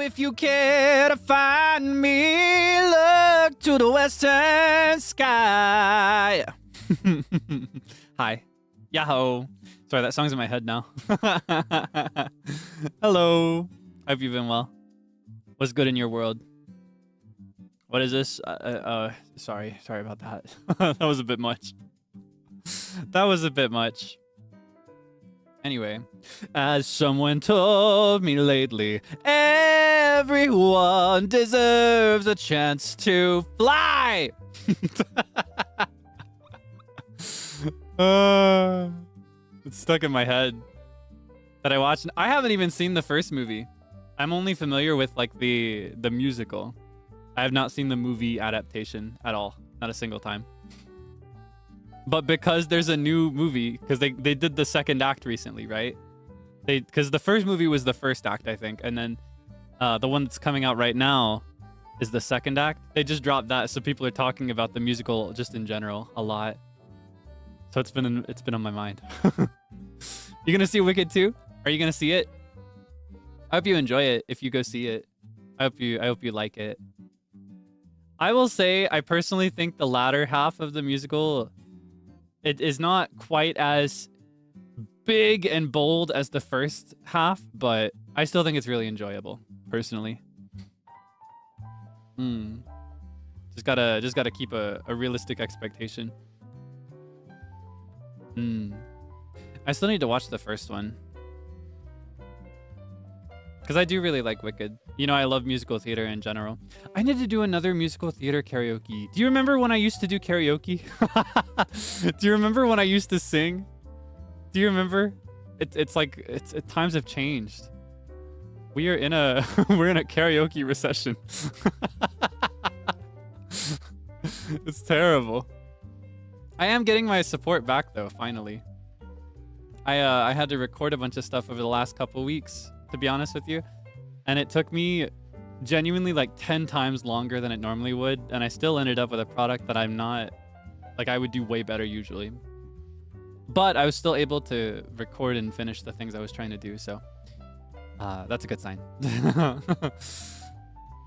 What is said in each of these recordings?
if you care to find me, look to the western sky. Hi. Yahoo. Sorry, that song's in my head now. Hello. Hope you've been well. What's good in your world? What is this? Sorry about that. That was a bit much. That was a bit much. Anyway, as someone told me lately, everyone deserves a chance to fly. It's stuck in my head that I watched. I haven't even seen the first movie. I'm only familiar with like the musical. I have not seen the movie adaptation at all. Not a single time. But because there's a new movie, because they did the second act recently, right? Because the first movie was the first act, I think. And then the one that's coming out right now is the second act. They just dropped that, so people are talking about the musical just in general a lot. So it's been on my mind. You gonna see Wicked 2? Are you gonna see it? I hope you enjoy it if you go see it. I hope you like it. I will say I personally think the latter half of the musical, it is not quite as big and bold as the first half, but I still think it's really enjoyable, personally. Just gotta keep a realistic expectation. I still need to watch the first one. Because I do really like Wicked. You know, I love musical theater in general. I need to do another musical theater karaoke. Do you remember when I used to do karaoke? Do you remember when I used to sing? Do you remember? It's like times have changed. We are in a we're in a karaoke recession. It's terrible. I am getting my support back though, finally. I had to record a bunch of stuff over the last couple weeks, to be honest with you. And it took me genuinely like 10 times longer than it normally would. And I still ended up with a product that I'm not, like I would do way better usually. But I was still able to record and finish the things I was trying to do. So that's a good sign. Yeah,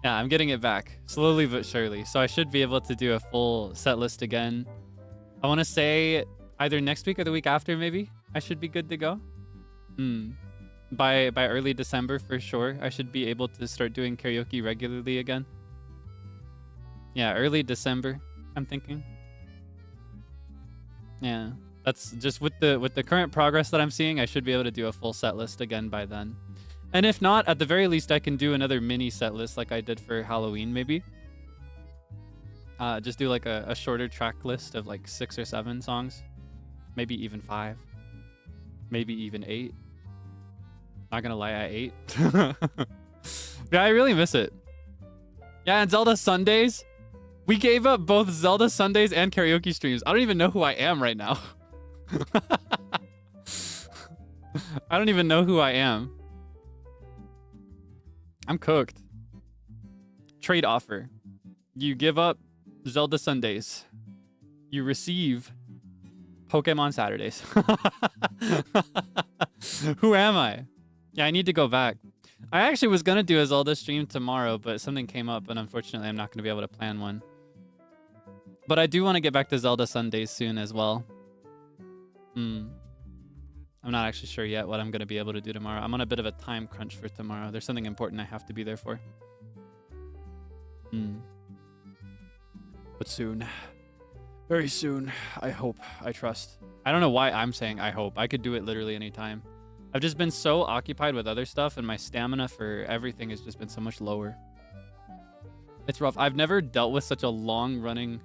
I'm getting it back slowly but surely. So I should be able to do a full set list again. I want to say either next week or the week after, maybe. I should be good to go. By early December for sure, I should be able to start doing karaoke regularly again. Yeah, early December, I'm thinking. Yeah, that's just with the current progress that I'm seeing, I should be able to do a full set list again by then. And if not, at the very least, I can do another mini set list like I did for Halloween, maybe. Just do like a shorter track list of like 6 or 7 songs. Maybe even 5. Maybe even 8. Not gonna lie, I 8. Yeah, I really miss it. Yeah, and Zelda Sundays. We gave up both Zelda Sundays and karaoke streams. I don't even know who I am right now. I don't even know who I am. I'm cooked. Trade offer. You give up Zelda Sundays. You receive Pokemon Saturdays. Who am I? Yeah, I need to go back. I actually was going to do a Zelda stream tomorrow, but something came up, and unfortunately, I'm not going to be able to plan one. But I do want to get back to Zelda Sundays soon as well. I'm not actually sure yet what I'm going to be able to do tomorrow. I'm on a bit of a time crunch for tomorrow. There's something important I have to be there for. But soon. Very soon. I hope. I trust. I don't know why I'm saying I hope. I could do it literally anytime. I've just been so occupied with other stuff, and my stamina for everything has just been so much lower. It's rough. I've never dealt with such a long-running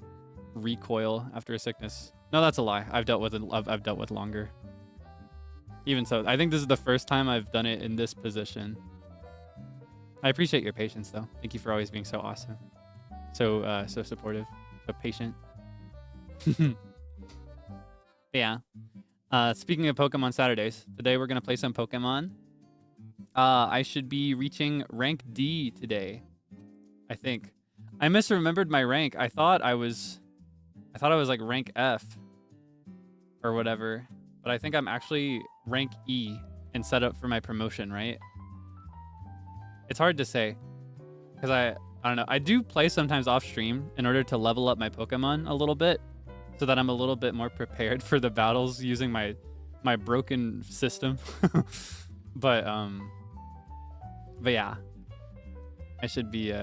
recoil after a sickness. No, that's a lie. I've dealt with longer. Even so, I think this is the first time I've done it in this position. I appreciate your patience, though. Thank you for always being so awesome. So supportive. So patient. Yeah. Speaking of Pokemon Saturdays, today we're going to play some Pokemon. I should be reaching rank D today, I think. I misremembered my rank. I thought I was like rank F or whatever, but I think I'm actually rank E and set up for my promotion, right? It's hard to say. because I don't know. I do play sometimes off stream in order to level up my Pokemon a little bit, so that I'm a little bit more prepared for the battles using my broken system. but yeah, I should be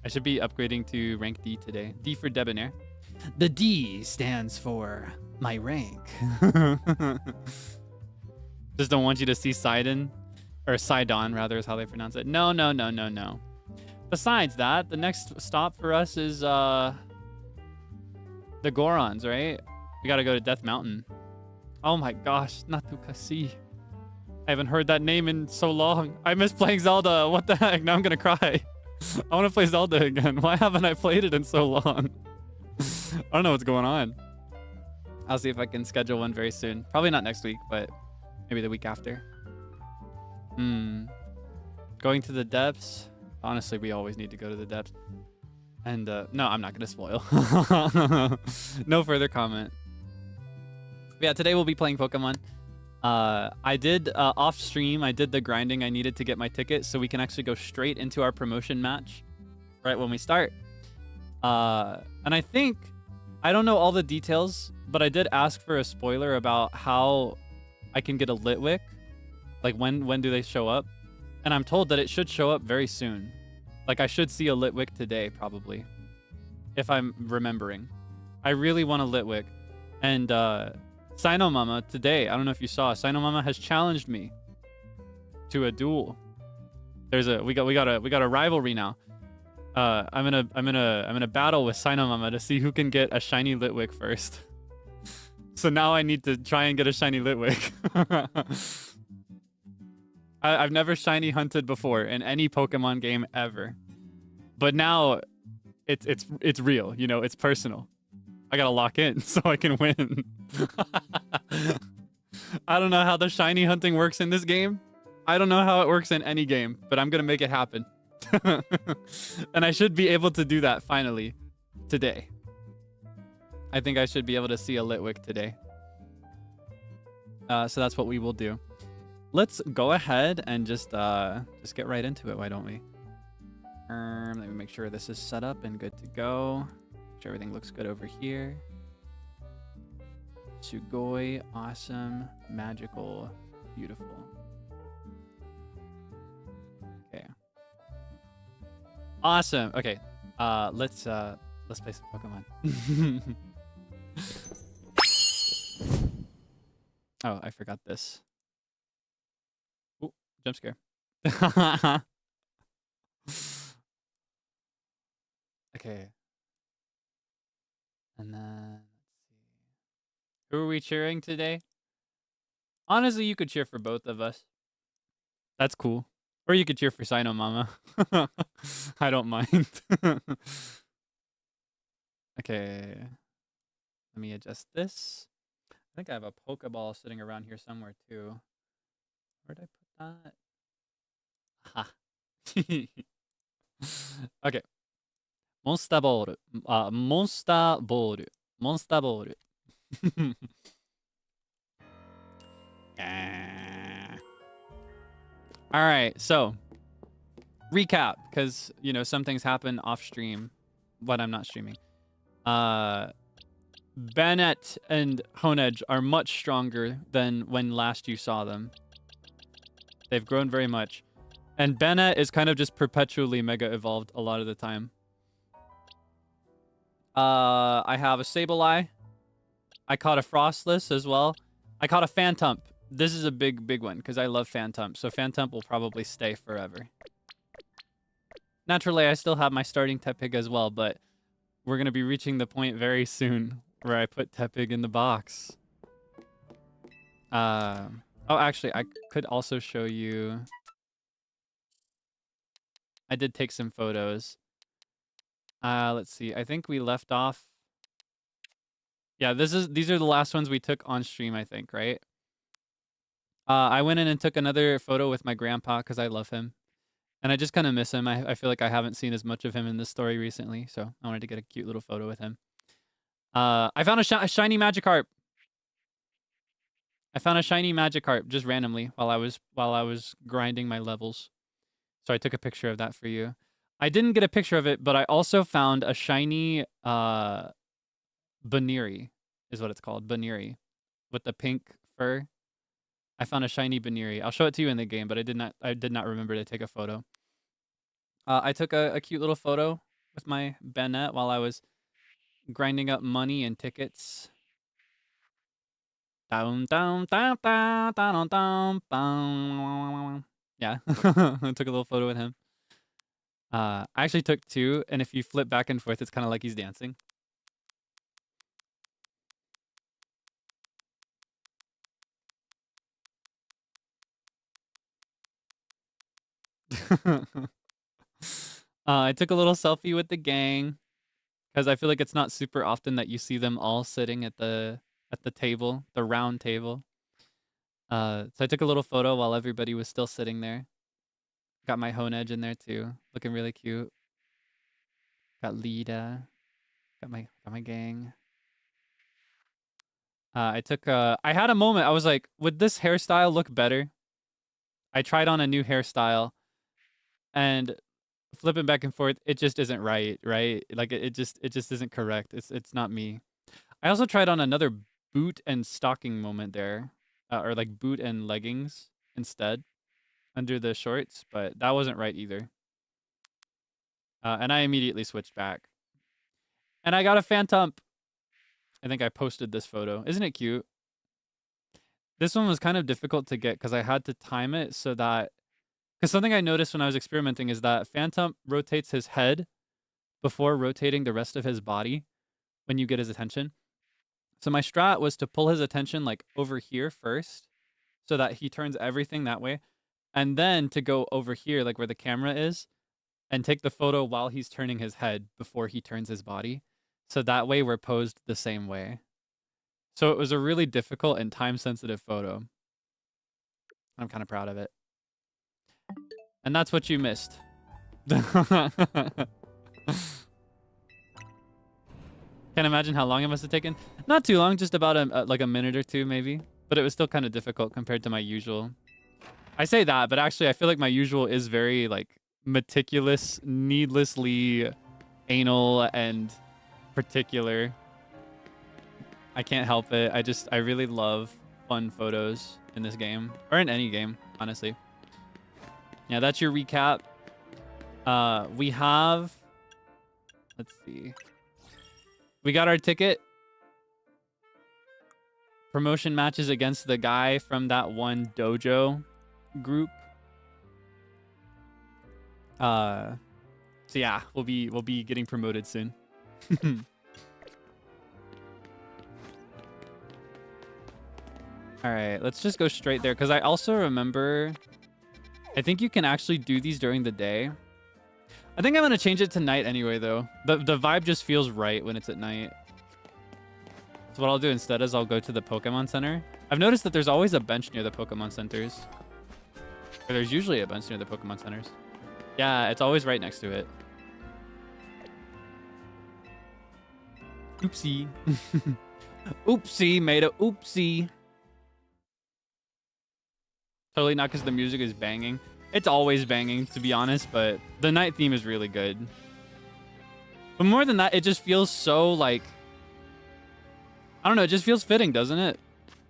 upgrading to rank D today. D for Debonair. The D stands for my rank. Just don't want you to see Sidon, or Sidon rather is how they pronounce it. No. Besides that, the next stop for us is the Gorons, right? We gotta go to Death Mountain. Oh my gosh, Natukasi. I haven't heard that name in so long. I miss playing Zelda. What the heck? Now I'm gonna cry. I want to play Zelda again. Why haven't I played it in so long? I don't know what's going on. I'll see if I can schedule one very soon. Probably not next week, but maybe the week after. Going to the depths. Honestly, we always need to go to the depths. And no, I'm not going to spoil. No further comment. But yeah, today we'll be playing Pokemon. I did off stream, I did the grinding I needed to get my ticket so we can actually go straight into our promotion match right when we start. And I think, I don't know all the details, but I did ask for a spoiler about how I can get a Litwick. Like when do they show up? And I'm told that it should show up very soon. Like I should see a Litwick today, probably. If I'm remembering. I really want a Litwick. And Sino Mama today, I don't know if you saw, Sino Mama has challenged me to a duel. We got a rivalry now. I'm gonna battle with Sino Mama to see who can get a shiny Litwick first. So now I need to try and get a shiny Litwick. I've never shiny hunted before in any Pokemon game ever, but now it's real. You know, it's personal. I gotta lock in so I can win. I don't know how the shiny hunting works in this game. I don't know how it works in any game, but I'm gonna make it happen. And I should be able to do that finally today. I think I should be able to see a Litwick today. So that's what we will do. Let's go ahead and just get right into it. Why don't we? Let me make sure this is set up and good to go. Make sure everything looks good over here. Sugoi, awesome, magical, beautiful. Okay. Awesome. Okay. Let's play some Pokemon. Oh, I forgot this. Ooh, jump scare. Okay. And then let's see. Who are we cheering today? Honestly, you could cheer for both of us. That's cool. Or you could cheer for Sino Mama. I don't mind. Okay. Let me adjust this. I think I have a Pokeball sitting around here somewhere too. Where'd I put that? Aha. Okay. Monster Ball. Monster Ball. Monster Ball. All right, so recap, because you know some things happen off stream when I'm not streaming. Bennett and Honedge are much stronger than when last you saw them. They've grown very much, and Bennett is kind of just perpetually mega evolved a lot of the time. I have a Sableye. I caught a Frostless as well. I caught a Phantump. This is a big one because I love Phantump. So Phantump will probably stay forever. Naturally, I still have my starting Tepig as well, but we're going to be reaching the point very soon where I put Tepig in the box. Oh, actually, I could also show you. I did take some photos. Let's see. I think we left off. Yeah, these are the last ones we took on stream, I think, right? I went in and took another photo with my grandpa because I love him. And I just kind of miss him. I feel like I haven't seen as much of him in this story recently, so I wanted to get a cute little photo with him. I found a shiny Magikarp. I found a shiny Magikarp just randomly while I was grinding my levels. So I took a picture of that for you. I didn't get a picture of it, but I also found a shiny Baneri is what it's called, Baneri, with the pink fur. I found a shiny Baneri. I'll show it to you in the game, but I did not remember to take a photo. I took a cute little photo with my Bennett while I was grinding up money and tickets. Down, down, down, down, down, down, down. Yeah, I took a little photo with him. I actually took two, and if you flip back and forth, it's kind of like he's dancing. I took a little selfie with the gang because I feel like it's not super often that you see them all sitting at the table, the round table. So I took a little photo while everybody was still sitting there. Got my Hone Edge in there too, looking really cute. Got Lita. Got my gang. I had a moment. I was like, would this hairstyle look better? I tried on a new hairstyle, and flipping back and forth, it just isn't right. Like it just isn't correct. It's not me. I also tried on another boot and stocking moment there, or like boot and leggings instead under the shorts, but that wasn't right either. And I immediately switched back. And I got a Phantom. I think I posted this photo. Isn't it cute? This one was kind of difficult to get because I had to time it so that... Because something I noticed when I was experimenting is that Phantom rotates his head before rotating the rest of his body when you get his attention. So my strat was to pull his attention like over here first so that he turns everything that way. And then to go over here, like where the camera is, and take the photo while he's turning his head before he turns his body. So that way we're posed the same way. So it was a really difficult and time-sensitive photo. I'm kind of proud of it. And that's what you missed. Can't imagine how long it must have taken. Not too long, just about like a minute or two maybe. But it was still kind of difficult compared to my usual. I say that, but actually I feel like my usual is very like meticulous, needlessly anal and particular. I can't help it. I really love fun photos in this game, or in any game, honestly. Yeah, that's your recap. We have, let's see. We got our ticket. Promotion matches against the guy from that one dojo group. So yeah, we'll be getting promoted soon. All right, let's just go straight there because I also remember, I think you can actually do these during the day. I think I'm gonna change it to night anyway though. The vibe just feels right when it's at night. So what I'll do instead is I'll go to the Pokemon Center. I've noticed that there's always a bench near the Pokemon Centers. Or there's usually a bench near the Pokemon Centers. Yeah, it's always right next to it. Oopsie. Oopsie, made a oopsie. Totally not because the music is banging. It's always banging, to be honest, but the night theme is really good. But more than that, it just feels so, like... I don't know, it just feels fitting, doesn't it?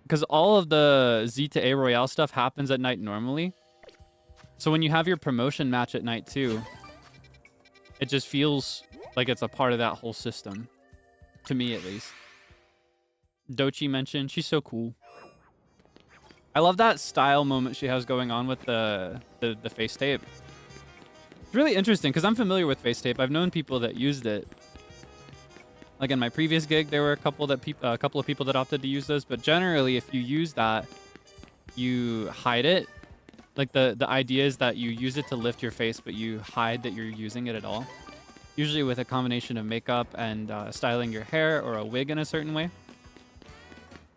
Because all of the Z to A Royale stuff happens at night normally. So when you have your promotion match at night too, it just feels like it's a part of that whole system. To me, at least. Dochi mentioned, she's so cool. I love that style moment she has going on with the face tape. It's really interesting because I'm familiar with face tape. I've known people that used it. Like in my previous gig, there were a couple of people that opted to use those. But generally, if you use that, you hide it. Like the idea is that you use it to lift your face, but you hide that you're using it at all. Usually with a combination of makeup and styling your hair or a wig in a certain way.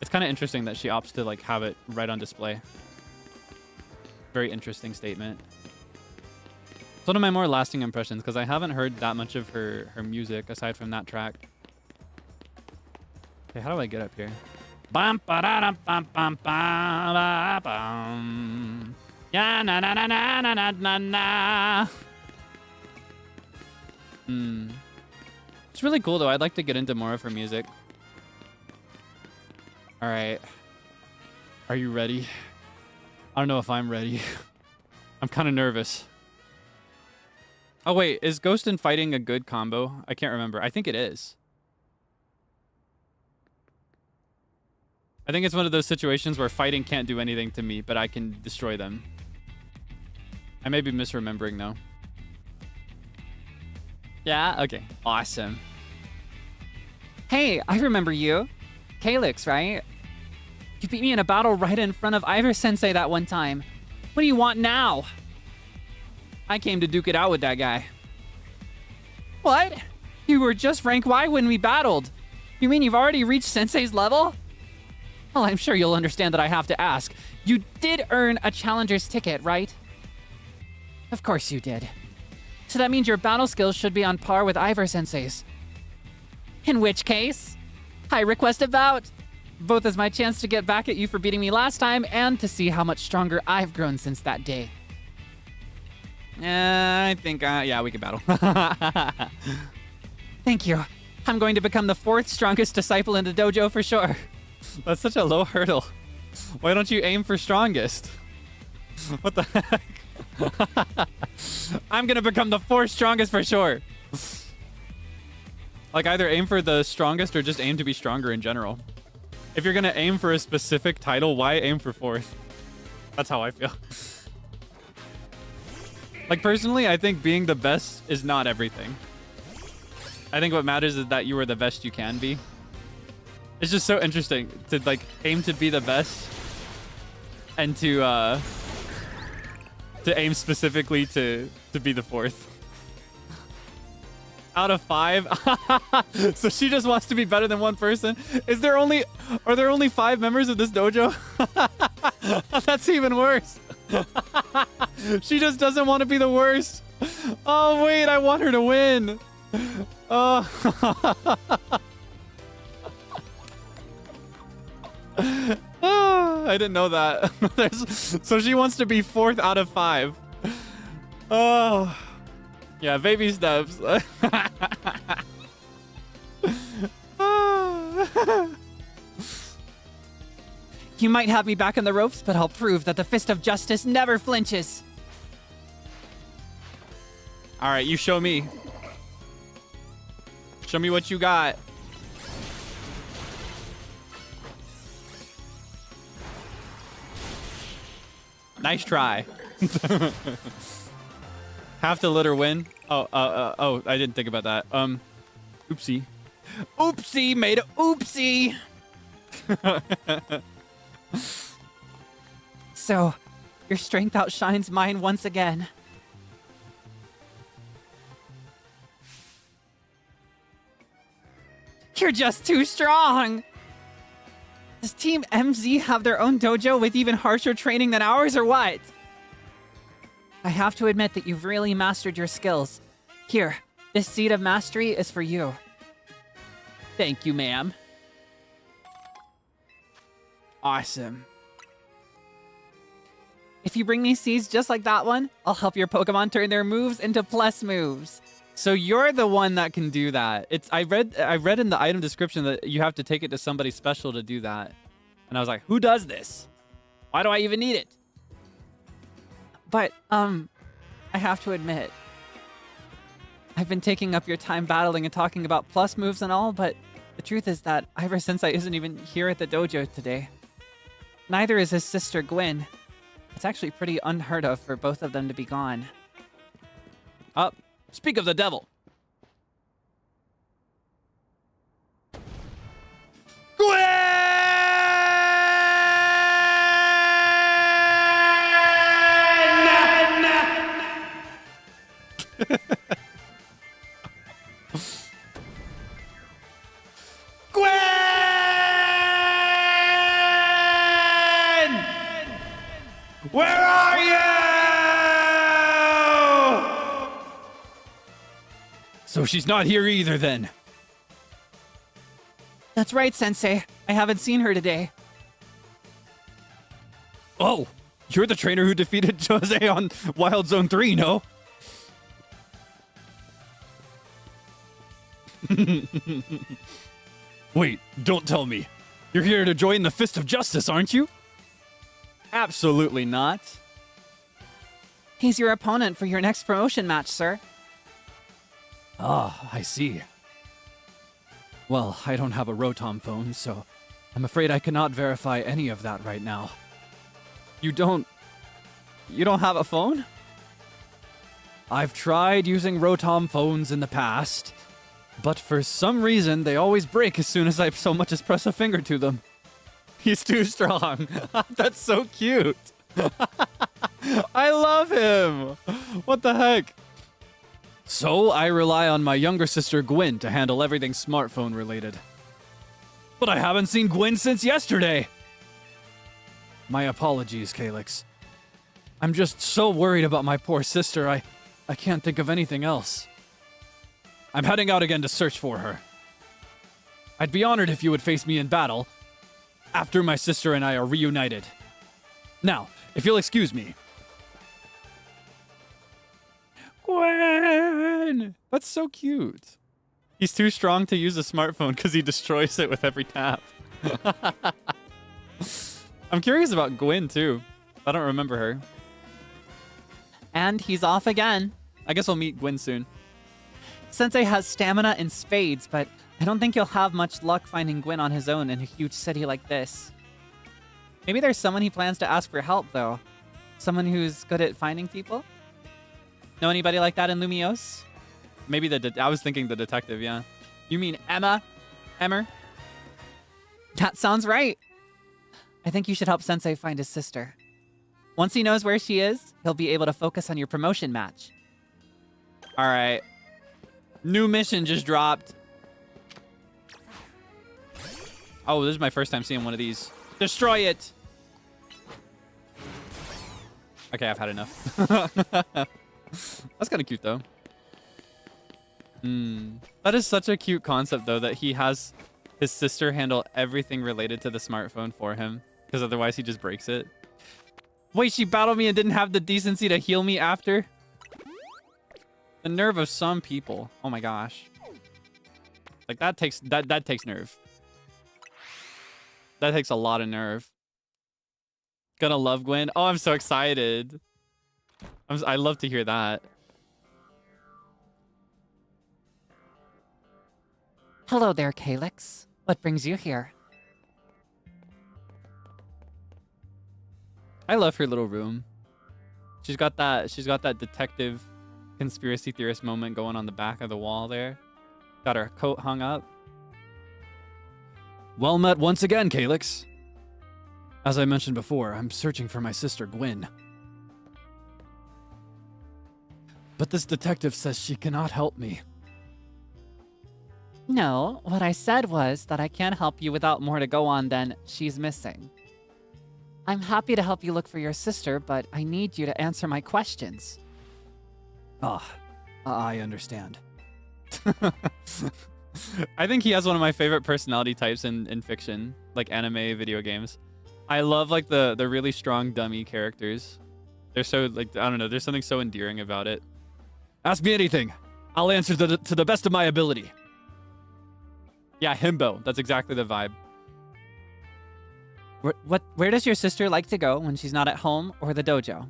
It's kind of interesting that she opts to like have it right on display. Very interesting statement. It's one of my more lasting impressions because I haven't heard that much of her music aside from that track. Okay, how do I get up here? Bum ba da dum bum bum ba bum. Ya na na na na na na na na. Hmm. It's really cool, though. I'd like to get into more of her music. All right. Are you ready? I don't know if I'm ready. I'm kind of nervous. Oh, wait. Is Ghost and Fighting a good combo? I can't remember. I think it is. I think it's one of those situations where fighting can't do anything to me, but I can destroy them. I may be misremembering, though. Yeah? Okay. Awesome. Hey, I remember you. Kaelix, right? You beat me in a battle right in front of Ivor Sensei that one time. What do you want now? I came to duke it out with that guy. What? You were just rank Y when we battled. You mean you've already reached Sensei's level? Well, I'm sure you'll understand that I have to ask. You did earn a challenger's ticket, right? Of course you did. So that means your battle skills should be on par with Ivor Sensei's. In which case, I request a bout. Both as my chance to get back at you for beating me last time and to see how much stronger I've grown since that day. I think, yeah, we can battle. Thank you. I'm going to become the 4th strongest disciple in the dojo for sure. That's such a low hurdle. Why don't you aim for strongest? What the heck? I'm gonna become the 4th strongest for sure. Like, either aim for the strongest or just aim to be stronger in general. If you're gonna aim for a specific title, why aim for 4th? That's how I feel. Like, personally, I think being the best is not everything. I think what matters is that you are the best you can be. It's just so interesting to, like, aim to be the best and to aim specifically to be the 4th. Out of 5? So she just wants to be better than one person? Are there only 5 members of this dojo? That's even worse. She just doesn't want to be the worst. Oh, wait, I want her to win. Oh. Oh, I didn't know that. So she wants to be 4th out of 5. Oh. Yeah, baby steps. You might have me back in the ropes, but I'll prove that the fist of justice never flinches. All right, you show me. Show me what you got. Nice try. Have to let her win. Oh, I didn't think about that. Oopsie. Oopsie, made a oopsie. So, your strength outshines mine once again. You're just too strong! Does Team MZ have their own dojo with even harsher training than ours, or what? I have to admit that you've really mastered your skills. Here, this seed of mastery is for you. Thank you, ma'am. Awesome. If you bring me seeds just like that one, I'll help your Pokemon turn their moves into plus moves. So you're the one that can do that. I read in the item description that you have to take it to somebody special to do that. And I was like, who does this? Why do I even need it? But, I have to admit, I've been taking up your time battling and talking about plus moves and all, but the truth is that Ivor Sensei isn't even here at the dojo today. Neither is his sister Gwynn. It's actually pretty unheard of for both of them to be gone. Oh, speak of the devil. Gwynn! Where are you? So she's not here either then. That's right, Sensei. I haven't seen her today. Oh, you're the trainer who defeated Jose on Wild Zone 3, no? Wait, don't tell me. You're here to join the Fist of Justice, aren't you? Absolutely not. He's your opponent for your next promotion match, sir. Ah, I see. Well, I don't have a Rotom phone, so I'm afraid I cannot verify any of that right now. You don't have a phone? I've tried using Rotom phones in the past, but for some reason they always break as soon as I so much as press a finger to them. He's too strong. That's so cute. I love him. What the heck? So I rely on my younger sister Gwynn to handle everything smartphone related. But I haven't seen Gwynn since yesterday. My apologies, Kaelix. I'm just so worried about my poor sister, I can't think of anything else. I'm heading out again to search for her. I'd be honored if you would face me in battle after my sister and I are reunited. Now, if you'll excuse me. Gwynn! That's so cute. He's too strong to use a smartphone because he destroys it with every tap. I'm curious about Gwynn, too. I don't remember her. And he's off again. I guess I'll meet Gwynn soon. Sensei has stamina in spades, but I don't think you'll have much luck finding Gwyn on his own in a huge city like this. Maybe there's someone he plans to ask for help, though. Someone who's good at finding people? Know anybody like that in Lumiose? Maybe I was thinking the detective, yeah. You mean Emma? Emmer? That sounds right. I think you should help Sensei find his sister. Once he knows where she is, he'll be able to focus on your promotion match. All right. New mission just dropped. Oh, this is my first time seeing one of these. Destroy it! Okay, I've had enough. That's kind of cute, though. That is such a cute concept, though, that he has his sister handle everything related to the smartphone for him. Because otherwise he just breaks it. Wait, she battled me and didn't have the decency to heal me after? The nerve of some people. Oh my gosh. Like, that takes nerve. That takes a lot of nerve. Gonna love Gwyn. Oh, I'm so excited. I love to hear that. Hello there, Kaelix. What brings you here? I love her little room. She's got that detective conspiracy theorist moment going on the back of the wall there. Got her coat hung up. Well met once again, Kaelix. As I mentioned before, I'm searching for my sister Gwyn. But this detective says she cannot help me. No, what I said was that I can't help you without more to go on than she's missing. I'm happy to help you look for your sister, but I need you to answer my questions. I understand. I think he has one of my favorite personality types in fiction, like anime, video games. I love like the really strong dummy characters. They're so like, I don't know, there's something so endearing about it. Ask me anything. I'll answer to the best of my ability. Yeah, himbo. That's exactly the vibe. Where does your sister like to go when she's not at home or the dojo?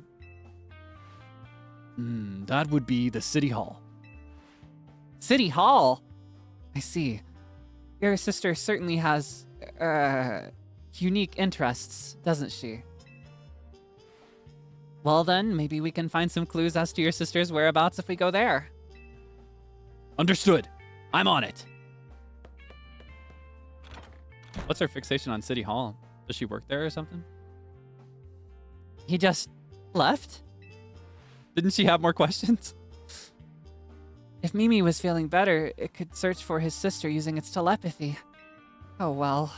That would be the city hall. City hall? I see. Your sister certainly has, unique interests, doesn't she? Well then, maybe we can find some clues as to your sister's whereabouts if we go there. Understood. I'm on it. What's her fixation on City Hall? Does she work there or something? He just left? Didn't she have more questions? If Mimi was feeling better, it could search for his sister using its telepathy. Oh well.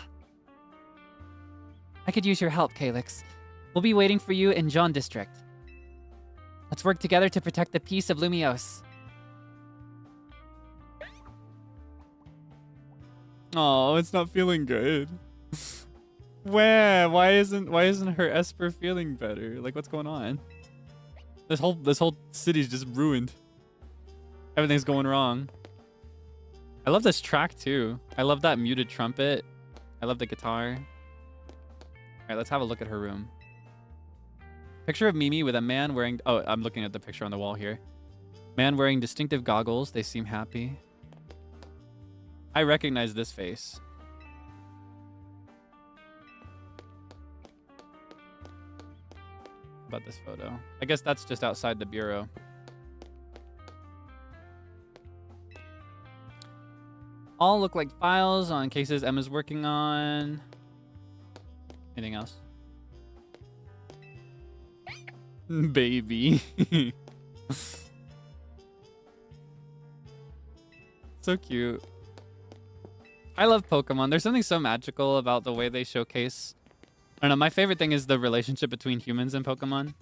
I could use your help, Kaelix. We'll be waiting for you in Jean District. Let's work together to protect the peace of Lumiose. Oh, it's not feeling good. Why isn't her Esper feeling better? Like, what's going on? This whole city's just ruined. Everything's going wrong. I love this track too. I love that muted trumpet. I love the guitar. All right, let's have a look at her room. Picture of Mimi with a man wearing... Oh, I'm looking at the picture on the wall here. Man wearing distinctive goggles. They seem happy. I recognize this face. About this photo. I guess that's just outside the bureau. All look like files on cases Emma's working on. Anything else? Baby. So cute. I love Pokemon. There's something so magical about the way they showcase. I don't know, my favorite thing is the relationship between humans and Pokemon.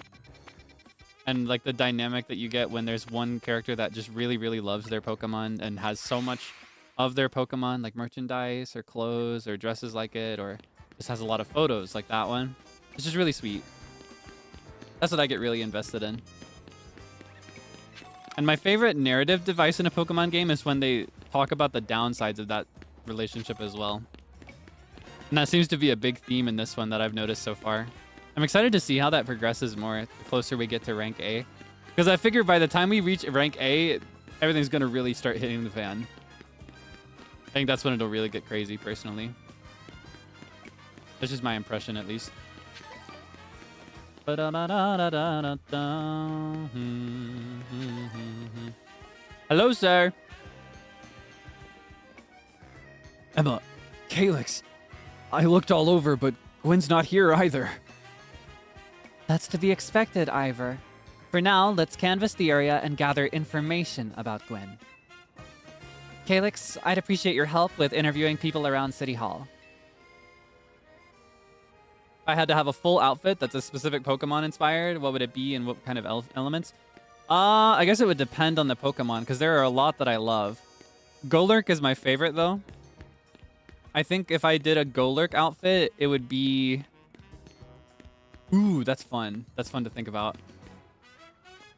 And like the dynamic that you get when there's one character that just really, really loves their Pokemon and has so much of their Pokemon, like merchandise or clothes or dresses like it, or just has a lot of photos like that one. It's just really sweet. That's what I get really invested in. And my favorite narrative device in a Pokemon game is when they talk about the downsides of that relationship as well. And that seems to be a big theme in this one that I've noticed so far. I'm excited to see how that progresses more the closer we get to rank A. Because I figure by the time we reach rank A, everything's going to really start hitting the fan. I think that's when it'll really get crazy, personally. That's just my impression, at least. Hello, sir. Emma, Kaelix. I looked all over, but Gwynn's not here either. That's to be expected, Ivor. For now, let's canvass the area and gather information about Gwynn. Kaelix, I'd appreciate your help with interviewing people around City Hall. If I had to have a full outfit that's a specific Pokemon inspired, what would it be and what kind of elements? I guess it would depend on the Pokemon, because there are a lot that I love. Golurk is my favorite, though. I think if I did a Golurk outfit, it would be... Ooh, that's fun. That's fun to think about.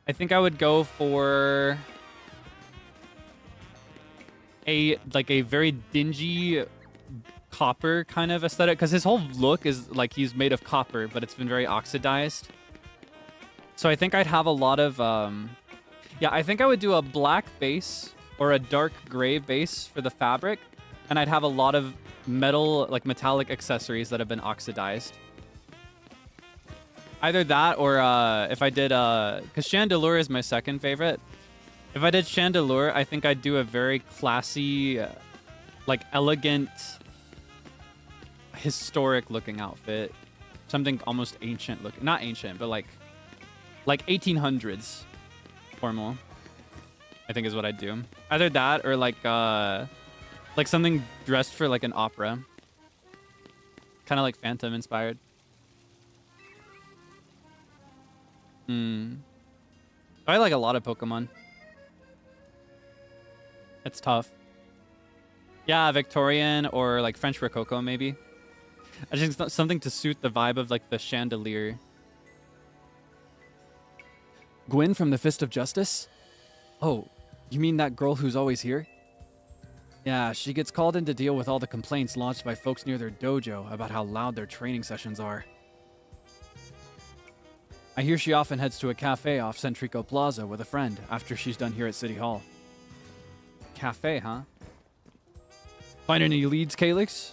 I think I would go for... a very dingy copper kind of aesthetic, because his whole look is like he's made of copper, but it's been very oxidized. So I think I'd have a lot of... yeah, I think I would do a black base or a dark gray base for the fabric. And I'd have a lot of metal, like metallic accessories that have been oxidized. Either that or if I did, because Chandelure is my second favorite. If I did Chandelure, I think I'd do a very classy, like elegant, historic looking outfit. Something almost ancient looking. Not ancient, but like 1800s formal, I think is what I'd do. Either that or like something dressed for like an opera. Kind of like Phantom inspired. I like a lot of Pokemon. It's tough. Yeah, Victorian or like French Rococo maybe. I just think something to suit the vibe of like the chandelier. Gwynn from the Fist of Justice? Oh, you mean that girl who's always here? Yeah, she gets called in to deal with all the complaints launched by folks near their dojo about how loud their training sessions are. I hear she often heads to a cafe off Centrico Plaza with a friend after she's done here at City Hall. Cafe, huh? Find any leads, Kaelix?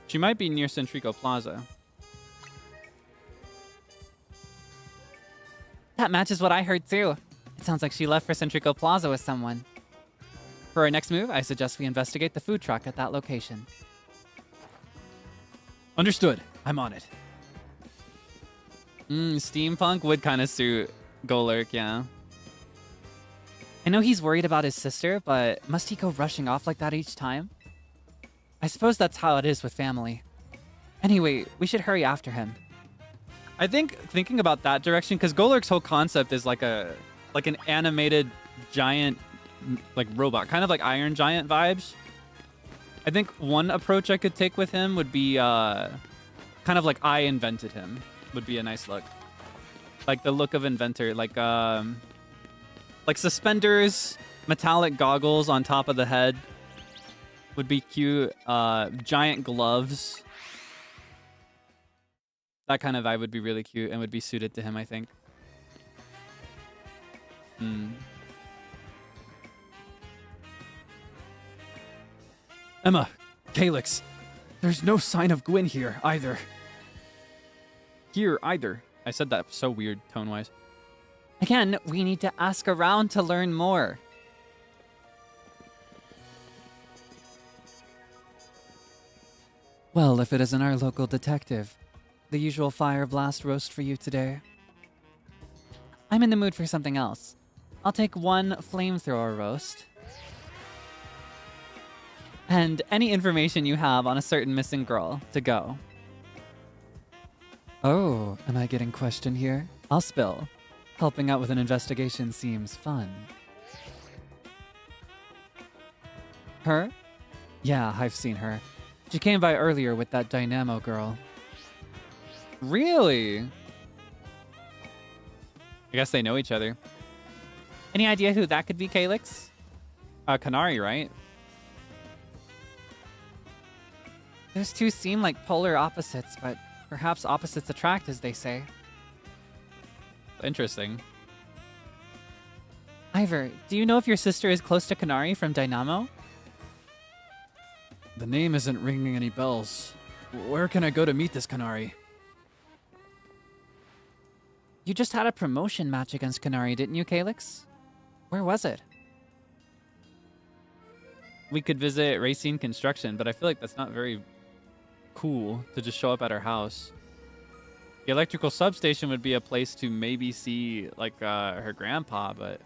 She might be near Centrico Plaza. That matches what I heard too. It sounds like she left for Centrico Plaza with someone. For our next move, I suggest we investigate the food truck at that location. Understood. I'm on it. Steampunk would kind of suit Golurk, yeah. I know he's worried about his sister, but must he go rushing off like that each time? I suppose that's how it is with family. Anyway, we should hurry after him. I think thinking about that direction, because Golurk's whole concept is like an animated giant like robot, kind of like Iron Giant vibes. I think one approach I could take with him would be kind of like I invented him. Would be a nice look. Like the look of inventor, like suspenders, metallic goggles on top of the head, would be cute. Giant gloves. That kind of vibe would be really cute and would be suited to him, I think. Emma, Kaelix, there's no sign of Gwynn here either. Here, either. I said that so weird, tone-wise. Again, we need to ask around to learn more. Well, if it isn't our local detective, the usual fire blast roast for you today. I'm in the mood for something else. I'll take one flamethrower roast. And any information you have on a certain missing girl to go. Oh, am I getting questioned here? I'll spill. Helping out with an investigation seems fun. Her? Yeah, I've seen her. She came by earlier with that Dynamo girl. Really? I guess they know each other. Any idea who that could be, Kaelix? Kanari, right? Those two seem like polar opposites, but perhaps opposites attract, as they say. Interesting. Ivor, do you know if your sister is close to Kanari from Dynamo? The name isn't ringing any bells. Where can I go to meet this Kanari? You just had a promotion match against Kanari, didn't you, Kaelix? Where was it? We could visit Racine Construction, but I feel like that's not very cool to just show up at her house. The electrical substation would be a place to maybe see, like, her grandpa, but...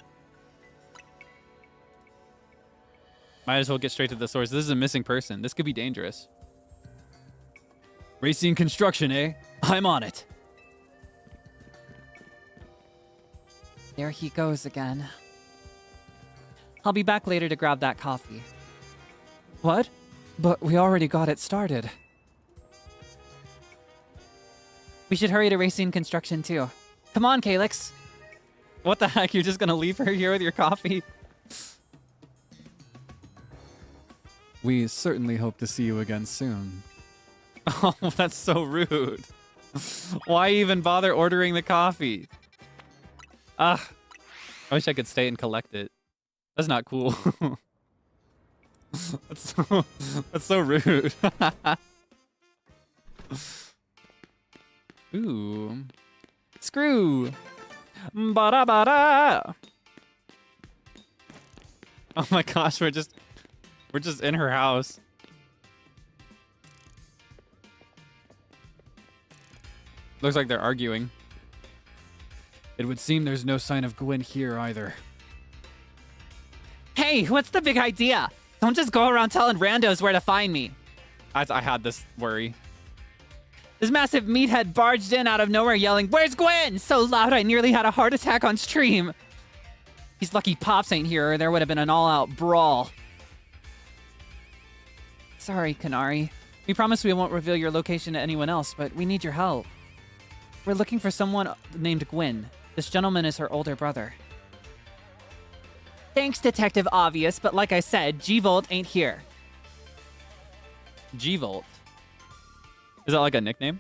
Might as well get straight to the source. This is a missing person. This could be dangerous. Racine Construction, eh? I'm on it. There he goes again. I'll be back later to grab that coffee. What? But we already got it started. We should hurry to Racine Construction, too. Come on, Kaelix. What the heck? You're just gonna leave her here with your coffee? We certainly hope to see you again soon. Oh, that's so rude. Why even bother ordering the coffee? I wish I could stay and collect it. That's not cool. That's so rude. Ooh. Screw. Ba-da-ba-da. Oh my gosh, we're just in her house. Looks like they're arguing. It would seem there's no sign of Gwynn here either. Hey, what's the big idea? Don't just go around telling randos where to find me. I had this worry. This massive meathead barged in out of nowhere yelling, "Where's Gwynn?" So loud I nearly had a heart attack on stream. He's lucky Pops ain't here or there would have been an all-out brawl. Sorry, Kanari. We promise we won't reveal your location to anyone else, but we need your help. We're looking for someone named Gwynn. This gentleman is her older brother. Thanks, Detective Obvious, but like I said, G-Volt ain't here. G-Volt. Is that like a nickname?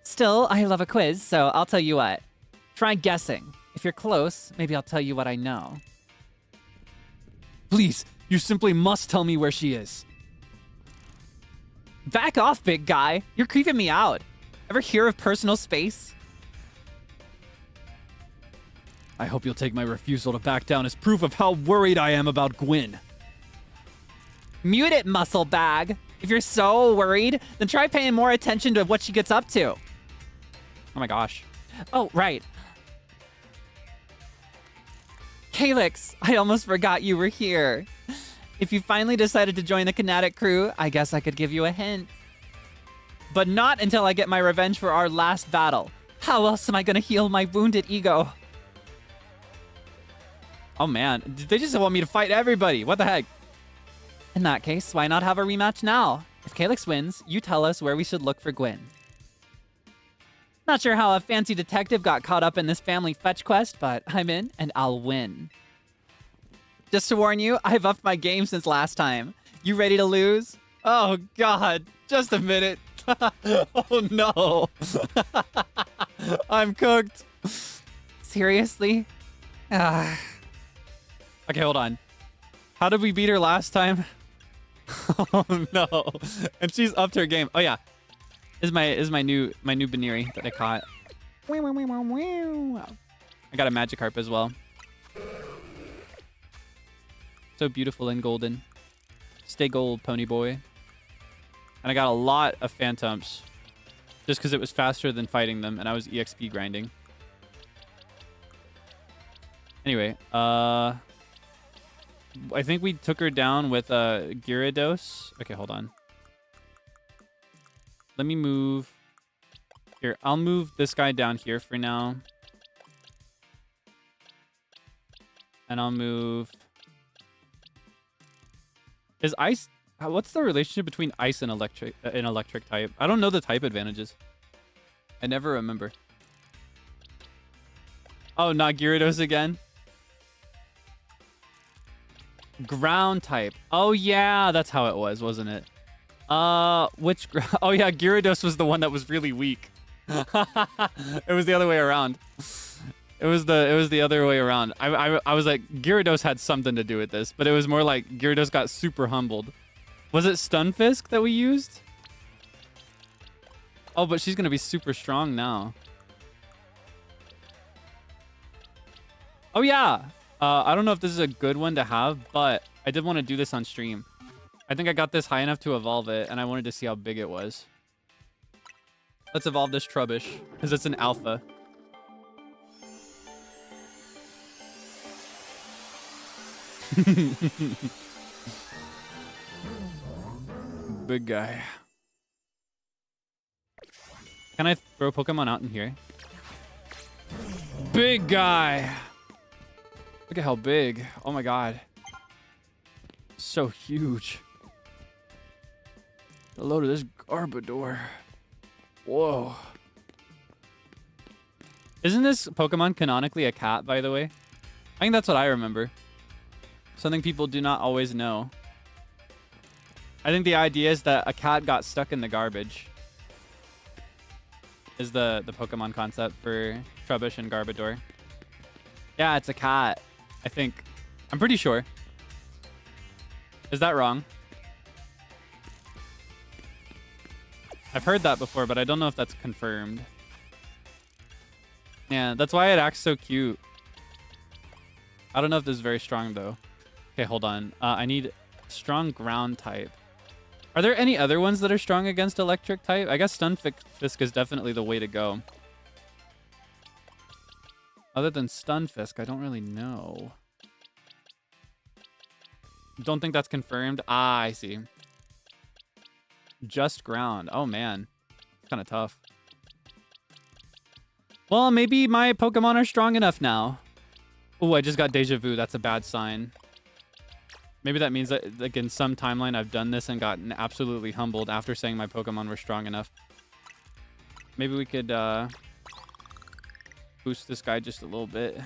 Still, I love a quiz, so I'll tell you what. Try guessing. If you're close, maybe I'll tell you what I know. Please, you simply must tell me where she is. Back off, big guy. You're creeping me out. Ever hear of personal space? I hope you'll take my refusal to back down as proof of how worried I am about Gwynn. Mute it, muscle bag. If you're so worried, then try paying more attention to what she gets up to. Oh my gosh. Oh, right. Kaelix, I almost forgot you were here. If you finally decided to join the Kinetic crew, I guess I could give you a hint. But not until I get my revenge for our last battle. How else am I gonna heal my wounded ego? Oh man, they just want me to fight everybody. What the heck? In that case, why not have a rematch now? If Kaelix wins, you tell us where we should look for Gwynn. Not sure how a fancy detective got caught up in this family fetch quest, but I'm in and I'll win. Just to warn you, I've upped my game since last time. You ready to lose? Oh God, just a minute. Oh no. I'm cooked. Seriously? Ah. Okay, hold on. How did we beat her last time? Oh no. And she's upped her game. Oh yeah. This is my new Baniri that I caught. I got a Magikarp as well. So beautiful and golden. Stay gold, pony boy. And I got a lot of Phantoms. Just because it was faster than fighting them and I was EXP grinding. Anyway, I think we took her down with Gyarados. Okay, hold on. Let me move. Here, I'll move this guy down here for now. And I'll move... Is ice... What's the relationship between ice and electric type? I don't know the type advantages. I never remember. Oh, not Gyarados again? Ground type. Oh, yeah. That's how it was, wasn't it? Oh, yeah. Gyarados was the one that was really weak. It was the other way around. It was the other way around. I was like, Gyarados had something to do with this, but it was more like Gyarados got super humbled. Was it Stunfisk that we used? Oh, but she's going to be super strong now. Oh, yeah. I don't know if this is a good one to have, but I did want to do this on stream. I think I got this high enough to evolve it, and I wanted to see how big it was. Let's evolve this Trubbish, because it's an alpha. Big guy. Can I throw Pokemon out in here? Big guy! Look at how big. Oh my god. So huge. Hello to this Garbodor. Whoa. Isn't this Pokemon canonically a cat, by the way? I think that's what I remember. Something people do not always know. I think the idea is that a cat got stuck in the garbage. Is the Pokemon concept for Trubbish and Garbodor. Yeah, it's a cat. I think. I'm pretty sure. Is that wrong? I've heard that before, but I don't know if that's confirmed. Yeah, that's why it acts so cute. I don't know if this is very strong, though. Okay, hold on. I need strong ground type. Are there any other ones that are strong against electric type? I guess Stunfisk is definitely the way to go. Other than Stunfisk, I don't really know. Don't think that's confirmed. Ah, I see. Just ground. Oh, man. It's kind of tough. Well, maybe my Pokemon are strong enough now. Oh, I just got deja vu. That's a bad sign. Maybe that means that, like, in some timeline I've done this and gotten absolutely humbled after saying my Pokemon were strong enough. Maybe we could boost this guy just a little bit.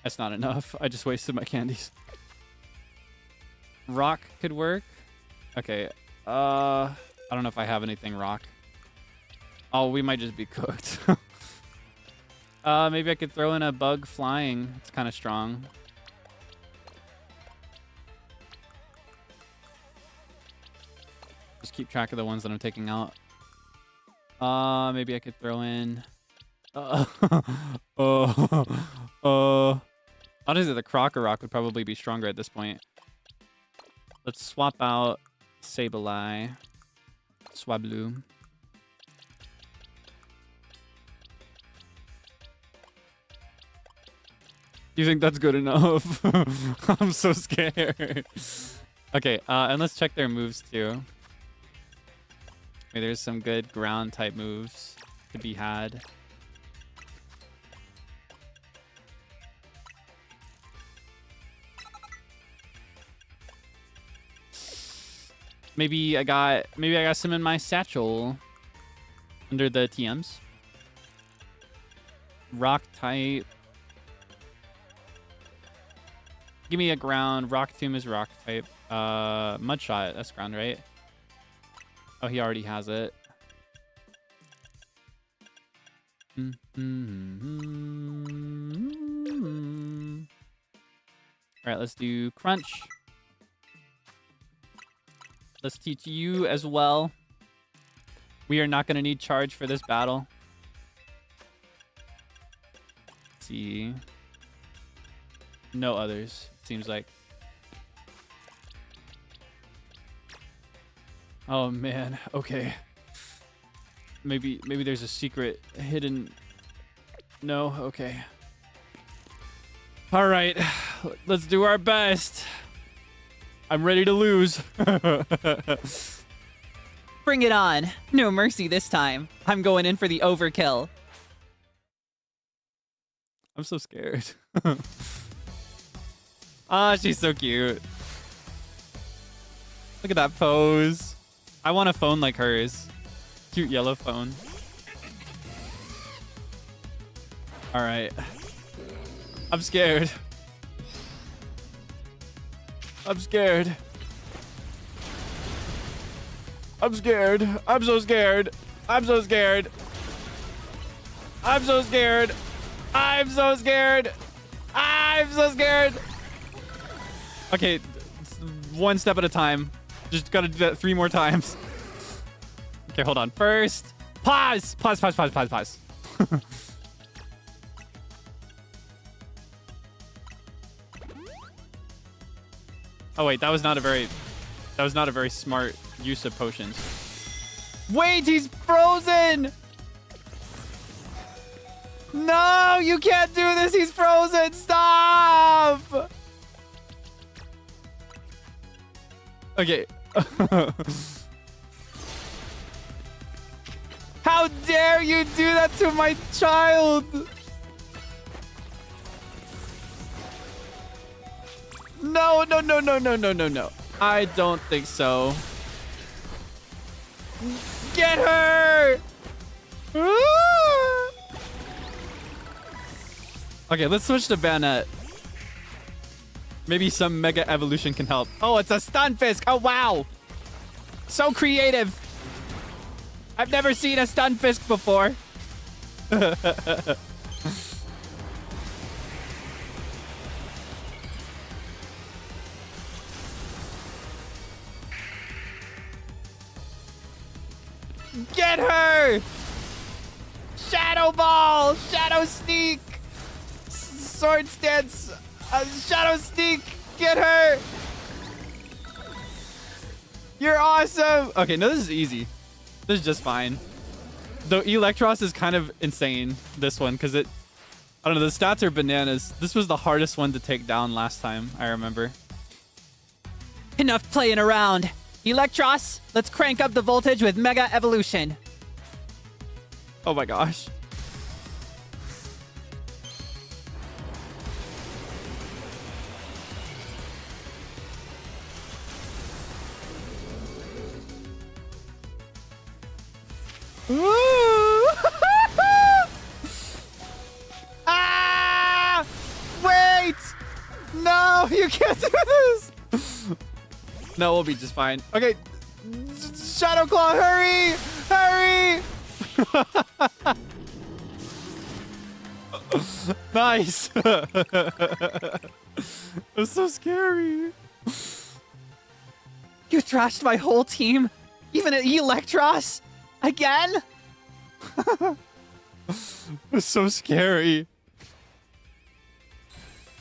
That's not enough. I just wasted my candies. Rock could work. Okay. I don't know if I have anything rock. Oh, we might just be cooked. Maybe I could throw in a bug flying. It's kind of strong. Just keep track of the ones that I'm taking out. Maybe I could throw in... Honestly, the Krokorok would probably be stronger at this point. Let's swap out Sableye. Swablu. You think that's good enough? I'm so scared. Okay, and let's check their moves too. Okay, there's some good ground type moves to be had. Maybe I got some in my satchel under the TMs. Rock type. Give me a ground. Rock Tomb is rock type. Mud Shot, that's ground, right? Oh, he already has it. All right, let's do Crunch. Let's teach you as well. We are not going to need Charge for this battle. Let's see. No others, seems like. Oh, man. Okay. Maybe there's a secret hidden. No? Okay. All right. Let's do our best. I'm ready to lose. Bring it on. No mercy this time. I'm going in for the overkill. I'm so scared. Ah, she's so cute. Look at that pose. I want a phone like hers. Cute yellow phone. All right. I'm scared. I'm scared. I'm scared. I'm so scared. I'm so scared. I'm so scared. I'm so scared. I'm so scared. Okay, one step at a time. Just gotta do that 3 more times. Okay, hold on. First, pause. Pause. Oh wait, that was not a very smart use of potions. Wait, he's frozen! No, you can't do this. He's frozen. Stop! Okay. How dare you do that to my child? No. I don't think so. Get her! Ah! Okay, let's switch to Bayonet. Maybe some Mega Evolution can help. Oh, it's a Stunfisk! Oh, wow! So creative! I've never seen a Stunfisk before. Get her! Shadow Ball! Shadow Sneak! Sword Stance! Shadow Sneak! Get her! You're awesome! Okay, no, this is easy. This is just fine. Though Electros is kind of insane, this one, because it... I don't know, the stats are bananas. This was the hardest one to take down last time, I remember. Enough playing around. Electros, let's crank up the voltage with Mega Evolution. Oh my gosh. Ah! Wait! No, you can't do this! No, we'll be just fine. Okay. Shadow Claw, hurry! Hurry! Nice. That's so scary. You trashed my whole team? Even at Electros? Again? It's so scary.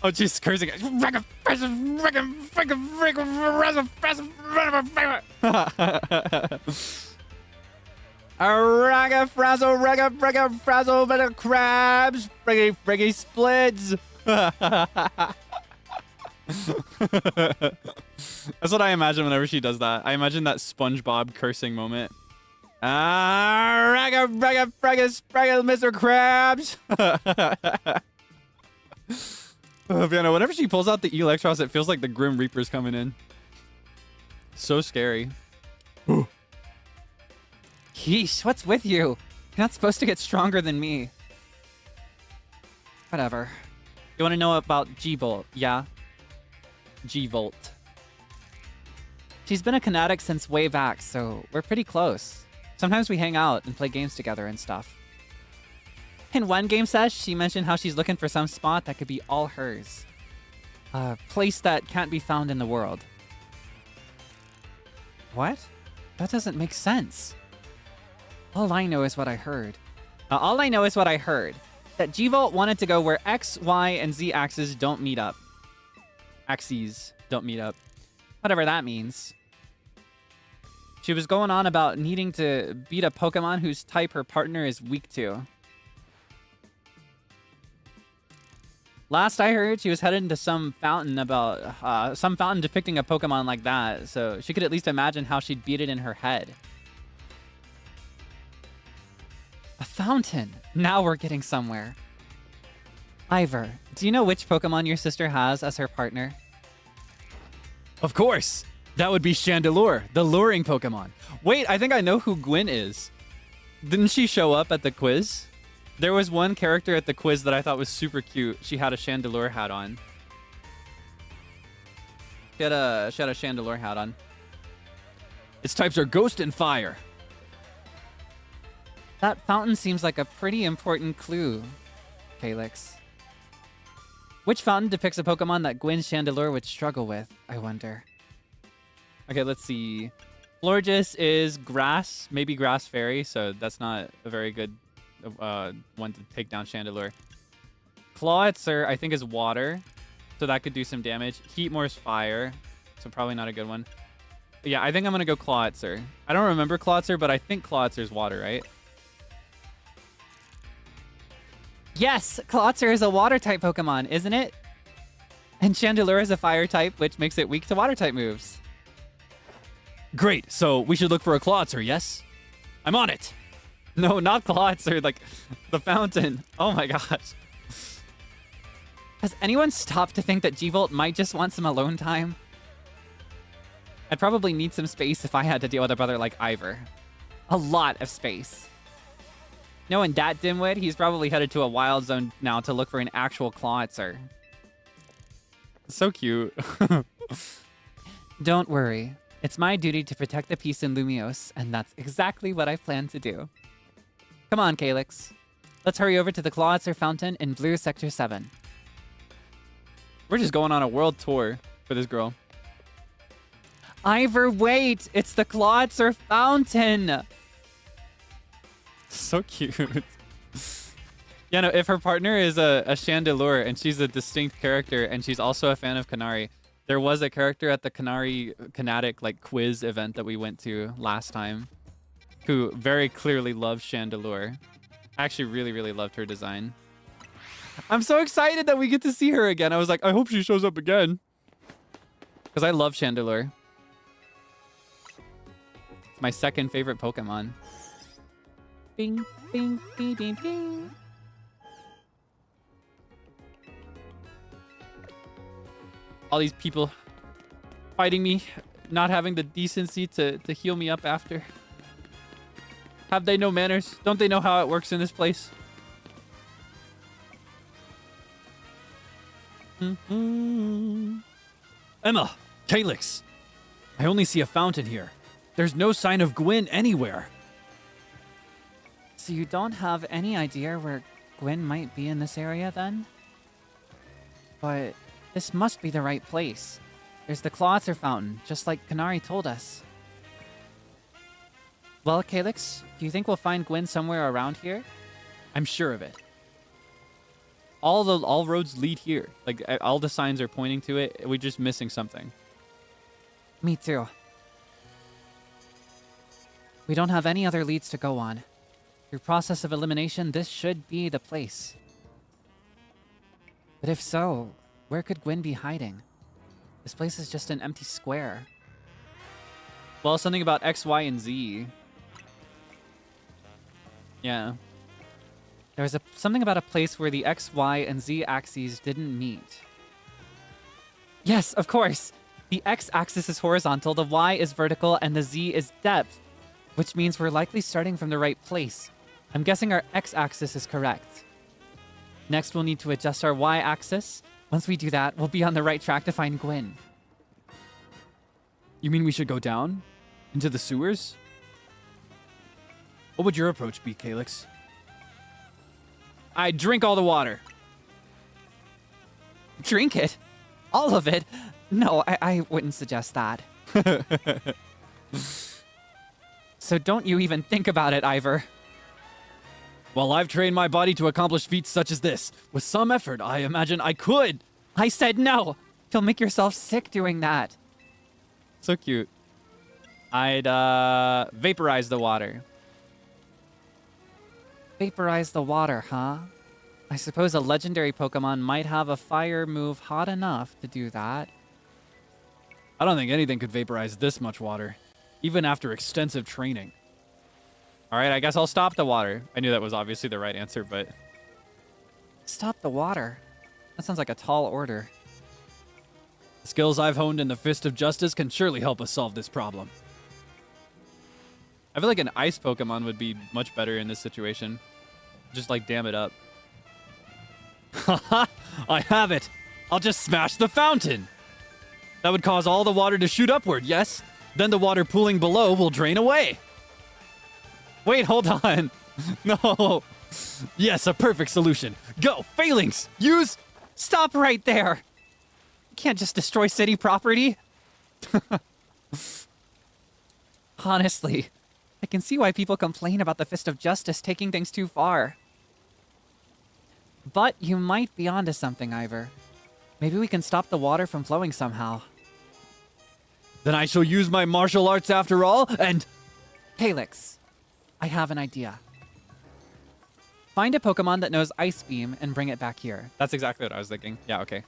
Oh, jeez, cursing. Raga frazzle, raga frazzle, better crabs, friggy splits. That's what I imagine whenever she does that. I imagine that SpongeBob cursing moment. Raga, Mr. Krabs. Oh, Vienna, whenever she pulls out the Electros, it feels like the Grim Reaper's coming in. So scary. Yeesh, what's with you? You're not supposed to get stronger than me. Whatever. You want to know about G-Bolt, yeah? G-Volt. She's been a Kinetic since way back, so we're pretty close. Sometimes we hang out and play games together and stuff. In one game session, she mentioned how she's looking for some spot that could be all hers. A place that can't be found in the world. What? That doesn't make sense. All I know is what I heard. That G-Volt wanted to go where X, Y, and Z axes don't meet up. Axes don't meet up. Whatever that means. She was going on about needing to beat a Pokemon whose type her partner is weak to. Last I heard, she was headed into some fountain depicting a Pokemon like that, so she could at least imagine how she'd beat it in her head. A fountain. Now we're getting somewhere. Ivor, do you know which Pokemon your sister has as her partner? Of course! That would be Chandelure, the luring Pokemon. Wait, I think I know who Gwyn is. Didn't she show up at the quiz? There was one character at the quiz that I thought was super cute. She had a Chandelure hat on. She had a Chandelure hat on. Its types are Ghost and Fire. That fountain seems like a pretty important clue, Kaelix. Which fountain depicts a Pokemon that Gwyn's Chandelure would struggle with, I wonder? Okay, let's see. Florges is grass, maybe Grass Fairy, so that's not a very good one to take down Chandelure. Clawitzer, I think, is water, so that could do some damage. Heatmore's fire, so probably not a good one. But yeah, I think I'm going to go Clawitzer. I don't remember Clawitzer, but I think Clawitzer's water, right? Yes, Clawitzer is a water-type Pokemon, isn't it? And Chandelure is a fire-type, which makes it weak to water-type moves. Great, so we should look for a Clawitzer, yes? I'm on it! No, not Clawitzer, like the fountain. Oh my gosh. Has anyone stopped to think that G-Volt might just want some alone time? I'd probably need some space if I had to deal with a brother like Ivor. A lot of space. Knowing that dimwit, he's probably headed to a wild zone now to look for an actual Clawitzer. So cute. Don't worry. It's my duty to protect the peace in Lumiose, and that's exactly what I plan to do. Come on, Kaelix. Let's hurry over to the Clawitzer Fountain in Blue Sector 7. We're just going on a world tour for this girl. Ivor, wait! It's the Clawitzer Fountain! So cute. Yeah, no, if her partner is a Chandelure and she's a distinct character and she's also a fan of Canary, there was a character at the Canary Kinetic like quiz event that we went to last time who very clearly loves Chandelure. I actually really, really loved her design. I'm so excited that we get to see her again. I was like, I hope she shows up again. Because I love Chandelure. It's my second favorite Pokemon. Bing, bing, bing, bing, bing. All these people fighting me, not having the decency to heal me up after. Have they no manners? Don't they know how it works in this place? Emma! Kaelix! I only see a fountain here. There's no sign of Gwyn anywhere. So you don't have any idea where Gwyn might be in this area then? But this must be the right place. There's the Clawitzer Fountain, just like Canary told us. Well, Kaelix, do you think we'll find Gwyn somewhere around here? I'm sure of it. All roads lead here. Like, all the signs are pointing to it. We're just missing something. Me too. We don't have any other leads to go on. Through process of elimination, this should be the place. But if so, where could Gwyn be hiding? This place is just an empty square. Well, something about X, Y, and Z. Yeah. There was something about a place where the X, Y, and Z axes didn't meet. Yes, of course! The X-axis is horizontal, the Y is vertical, and the Z is depth, which means we're likely starting from the right place. I'm guessing our X-axis is correct. Next, we'll need to adjust our Y-axis. Once we do that, we'll be on the right track to find Gwyn. You mean we should go down? Into the sewers? What would your approach be, Kaelix? I'd drink all the water. Drink it? All of it? No, I wouldn't suggest that. So don't you even think about it, Ivor. Well, I've trained my body to accomplish feats such as this. With some effort, I imagine I could. I said no. You'll make yourself sick doing that. So cute. I'd vaporize the water. Vaporize the water, huh? I suppose a legendary Pokemon might have a fire move hot enough to do that. I don't think anything could vaporize this much water, even after extensive training. All right, I guess I'll stop the water. I knew that was obviously the right answer, but... Stop the water? That sounds like a tall order. The skills I've honed in the Fist of Justice can surely help us solve this problem. I feel like an ice Pokemon would be much better in this situation. Just like dam it up. Haha! I have it! I'll just smash the fountain! That would cause all the water to shoot upward, yes? Then the water pooling below will drain away. Wait, hold on. No. Yes, a perfect solution. Go, Failings! Use... Stop right there! You can't just destroy city property. Honestly, I can see why people complain about the Fist of Justice taking things too far. But you might be onto something, Ivor. Maybe we can stop the water from flowing somehow. Then I shall use my martial arts after all, and... Kaelix, I have an idea. Find a Pokemon that knows Ice Beam and bring it back here. That's exactly what I was thinking. Yeah, okay.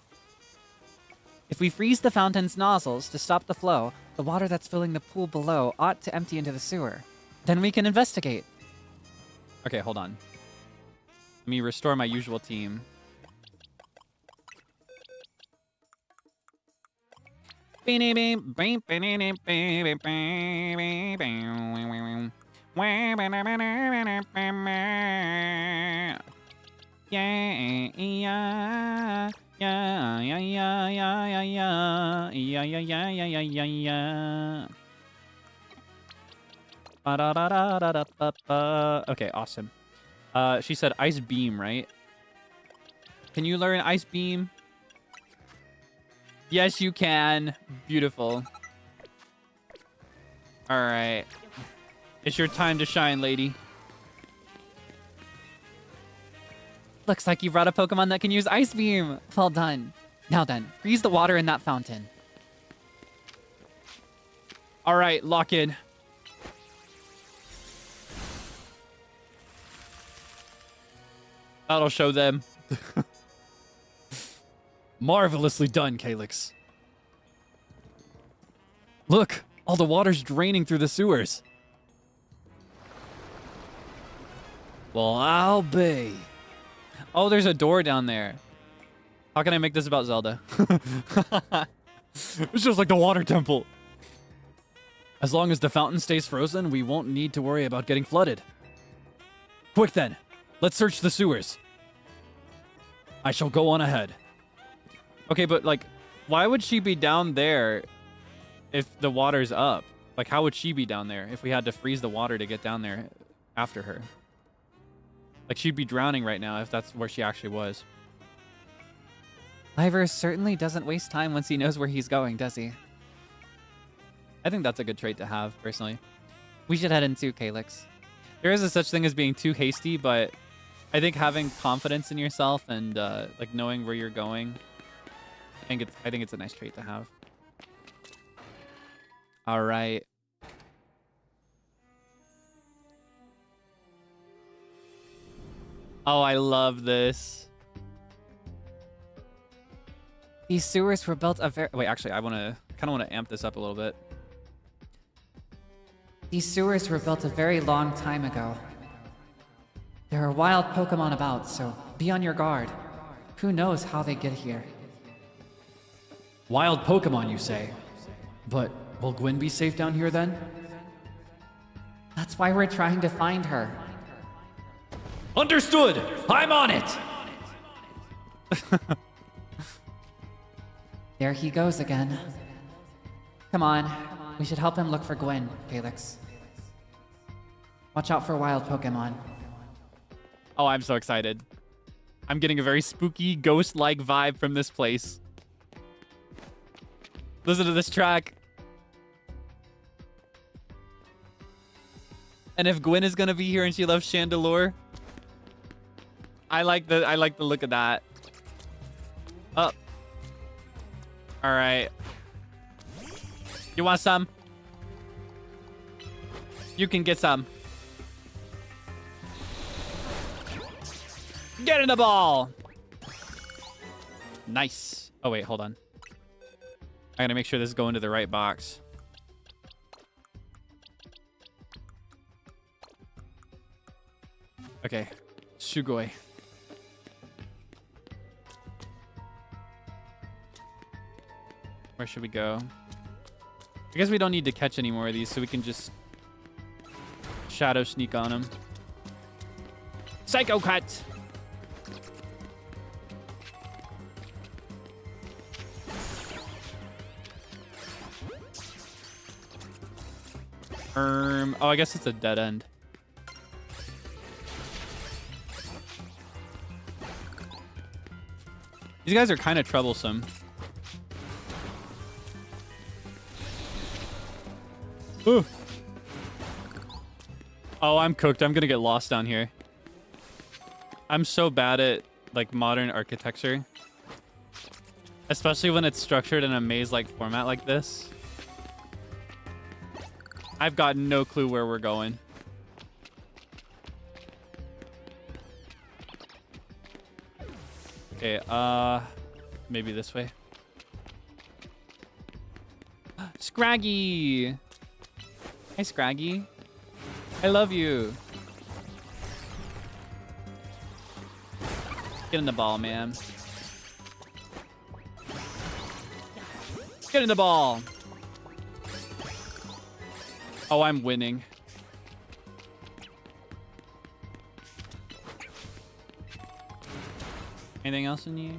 If we freeze the fountain's nozzles to stop the flow, the water that's filling the pool below ought to empty into the sewer. Then we can investigate. Okay, hold on. Let me restore my usual team. Okay, awesome. She said Ice Beam, right? Can you learn Ice Beam? Yes, you can. Beautiful. All right. It's your time to shine, lady. Looks like you brought a Pokemon that can use Ice Beam. Well done. Now then, freeze the water in that fountain. All right, lock in. That'll show them. Marvelously done, Kaelix. Look, all the water's draining through the sewers. Well, I'll be. Oh, there's a door down there. How can I make this about Zelda? It's just like the water temple. As long as the fountain stays frozen, we won't need to worry about getting flooded. Quick then, let's search the sewers. I shall go on ahead. Okay, but like, why would she be down there if the water's up? Like, how would she be down there if we had to freeze the water to get down there after her? Like, she'd be drowning right now if that's where she actually was. Ivor certainly doesn't waste time once he knows where he's going, does he? I think that's a good trait to have, personally. We should head in too, Kaelix. There is a such thing as being too hasty, but I think having confidence in yourself and like knowing where you're going, I think it's a nice trait to have. All right. Oh, I love this. These sewers were built a very... Wait, actually, I kind of want to amp this up a little bit. These sewers were built a very long time ago. There are wild Pokemon about, so be on your guard. Who knows how they get here? Wild Pokemon, you say? But will Gwyn be safe down here then? That's why we're trying to find her. Understood! I'm on it! There he goes again. Come on, we should help him look for Gwynn, Kaelix. Watch out for wild Pokemon. Oh, I'm so excited. I'm getting a very spooky, ghost-like vibe from this place. Listen to this track. And if Gwynn is gonna be here and she loves Chandelure, I like the look of that. Up. All right. You want some? You can get some. Get in the ball. Nice. Oh wait, hold on. I gotta make sure this is going to the right box. Okay. Sugoi. Where should we go? I guess we don't need to catch any more of these, so we can just shadow sneak on them. Psycho Cut! Oh, I guess it's a dead end. These guys are kind of troublesome. Ooh. Oh, I'm cooked. I'm gonna get lost down here. I'm so bad at like modern architecture, especially when it's structured in a maze-like format like this. I've got no clue where we're going. Okay, maybe this way. Scraggy! Hey, Scraggy. I love you. Get in the ball, man. Get in the ball. Oh, I'm winning. Anything else in you?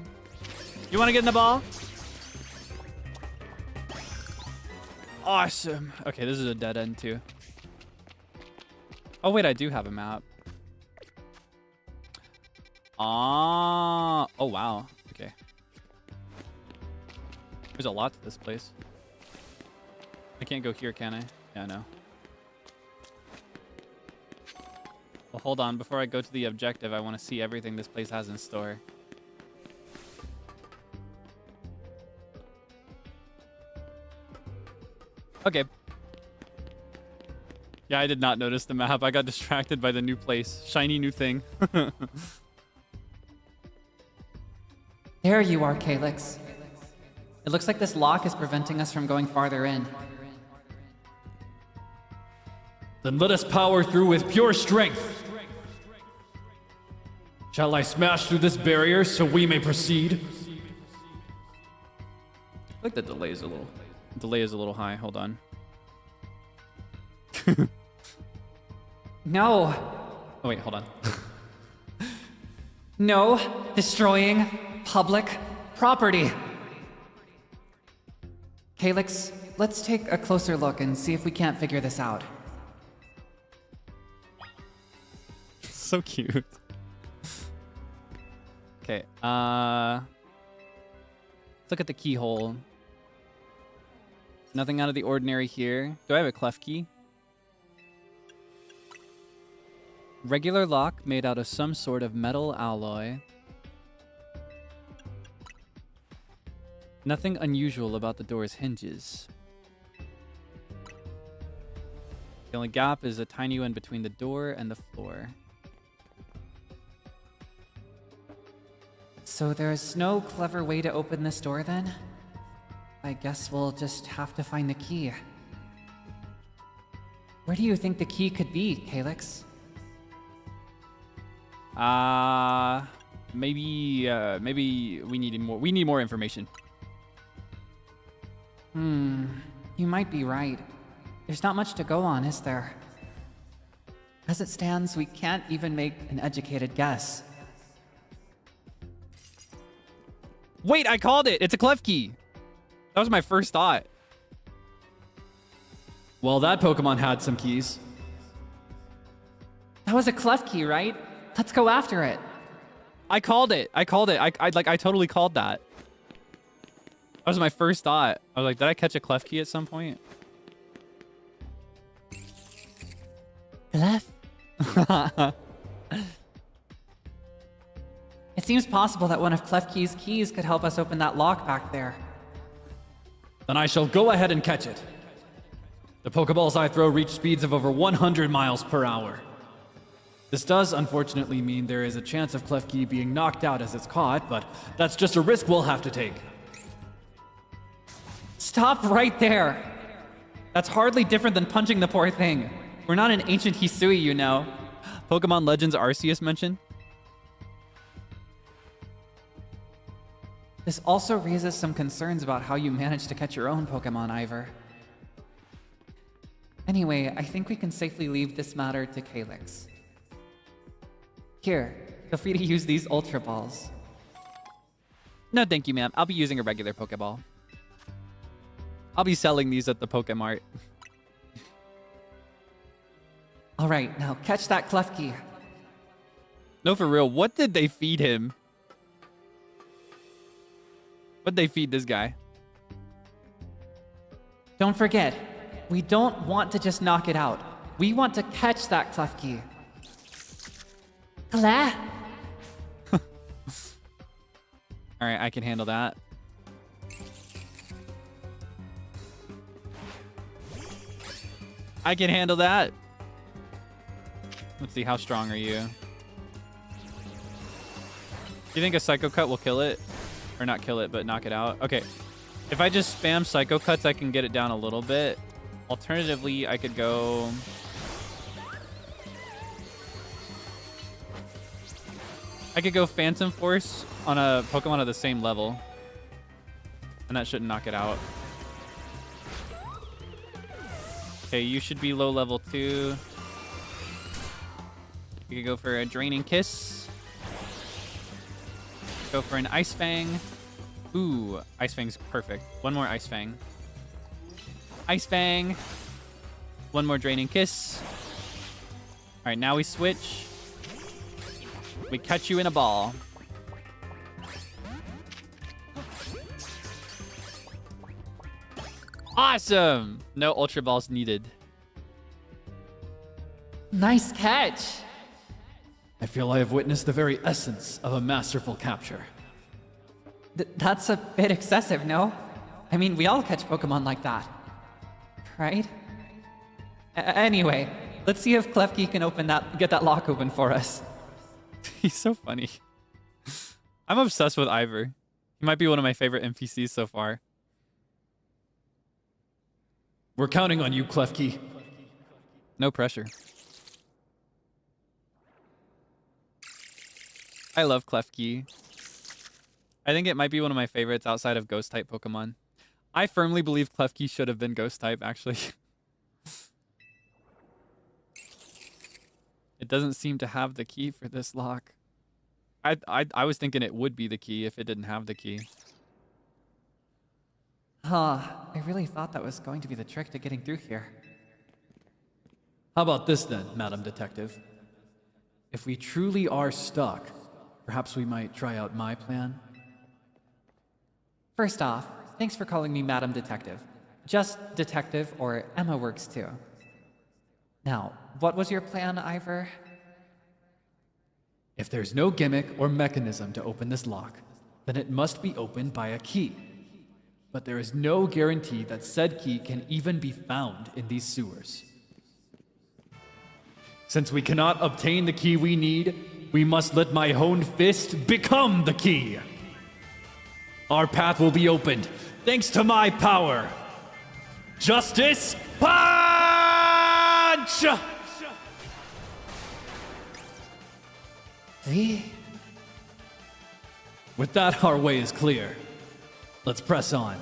You want to get in the ball? Awesome. Okay, this is a dead end too. Oh, wait, I do have a map. Ah. Oh, wow. Okay. There's a lot to this place. I can't go here, can I? Yeah, no. Well, hold on. Before I go to the objective, I want to see everything this place has in store. Okay. Yeah, I did not notice the map. I got distracted by the new place. Shiny new thing. There you are, Kaelix. It looks like this lock is preventing us from going farther in. Then let us power through with pure strength. Shall I smash through this barrier so we may proceed? I think the delay is a little... Delay is a little high. Hold on. No. Oh, wait, hold on. No destroying public property. Kaelix, let's take a closer look and see if we can't figure this out. So cute. Okay, let's look at the keyhole. Nothing out of the ordinary here. Do I have a clef key? Regular lock made out of some sort of metal alloy. Nothing unusual about the door's hinges. The only gap is a tiny one between the door and the floor. So there's no clever way to open this door then? I guess we'll just have to find the key. Where do you think the key could be, Kaelix? Maybe we need more information. You might be right. There's not much to go on, is there? As it stands, we can't even make an educated guess. Wait, I called it. It's a clef key. That was my first thought. Well, that Pokemon had some keys. That was a clef key, right? Let's go after it. I called it. I totally called that. That was my first thought. I was like, did I catch a clef key at some point? Clef? It seems possible that one of Klefki's keys could help us open that lock back there. Then I shall go ahead and catch it. The Pokeballs I throw reach speeds of over 100 miles per hour. This does unfortunately mean there is a chance of Klefki being knocked out as it's caught, but that's just a risk we'll have to take. Stop right there! That's hardly different than punching the poor thing. We're not an ancient Hisui, you know. Pokemon Legends Arceus mentioned. This also raises some concerns about how you managed to catch your own Pokemon, Ivor. Anyway, I think we can safely leave this matter to Kaelix. Here, feel free to use these Ultra Balls. No, thank you, ma'am. I'll be using a regular Pokeball. I'll be selling these at the Pokemart. All right, now catch that Klefki. No, for real. What did they feed him? What'd they feed this guy? Don't forget, we don't want to just knock it out. We want to catch that Klefki. Claire? All right, I can handle that. I can handle that. Let's see, how strong are you? Do you think a Psycho Cut will kill it? Or not kill it, but knock it out? Okay. If I just spam Psycho Cuts, I can get it down a little bit. Alternatively, I could go... I could go Phantom Force on a Pokemon of the same level. And that shouldn't knock it out. Okay, you should be low level 2. You could go for a Draining Kiss. Go for an Ice Fang. Ooh, Ice Fang's perfect. One more Ice Fang. Ice Fang. One more Draining Kiss. All right, now we switch. We catch you in a ball. Awesome! No Ultra Balls needed. Nice catch. I feel I have witnessed the very essence of a masterful capture. That's a bit excessive, no? I mean, we all catch Pokemon like that. Right? Anyway, let's see if Klefki can get that lock open for us. He's so funny. I'm obsessed with Ivor. He might be one of my favorite NPCs so far. We're counting on you, Klefki. No pressure. I love Klefki. I think it might be one of my favorites outside of Ghost-type Pokemon. I firmly believe Klefki should have been Ghost-type, actually. It doesn't seem to have the key for this lock. I was thinking it would be the key if it didn't have the key. I really thought that was going to be the trick to getting through here. How about this then, Madam Detective? If we truly are stuck, perhaps we might try out my plan? First off, thanks for calling me Madam Detective. Just Detective or Emma works too. Now, what was your plan, Ivor? If there's no gimmick or mechanism to open this lock, then it must be opened by a key. But there is no guarantee that said key can even be found in these sewers. Since we cannot obtain the key we need, we must let my honed fist become the key. Our path will be opened, thanks to my power. Justice Punch! With that, our way is clear. Let's press on.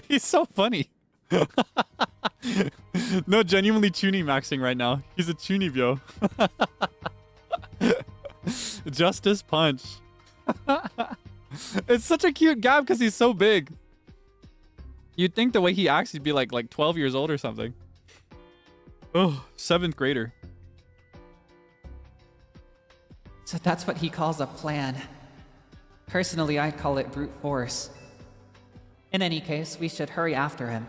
He's so funny. No, genuinely Chuny maxing right now. He's a Chunibyo. Justice Punch. It's such a cute gap because he's so big. You'd think the way he acts, he'd be like 12 years old or something. Oh, 7th grader. So that's what he calls a plan. Personally, I call it brute force. In any case, we should hurry after him.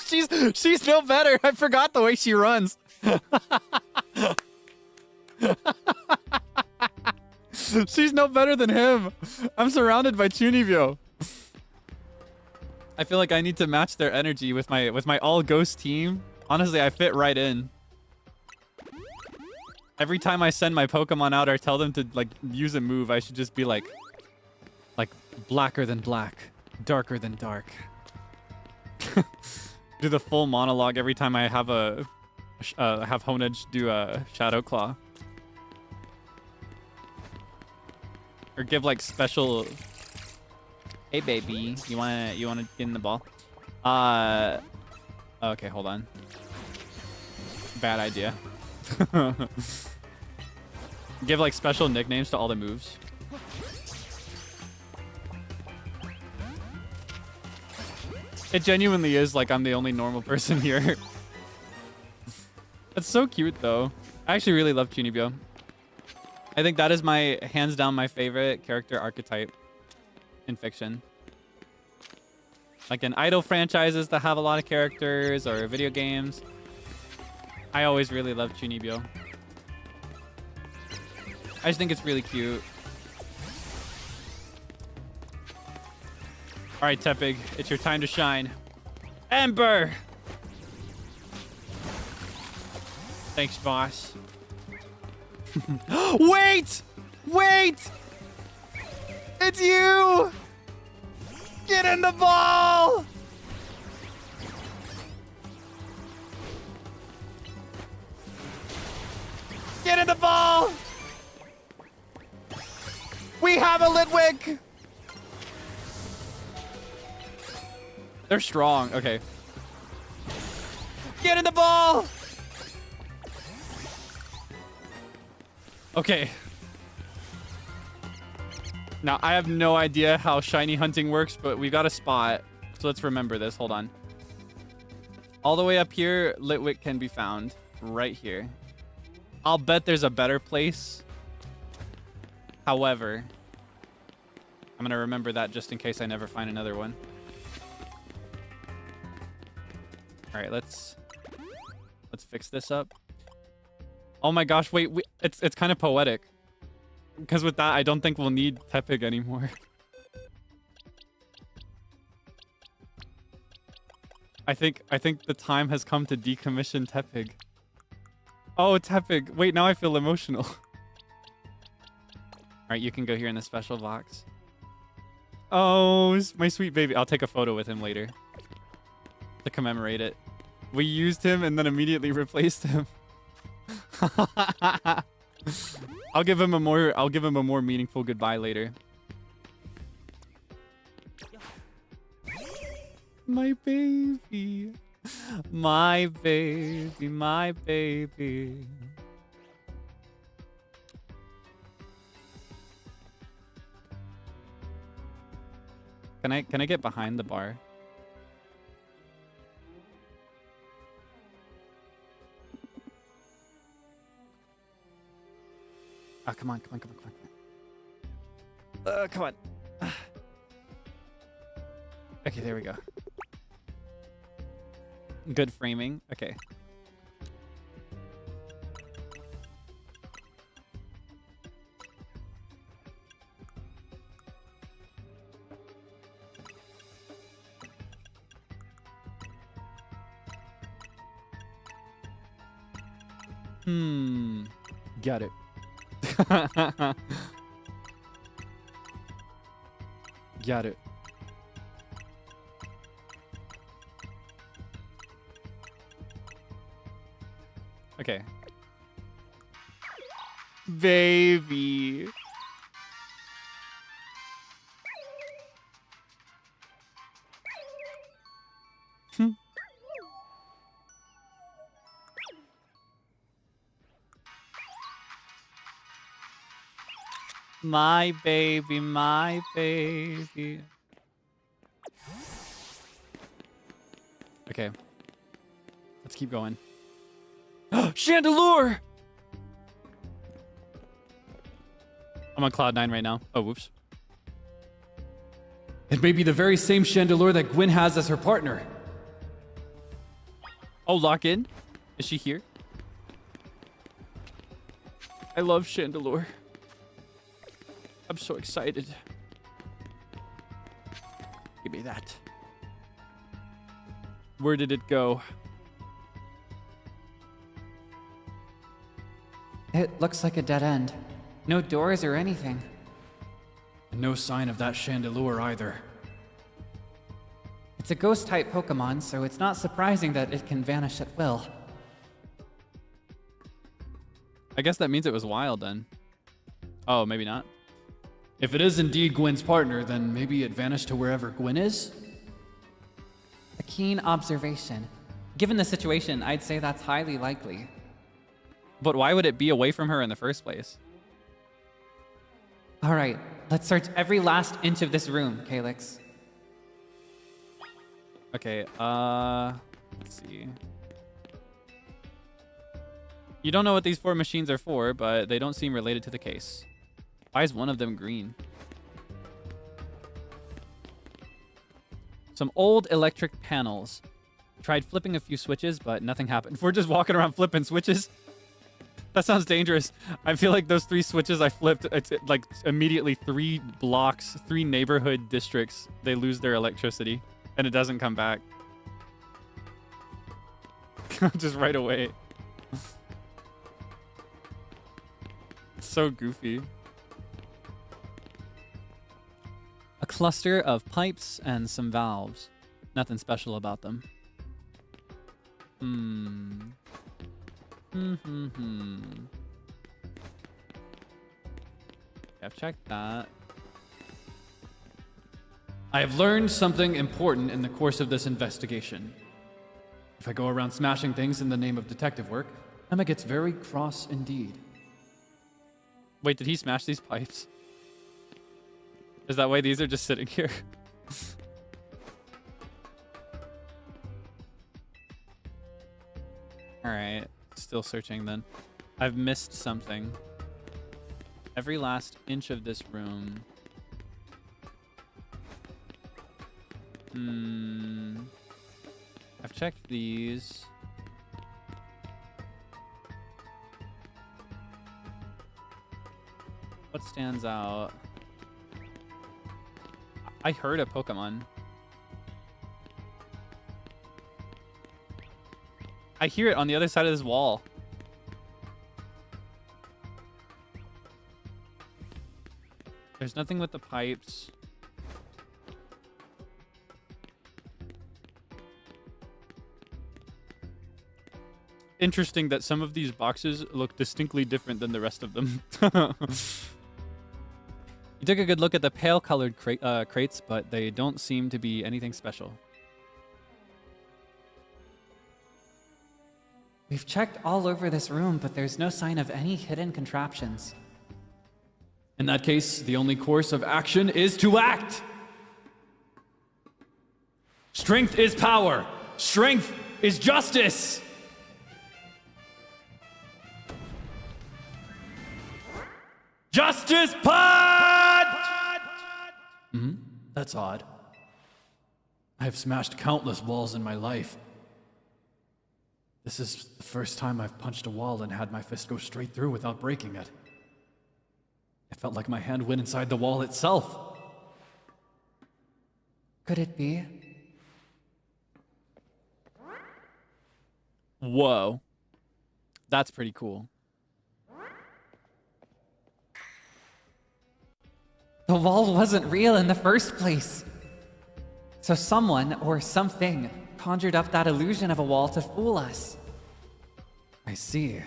She's no better. I forgot the way she runs. She's no better than him. I'm surrounded by Chunibyo. I feel like I need to match their energy with my all ghost team. Honestly, I fit right in. Every time I send my Pokemon out or tell them to like use a move, I should just be like blacker than black, darker than dark. Do the full monologue every time I have have Honedge do a Shadow Claw. Or give like special. Hey baby, you wanna get in the ball? Okay, hold on. Bad idea. Give like special nicknames to all the moves. It genuinely is like I'm the only normal person here. That's so cute though. I actually really love Chunibyo. I think that is my hands down my favorite character archetype in fiction. Like in idol franchises that have a lot of characters or video games. I always really love Chunibyo. I just think it's really cute. All right, Tepig, it's your time to shine. Ember! Thanks, boss. Wait! Wait! It's you! Get in the ball! Get in the ball! We have a Litwick! They're strong. Okay. Get in the ball! Okay. Now, I have no idea how shiny hunting works, but we got a spot. So let's remember this. Hold on. All the way up here, Litwick can be found. Right here. I'll bet there's a better place. However, I'm going to remember that just in case I never find another one. All right, let's fix this up. Oh my gosh, wait, it's kind of poetic. Because with that, I don't think we'll need Tepig anymore. I think the time has come to decommission Tepig. Oh, Tepig. Wait, now I feel emotional. All right, you can go here in the special box. Oh, my sweet baby. I'll take a photo with him later to commemorate it. We used him and then immediately replaced him. I'll give him a more meaningful goodbye later. My baby. My baby, my baby. Can I get behind the bar? Oh, come on. Come on. Okay, there we go. Good framing. Okay. Got it. Got it. Okay. Baby. My baby, my baby. Okay. Let's keep going. Chandelure! I'm on cloud 9 right now. Oh, whoops. It may be the very same chandelier that Gwynn has as her partner. Oh, lock in? Is she here? I love Chandelure. I'm so excited. Give me that. Where did it go? It looks like a dead end. No doors or anything. And no sign of that chandelier either. It's a ghost-type Pokemon, so it's not surprising that it can vanish at will. I guess that means it was wild then. Oh, maybe not. If it is indeed Gwynn's partner, then maybe it vanished to wherever Gwynn is? A keen observation. Given the situation, I'd say that's highly likely. But why would it be away from her in the first place? All right, let's search every last inch of this room, Kaelix. Okay, let's see. You don't know what these 4 machines are for, but they don't seem related to the case. Why is one of them green? Some old electric panels. Tried flipping a few switches, but nothing happened. We're just walking around flipping switches. That sounds dangerous. I feel like those 3 switches I flipped, it's like immediately 3 blocks, 3 neighborhood districts, they lose their electricity and it doesn't come back. Just right away. It's so goofy. A cluster of pipes and some valves. Nothing special about them. I've checked that. I have learned something important in the course of this investigation. If I go around smashing things in the name of detective work, Emma gets very cross indeed. Wait, did he smash these pipes? Is that why these are just sitting here? Alright, still searching then. I've missed something. Every last inch of this room. I've checked these. What stands out? I heard a Pokemon. I hear it on the other side of this wall. There's nothing with the pipes. Interesting that some of these boxes look distinctly different than the rest of them. You took a good look at the pale-colored crates, but they don't seem to be anything special. We've checked all over this room, but there's no sign of any hidden contraptions. In that case, the only course of action is to act! Strength is power! Strength is justice! Justice Punch! That's odd. I have smashed countless walls in my life. This is the first time I've punched a wall and had my fist go straight through without breaking it. It felt like my hand went inside the wall itself. Could it be? Whoa. That's pretty cool. The wall wasn't real in the first place. So someone or something conjured up that illusion of a wall to fool us. I see.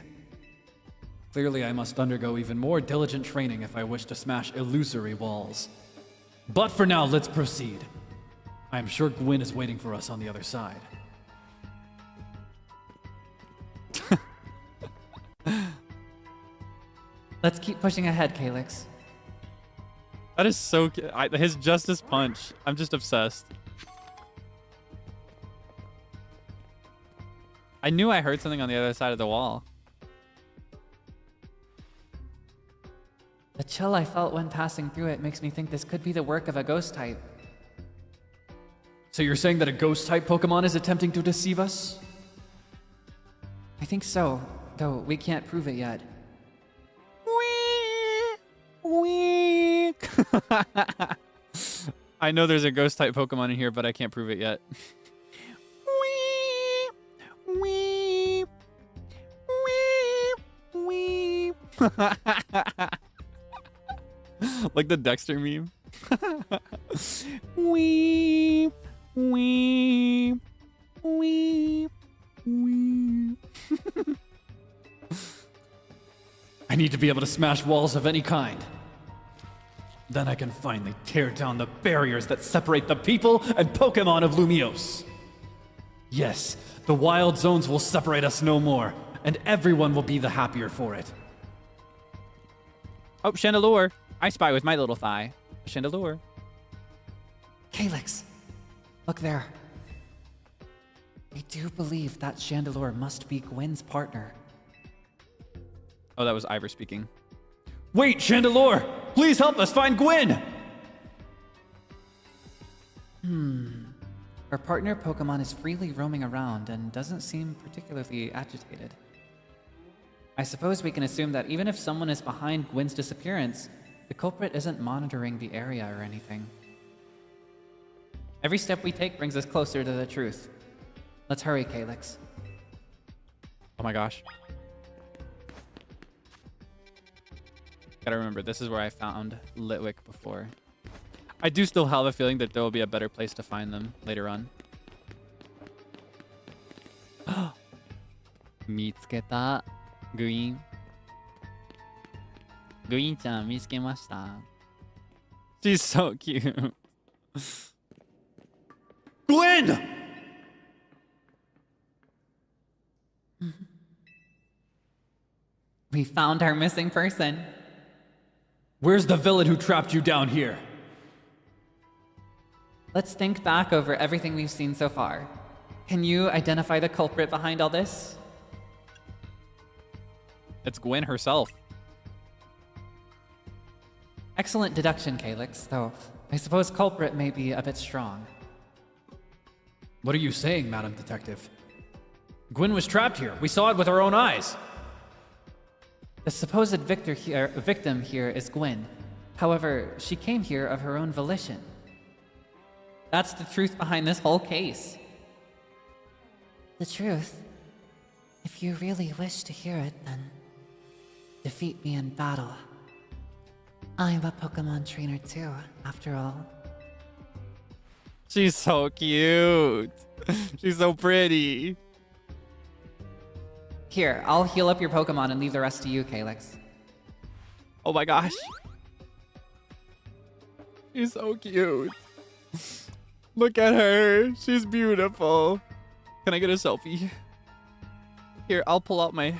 Clearly, I must undergo even more diligent training if I wish to smash illusory walls. But for now, let's proceed. I am sure Gwynn is waiting for us on the other side. Let's keep pushing ahead, Kaelix. That is so... his Justice Punch. I'm just obsessed. I knew I heard something on the other side of the wall. The chill I felt when passing through it makes me think this could be the work of a ghost type. So you're saying that a ghost-type Pokemon is attempting to deceive us? I think so, though we can't prove it yet. Wee. I know there's a ghost type Pokemon in here, but I can't prove it yet. Wee. Like the Dexter meme. Wee. I need to be able to smash walls of any kind. Then I can finally tear down the barriers that separate the people and Pokemon of Lumiose. Yes, the wild zones will separate us no more, and everyone will be the happier for it. Oh, Chandelure. I spy with my little thigh. Chandelure. Kaelix, look there. I do believe that Chandelure must be Gwynn's partner. Oh, that was Ivor speaking. Wait, Chandelure! Please help us find Gwynn! Our partner Pokemon is freely roaming around and doesn't seem particularly agitated. I suppose we can assume that even if someone is behind Gwynn's disappearance, the culprit isn't monitoring the area or anything. Every step we take brings us closer to the truth. Let's hurry, Kaelix. Oh my gosh. Gotta remember, this is where I found Litwick before. I do still have a feeling that there will be a better place to find them later on. 見つけた。グイーン。グイーンちゃん見つけました。She's so cute. Gwynn! We found our missing person. Where's the villain who trapped you down here? Let's think back over everything we've seen so far. Can you identify the culprit behind all this? It's Gwynn herself. Excellent deduction, Kaelix, though I suppose culprit may be a bit strong. What are you saying, Madam Detective? Gwynn was trapped here. We saw it with our own eyes. The supposed victim here is Gwynn. However, she came here of her own volition. That's the truth behind this whole case. The truth? If you really wish to hear it, then defeat me in battle. I'm a Pokemon trainer too, after all. She's so cute. She's so pretty. Here, I'll heal up your Pokemon and leave the rest to you, Kaelix. Oh my gosh. She's so cute. Look at her. She's beautiful. Can I get a selfie? Here, I'll pull out my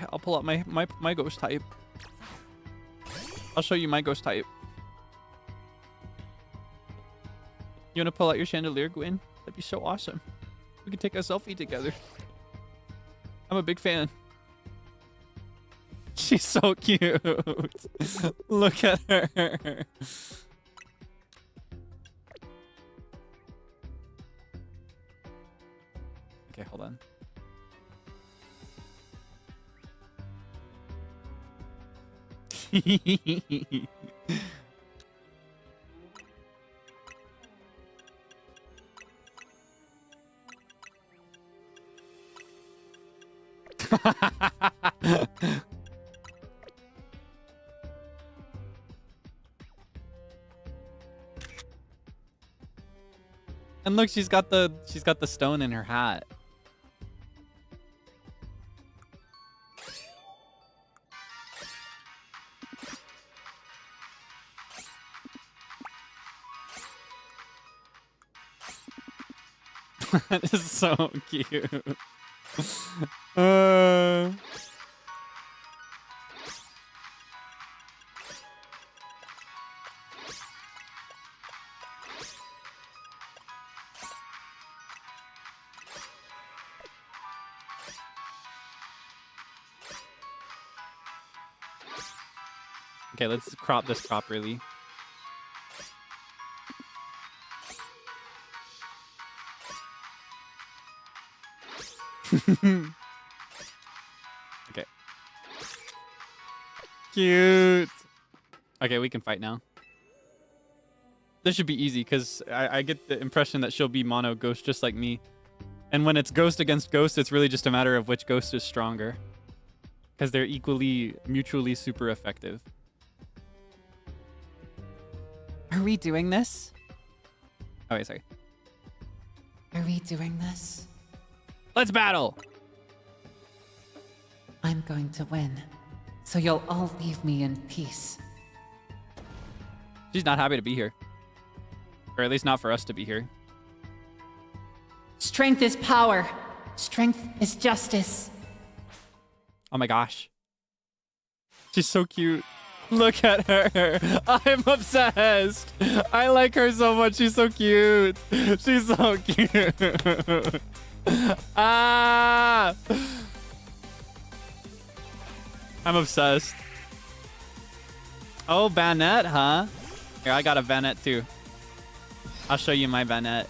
ghost type. I'll show you my ghost type. You wanna pull out your Chandelure, Gwynn? That'd be so awesome. We could take a selfie together. I'm a big fan. She's so cute. Look at her. Okay, hold on. And look, she's got the stone in her hat. That is so cute. Okay, let's crop this properly. Okay. Cute. Okay, we can fight now. This should be easy because I get the impression that she'll be mono ghost just like me. And when it's ghost against ghost, it's really just a matter of which ghost is stronger. Because they're equally, mutually super effective. Are we doing this? Oh, wait, sorry. Are we doing this? Let's battle! I'm going to win. So you'll all leave me in peace. She's not happy to be here. Or at least not for us to be here. Strength is power. Strength is justice. Oh my gosh. She's so cute. Look at her. I'm obsessed. I like her so much. She's so cute. She's so cute. Ah! I'm obsessed. Oh, Vanette, huh? Here, I got a Vanette too. I'll show you my Vanette.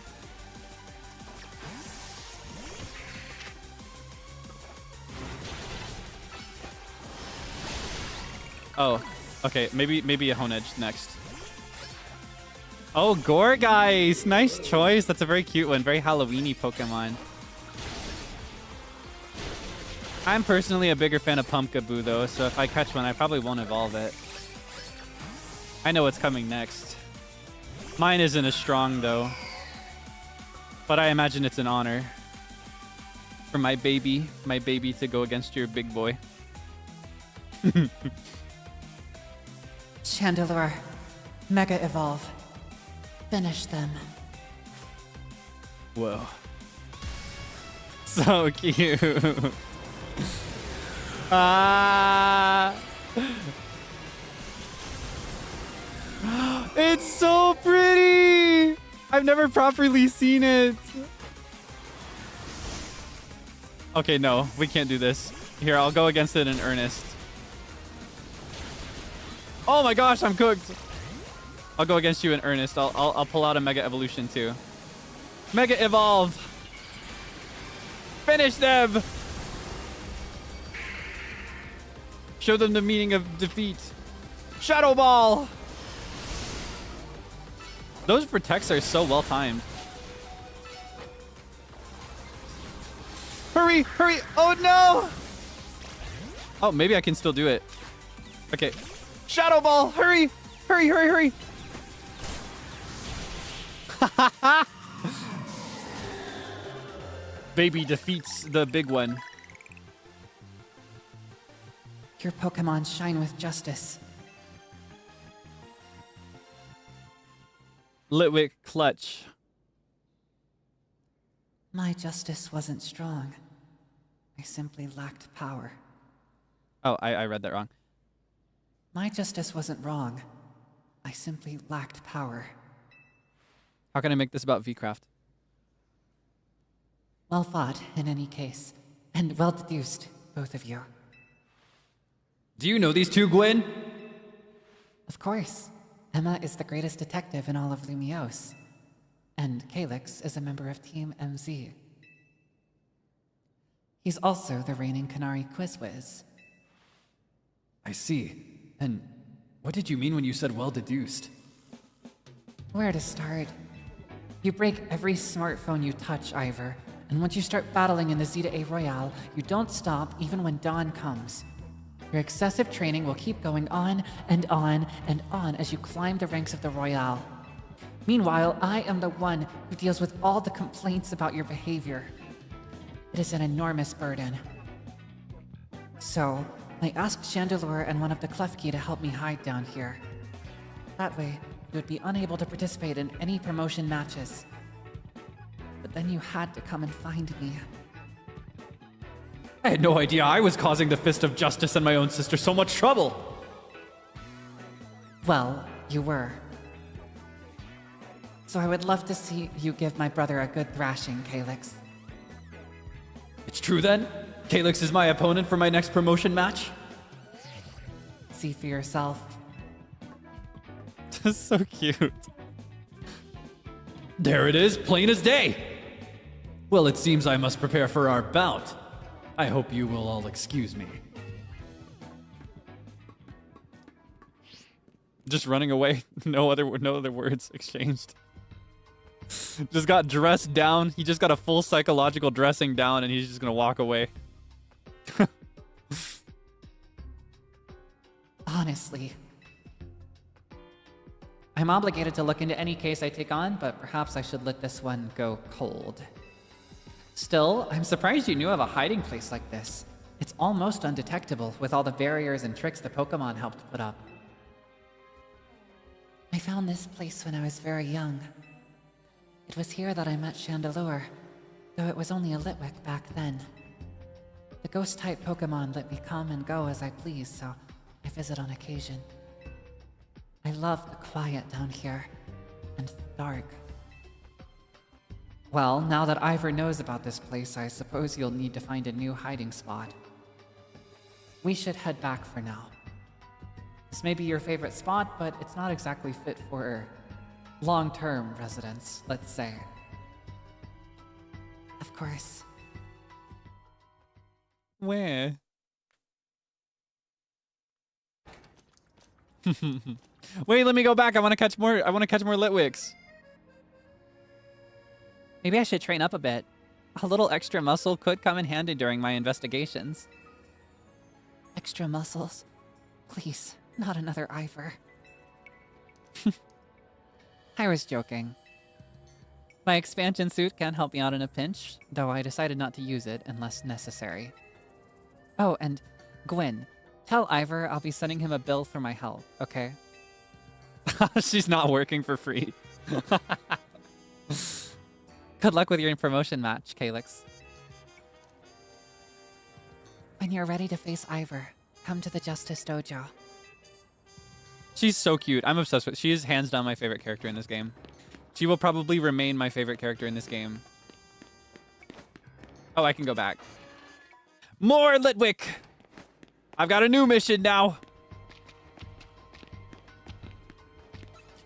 Oh, okay. Maybe a Honedge next. Oh, Gorgeist. Nice choice. That's a very cute one. Very Halloween-y Pokemon. I'm personally a bigger fan of Pumpkaboo, though, so if I catch one, I probably won't evolve it. I know what's coming next. Mine isn't as strong, though. But I imagine it's an honor for my baby to go against your big boy. Chandelure, Mega Evolve. Finish them. Whoa. So cute. Ah. It's so pretty. I've never properly seen it. Okay, no, we can't do this. Here, I'll go against it in earnest. Oh my gosh, I'm cooked. I'll go against you in earnest. I'll pull out a Mega Evolution too. Mega Evolve. Finish them. Show them the meaning of defeat. Shadow Ball. Those protects are so well timed. Hurry, hurry. Oh no. Oh, maybe I can still do it. Okay. Shadow Ball. Hurry, hurry, hurry, hurry. Baby defeats the big one. Your Pokemon shine with justice. Litwick clutch. My justice wasn't strong. I simply lacked power. Oh, I read that wrong. My justice wasn't wrong. I simply lacked power. How can I make this about VCraft? Well fought, in any case. And well deduced, both of you. Do you know these two, Gwyn? Of course. Emma is the greatest detective in all of Lumiose. And Kaelix is a member of Team MZ. He's also the reigning Canary Quiz Whiz. I see. And what did you mean when you said well deduced? Where to start? You break every smartphone you touch, Ivor. And once you start battling in the Zeta A Royale, you don't stop even when dawn comes. Your excessive training will keep going on and on and on as you climb the ranks of the Royale. Meanwhile, I am the one who deals with all the complaints about your behavior. It is an enormous burden. So, I asked Chandelure and one of the Klefki to help me hide down here. That way, you would be unable to participate in any promotion matches. But then you had to come and find me. I had no idea I was causing the Fist of Justice and my own sister so much trouble. Well, you were. So I would love to see you give my brother a good thrashing, Kaelix. It's true then? Kaelix is my opponent for my next promotion match? See for yourself. That's so cute. There it is, plain as day. Well, it seems I must prepare for our bout. I hope you will all excuse me. Just running away. No other words exchanged. Just got dressed down. He just got a full psychological dressing down, and he's just gonna walk away. Honestly, I'm obligated to look into any case I take on, but perhaps I should let this one go cold. Still, I'm surprised you knew of a hiding place like this. It's almost undetectable with all the barriers and tricks the Pokemon helped put up. I found this place when I was very young. It was here that I met Chandelure, though it was only a Litwick back then. The ghost-type Pokemon let me come and go as I please, so I visit on occasion. I love the quiet down here, and the dark. Well, now that Ivor knows about this place, I suppose you'll need to find a new hiding spot. We should head back for now. This may be your favorite spot, but it's not exactly fit for long-term residence, let's say. Of course. Where? Wait, let me go back. I want to catch more. I want to catch more Litwicks. Maybe I should train up a bit. A little extra muscle could come in handy during my investigations. Extra muscles? Please, not another Ivor. I was joking. My expansion suit can help me out in a pinch, though I decided not to use it unless necessary. Oh, and Gwynn, tell Ivor I'll be sending him a bill for my help, okay? She's not working for free. Good luck with your promotion match, Kaelix. When you're ready to face Ivor, come to the Justice Dojo. She's so cute. I'm obsessed with. She is hands down my favorite character in this game. She will probably remain my favorite character in this game. Oh, I can go back. More Litwick! I've got a new mission now.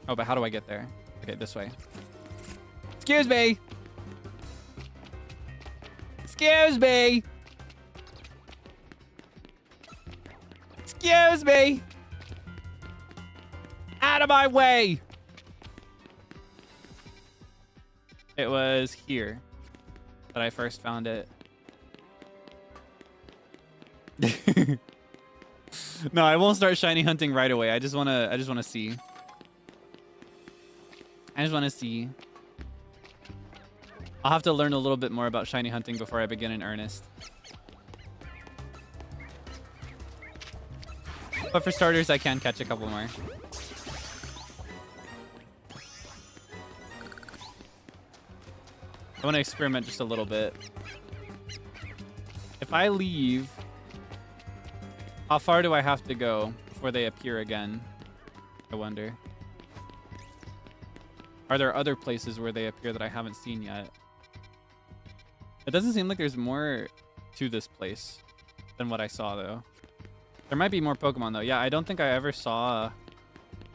Oh, but how do I get there? Okay, this way. Excuse me! Excuse me! Excuse me! Out of my way! It was here that I first found it. No, I won't start shiny hunting right away. I just wanna see. I just wanna see. I'll have to learn a little bit more about shiny hunting before I begin in earnest. But for starters, I can catch a couple more. I want to experiment just a little bit. If I leave, how far do I have to go before they appear again? I wonder. Are there other places where they appear that I haven't seen yet? It doesn't seem like there's more to this place than what I saw, though. There might be more Pokemon, though. Yeah, I don't think I ever saw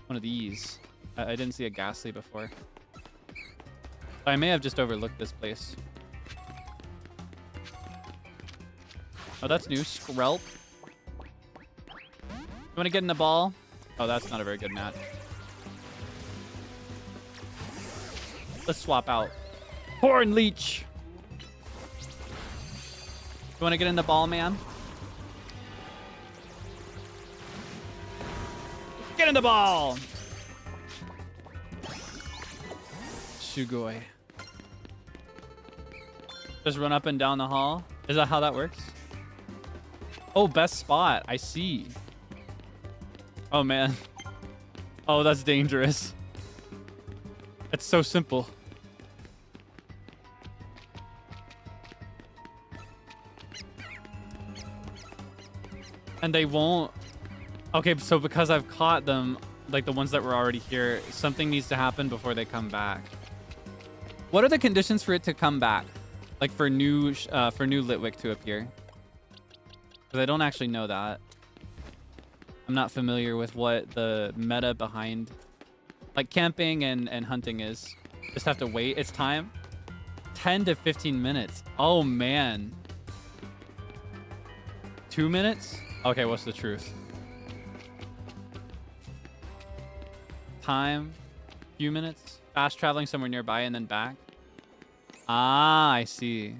one of these. I didn't see a Ghastly before. I may have just overlooked this place. Oh, that's new. Skrelp. You want to get in the ball? Oh, that's not a very good match. Let's swap out. Horn Leech. You want to get in the ball, man? Get in the ball! Sugoi. Just run up and down the hall? Is that how that works? Oh, best spot. I see. Oh, man. Oh, that's dangerous. It's so simple. And they won't... Okay, so because I've caught them, like the ones that were already here, something needs to happen before they come back. What are the conditions for it to come back? Like for new Litwick to appear? Because I don't actually know that. I'm not familiar with what the meta behind like camping and hunting is. Just have to wait. It's time. 10 to 15 minutes. Oh, man. 2 minutes? Okay, what's the truth? Time. Few minutes. Fast traveling somewhere nearby and then back. Ah, I see.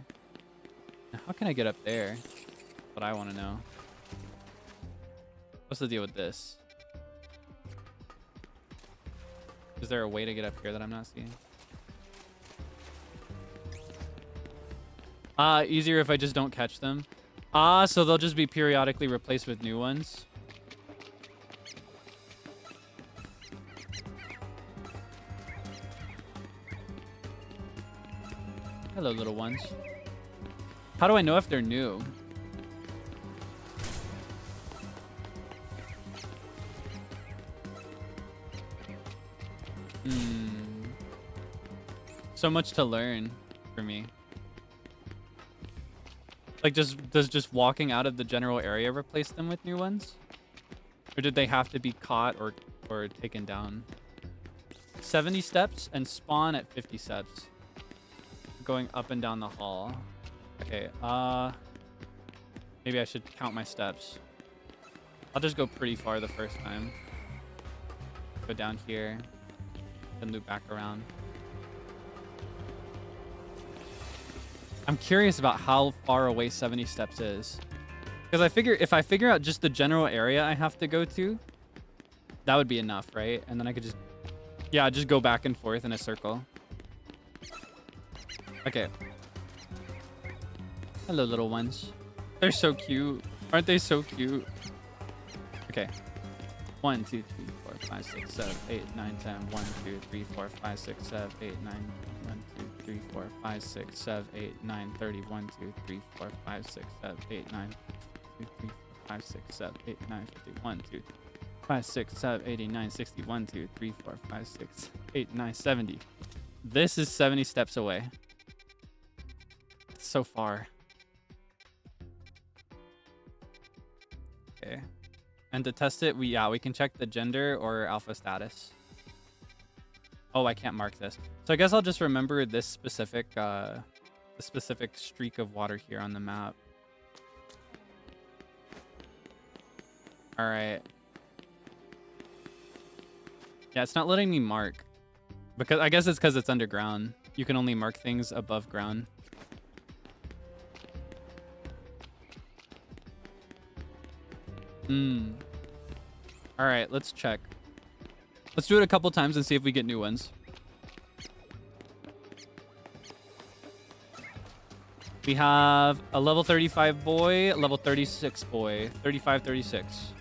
Now, how can I get up there? That's what I want to know. What's the deal with this? Is there a way to get up here that I'm not seeing? Easier if I just don't catch them. So they'll just be periodically replaced with new ones. Hello, little ones. How do I know if they're new? So much to learn for me. Like, does just walking out of the general area replace them with new ones? Or did they have to be caught or taken down? 70 steps and spawn at 50 steps. Going up and down the hall. Okay, maybe I should count my steps. I'll just go pretty far the first time. Go down here, then loop back around. I'm curious about how far away 70 steps is. Because I figure if I figure out just the general area I have to go to, that would be enough, right? And then I could just, yeah, just go back and forth in a circle. Okay. Hello, little ones. They're so cute. Aren't they so cute? Okay. 1, 2, 3, 4, 5, 6, 7, 8, 9, 10. 1, 2, 3, 4, 5, 6, 7, 8, 9. 1, 2, 3, 4, 5, 6, 7, 8, 9, 30. 1, 2, 3, 4, 5, 6, 7, 8, 9. 2, 3, 4, 5, 6, 7, 8, 9, 50. 1, 2, 5, 6, 7, 89, 60. 1, 2, 3, 4, 5, 6, 8, 9, 70. This is 70 steps away. It's so far. Okay. And to test it, we can check the gender or alpha status. Oh, I can't mark this. So I guess I'll just remember this specific streak of water here on the map. All right. Yeah, it's not letting me mark. Because I guess it's because it's underground. You can only mark things above ground. All right, let's check. Let's do it a couple times and see if we get new ones. We have a level 35 boy, a level 36 boy, 35, 36.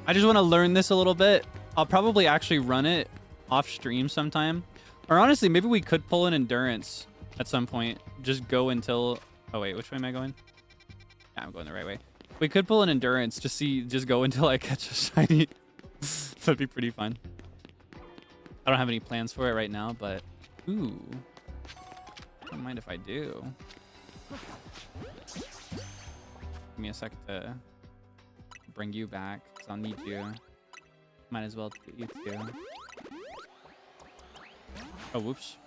I just want to learn this a little bit. I'll probably actually run it off stream sometime. Or honestly, maybe we could pull an endurance at some point. Just go until... Oh, wait, which way am I going? Yeah, I'm going the right way. We could pull an endurance to see, just go until I catch a shiny. That'd be pretty fun. I don't have any plans for it right now, but... Ooh. I don't mind if I do. Give me a sec to bring you back, because I'll need you. Might as well get you too. Oh, whoops.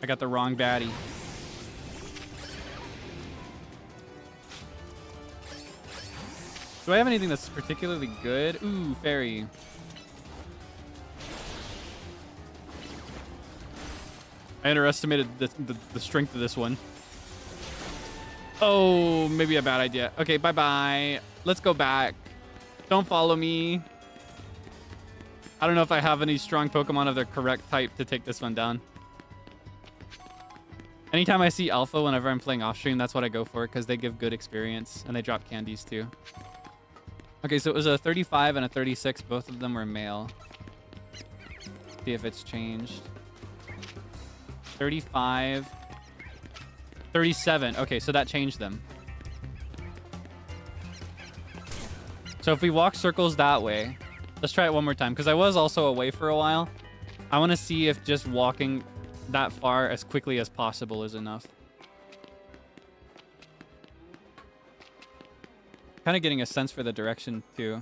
I got the wrong baddie. Do I have anything that's particularly good? Ooh, fairy. I underestimated the strength of this one. Oh, maybe a bad idea. Okay, bye-bye. Let's go back. Don't follow me. I don't know if I have any strong Pokemon of the correct type to take this one down. Anytime I see Alpha whenever I'm playing off stream, that's what I go for because they give good experience and they drop candies too. Okay, so it was a 35 and a 36. Both of them were male. See if it's changed. 35. 37. Okay, so that changed them. So if we walk circles that way, let's try it one more time because I was also away for a while. I want to see if just walking that far as quickly as possible is enough. Kind of getting a sense for the direction too.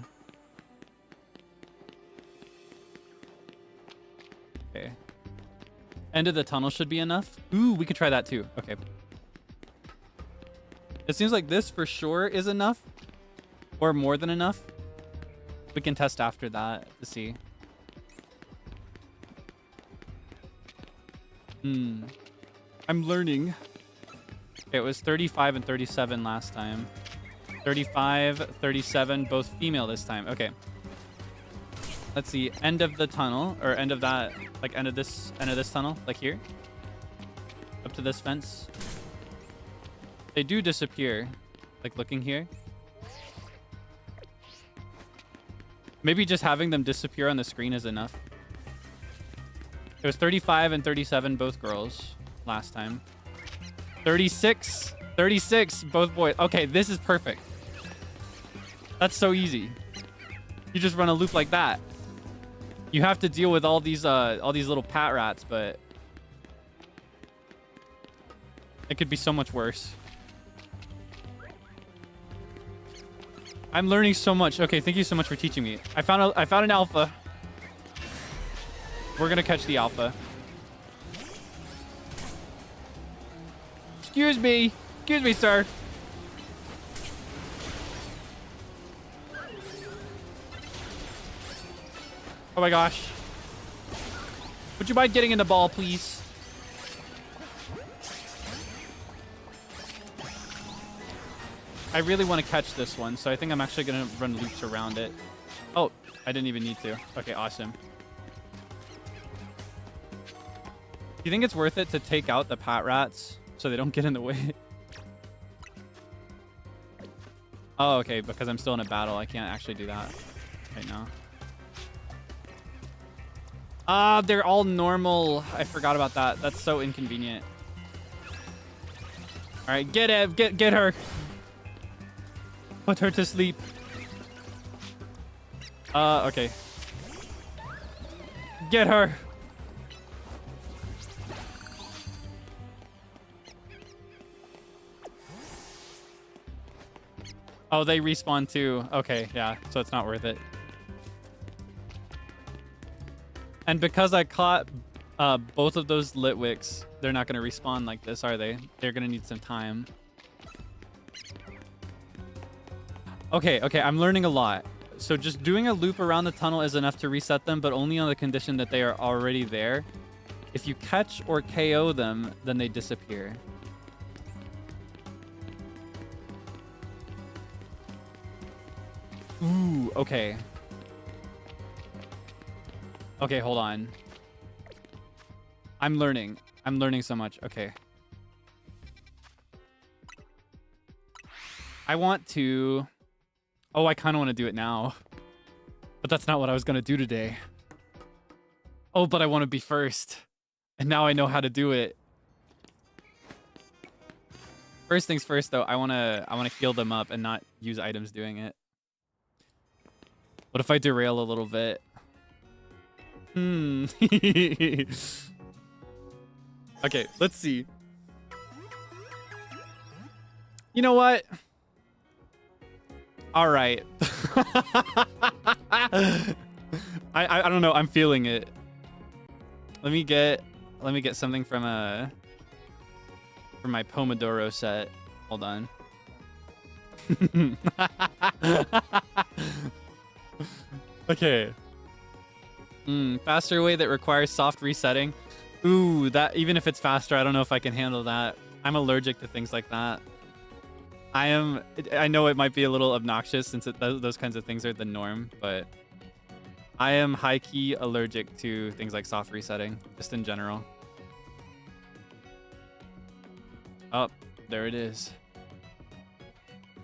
Okay. End of the tunnel should be enough. Ooh, we could try that too. Okay. It seems like this for sure is enough. Or more than enough. We can test after that to see. I'm learning. Okay, it was 35 and 37 last time. 35, 37, both female this time. Okay. Let's see. End of the tunnel, or end of that, like end of this tunnel, like here. Up to this fence. They do disappear. Like looking here. Maybe just having them disappear on the screen is enough. It was 35 and 37, both girls last time. 36, 36, both boys. Okay, this is perfect. That's so easy. You just run a loop like that. You have to deal with all these little pat rats, but it could be so much worse. I'm learning so much. Okay, thank you so much for teaching me. I found an alpha. We're gonna catch the alpha. Excuse me, sir. Oh my gosh. Would you mind getting in the ball, please? I really want to catch this one, so I think I'm actually going to run loops around it. Oh, I didn't even need to. Okay, awesome. Do you think it's worth it to take out the pat rats so they don't get in the way? Oh, okay, because I'm still in a battle. I can't actually do that right now. Ah, they're all normal. I forgot about that. That's so inconvenient. All right, get Ev. Get her. Put her to sleep. Okay. Get her. Oh, they respawn too. Okay, yeah, so it's not worth it. And because I caught both of those Litwicks, they're not going to respawn like this, are they? They're going to need some time. Okay, I'm learning a lot. So just doing a loop around the tunnel is enough to reset them, but only on the condition that they are already there. If you catch or KO them, then they disappear. Ooh, okay. Okay, hold on. I'm learning. I'm learning so much. Okay. I want to... Oh, I kind of want to do it now. But that's not what I was going to do today. Oh, but I want to be first. And now I know how to do it. First things first, though, I want to heal them up and not use items doing it. What if I derail a little bit? Okay, let's see. You know what? All right. I don't know. I'm feeling it. Let me get something from my Pomodoro set. Hold on. Okay. Faster way that requires soft resetting. Ooh, that even if it's faster, I don't know if I can handle that. I'm allergic to things like that. I know it might be a little obnoxious since those kinds of things are the norm, but I am high-key allergic to things like soft resetting, just in general. Oh, there it is.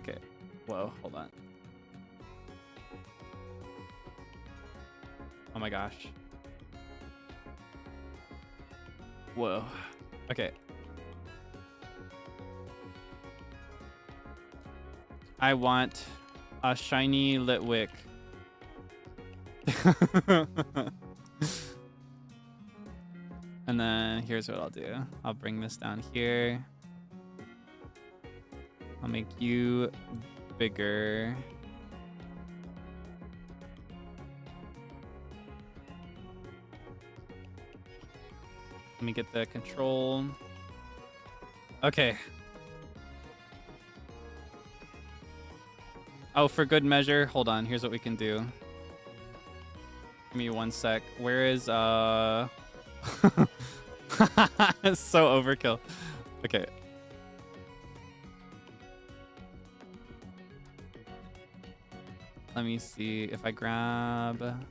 Okay. Whoa, hold on. Oh my gosh. Whoa. Okay. I want a shiny Litwick. And then here's what I'll do. I'll bring this down here. I'll make you bigger. Let me get the control. Okay. Oh, for good measure, hold on. Here's what we can do. Give me 1 sec. Where is It's so overkill. Okay. Let me see if I grab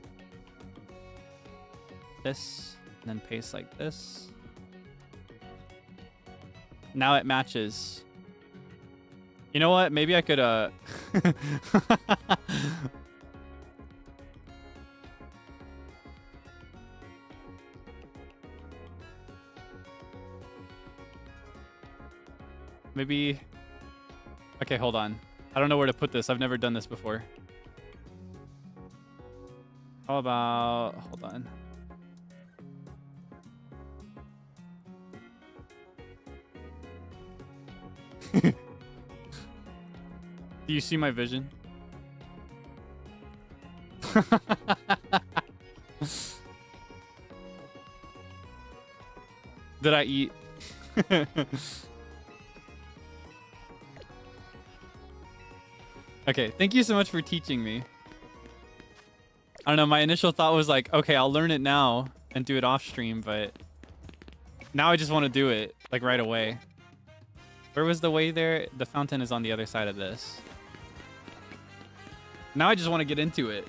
this and then paste like this. Now it matches. You know what? Maybe I could maybe. Okay, hold on. I don't know where to put this. I've never done this before. How about, hold on. Do you see my vision? Did I eat? Okay, thank you so much for teaching me. I don't know, my initial thought was like, okay, I'll learn it now and do it off stream, but now I just want to do it like right away. Where was the way there? The fountain is on the other side of this. Now I just want to get into it.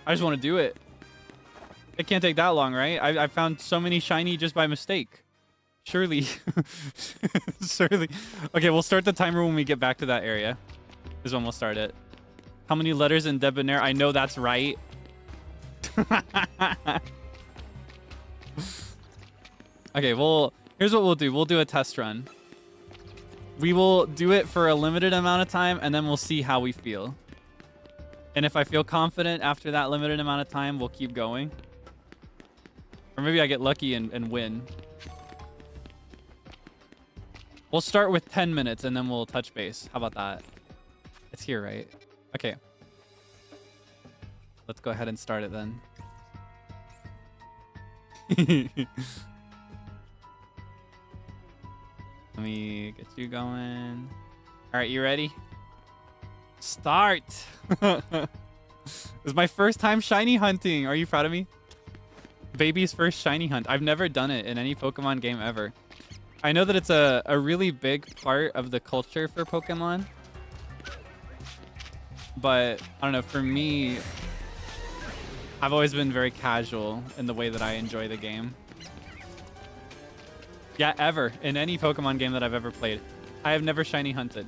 I just want to do it. It can't take that long, right? I found so many shiny just by mistake. Surely. Surely. Okay, we'll start the timer when we get back to that area. This is when we'll start it. How many letters in Debonair? I know that's right. Okay, well, here's what we'll do. We'll do a test run. We will do it for a limited amount of time, and then we'll see how we feel. And if I feel confident after that limited amount of time, we'll keep going. Or maybe I get lucky and win. We'll start with 10 minutes, and then we'll touch base. How about that? It's here, right? Okay. Let's go ahead and start it then. Let me get you going. All right, you ready? Start. This is my first time shiny hunting. Are you proud of me? Baby's first shiny hunt. I've never done it in any Pokemon game ever. I know that it's a really big part of the culture for Pokemon. But I don't know, for me, I've always been very casual in the way that I enjoy the game. Yeah, ever. In any Pokemon game that I've ever played, I have never shiny hunted.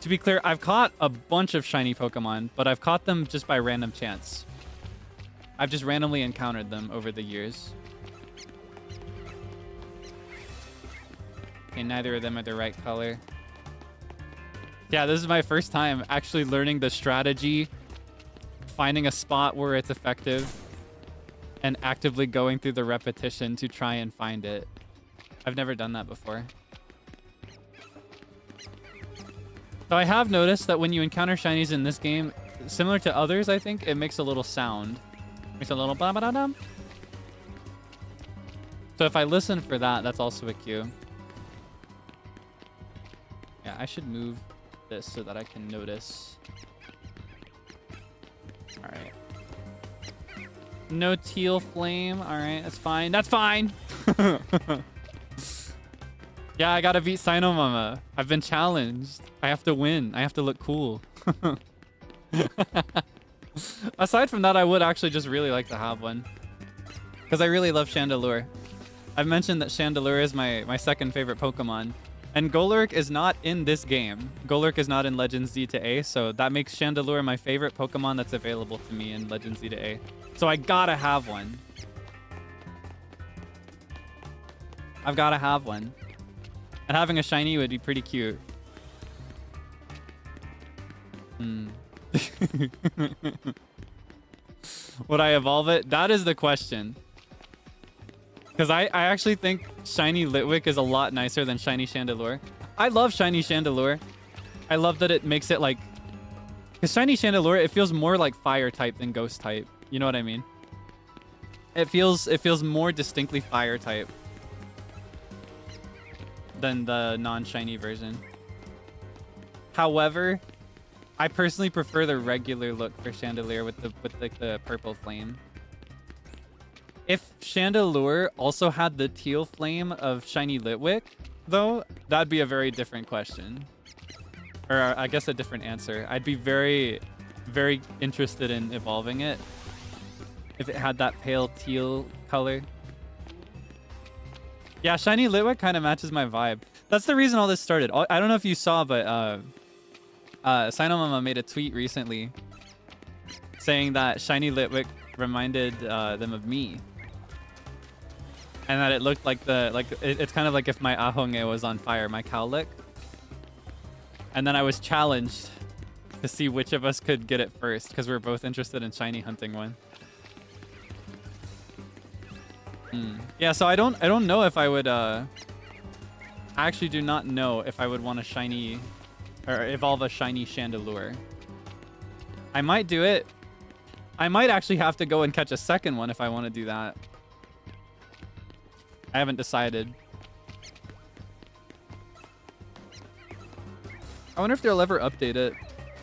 To be clear, I've caught a bunch of shiny Pokemon, but I've caught them just by random chance. I've just randomly encountered them over the years. Okay, neither of them are the right color. Yeah, this is my first time actually learning the strategy, finding a spot where it's effective, and actively going through the repetition to try and find it. I've never done that before. So I have noticed that when you encounter shinies in this game, similar to others, I think, it makes a little sound. Makes a little ba-ba-da-dum. So if I listen for that, that's also a cue. Yeah, I should move this so that I can notice. All right. No teal flame. All right, that's fine. That's fine. Yeah, I gotta beat Sino Mama. I've been challenged. I have to win. I have to look cool. Aside from that, I would actually just really like to have one. Because I really love Chandelure. I've mentioned that Chandelure is my second favorite Pokemon. And Golurk is not in this game. Golurk is not in Legends Z to A, so that makes Chandelure my favorite Pokemon that's available to me in Legends Z to A. So I gotta have one. I've gotta have one. And having a shiny would be pretty cute. Would I evolve it? That is the question. Because I actually think shiny Litwick is a lot nicer than shiny Chandelure. I love shiny Chandelure. I love that it makes it like, because shiny Chandelure, it feels more like fire type than ghost type. You know what I mean? It feels more distinctly fire type than the non-shiny version. However, I personally prefer the regular look for Chandelure with like the purple flame. If Chandelure also had the teal flame of shiny Litwick, though, that'd be a very different question. Or I guess a different answer. I'd be very, very interested in evolving it if it had that pale teal color. Yeah, shiny Litwick kind of matches my vibe. That's the reason all this started. I don't know if you saw, but Sinomama made a tweet recently saying that shiny Litwick reminded them of me. And that it looked like it's kind of like if my Ahonge was on fire, my Kaelix. And then I was challenged to see which of us could get it first, because we're both interested in shiny hunting one. Yeah, so I don't know if I would I actually do not know if I would want a shiny or evolve a shiny Chandelure. I might do it. I might actually have to go and catch a second one if I want to do that. I haven't decided. I wonder if they'll ever update it.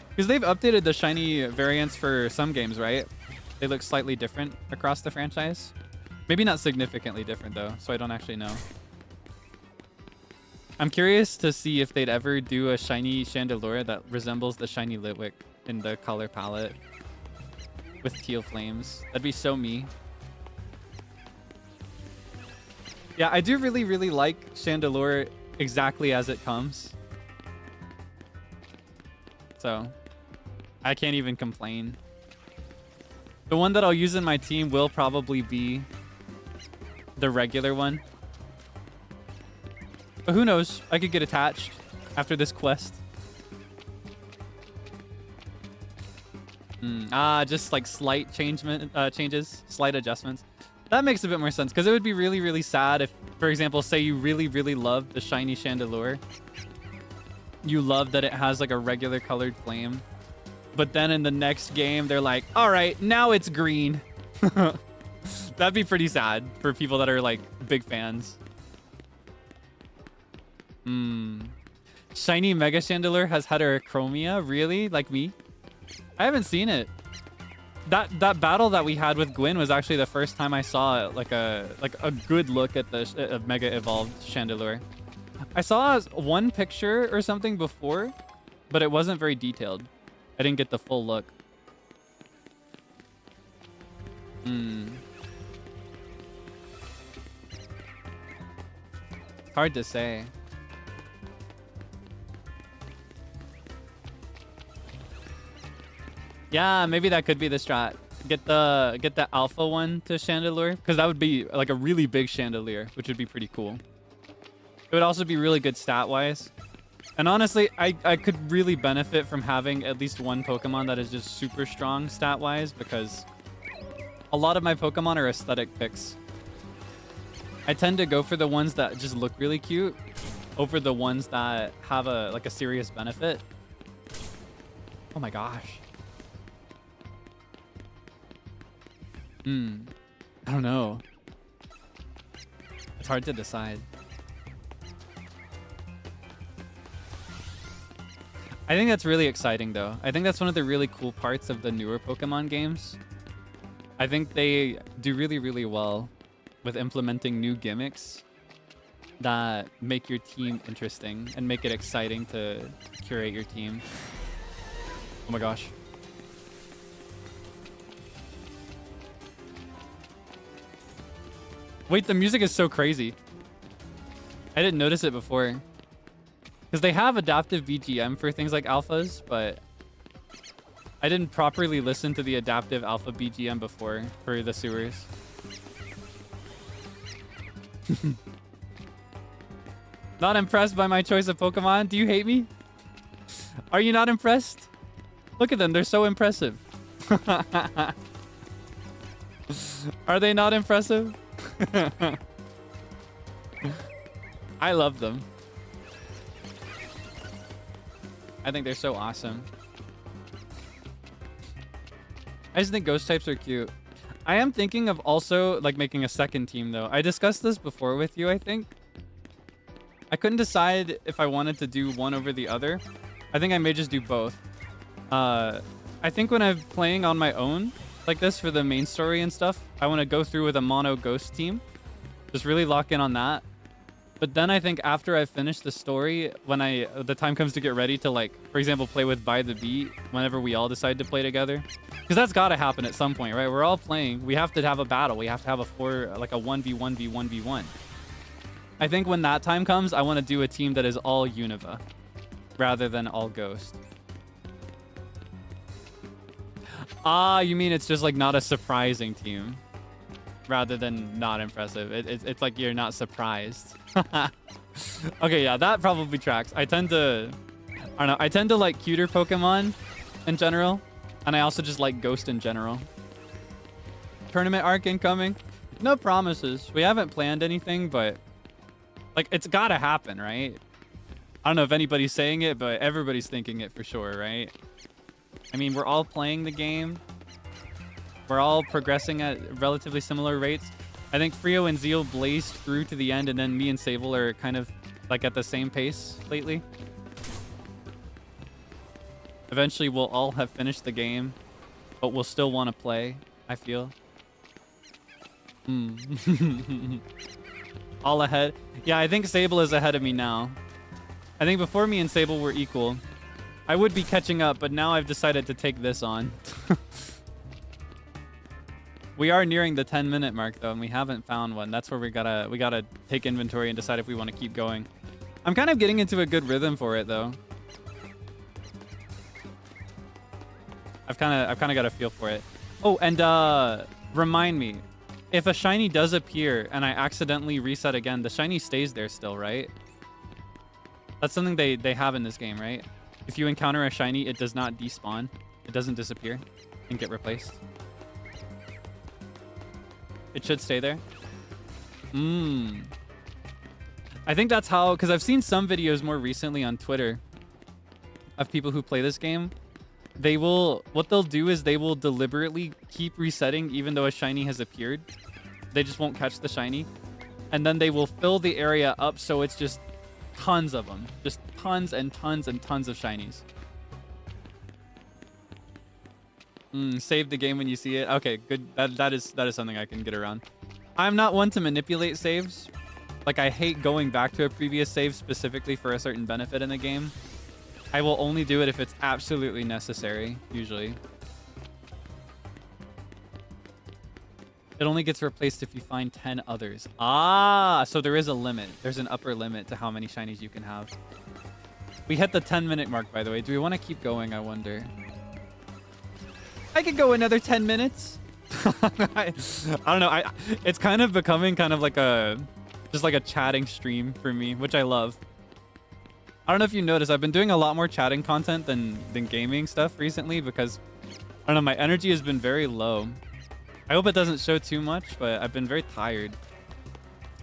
Because they've updated the shiny variants for some games, right? They look slightly different across the franchise. Maybe not significantly different, though, so I don't actually know. I'm curious to see if they'd ever do a shiny Chandelure that resembles the shiny Litwick in the color palette with teal flames. That'd be so me. Yeah, I do really, really like Chandelure exactly as it comes. So, I can't even complain. The one that I'll use in my team will probably be the regular one. But who knows? I could get attached after this quest. Just like slight changes, slight adjustments. That makes a bit more sense, because it would be really, really sad if, for example, say you really, really love the shiny Chandelure. You love that it has like a regular colored flame. But then in the next game, they're like, all right, now it's green. That'd be pretty sad for people that are like big fans. Shiny Mega Chandelure has heterochromia, really? Like me? I haven't seen it. That battle that we had with Gwynn was actually the first time I saw like a good look at the Mega Evolved Chandelure. I saw one picture or something before, but it wasn't very detailed. I didn't get the full look. Hard to say. Yeah, maybe that could be the strat. Get the alpha one to Chandelure, because that would be like a really big Chandelure, which would be pretty cool. It would also be really good stat-wise. And honestly, I could really benefit from having at least one Pokemon that is just super strong stat-wise, because a lot of my Pokemon are aesthetic picks. I tend to go for the ones that just look really cute over the ones that have a serious benefit. Oh my gosh. I don't know. It's hard to decide. I think that's really exciting, though. I think that's one of the really cool parts of the newer Pokemon games. I think they do really, really well with implementing new gimmicks that make your team interesting and make it exciting to curate your team. Oh my gosh. Wait, the music is so crazy. I didn't notice it before. Because they have adaptive BGM for things like alphas, but I didn't properly listen to the adaptive alpha BGM before for the sewers. Not impressed by my choice of Pokemon? Do you hate me? Are you not impressed? Look at them, they're so impressive. Are they not impressive? I love them. I think they're so awesome. I just think ghost types are cute. I am thinking of also like making a second team though. I discussed this before with you, I think. I couldn't decide if I wanted to do one over the other. I think I may just do both. I think when I'm playing on my own like this for the main story and stuff, I want to go through with a mono ghost team. Just really lock in on that. But then I think after I finish the story, when the time comes to get ready to, like, for example, play with By the Beat, whenever we all decide to play together. Because that's got to happen at some point, right? We're all playing. We have to have a battle. We have to have a 1v1v1v1. I think when that time comes, I want to do a team that is all Unova rather than all Ghost. Ah, you mean it's just like not a surprising team rather than not impressive. It's like you're not surprised. Okay, yeah, that probably tracks. I tend to like cuter Pokemon in general, and I also just like Ghost in general. Tournament arc incoming. No promises. We haven't planned anything, but like it's gotta happen, right? I don't know if anybody's saying it, but everybody's thinking it for sure, right? I mean, we're all playing the game. We're all progressing at relatively similar rates. I think Frio and Zeal blazed through to the end, and then me and Sable are kind of like at the same pace lately. Eventually, we'll all have finished the game, but we'll still want to play, I feel. All ahead. Yeah, I think Sable is ahead of me now. I think before me and Sable were equal. I would be catching up, but now I've decided to take this on. We are nearing the 10-minute mark though, and we haven't found one. That's where we gotta take inventory and decide if we want to keep going. I'm kind of getting into a good rhythm for it though. I've kind of got a feel for it. Oh, and remind me, if a shiny does appear and I accidentally reset again, the shiny stays there still, right? That's something they have in this game, right? If you encounter a shiny, it does not despawn. It doesn't disappear and get replaced. It should stay there. I think that's how, because I've seen some videos more recently on Twitter of people who play this game. What they'll do is they will deliberately keep resetting even though a shiny has appeared. They just won't catch the shiny. And then they will fill the area up so it's just tons of them. Just tons and tons and tons of shinies. Save the game when you see it. Okay, good. That is something I can get around. I'm not one to manipulate saves. Like, I hate going back to a previous save specifically for a certain benefit in the game. I will only do it if it's absolutely necessary, usually. It only gets replaced if you find 10 others. Ah, so there is a limit. There's an upper limit to how many shinies you can have. We hit the 10-minute mark, by the way. Do we want to keep going, I wonder? I could go another 10 minutes. I don't know. It's kind of becoming kind of like just like a chatting stream for me, which I love. I don't know if you noticed, I've been doing a lot more chatting content than gaming stuff recently because, I don't know, my energy has been very low. I hope it doesn't show too much, but I've been very tired.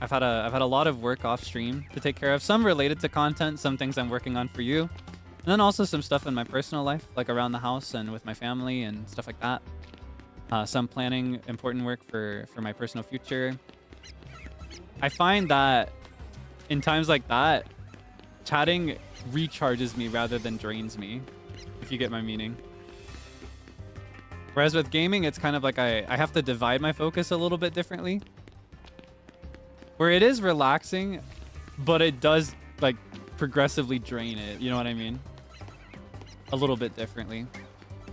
I've had a lot of work off stream to take care of, some related to content, some things I'm working on for you, and then also some stuff in my personal life, like around the house and with my family and stuff like that. Some planning important work for my personal future. I find that in times like that, chatting recharges me rather than drains me, if you get my meaning. Whereas with gaming, it's kind of like I have to divide my focus a little bit differently. Where it is relaxing, but it does like progressively drain it. You know what I mean? A little bit differently.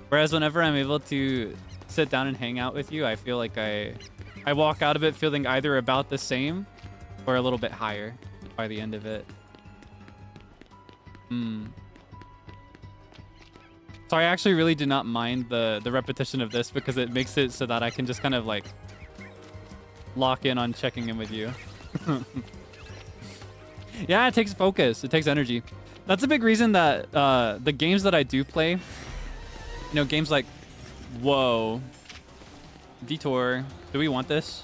Whereas whenever I'm able to sit down and hang out with you, I feel like I walk out of it feeling either about the same or a little bit higher by the end of it. So I actually really do not mind the repetition of this because it makes it so that I can just kind of like lock in on checking in with you. Yeah, it takes focus. It takes energy. That's a big reason that the games that I do play, you know, games like, whoa, Detour, do we want this?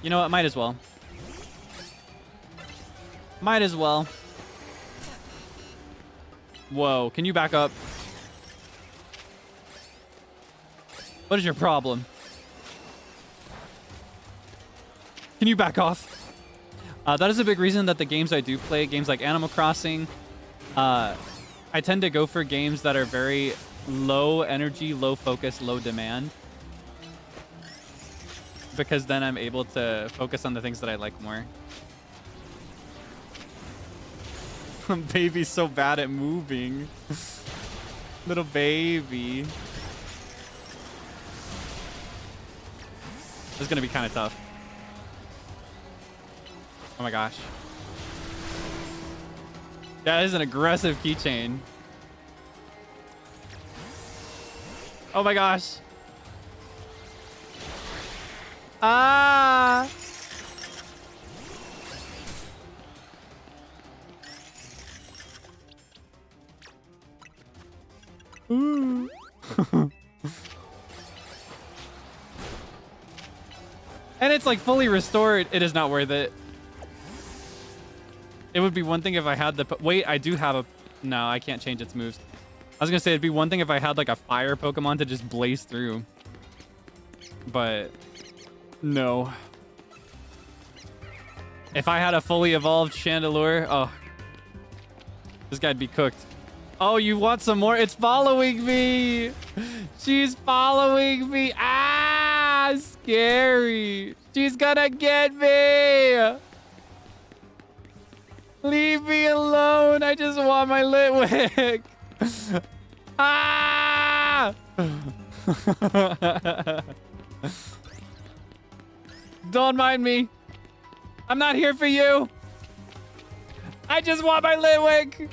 You know what, might as well. Might as well. Whoa, can you back up? What is your problem? Can you back off? That is a big reason that the games I do play, games like Animal Crossing, I tend to go for games that are very low energy, low focus, low demand. Because then I'm able to focus on the things that I like more. Baby's so bad at moving. Little baby. This is gonna be kind of tough. Oh my gosh. That is an aggressive keychain. Oh my gosh. Ah! Ooh. And it's like fully restored. It is not worth it. It would be one thing if I had the... Wait, I do have a... No, I can't change its moves. I was going to say it'd be one thing if I had like a fire Pokemon to just blaze through. But... No. If I had a fully evolved Chandelure... Oh. This guy'd be cooked. Oh, you want some more? It's following me! She's following me! Ah! Scary! She's gonna get me! Leave me alone! I just want my Litwick! Ah! Don't mind me. I'm not here for you. I just want my Litwick!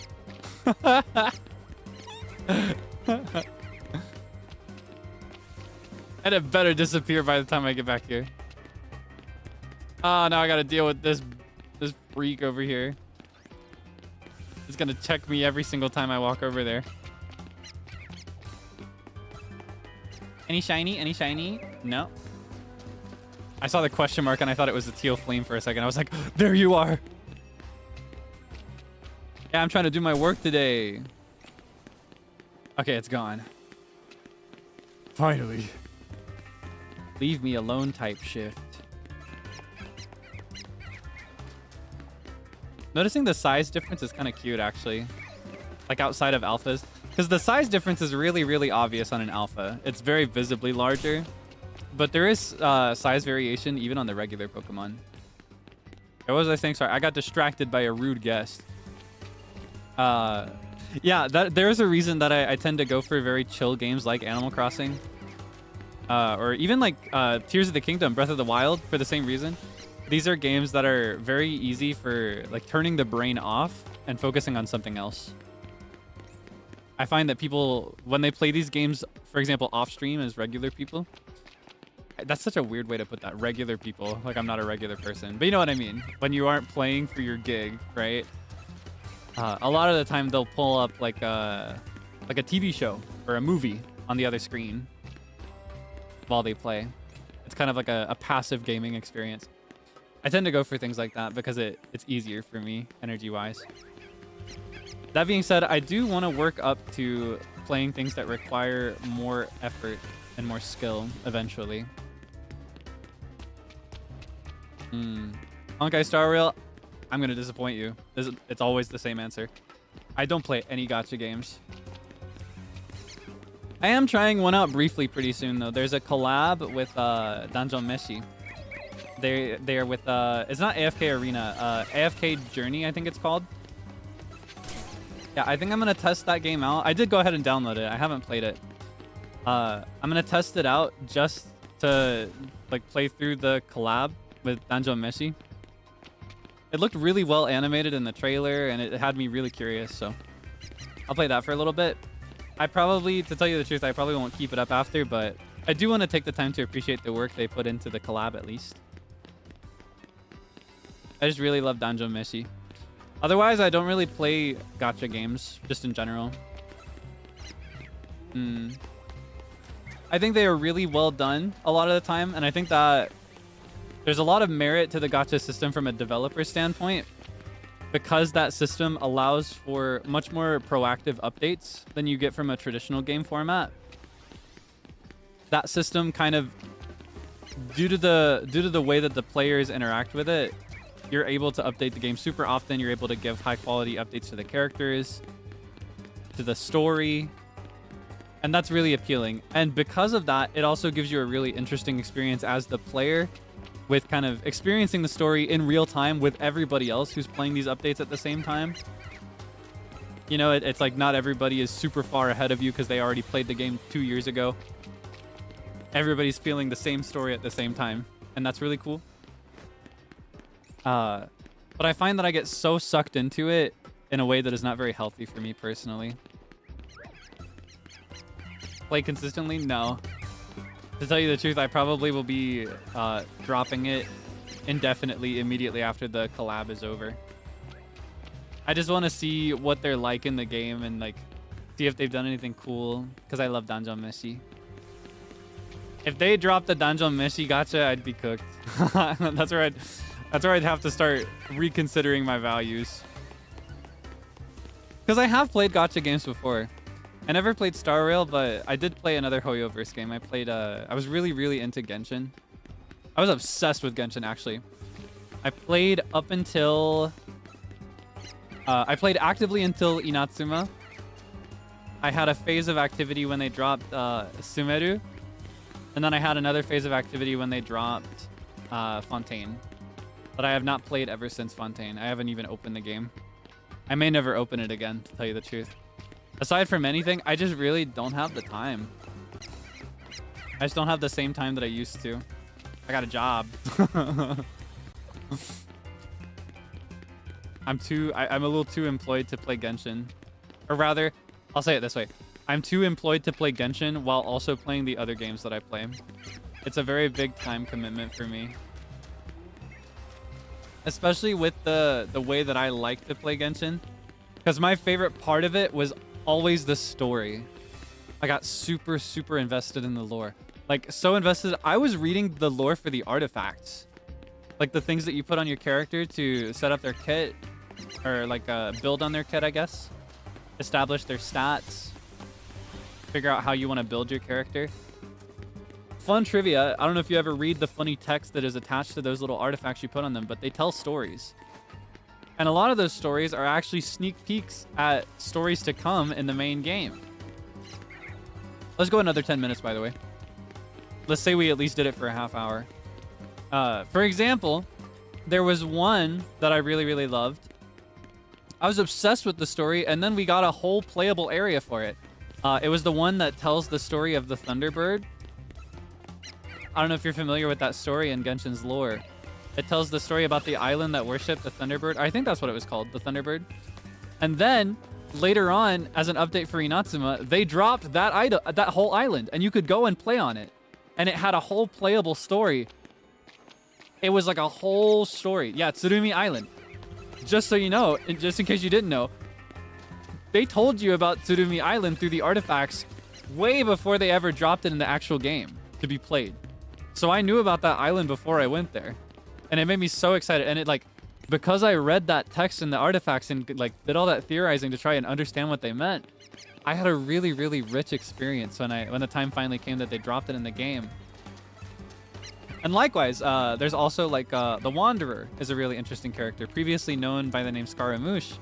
And it better disappear by the time I get back here. Oh, now I gotta deal with this freak over here. It's gonna check me every single time I walk over there. Any shiny? Any shiny? No. I saw the question mark and I thought it was a teal flame for a second. I was like, there you are. Yeah, I'm trying to do my work today. Okay, it's gone. Finally. Leave me alone type shift. Noticing the size difference is kind of cute, actually. Like outside of alphas. Because the size difference is really, really obvious on an alpha. It's very visibly larger. But there is size variation even on the regular Pokemon. What was I saying? Sorry, I got distracted by a rude guest. Yeah, there's a reason that I tend to go for very chill games like Animal Crossing. Or even like Tears of the Kingdom, Breath of the Wild, for the same reason. These are games that are very easy for like turning the brain off and focusing on something else. I find that people, when they play these games, for example, off stream as regular people, that's such a weird way to put that, regular people. Like I'm not a regular person, but you know what I mean? When you aren't playing for your gig, right? A lot of the time they'll pull up like a TV show or a movie on the other screen while they play. It's kind of like a passive gaming experience. I tend to go for things like that because it's easier for me energy-wise. That being said, I do want to work up to playing things that require more effort and more skill eventually. Honkai Star Rail, I'm going to disappoint you. It's always the same answer. I don't play any gacha games. I am trying one out briefly pretty soon, though. There's a collab with Dungeon Meshi. They are with it's not AFK Arena, AFK Journey, I think it's called. Yeah, I think I'm gonna test that game out. I did go ahead and download it. I haven't played it. I'm gonna test it out just to like play through the collab with Dungeon Meshi. It looked really well animated in the trailer, and it had me really curious. So I'll play that for a little bit. I probably, to tell you the truth, I probably won't keep it up after, but I do want to take the time to appreciate the work they put into the collab at least. I just really love Dungeon Meshi. Otherwise, I don't really play gacha games, just in general. I think they are really well done a lot of the time, and I think that there's a lot of merit to the gacha system from a developer standpoint, because that system allows for much more proactive updates than you get from a traditional game format. That system kind of, due to the way that the players interact with it, you're able to update the game super often. You're able to give high quality updates to the characters, to the story, and that's really appealing. And because of that, it also gives you a really interesting experience as the player, with kind of experiencing the story in real time with everybody else who's playing these updates at the same time. You know, it's like not everybody is super far ahead of you because they already played the game 2 years ago. Everybody's feeling the same story at the same time, and that's really cool. But I find that I get so sucked into it in a way that is not very healthy for me personally. Play consistently? No. To tell you the truth, I probably will be dropping it indefinitely immediately after the collab is over. I just want to see what they're like in the game and like see if they've done anything cool, because I love Danjon Meshi. If they dropped the Danjon Meshi gacha, I'd be cooked. That's where I'd have to start reconsidering my values. Because I have played gacha games before. I never played Star Rail, but I did play another Hoyoverse game. I played, I was really, really into Genshin. I was obsessed with Genshin, actually. I played up until... I played actively until Inatsuma. I had a phase of activity when they dropped Sumeru. And then I had another phase of activity when they dropped Fontaine. But I have not played ever since Fontaine. I haven't even opened the game. I may never open it again, to tell you the truth. Aside from anything, I just really don't have the time. I just don't have the same time that I used to. I got a job. I'm a little too employed to play Genshin. Or rather, I'll say it this way. I'm too employed to play Genshin while also playing the other games that I play. It's a very big time commitment for me. Especially with the way that I like to play Genshin. Because my favorite part of it was always the story. I got super, super invested in the lore. Like, so invested. I was reading the lore for the artifacts. Like, the things that you put on your character to set up their kit. Or, like, build on their kit, I guess. Establish their stats. Figure out how you want to build your character. Fun trivia. I don't know if you ever read the funny text that is attached to those little artifacts you put on them, but they tell stories. And a lot of those stories are actually sneak peeks at stories to come in the main game. Let's go another 10 minutes, by the way. Let's say we at least did it for a half hour. For example, there was one that I really, really loved. I was obsessed with the story, and then we got a whole playable area for it. It was the one that tells the story of the Thunderbird. I don't know if you're familiar with that story in Genshin's lore. It tells the story about the island that worshipped the Thunderbird. I think that's what it was called, the Thunderbird. And then, later on, as an update for Inatsuma, they dropped that whole island, and you could go and play on it. And it had a whole playable story. It was like a whole story. Yeah, Tsurumi Island. Just so you know, and just in case you didn't know, they told you about Tsurumi Island through the artifacts way before they ever dropped it in the actual game to be played. So I knew about that island before I went there. And it made me so excited. And it, like, because I read that text in the artifacts and like did all that theorizing to try and understand what they meant, I had a really, really rich experience when the time finally came that they dropped it in the game. And likewise, there's also like the Wanderer is a really interesting character, previously known by the name Scaramouche.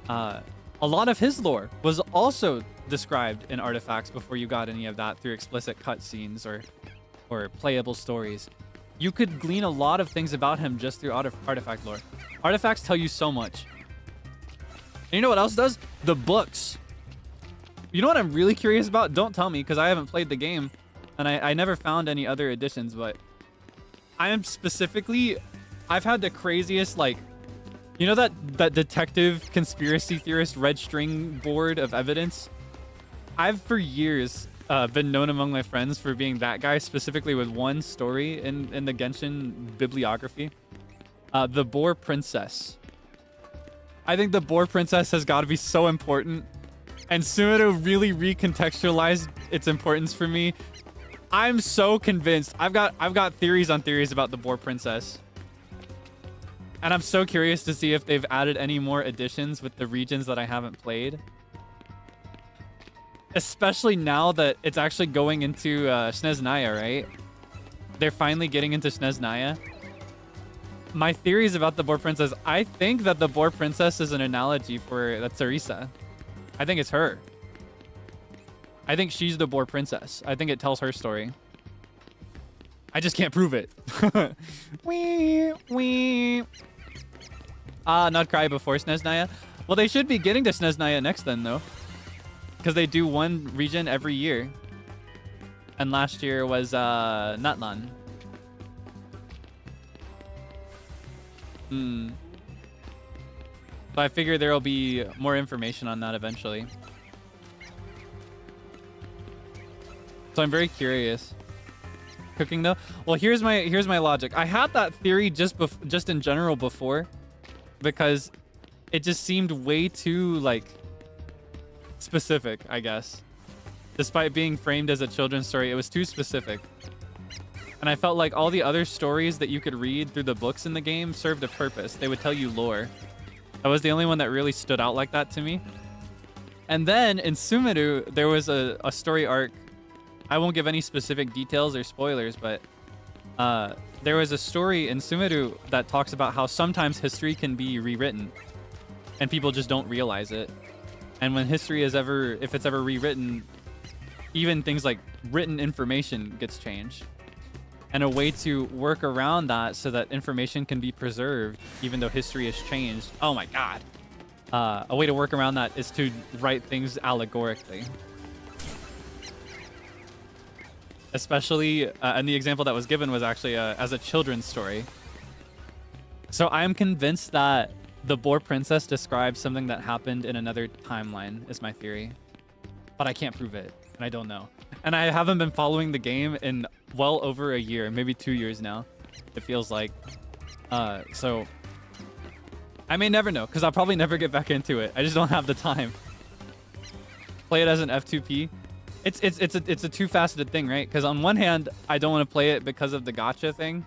A lot of his lore was also described in artifacts before you got any of that through explicit cutscenes or playable stories. You could glean a lot of things about him just through artifact lore. Artifacts tell you so much. And you know what else does? The books. You know what I'm really curious about? Don't tell me, because I haven't played the game, and I never found any other editions, but I am specifically... I've had the craziest, like... You know that detective conspiracy theorist red string board of evidence? I've for years been known among my friends for being that guy, specifically with one story in the Genshin bibliography. The Boar Princess. I think the Boar Princess has got to be so important. And Sumeru really recontextualized its importance for me. I'm so convinced. I've got theories on theories about the Boar Princess. And I'm so curious to see if they've added any more additions with the regions that I haven't played. Especially now that it's actually going into Snezhnaya, right? They're finally getting into Snezhnaya. My theories about the Boar Princess, I think that the Boar Princess is an analogy for Teresa. I think it's her. I think she's the Boar Princess. I think it tells her story. I just can't prove it. Wee, wee. Not cry before Snezhnaya. Well, they should be getting to Snezhnaya next then, though. Because they do one region every year. And last year was Natlan. So I figure there will be more information on that eventually. So I'm very curious. Cooking though? Well, here's my logic. I had that theory just in general before, because it just seemed way too like specific, I guess. Despite being framed as a children's story, it was too specific. And I felt like all the other stories that you could read through the books in the game served a purpose. They would tell you lore. That was the only one that really stood out like that to me. And then in Sumeru, there was a story arc. I won't give any specific details or spoilers, but there was a story in Sumeru that talks about how sometimes history can be rewritten and people just don't realize it. And when history is if it's ever rewritten, even things like written information gets changed. And a way to work around that so that information can be preserved even though history has changed. Oh my God. A way to work around that is to write things allegorically. Especially, and the example that was given was actually as a children's story. So I'm convinced that the Boar Princess describes something that happened in another timeline, is my theory. But I can't prove it, and I don't know. And I haven't been following the game in well over a year, maybe 2 years now, it feels like. So I may never know, because I'll probably never get back into it. I just don't have the time. Play it as an F2P. It's a two-faceted thing, right? Because on one hand, I don't want to play it because of the gacha thing.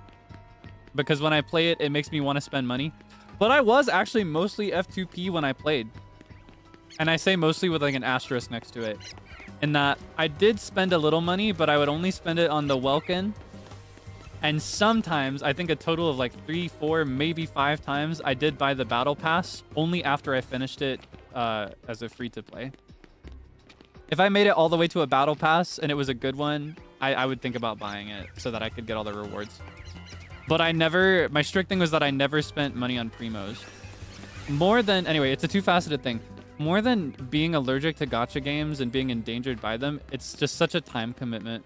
Because when I play it, it makes me want to spend money. But I was actually mostly F2P when I played. And I say mostly with like an asterisk next to it. In that I did spend a little money, but I would only spend it on the Welkin. And sometimes, I think a total of like 3, 4, maybe 5 times, I did buy the Battle Pass only after I finished it as a free-to-play. If I made it all the way to a Battle Pass and it was a good one, I would think about buying it so that I could get all the rewards. But my strict thing was that I never spent money on primos. Anyway, it's a two-faceted thing. More than being allergic to gacha games and being endangered by them, it's just such a time commitment.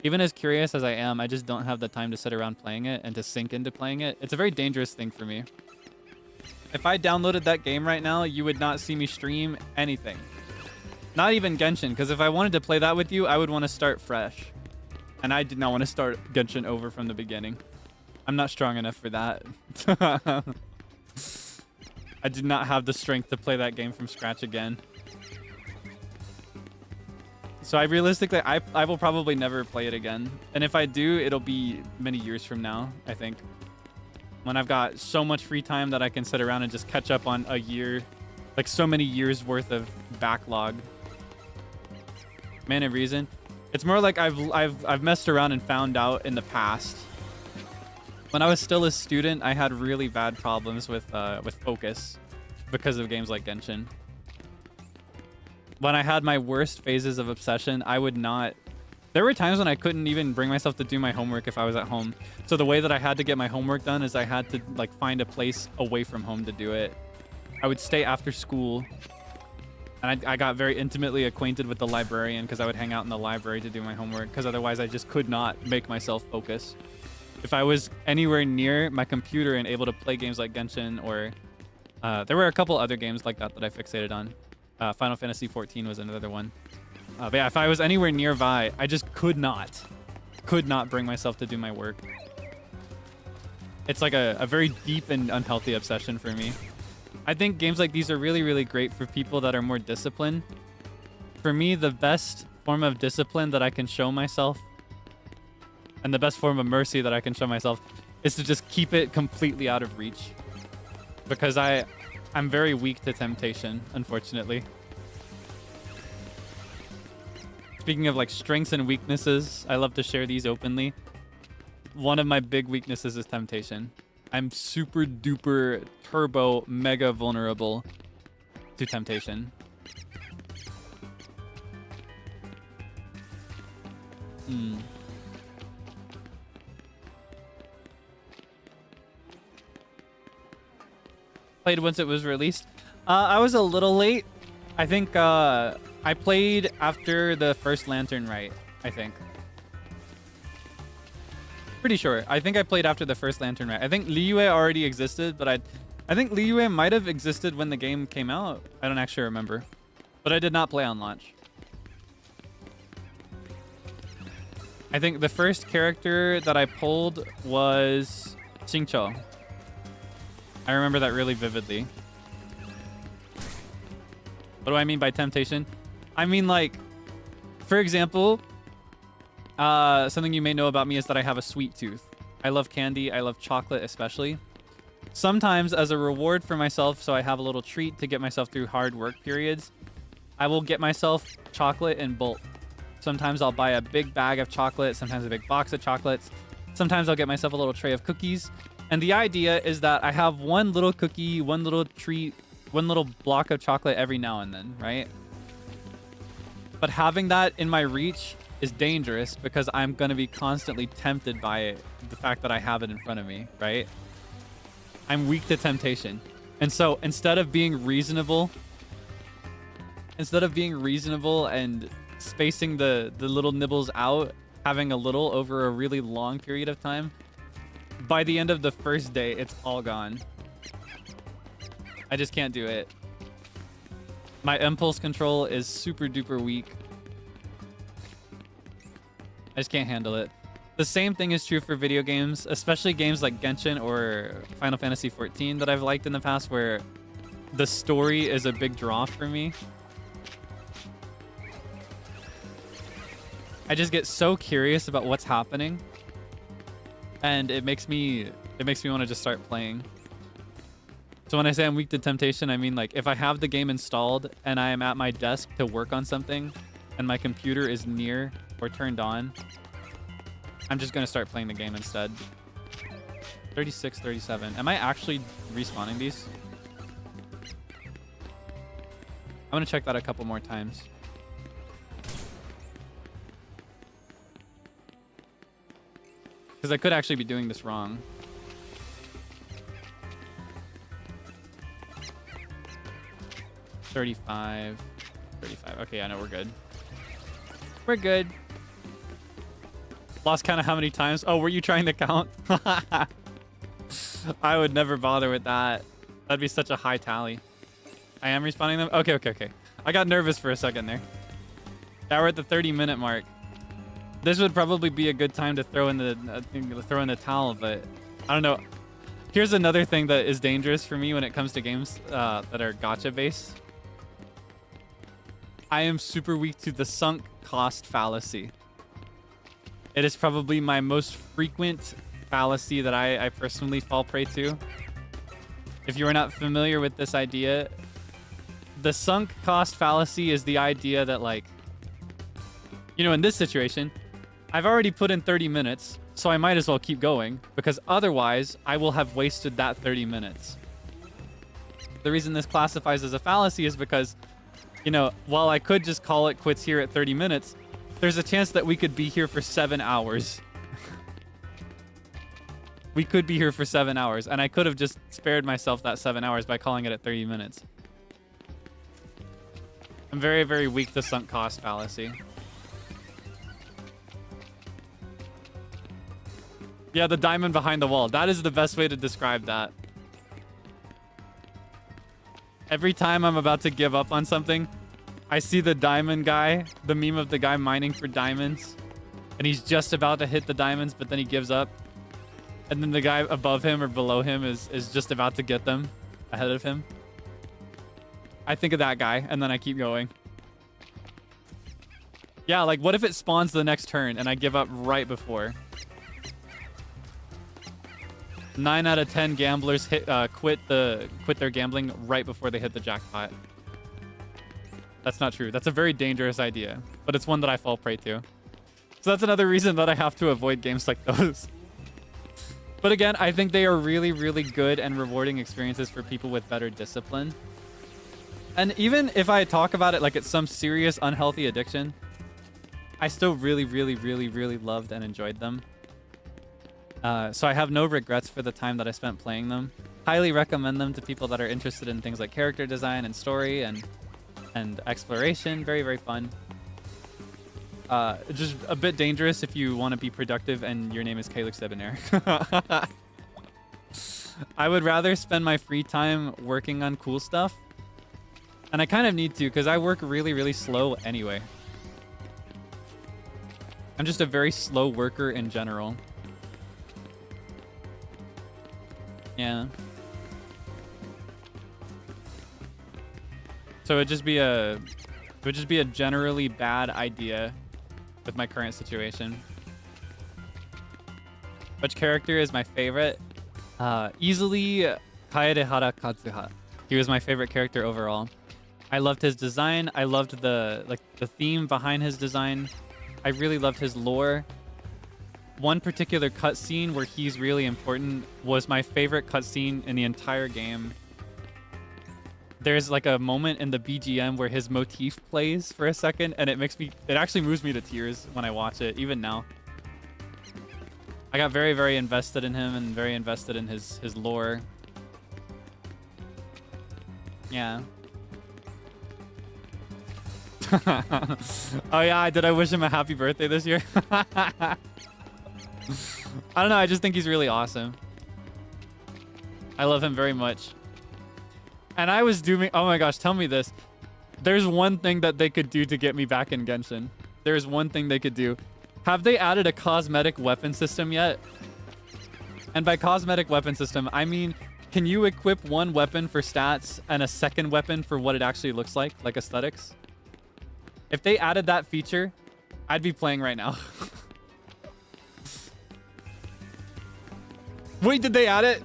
Even as curious as I am, I just don't have the time to sit around playing it and to sink into playing it. It's a very dangerous thing for me. If I downloaded that game right now, you would not see me stream anything. Not even Genshin, because if I wanted to play that with you, I would want to start fresh. And I did not want to start Genshin over from the beginning. I'm not strong enough for that. I did not have the strength to play that game from scratch again. So I will probably never play it again. And if I do, it'll be many years from now, I think. When I've got so much free time that I can sit around and just catch up on a year. Like so many years worth of backlog. Man of Reason. It's more like I've messed around and found out in the past. When I was still a student, I had really bad problems with focus because of games like Genshin. When I had my worst phases of obsession, I would not... There were times when I couldn't even bring myself to do my homework if I was at home. So the way that I had to get my homework done is I had to like find a place away from home to do it. I would stay after school. And I got very intimately acquainted with the librarian because I would hang out in the library to do my homework because otherwise I just could not make myself focus. If I was anywhere near my computer and able to play games like Genshin or... there were a couple other games like that I fixated on. Final Fantasy XIV was another one. But yeah, if I was anywhere nearby, I just could not bring myself to do my work. It's like a very deep and unhealthy obsession for me. I think games like these are really, really great for people that are more disciplined. For me, the best form of discipline that I can show myself and the best form of mercy that I can show myself is to just keep it completely out of reach. because I'm very weak to temptation, unfortunately. Speaking of like strengths and weaknesses, I love to share these openly. One of my big weaknesses is temptation. I'm super duper turbo mega vulnerable to temptation. Played once it was released. I was a little late. I think I played after the first Lantern Rite, I think. Pretty sure. I think I played after the first Lantern Rite. I think Liyue already existed, but I think Liyue might have existed when the game came out. I don't actually remember. But I did not play on launch. I think the first character that I pulled was Xingqiu. I remember that really vividly. What do I mean by temptation? I mean, like, for example, something you may know about me is that I have a sweet tooth. I love candy. I love chocolate especially. Sometimes as a reward for myself, so I have a little treat to get myself through hard work periods, I will get myself chocolate in bulk. Sometimes I'll buy a big bag of chocolate, sometimes a big box of chocolates. Sometimes I'll get myself a little tray of cookies. And the idea is that I have one little cookie, one little treat, one little block of chocolate every now and then, right? But having that in my reach is dangerous because I'm going to be constantly tempted by it, the fact that I have it in front of me, right? I'm weak to temptation. And so instead of being reasonable and spacing the little nibbles out, having a little over a really long period of time, by the end of the first day, it's all gone. I just can't do it. My impulse control is super duper weak. I just can't handle it. The same thing is true for video games, especially games like Genshin or Final Fantasy XIV that I've liked in the past, where the story is a big draw for me. I just get so curious about what's happening, and it makes me want to just start playing. So when I say I'm weak to temptation, I mean, like, if I have the game installed and I am at my desk to work on something and my computer is near or turned on, I'm just going to start playing the game instead. 36, 37. Am I actually respawning these? I'm going to check that a couple more times. Because I could actually be doing this wrong. $35. Okay, I know we're good. We're good. Lost count of how many times? Oh, were you trying to count? I would never bother with that. That'd be such a high tally. I am respawning them? Okay. I got nervous for a second there. Now we're at the 30-minute mark. This would probably be a good time to throw in the towel, but I don't know. Here's another thing that is dangerous for me when it comes to games that are gacha based. I am super weak to the sunk cost fallacy. It is probably my most frequent fallacy that I personally fall prey to. If you are not familiar with this idea, the sunk cost fallacy is the idea that, like, you know, in this situation, I've already put in 30 minutes, so I might as well keep going, because otherwise I will have wasted that 30 minutes. The reason this classifies as a fallacy is because, you know, while I could just call it quits here at 30 minutes, there's a chance that we could be here for 7 hours. We could be here for 7 hours, and I could have just spared myself that 7 hours by calling it at 30 minutes. I'm very, very weak to sunk cost fallacy. Yeah, the diamond behind the wall. That is the best way to describe that. Every time I'm about to give up on something, I see the diamond guy, the meme of the guy mining for diamonds, and he's just about to hit the diamonds, but then he gives up. And then the guy above him or below him is just about to get them ahead of him. I think of that guy, and then I keep going. Yeah, like, what if it spawns the next turn and I give up right before? 9 out of 10 gamblers quit their gambling right before they hit the jackpot. That's not true. That's a very dangerous idea, but it's one that I fall prey to. So that's another reason that I have to avoid games like those. But again, I think they are really, really good and rewarding experiences for people with better discipline. And even if I talk about it like it's some serious unhealthy addiction, I still really, really, really, really loved and enjoyed them. So I have no regrets for the time that I spent playing them. Highly recommend them to people that are interested in things like character design and story and exploration. Very, very fun. Just a bit dangerous if you want to be productive and your name is Kaelix Debonair. I would rather spend my free time working on cool stuff. And I kind of need to because I work really, really slow anyway. I'm just a very slow worker in general. Yeah. So it would just be a generally bad idea with my current situation. Which character is my favorite? Easily Kaedehara Kazuha. He was my favorite character overall. I loved his design. I loved the theme behind his design. I really loved his lore. One particular cutscene where he's really important was my favorite cutscene in the entire game. There's like a moment in the BGM where his motif plays for a second, and it actually moves me to tears when I watch it, even now. I got very, very invested in him and very invested in his lore. Yeah. Oh yeah, did I wish him a happy birthday this year? I don't know, I just think he's really awesome. I love him very much. And I was doing... Oh my gosh, tell me this. There's one thing that they could do to get me back in Genshin. There's one thing they could do. Have they added a cosmetic weapon system yet? And by cosmetic weapon system, I mean, can you equip one weapon for stats and a second weapon for what it actually looks like aesthetics? If they added that feature, I'd be playing right now. Wait, did they add it?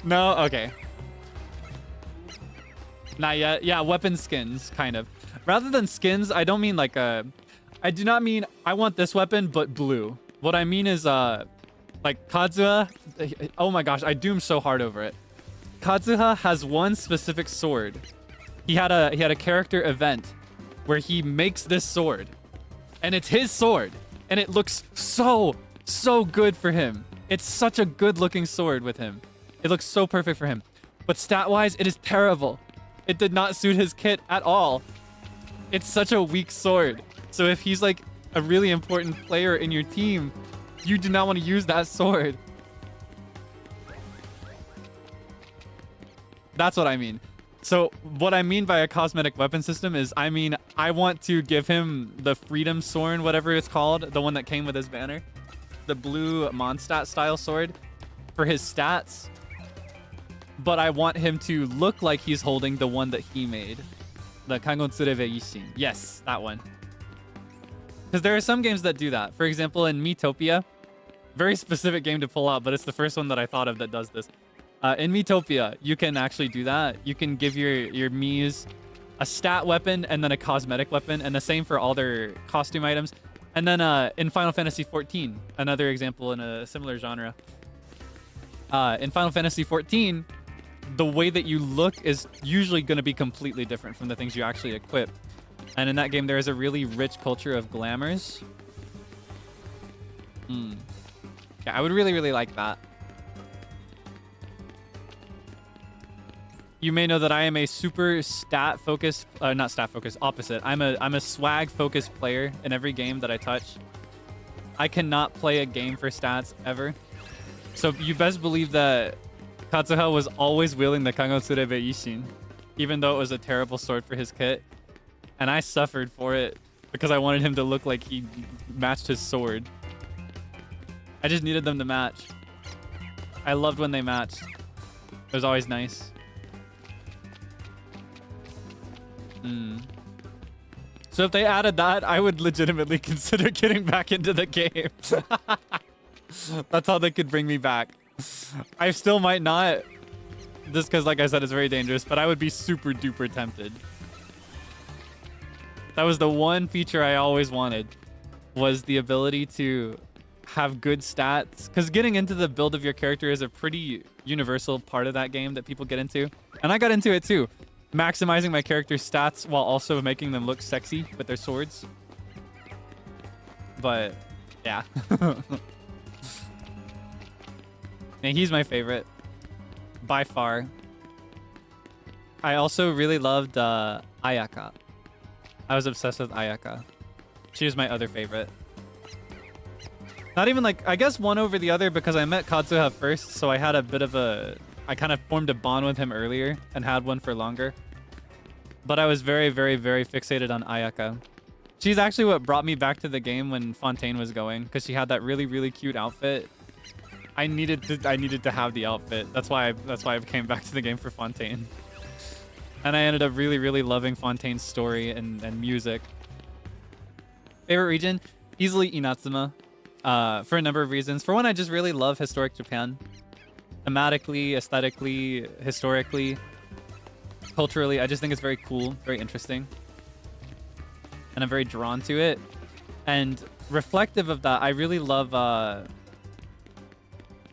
No? Okay. Not yet. Yeah, weapon skins, kind of. Rather than skins, I don't mean like a... I do not mean I want this weapon, but blue. What I mean is, like Kazuha... Oh my gosh, I doomed so hard over it. Kazuha has one specific sword. He had a character event where he makes this sword. And it's his sword. And it looks so good for him. It's such a good looking sword with him. It looks so perfect for him. But stat-wise, it is terrible. It did not suit his kit at all. It's such a weak sword. So if he's like a really important player in your team, you do not want to use that sword. That's what I mean. So what I mean by a cosmetic weapon system is, I mean, I want to give him the Freedom Sword, whatever it's called, the one that came with his banner. The blue Mondstadt style sword for his stats. But I want him to look like he's holding the one that he made. The Kangotsurebe Ishin. Yes, that one. Because there are some games that do that. For example, in Miitopia, very specific game to pull out, but it's the first one that I thought of that does this. In Miitopia, you can actually do that. You can give your Miis a stat weapon and then a cosmetic weapon, and the same for all their costume items. And then in Final Fantasy XIV, another example in a similar genre. In Final Fantasy XIV, the way that you look is usually going to be completely different from the things you actually equip. And in that game, there is a really rich culture of glamours. Yeah, I would really, really like that. You may know that I am a super stat-focused, not stat-focused, opposite. I'm a swag-focused player in every game that I touch. I cannot play a game for stats ever. So you best believe that Kazuha was always wielding the Kangotsurebe Ishin, even though it was a terrible sword for his kit. And I suffered for it because I wanted him to look like he matched his sword. I just needed them to match. I loved when they matched. It was always nice. So if they added that, I would legitimately consider getting back into the game. That's how they could bring me back. I still might not, just because, like I said, it's very dangerous, but I would be super duper tempted. That was the one feature I always wanted, was the ability to have good stats. Because getting into the build of your character is a pretty universal part of that game that people get into. And I got into it too. Maximizing my character's stats while also making them look sexy with their swords. But, yeah. And he's my favorite. By far. I also really loved Ayaka. I was obsessed with Ayaka. She was my other favorite. Not even like, I guess one over the other because I met Katsuha first, so I had a bit of a... I kind of formed a bond with him earlier and had one for longer. But I was very, very, very fixated on Ayaka. She's actually what brought me back to the game when Fontaine was going, because she had that really, really cute outfit. I needed to have the outfit. That's why I came back to the game for Fontaine. And I ended up really, really loving Fontaine's story and music. Favorite region? Easily Inatsuma. For a number of reasons. For one, I just really love historic Japan. Thematically, aesthetically, historically, culturally. I just think it's very cool, very interesting. And I'm very drawn to it. And reflective of that, I really love...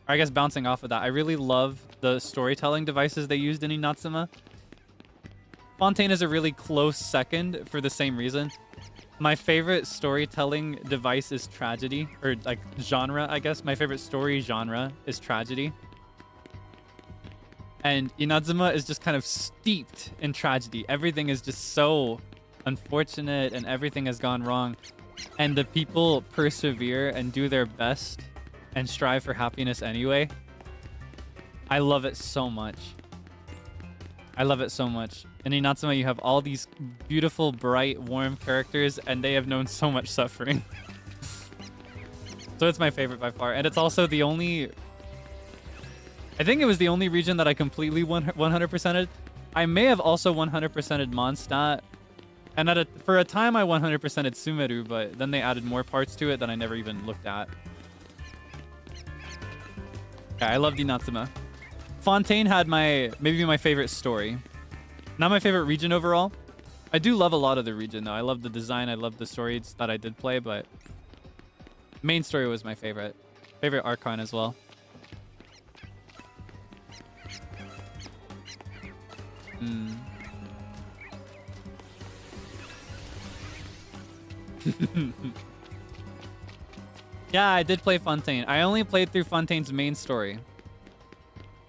I guess bouncing off of that, I really love the storytelling devices they used in Inatsuma. Fontaine is a really close second for the same reason. My favorite storytelling device is tragedy, or like genre, I guess. My favorite story genre is tragedy. And Inazuma is just kind of steeped in tragedy. Everything is just so unfortunate and everything has gone wrong. And the people persevere and do their best and strive for happiness anyway. I love it so much. I love it so much. In Inatsuma, you have all these beautiful, bright, warm characters, and they have known so much suffering. So it's my favorite by far. And it's also the only... I think it was the only region that I completely 100%ed. I may have also 100%ed Mondstadt. And for a time, I 100%ed Sumeru, but then they added more parts to it that I never even looked at. Yeah, I loved Inatsuma. Fontaine had maybe my favorite story. Not my favorite region overall. I do love a lot of the region, though. I love the design. I love the stories that I did play, but main story was my favorite. Favorite Archon as well. Yeah, I did play Fontaine. I only played through Fontaine's main story.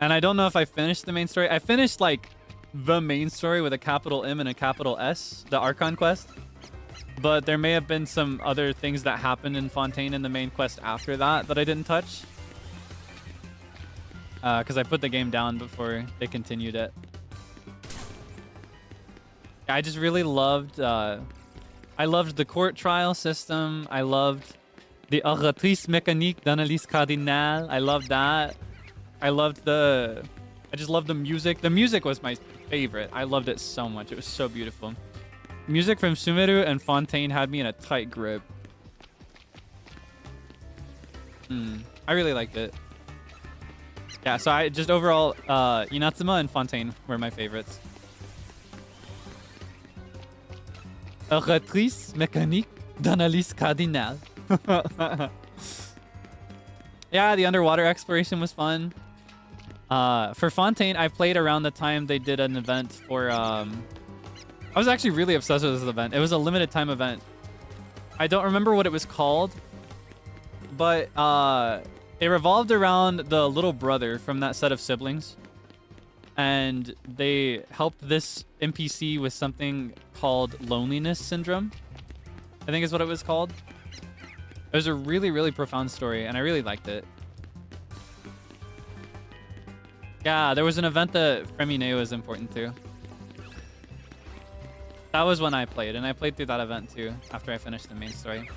And I don't know if I finished the main story. I finished, like, the main story with a capital M and a capital S, the Archon quest. But there may have been some other things that happened in Fontaine in the main quest after that I didn't touch. Because I put the game down before they continued it. I just really loved... I loved the court trial system. I loved the oratrice mécanique d'analyse cardinale. I loved that. I just loved the music. The music was my favorite. I loved it so much. It was so beautiful. Music from Sumeru and Fontaine had me in a tight grip. I really liked it. Yeah, so I just overall, Inatsuma and Fontaine were my favorites. Oratrice mécanique d'analyse cardinale. Yeah, the underwater exploration was fun. For Fontaine, I played around the time they did an event for... I was actually really obsessed with this event. It was a limited time event. I don't remember what it was called, but it revolved around the little brother from that set of siblings. And they helped this NPC with something called loneliness syndrome, I think is what it was called. It was a really, really profound story, and I really liked it. Yeah, there was an event that Fremine was important to. That was when I played, and I played through that event too after I finished the main story.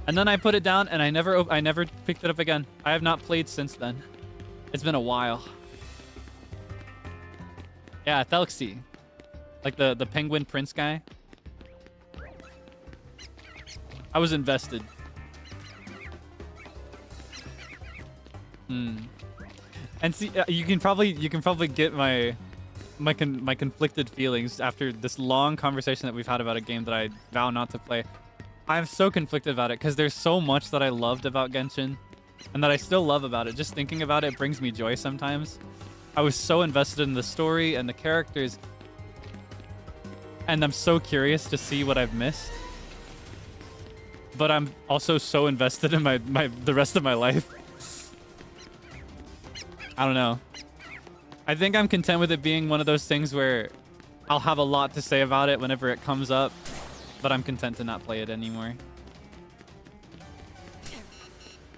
And then I put it down, and I never picked it up again. I have not played since then. It's been a while. Yeah, Thelxie. Like the penguin prince guy. I was invested. And see, you can probably get my conflicted feelings after this long conversation that we've had about a game that I vow not to play. I'm so conflicted about it because there's so much that I loved about Genshin and that I still love about it. Just thinking about it brings me joy sometimes. I was so invested in the story and the characters, and I'm so curious to see what I've missed. But I'm also so invested in the rest of my life. I don't know. I think I'm content with it being one of those things where I'll have a lot to say about it whenever it comes up, but I'm content to not play it anymore.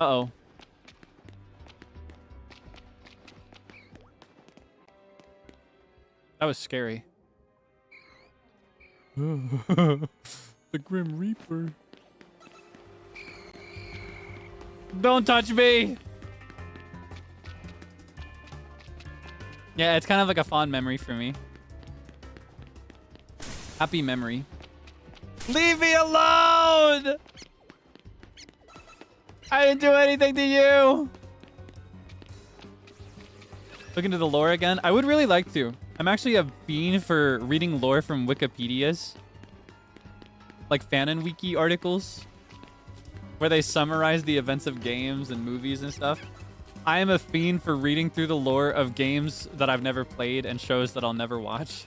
Uh-oh. That was scary. The Grim Reaper. Don't touch me! Yeah, it's kind of like a fond memory for me. Happy memory. Leave me alone! I didn't do anything to you! Look into the lore again. I would really like to. I'm actually a fiend for reading lore from Wikipedias. Like Fanon Wiki articles. Where they summarize the events of games and movies and stuff. I am a fiend for reading through the lore of games that I've never played and shows that I'll never watch.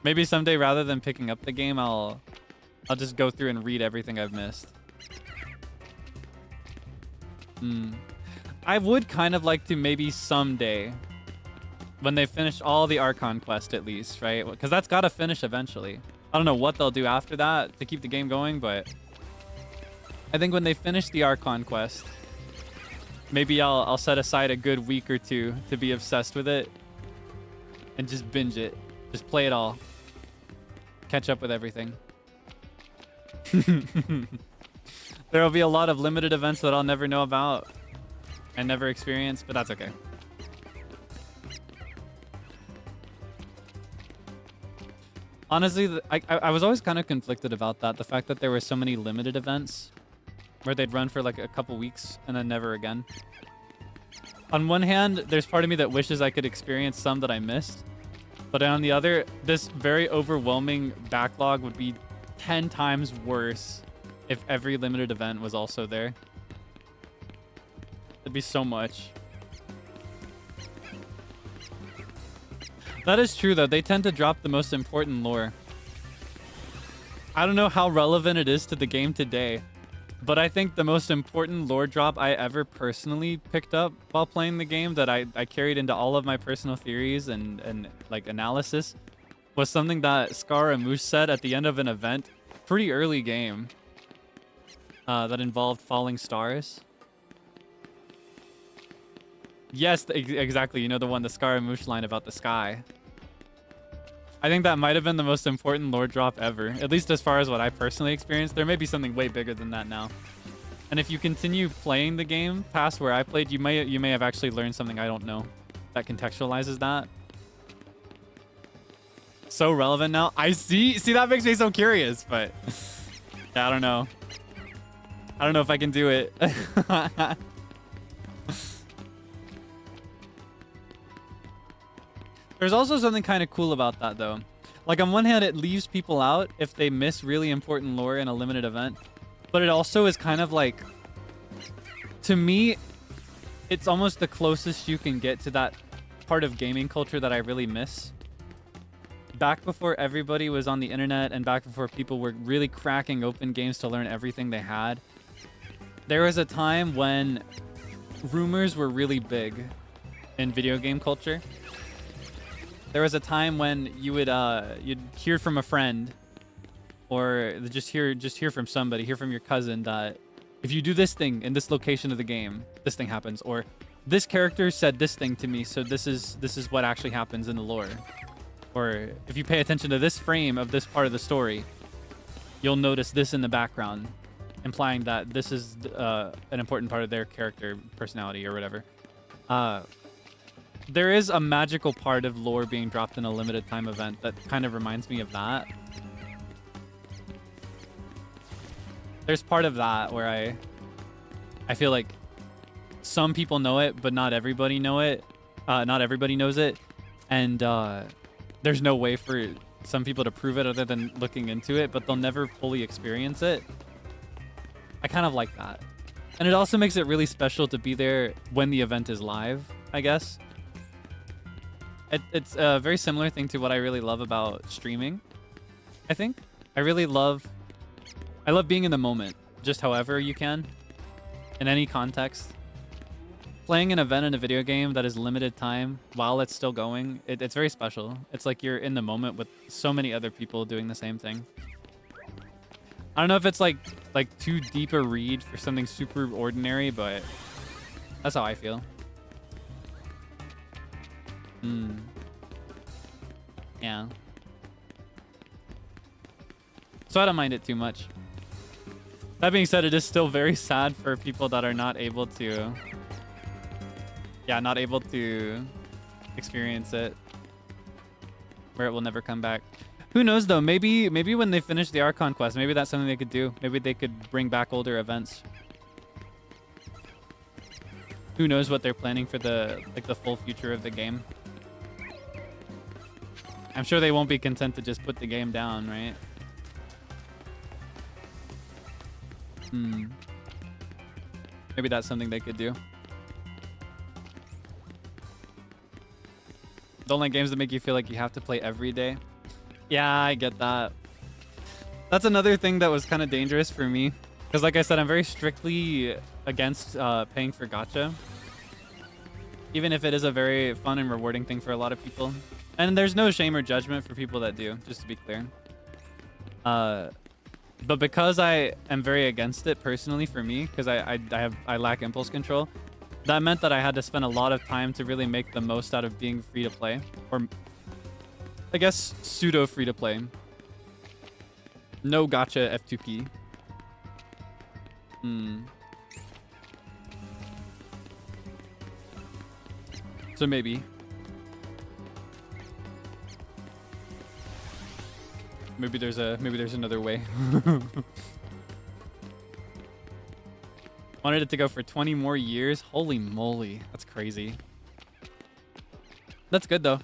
Maybe someday rather than picking up the game, I'll just go through and read everything I've missed. I would kind of like to maybe someday, when they finish all the Archon quest at least, right? Because that's got to finish eventually. I don't know what they'll do after that to keep the game going, but I think when they finish the Archon quest, maybe I'll set aside a good week or two to be obsessed with it and just binge it. Just play it all. Catch up with everything. There will be a lot of limited events that I'll never know about and never experience, but that's okay. Honestly, I was always kind of conflicted about that. The fact that there were so many limited events where they'd run for like a couple weeks and then never again. On one hand, there's part of me that wishes I could experience some that I missed. But on the other, this very overwhelming backlog would be 10 times worse if every limited event was also there. It'd be so much. That is true, though. They tend to drop the most important lore. I don't know how relevant it is to the game today, but I think the most important lore drop I ever personally picked up while playing the game that I carried into all of my personal theories and like analysis was something that Scaramouche said at the end of an event, pretty early game, that involved falling stars. Yes, exactly. You know the one, the Scaramouche line about the sky. I think that might have been the most important lore drop ever, at least as far as what I personally experienced. There may be something way bigger than that now. And if you continue playing the game past where I played, you may have actually learned something I don't know that contextualizes that. So relevant now. I see that makes me so curious, but yeah, I don't know. I don't know if I can do it. There's also something kind of cool about that, though. Like, on one hand, it leaves people out if they miss really important lore in a limited event. But it also is kind of like, to me, it's almost the closest you can get to that part of gaming culture that I really miss. Back before everybody was on the internet and back before people were really cracking open games to learn everything they had, there was a time when rumors were really big in video game culture. There was a time when you would you'd hear from a friend, or just hear from somebody, hear from your cousin that if you do this thing in this location of the game, this thing happens, or this character said this thing to me, so this is what actually happens in the lore. Or if you pay attention to this frame of this part of the story, you'll notice this in the background, implying that this is an important part of their character personality or whatever. There is a magical part of lore being dropped in a limited time event that kind of reminds me of that. There's part of that where I feel like some people know it, but not everybody know it. Not everybody knows it. And there's no way for some people to prove it other than looking into it, but they'll never fully experience it. I kind of like that. And it also makes it really special to be there when the event is live, I guess. It's a very similar thing to what I really love about streaming, I think. I love being in the moment, just however you can, in any context. Playing an event in a video game that is limited time while it's still going, it's very special. It's like you're in the moment with so many other people doing the same thing. I don't know if it's like too deep a read for something super ordinary, but that's how I feel. Yeah. So I don't mind it too much. That being said, it is still very sad for people that are not able to... Yeah, not able to experience it. Where it will never come back. Who knows though? Maybe when they finish the Archon quest, maybe that's something they could do. Maybe they could bring back older events. Who knows what they're planning for the full future of the game. I'm sure they won't be content to just put the game down, right? Maybe that's something they could do. Don't like games that make you feel like you have to play every day. Yeah, I get that. That's another thing that was kind of dangerous for me. Because like I said, I'm very strictly against paying for gacha. Even if it is a very fun and rewarding thing for a lot of people. And there's no shame or judgment for people that do, just to be clear. But because I am very against it personally for me, because I lack impulse control, that meant that I had to spend a lot of time to really make the most out of being free to play. Or I guess pseudo free to play. No gacha F2P. So maybe. Maybe there's another way. Wanted it to go for 20 more years. Holy moly, that's crazy. That's good though.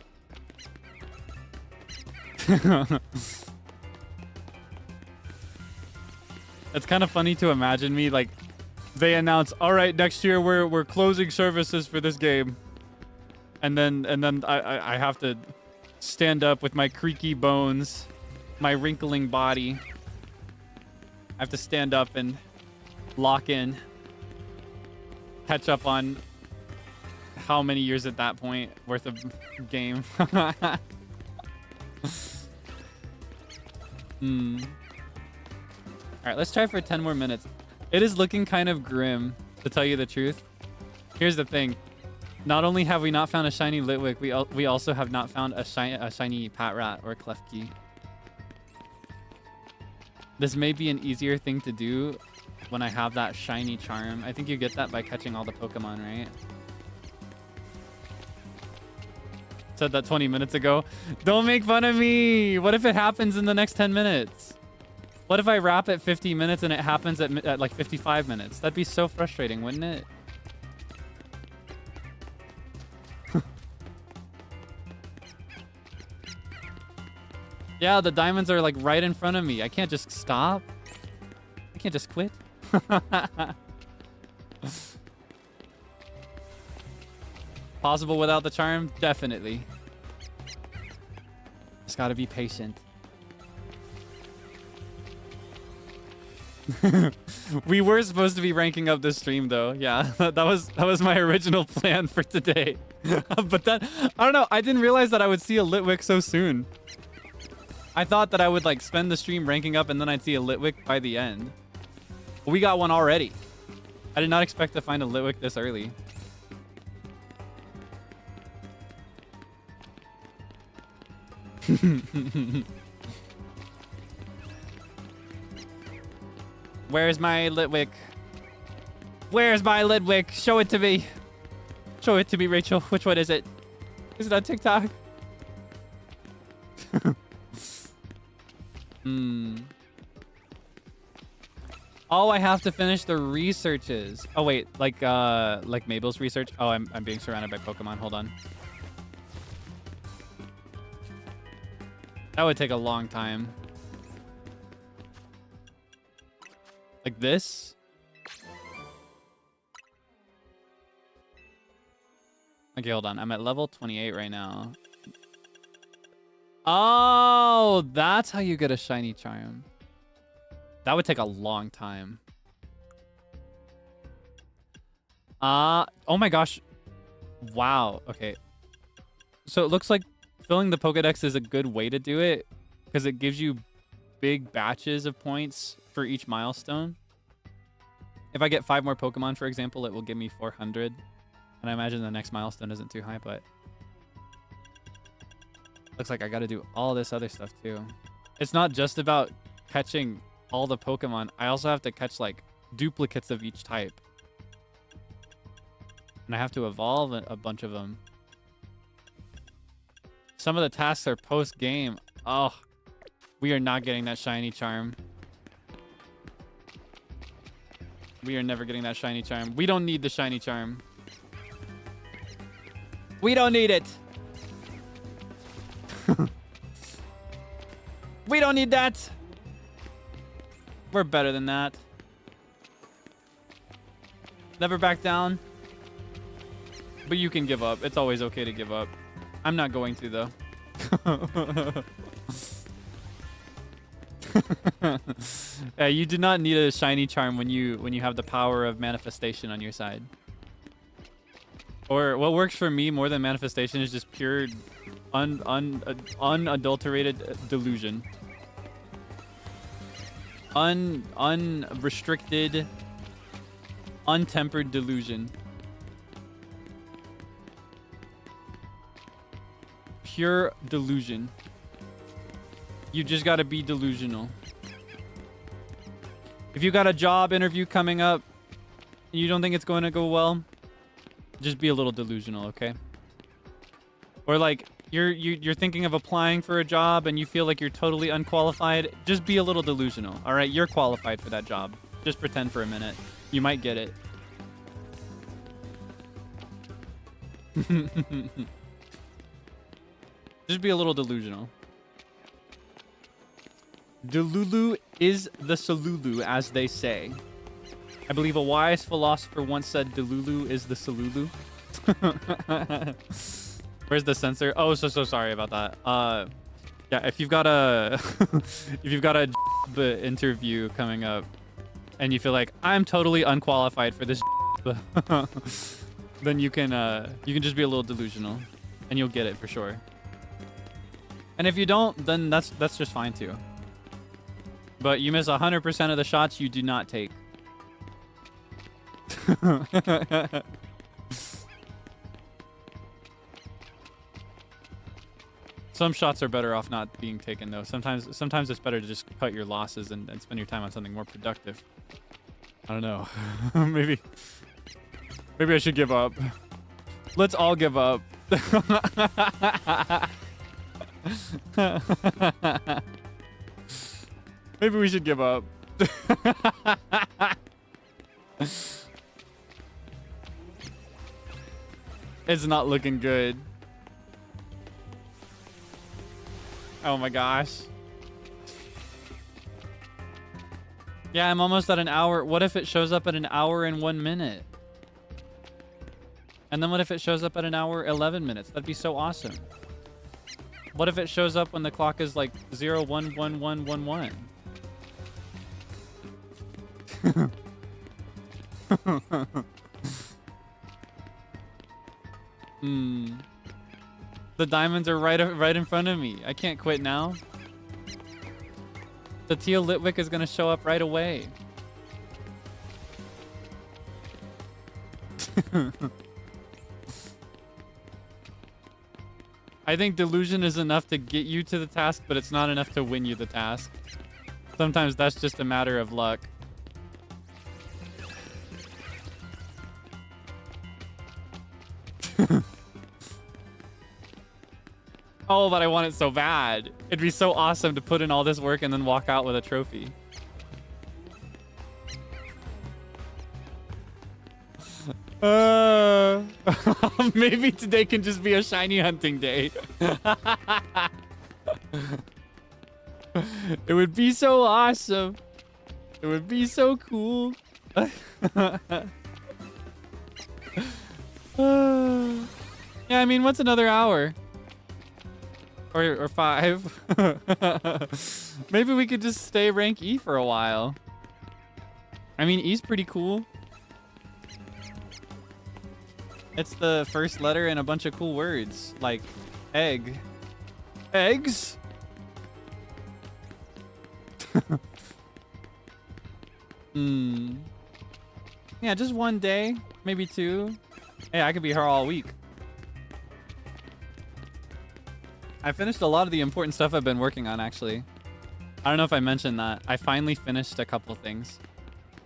It's kind of funny to imagine me like they announce, all right, next year we're closing services for this game, and then I have to stand up with my creaky bones, my wrinkling body. I have to stand up and lock in, catch up on how many years at that point worth of game. All right, let's try for 10 more minutes. It is looking kind of grim, to tell you the truth. Here's the thing. Not only have we not found a shiny Litwick, we also have not found a shiny Patrat or Klefki. This may be an easier thing to do when I have that shiny charm. I think you get that by catching all the Pokemon, right? Said that 20 minutes ago. Don't make fun of me! What if it happens in the next 10 minutes? What if I wrap at 50 minutes and it happens at like 55 minutes? That'd be so frustrating, wouldn't it? Yeah, the diamonds are like right in front of me. I can't just stop. I can't just quit. Possible without the charm? Definitely. Just gotta be patient. We were supposed to be ranking up this stream though. Yeah, that was my original plan for today. But then, I don't know, I didn't realize that I would see a Litwick so soon. I thought that I would like spend the stream ranking up and then I'd see a Litwick by the end. But we got one already. I did not expect to find a Litwick this early. Where's my Litwick? Where's my Litwick? Show it to me. Show it to me, Rachel. Which one is it? Is it on TikTok? Oh, I have to finish the researches. Oh wait, like Mabel's research. Oh, I'm being surrounded by Pokemon. Hold on. That would take a long time. Like this? Okay, hold on. I'm at level 28 right now. Oh, that's how you get a shiny charm. That would take a long time. Oh my gosh. Wow. Okay. So it looks like filling the Pokedex is a good way to do it because it gives you big batches of points for each milestone. If I get 5 more Pokemon, for example, it will give me 400. And I imagine the next milestone isn't too high, but looks like I got to do all this other stuff too. It's not just about catching all the Pokemon. I also have to catch like duplicates of each type. And I have to evolve a bunch of them. Some of the tasks are post-game. Oh, we are not getting that shiny charm. We are never getting that shiny charm. We don't need the shiny charm. We don't need it. We don't need that. We're better than that. Never back down. But you can give up. It's always okay to give up. I'm not going to, though. Yeah, you do not need a shiny charm when you have the power of manifestation on your side. Or what works for me more than manifestation is just pure unadulterated delusion. Unrestricted, untempered delusion. Pure delusion. You just gotta be delusional. If you got a job interview coming up and you don't think it's going to go well, just be a little delusional, okay? Or like you're thinking of applying for a job and you feel like you're totally unqualified, just be a little delusional. All right, you're qualified for that job. Just pretend for a minute. You might get it. Just be a little delusional. Delulu is the Salulu, as they say. I believe a wise philosopher once said Delulu is the Salulu. Where's the censor? Oh, so sorry about that. Yeah, if you've got a if you've got a job interview coming up and you feel like I'm totally unqualified for this job, then you can just be a little delusional and you'll get it for sure. And if you don't, then that's just fine too. But you miss 100% of the shots you do not take. Some shots are better off not being taken though. Sometimes it's better to just cut your losses and spend your time on something more productive. I don't know. maybe I should give up. Let's all give up. Maybe we should give up. It's not looking good. Oh my gosh. Yeah, I'm almost at an hour. What if it shows up at an hour and 1 minute? And then what if it shows up at an hour 11 minutes? That'd be so awesome. What if it shows up when the clock is like 011111? The diamonds are right in front of me. I can't quit now. The teal Litwick is gonna show up right away. I think delusion is enough to get you to the task, but it's not enough to win you the task. Sometimes that's just a matter of luck. Oh, but I want it so bad. It'd be so awesome to put in all this work and then walk out with a trophy. Maybe today can just be a shiny hunting day. It would be so awesome. It would be so cool. Yeah, I mean, what's another hour? Or 5? Maybe we could just stay rank E for a while. I mean, E's pretty cool. It's the first letter in a bunch of cool words, like egg. Eggs? Yeah, just one day, maybe 2. Hey, I could be her all week. I finished a lot of the important stuff I've been working on, actually. I don't know if I mentioned that. I finally finished a couple things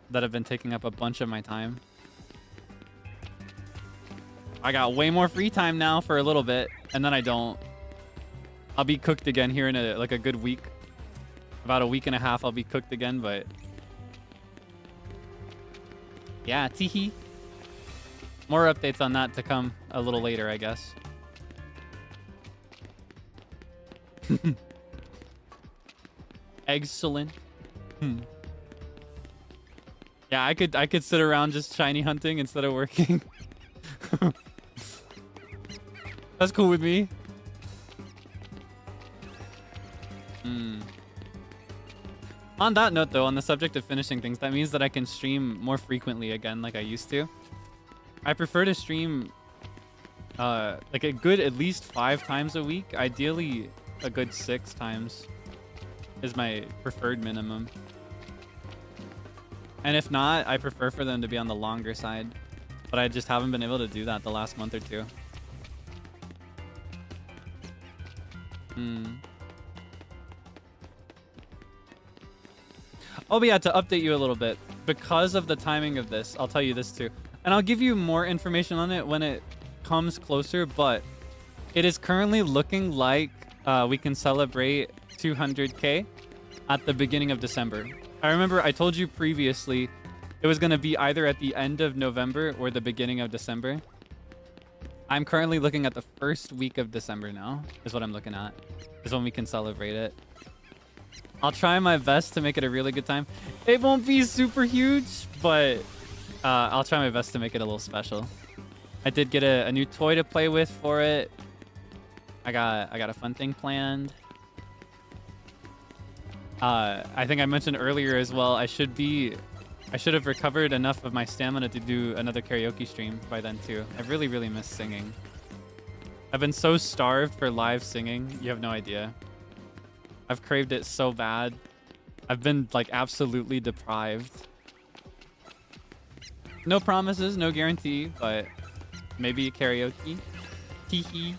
that have been taking up a bunch of my time. I got way more free time now for a little bit, and then I don't. I'll be cooked again here in a good week. About a week and a half, I'll be cooked again, but yeah, teehee. More updates on that to come a little later, I guess. Excellent. Yeah, I could sit around just shiny hunting instead of working. That's cool with me. On that note, though, on the subject of finishing things, that means that I can stream more frequently again like I used to. I prefer to stream like a good at least 5 times a week. Ideally, a good 6 times is my preferred minimum. And if not, I prefer for them to be on the longer side. But I just haven't been able to do that the last month or 2. Oh, but yeah, to update you a little bit, because of the timing of this, I'll tell you this too. And I'll give you more information on it when it comes closer, but it is currently looking like we can celebrate 200K at the beginning of December. I remember I told you previously it was going to be either at the end of November or the beginning of December. I'm currently looking at the first week of December now, is what I'm looking at, is when we can celebrate it. I'll try my best to make it a really good time. It won't be super huge, but I'll try my best to make it a little special. I did get a new toy to play with for it. I got a fun thing planned. I think I mentioned earlier as well, I should have recovered enough of my stamina to do another karaoke stream by then too. I really, really miss singing. I've been so starved for live singing, you have no idea. I've craved it so bad. I've been like absolutely deprived. No promises, no guarantee, but maybe karaoke. Teehee.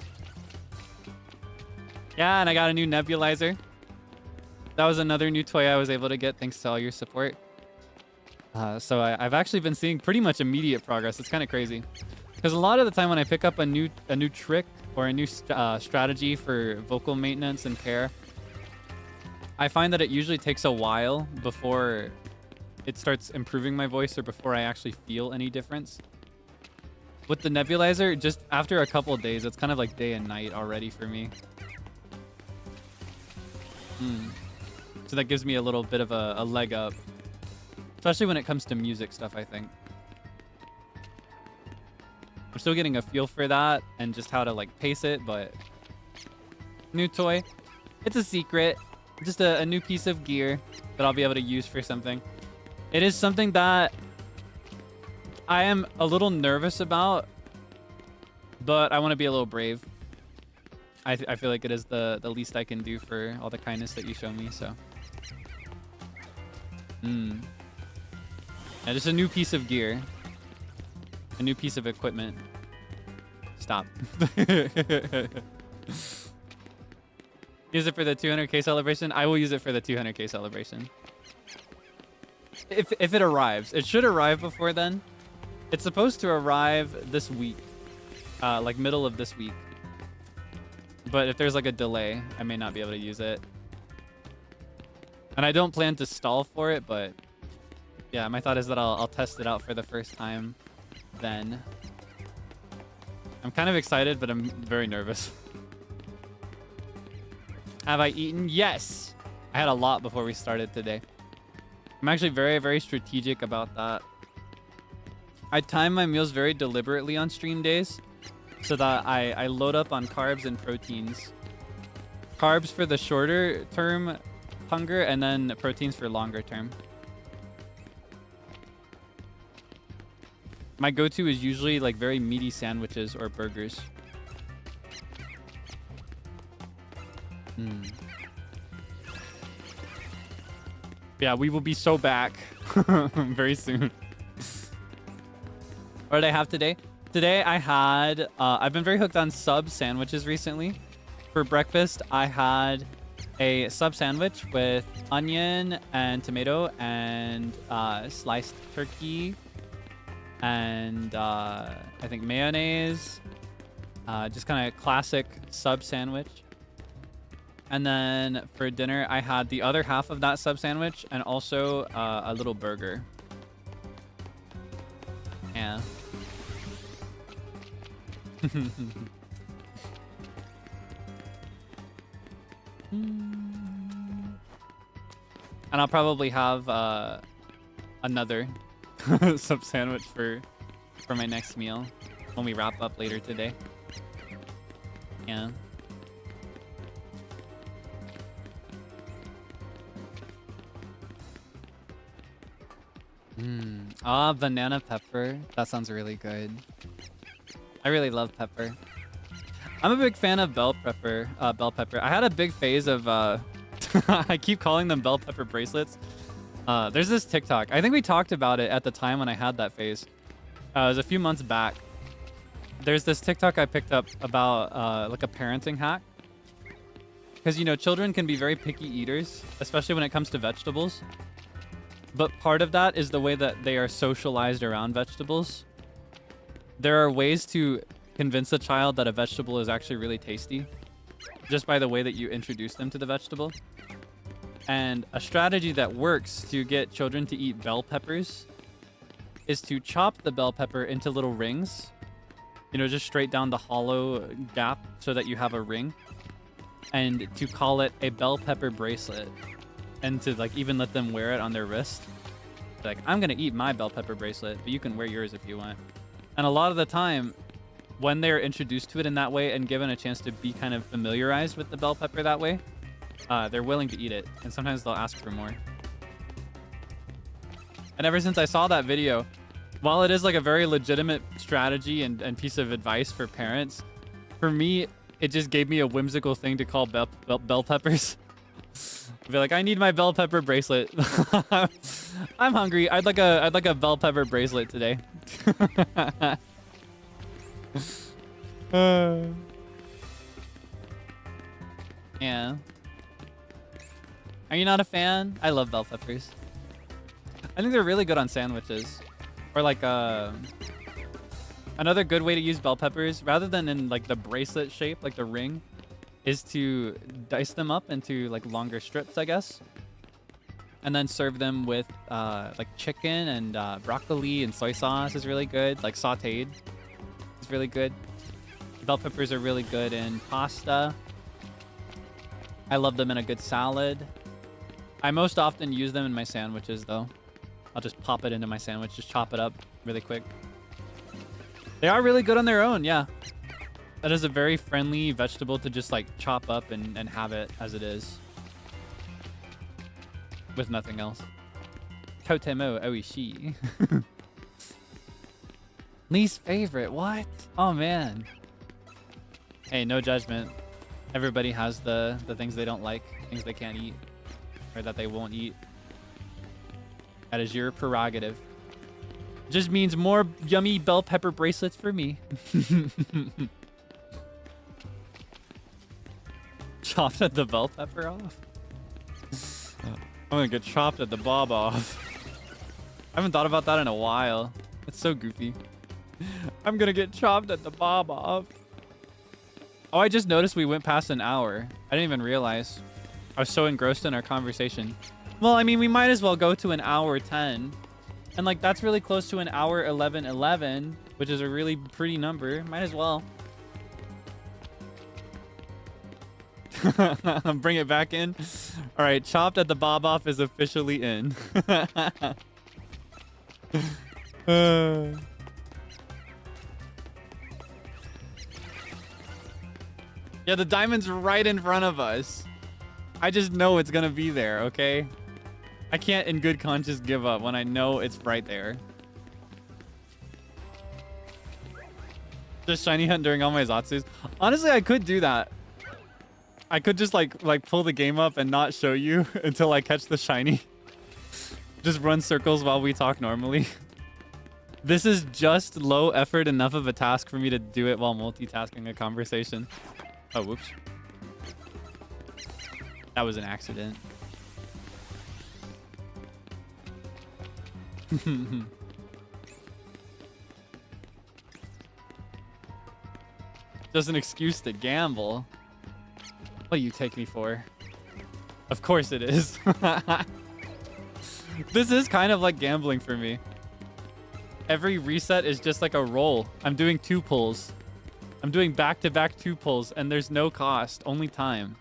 Yeah, and I got a new nebulizer. That was another new toy I was able to get thanks to all your support. So I've actually been seeing pretty much immediate progress. It's kind of crazy. Because a lot of the time when I pick up a new trick or a new strategy for vocal maintenance and care, I find that it usually takes a while before it starts improving my voice or before I actually feel any difference. With the nebulizer, just after a couple of days, it's kind of like day and night already for me. So that gives me a little bit of a leg up. Especially when it comes to music stuff, I think. I'm still getting a feel for that and just how to like pace it, but new toy. It's a secret. Just a new piece of gear that I'll be able to use for something. It is something that I am a little nervous about, but I want to be a little brave. I feel like it is the least I can do for all the kindness that you show me, so. Yeah, just a new piece of gear. A new piece of equipment. Stop. Use it for the 200K celebration? I will use it for the 200K celebration. If it arrives. It should arrive before then. It's supposed to arrive this week. Like middle of this week. But if there's like a delay, I may not be able to use it. And I don't plan to stall for it, but yeah, my thought is that I'll test it out for the first time then. I'm kind of excited, but I'm very nervous. Have I eaten? Yes. I had a lot before we started today. I'm actually very, very strategic about that. I time my meals very deliberately on stream days so that I load up on carbs and proteins. Carbs for the shorter term hunger and then proteins for longer term. My go-to is usually like very meaty sandwiches or burgers. Yeah, we will be so back very soon. What did I have today? Today I had, I've been very hooked on sub sandwiches recently. For breakfast, I had a sub sandwich with onion and tomato and sliced turkey and I think mayonnaise. Just kind of classic sub sandwich. And then for dinner, I had the other half of that sub sandwich and also a little burger. Yeah. And I'll probably have another sub sandwich for my next meal when we wrap up later today. Yeah. Banana pepper. That sounds really good. I really love pepper. I'm a big fan of bell pepper. I had a big phase of I keep calling them bell pepper bracelets. There's this TikTok. I think we talked about it at the time when I had that phase. It was a few months back. There's this TikTok I picked up about like a parenting hack. Because, you know, children can be very picky eaters, especially when it comes to vegetables. But part of that is the way that they are socialized around vegetables. There are ways to convince a child that a vegetable is actually really tasty just by the way that you introduce them to the vegetable. And a strategy that works to get children to eat bell peppers is to chop the bell pepper into little rings. You know, just straight down the hollow gap so that you have a ring. And to call it a bell pepper bracelet. And to like even let them wear it on their wrist. Like, I'm gonna eat my bell pepper bracelet, but you can wear yours if you want. And a lot of the time, when they're introduced to it in that way and given a chance to be kind of familiarized with the bell pepper that way, they're willing to eat it. And sometimes they'll ask for more. And ever since I saw that video, while it is like a very legitimate strategy and piece of advice for parents, for me, it just gave me a whimsical thing to call bell peppers. I'd be like, I need my bell pepper bracelet. I'm hungry. I'd like a bell pepper bracelet today. Yeah. Are you not a fan? I love bell peppers. I think they're really good on sandwiches. Or like another good way to use bell peppers, rather than in like the bracelet shape, like the ring, is to dice them up into like longer strips, I guess. And then serve them with like chicken and broccoli and soy sauce is really good. Like sauteed is really good. Bell peppers are really good in pasta. I love them in a good salad. I most often use them in my sandwiches though. I'll just pop it into my sandwich, just chop it up really quick. They are really good on their own, yeah. That is a very friendly vegetable to just like chop up and have it as it is. With nothing else. Totemo oishi. Least favorite, what? Oh man. Hey, no judgment. Everybody has the things they don't like, things they can't eat, or that they won't eat. That is your prerogative. Just means more yummy bell pepper bracelets for me. Chopped at the bell pepper off? I'm gonna get chopped at the bob off. I haven't thought about that in a while. It's so goofy. I'm gonna get chopped at the bob off. Oh, I just noticed we went past an hour. I didn't even realize. I was so engrossed in our conversation. Well, I mean, we might as well go to an hour 10. And like, that's really close to an hour 11:11. which is a really pretty number. Might as well. Bring it back in. All right, Chopped at the Bob Off is officially in. Yeah, the diamond's right in front of us. I just know it's gonna be there, okay? I can't in good conscience give up when I know it's right there. Just shiny hunt during all my Zatsus. Honestly, I could do that. I could just like pull the game up and not show you until I catch the shiny. Just run circles while we talk normally. This is just low effort enough of a task for me to do it while multitasking a conversation. Oh, whoops. That was an accident. Just an excuse to gamble. What do you take me for? Of course it is. This is kind of like gambling for me. Every reset is just like a roll. I'm doing 2 pulls. I'm doing back-to-back 2 pulls, and there's no cost, only time.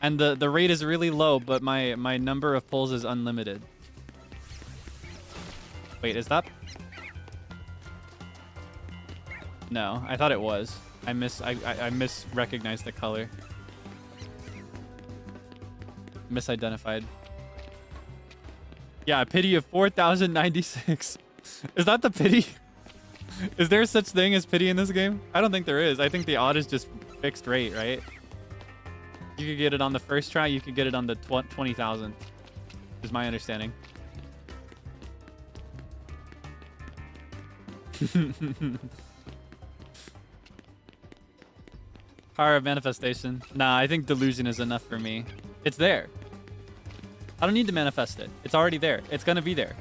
And the rate is really low, but my number of pulls is unlimited. Wait, is that? No, I thought it was. I misrecognized the color. Misidentified. Yeah, a pity of 4,096. Is that the pity? Is there such thing as pity in this game? I don't think there is. I think the odd is just fixed rate, right? You could get it on the first try. You could get it on the 20,000. Is my understanding. Power of manifestation. Nah, I think delusion is enough for me. It's there. I don't need to manifest it. It's already there. It's gonna be there.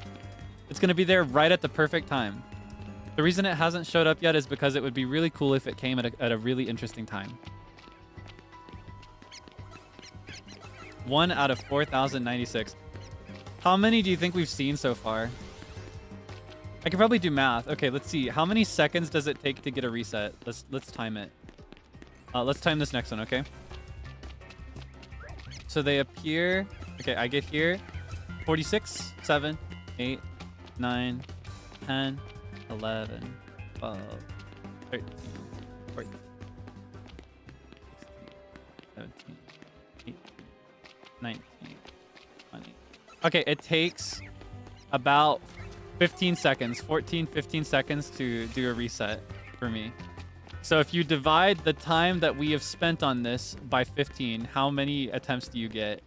It's gonna be there right at the perfect time. The reason it hasn't showed up yet is because it would be really cool if it came at a really interesting time. 1 out of 4,096. How many do you think we've seen so far? I could probably do math. Okay, let's see. How many seconds does it take to get a reset? Let's time it. Let's time this next one, okay? So they appear. Okay, I get here. 46, 7, 8, 9, 10, 11, 12, 13, 14, 16, 17, 18, 19, 20. Okay, it takes about 15 seconds, 14, 15 seconds to do a reset for me. So if you divide the time that we have spent on this by 15, how many attempts do you get?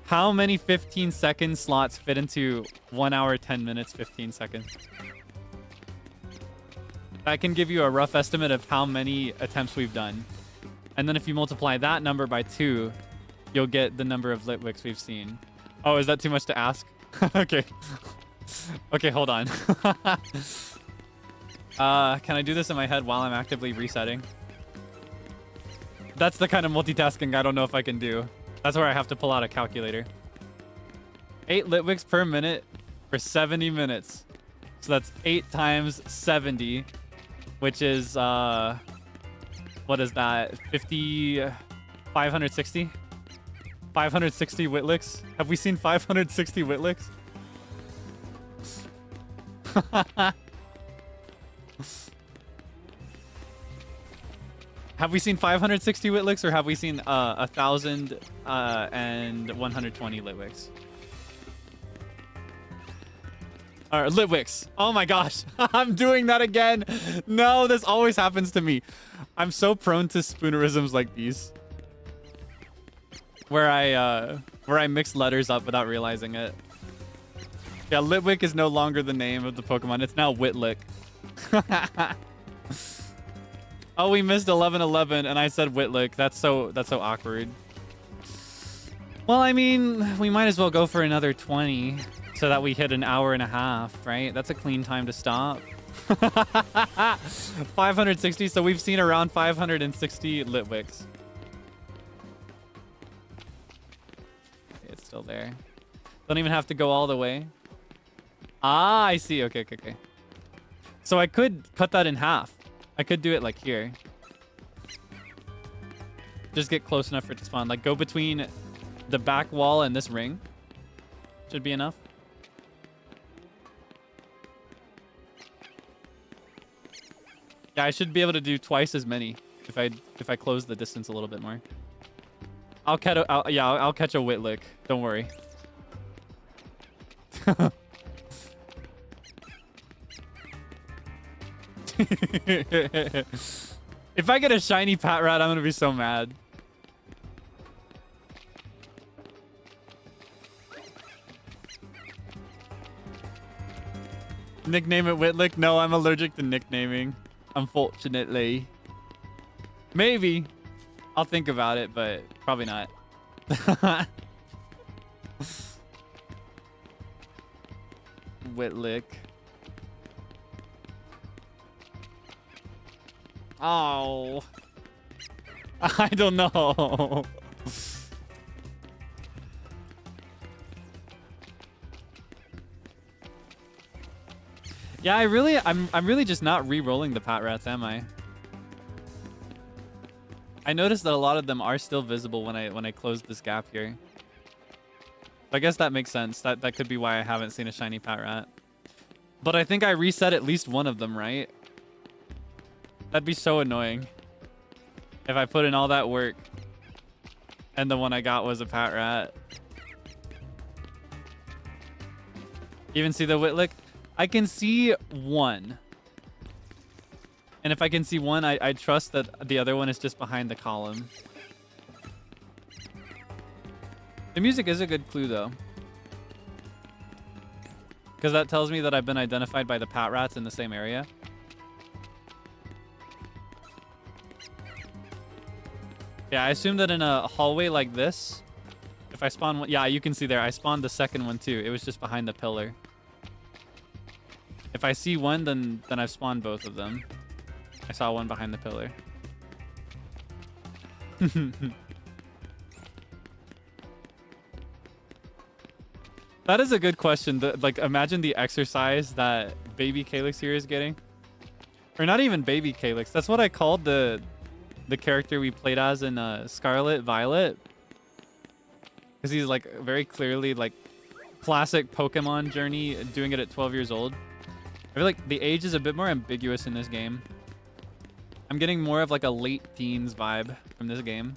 How many 15-second slots fit into 1 hour, 10 minutes, 15 seconds? That can give you a rough estimate of how many attempts we've done. And then if you multiply that number by 2, you'll get the number of Litwicks we've seen. Oh, is that too much to ask? Okay. Okay, hold on. Can I do this in my head while I'm actively resetting? That's the kind of multitasking I don't know if I can do. That's where I have to pull out a calculator. 8 Litwicks per minute for 70 minutes. So that's 8 times 70, which is, what is that? 560? 560 Whitlicks? Have we seen 560 Whitlicks? Have we seen 560 Litwicks, or have we seen 1,120 Litwicks? Litwicks. Oh my gosh. I'm doing that again. No, this always happens to me. I'm so prone to spoonerisms like these. Where I mix letters up without realizing it. Yeah, Litwick is no longer the name of the Pokemon. It's now Whitlick. Oh, we missed 1111 and I said Whitlick. That's so awkward. Well, I mean, we might as well go for another 20 so that we hit an hour and a half, right? That's a clean time to stop. 560, so we've seen around 560 Litwicks. It's still there. Don't even have to go all the way. Ah, I see. Okay, okay, okay. So I could cut that in half. I could do it like here. Just get close enough for it to spawn. Like go between the back wall and this ring. Should be enough. Yeah, I should be able to do twice as many if I close the distance a little bit more. I'll catch I'll catch a Whitlick. Don't worry. If I get a shiny Pat Rat, I'm gonna be so mad. Nickname it Whitlick? No, I'm allergic to nicknaming. Unfortunately. Maybe. I'll think about it, but probably not. Whitlick. Oh. I don't know. Yeah, I'm really just not re-rolling the Pat Rats, am I? I noticed that a lot of them are still visible when I close this gap here. I guess that makes sense. That could be why I haven't seen a shiny Pat Rat. But I think I reset at least one of them, right? That'd be so annoying. If I put in all that work and the one I got was a Pat Rat. Even see the Whitlick? I can see one. And if I can see one, I trust that the other one is just behind the column. The music is a good clue, though. Because that tells me that I've been identified by the Pat Rats in the same area. Yeah, I assume that in a hallway like this, if I spawn one... Yeah, you can see there. I spawned the second one, too. It was just behind the pillar. If I see one, then I've spawned both of them. I saw one behind the pillar. That is a good question. Like, imagine the exercise that baby Kaelix here is getting. Or not even baby Kaelix. That's what I called the character we played as in Scarlet Violet. Because he's, like, very clearly, like, classic Pokemon journey, doing it at 12 years old. I feel like the age is a bit more ambiguous in this game. I'm getting more of like a late teens vibe from this game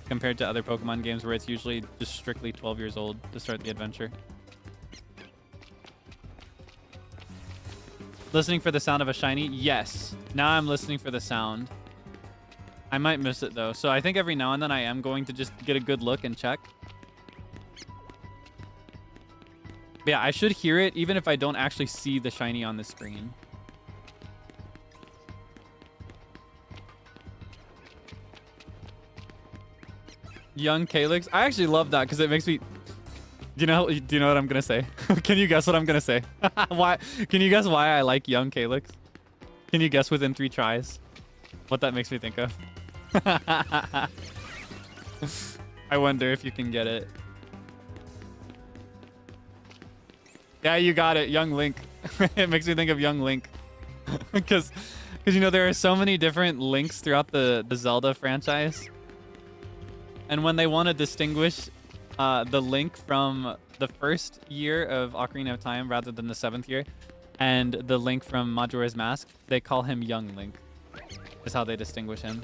compared to other Pokemon games where it's usually just strictly 12 years old to start the adventure. Listening for the sound of a shiny? Yes. Now I'm listening for the sound. I might miss it though. So I think every now and then I am going to just get a good look and check. But yeah, I should hear it even if I don't actually see the shiny on the screen. Young Kaelix. I actually love that because it makes me... Do you know what I'm gonna say? Can you guess what I'm gonna say? Why? Can you guess why I like young Kaelix? Can you guess within 3 tries what that makes me think of? I wonder if you can get it. Yeah, you got it. Young Link. It makes me think of young Link. Because you know, there are so many different Links throughout the Zelda franchise. And when they want to distinguish the Link from the first year of Ocarina of Time rather than the 7th year, and the Link from Majora's Mask, they call him Young Link. Is how they distinguish him.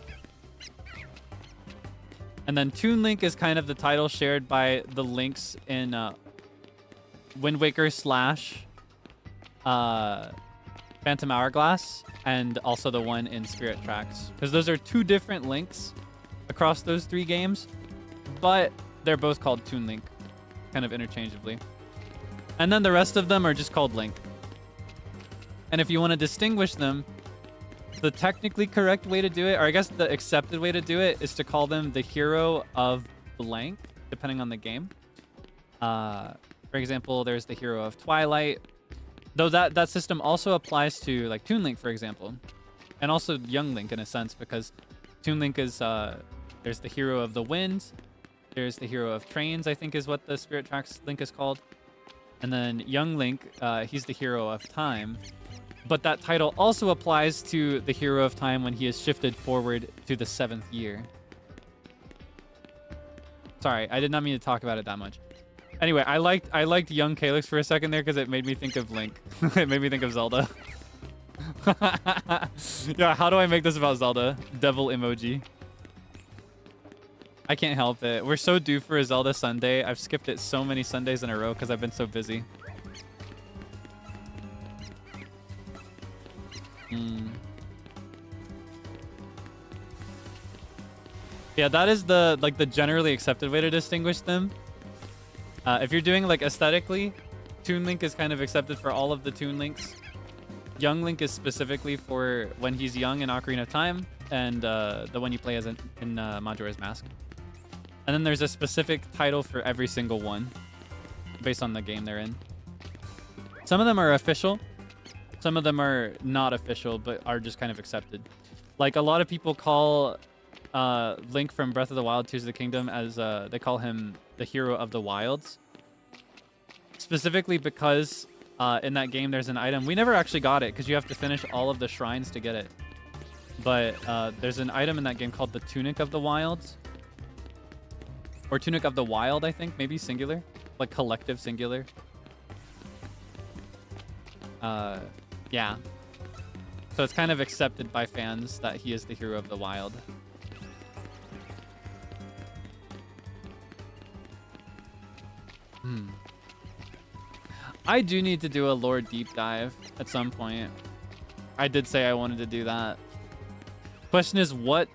And then Toon Link is kind of the title shared by the Links in Wind Waker / Phantom Hourglass, and also the one in Spirit Tracks. Because those are 2 different Links across those 3 games, but they're both called Toon Link, kind of interchangeably. And then the rest of them are just called Link. And if you want to distinguish them, the technically correct way to do it, or I guess the accepted way to do it, is to call them the hero of blank, depending on the game. For example, there's the hero of Twilight. Though that system also applies to like Toon Link, for example. And also Young Link in a sense, because Toon Link is, there's the hero of the wind. There's the hero of trains, I think is what the Spirit Tracks Link is called. And then young Link, he's the hero of time. But that title also applies to the hero of time when he is shifted forward to the 7th year. Sorry, I did not mean to talk about it that much. Anyway, I liked young Kaelix for a second there because it made me think of Link. It made me think of Zelda. Yeah, how do I make this about Zelda? Devil emoji. I can't help it. We're so due for a Zelda Sunday. I've skipped it so many Sundays in a row because I've been so busy. Yeah, that is the generally accepted way to distinguish them. If you're doing like aesthetically, Toon Link is kind of accepted for all of the Toon Links. Young Link is specifically for when he's young in Ocarina of Time, and the one you play as in Majora's Mask. And then there's a specific title for every single one, based on the game they're in. Some of them are official. Some of them are not official, but are just kind of accepted. Like a lot of people call Link from Breath of the Wild, Tears of the Kingdom as they call him the hero of the wilds. Specifically because in that game there's an item. We never actually got it because you have to finish all of the shrines to get it. But there's an item in that game called the Tunic of the Wilds. Or Tunic of the Wild, I think. Maybe singular. Like collective singular. Yeah. So it's kind of accepted by fans that he is the hero of the wild. I do need to do a lore deep dive at some point. I did say I wanted to do that. Question is, what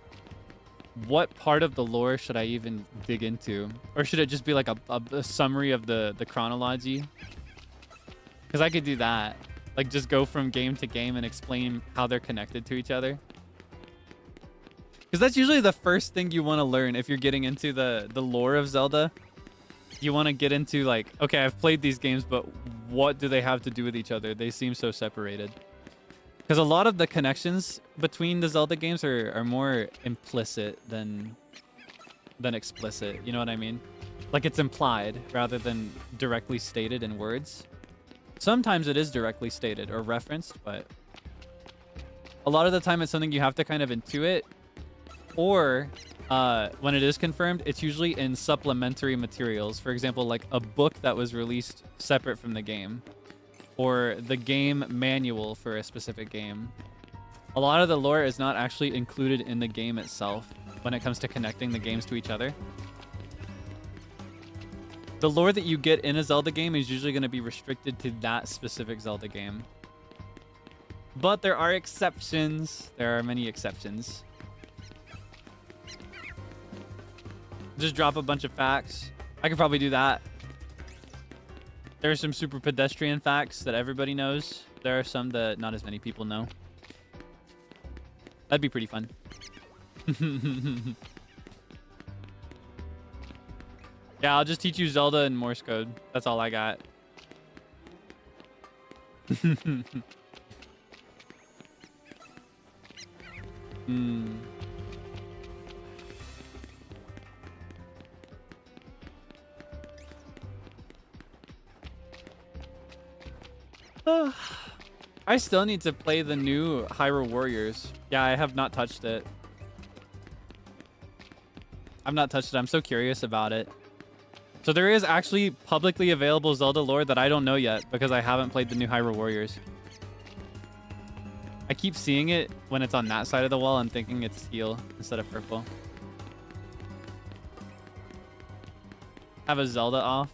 part of the lore should I even dig into? Or should it just be like a summary of the chronology? Because I could do that. Like just go from game to game and explain how they're connected to each other. Because that's usually the first thing you want to learn if you're getting into the lore of Zelda. You want to get into like, okay, I've played these games, but what do they have to do with each other? They seem so separated. Because a lot of the connections between the Zelda games are more implicit than explicit. You know what I mean? Like it's implied rather than directly stated in words. Sometimes it is directly stated or referenced, but a lot of the time it's something you have to kind of intuit. Or when it is confirmed, it's usually in supplementary materials. For example, like a book that was released separate from the game. Or the game manual for a specific game. A lot of the lore is not actually included in the game itself when it comes to connecting the games to each other. The lore that you get in a Zelda game is usually going to be restricted to that specific Zelda game. But there are exceptions. There are many exceptions. Just drop a bunch of facts. I could probably do that. There are some super pedestrian facts that everybody knows. There are some that not as many people know. That'd be pretty fun. Yeah, I'll just teach you Zelda and Morse code. That's all I got. I still need to play the new Hyrule Warriors. Yeah, I have not touched it. I've not touched it. I'm so curious about it. So there is actually publicly available Zelda lore that I don't know yet because I haven't played the new Hyrule Warriors. I keep seeing it when it's on that side of the wall and thinking it's teal instead of purple. Have a Zelda off.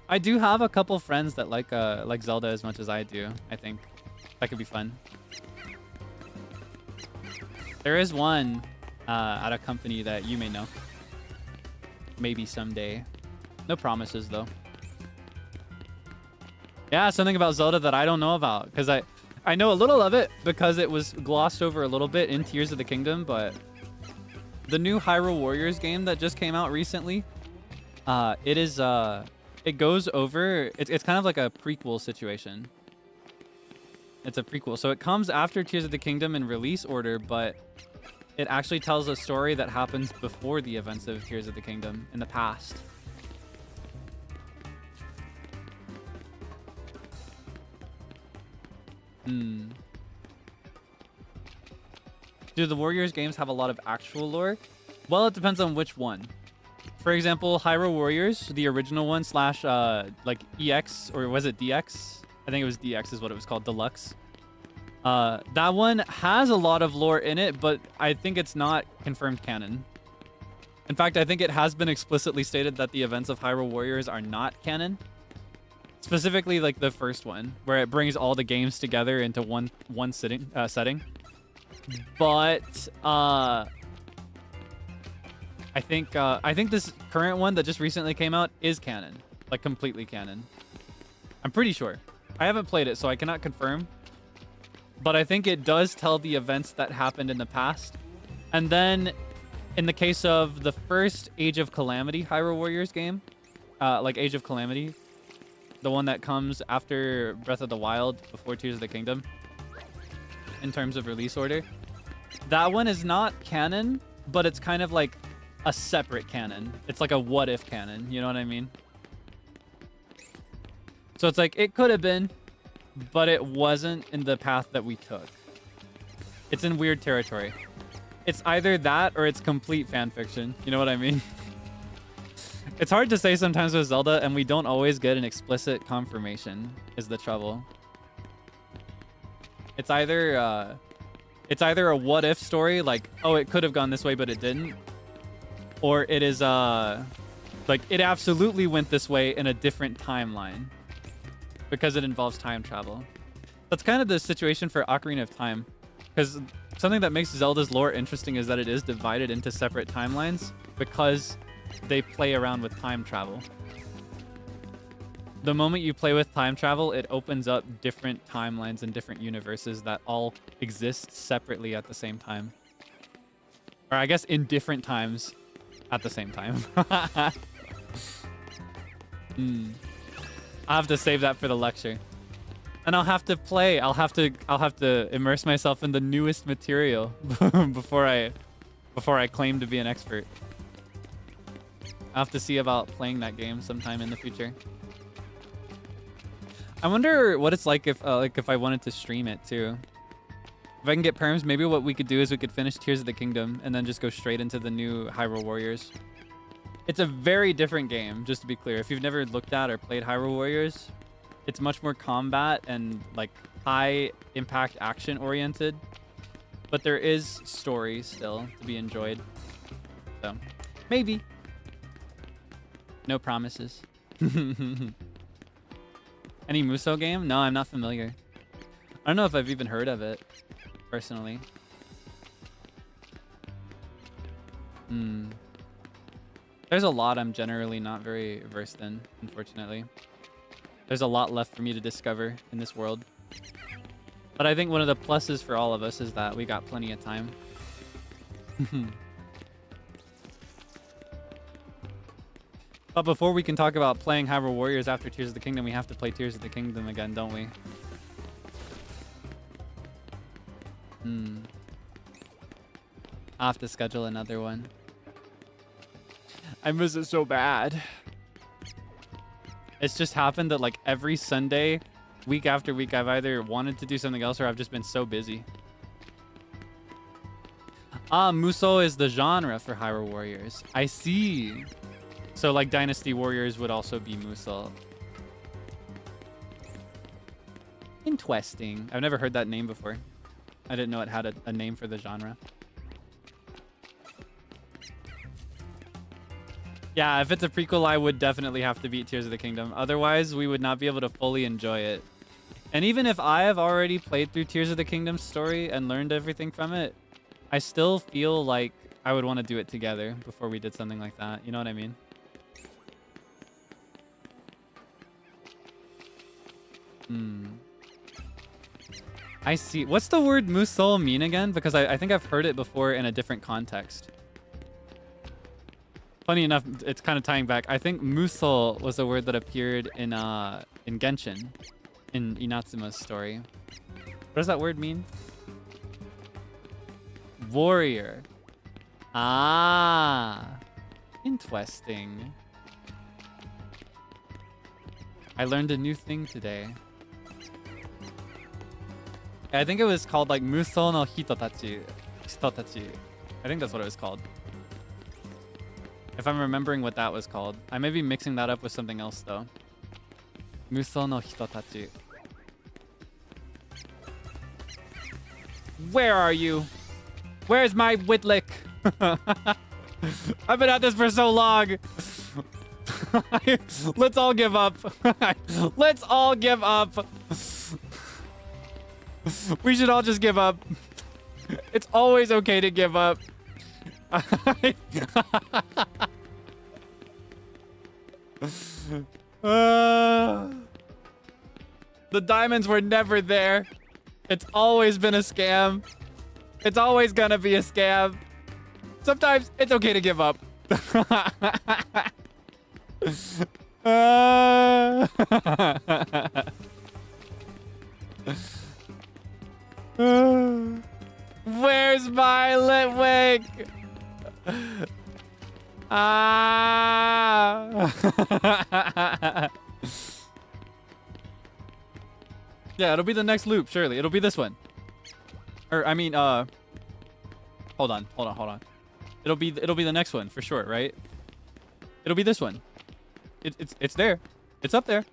I do have a couple friends that like Zelda as much as I do. I think that could be fun. There is one at a company that you may know. Maybe someday. No promises though. Yeah, something about Zelda that I don't know about because I know a little of it because it was glossed over a little bit in Tears of the Kingdom, but the new Hyrule Warriors game that just came out recently, it goes over, it's kind of like a prequel situation. It's a prequel. So it comes after Tears of the Kingdom in release order, but it actually tells a story that happens before the events of Tears of the Kingdom in the past. Hmm. Do the Warriors games have a lot of actual lore? Well, it depends on which one. For example, Hyrule Warriors, the original one slash like EX, or was it DX? I think it was DX is what it was called, Deluxe. That one has a lot of lore in it, but I think it's not confirmed canon. In fact, I think it has been explicitly stated that the events of Hyrule Warriors are not canon. Specifically, like the first one, where it brings all the games together into one setting. But I think this current one that just recently came out is canon, like completely canon. I'm pretty sure. I haven't played it, so I cannot confirm. But I think it does tell the events that happened in the past. And then, in the case of the first Age of Calamity Hyrule Warriors game, like Age of Calamity, the one that comes after Breath of the Wild, before Tears of the Kingdom, in terms of release order, that one is not canon, but it's kind of like a separate canon. It's like a what-if canon, you know what I mean? So it's like, it could have been, but it wasn't in the path that we took. It's in weird territory. It's either that or it's complete fan fiction. You know what I mean? It's hard to say sometimes with Zelda, and we don't always get an explicit confirmation, is the trouble. It's either a what-if story, like, oh, it could have gone this way, but it didn't. Or it is, like, it absolutely went this way in a different timeline. Because it involves time travel. That's kind of the situation for Ocarina of Time. Because something that makes Zelda's lore interesting is that it is divided into separate timelines because they play around with time travel. The moment you play with time travel, it opens up different timelines and different universes that all exist separately at the same time. Or I guess in different times at the same time. I'll have to save that for the lecture. And I'll have to play. I'll have to immerse myself in the newest material before I claim to be an expert. I'll have to see about playing that game sometime in the future. I wonder what it's like if I wanted to stream it too. If I can get perms, maybe what we could do is we could finish Tears of the Kingdom and then just go straight into the new Hyrule Warriors. It's a very different game, just to be clear. If you've never looked at or played Hyrule Warriors, it's much more combat and like high impact action oriented. But there is story still to be enjoyed. So, maybe. No promises. Any Musou game? No, I'm not familiar. I don't know if I've even heard of it, personally. There's a lot I'm generally not very versed in, unfortunately. There's a lot left for me to discover in this world. But I think one of the pluses for all of us is that we got plenty of time. But before we can talk about playing Hyrule Warriors after Tears of the Kingdom, we have to play Tears of the Kingdom again, don't we? I'll have to schedule another one. I miss it so bad. It's just happened that like every Sunday, week after week, I've either wanted to do something else or I've just been so busy. Musou is the genre for Hyrule Warriors. I see. So like Dynasty Warriors would also be Musou. Interesting. I've never heard that name before. I didn't know it had a name for the genre. Yeah, if it's a prequel, I would definitely have to beat Tears of the Kingdom. Otherwise, we would not be able to fully enjoy it. And even if I have already played through Tears of the Kingdom story and learned everything from it, I still feel like I would want to do it together before we did something like that. You know what I mean? I see. What's the word Musou mean again? Because I think I've heard it before in a different context. Funny enough, it's kind of tying back. I think Musou was a word that appeared in Genshin, in Inatsuma's story. What does that word mean? Warrior. Ah, interesting. I learned a new thing today. I think it was called like Muso no Hitotachi. I think that's what it was called. If I'm remembering what that was called. I may be mixing that up with something else though. Muso no Hitotachi. Where are you? Where's my Whitlick? I've been at this for so long. Let's all give up. Let's all give up. We should all just give up. It's always okay to give up. The diamonds were never there. It's always been a scam. It's always gonna be a scam. Sometimes it's okay to give up. Where's my Litwick? Yeah, it'll be the next loop, surely. It'll be this one. Or I mean, hold on. It'll be the next one for sure, right? It'll be this one. It's there. It's up there.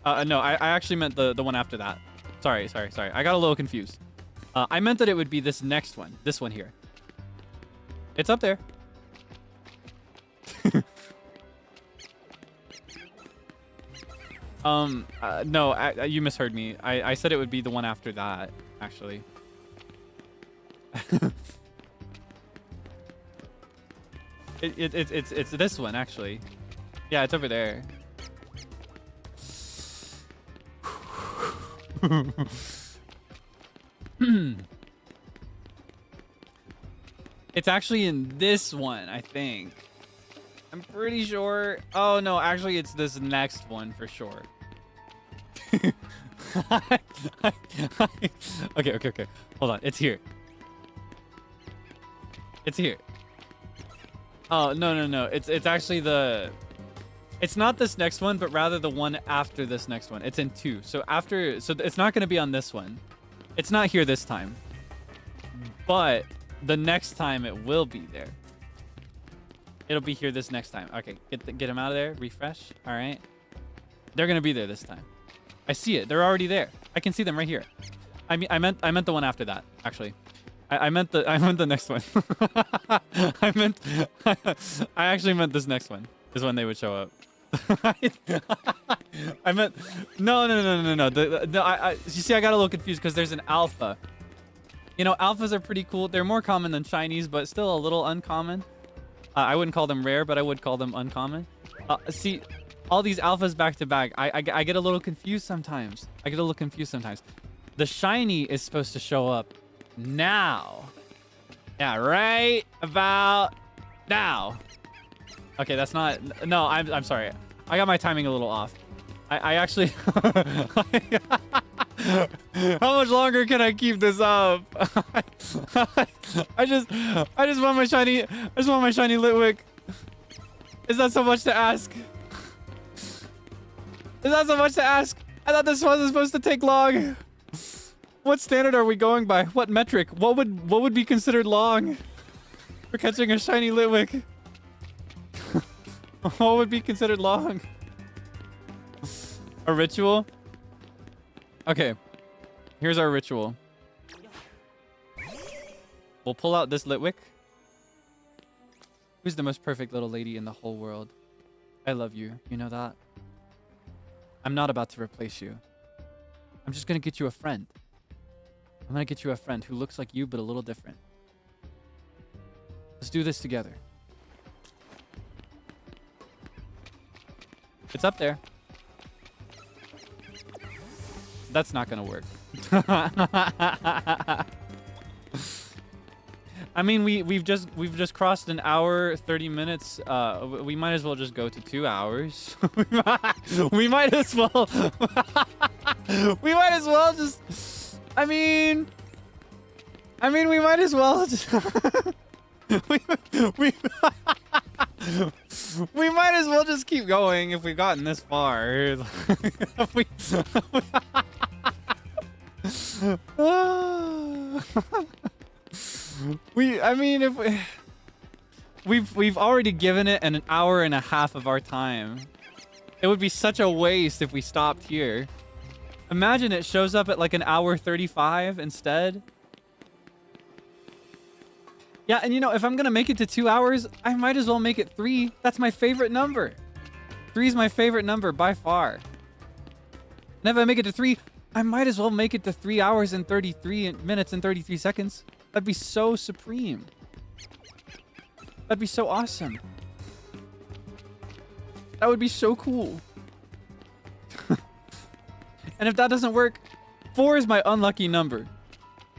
No, I actually meant the one after that. Sorry. I got a little confused. I meant that it would be this next one. This one here. It's up there. No, you misheard me. I said it would be the one after that, actually. It's this one, actually. Yeah, it's over there. It's actually in this one, I think. I'm pretty sure. Oh, no, actually, it's this next one for sure. Okay. Hold on. It's here. It's here. Oh, no. It's actually the... It's not this next one, but rather the one after this next one. It's in 2. So it's not going to be on this one. It's not here this time. But the next time it will be there. It'll be here this next time. Okay, get them out of there. Refresh. All right. They're going to be there this time. I see it. They're already there. I can see them right here. I mean, I meant the one after that, actually. I meant the next one. I actually meant this next one is when they would show up. I meant no. You see, I got a little confused because there's an alpha. You know, alphas are pretty cool. They're more common than shinies, but still a little uncommon. I wouldn't call them rare, but I would call them uncommon. See, all these alphas back to back, I get a little confused sometimes. The shiny is supposed to show up now. Yeah, right about now. Okay, that's not... No, I'm sorry. I got my timing a little off. I actually... How much longer can I keep this up? I just want my shiny... I just want my shiny Litwick. Is that so much to ask? Is that so much to ask? I thought this wasn't supposed to take long. What standard are we going by? What metric? What would be considered long for catching a shiny Litwick? What would be considered long? A ritual? Okay. Here's our ritual. We'll pull out this Litwick. Who's the most perfect little lady in the whole world? I love you. You know that? I'm not about to replace you. I'm just gonna get you a friend. I'm gonna get you a friend who looks like you but a little different. Let's do this together. It's up there. That's not gonna work. I mean, we've just crossed an hour, 30 minutes. We might as well just go to 2 hours. we might as well. We might as well just. I mean, we might as well just. We might as well just keep going if we've gotten this far. I mean, if we've already given it an hour and a half of our time. It would be such a waste if we stopped here. Imagine it shows up at like an hour 35 instead. Yeah, and you know, if I'm gonna make it to 2 hours, I might as well make it 3. That's my favorite number. 3 is my favorite number by far. And if I make it to 3, I might as well make it to 3 hours and 33 minutes and 33 seconds. That'd be so supreme. That'd be so awesome. That would be so cool. And if that doesn't work, 4 is my unlucky number.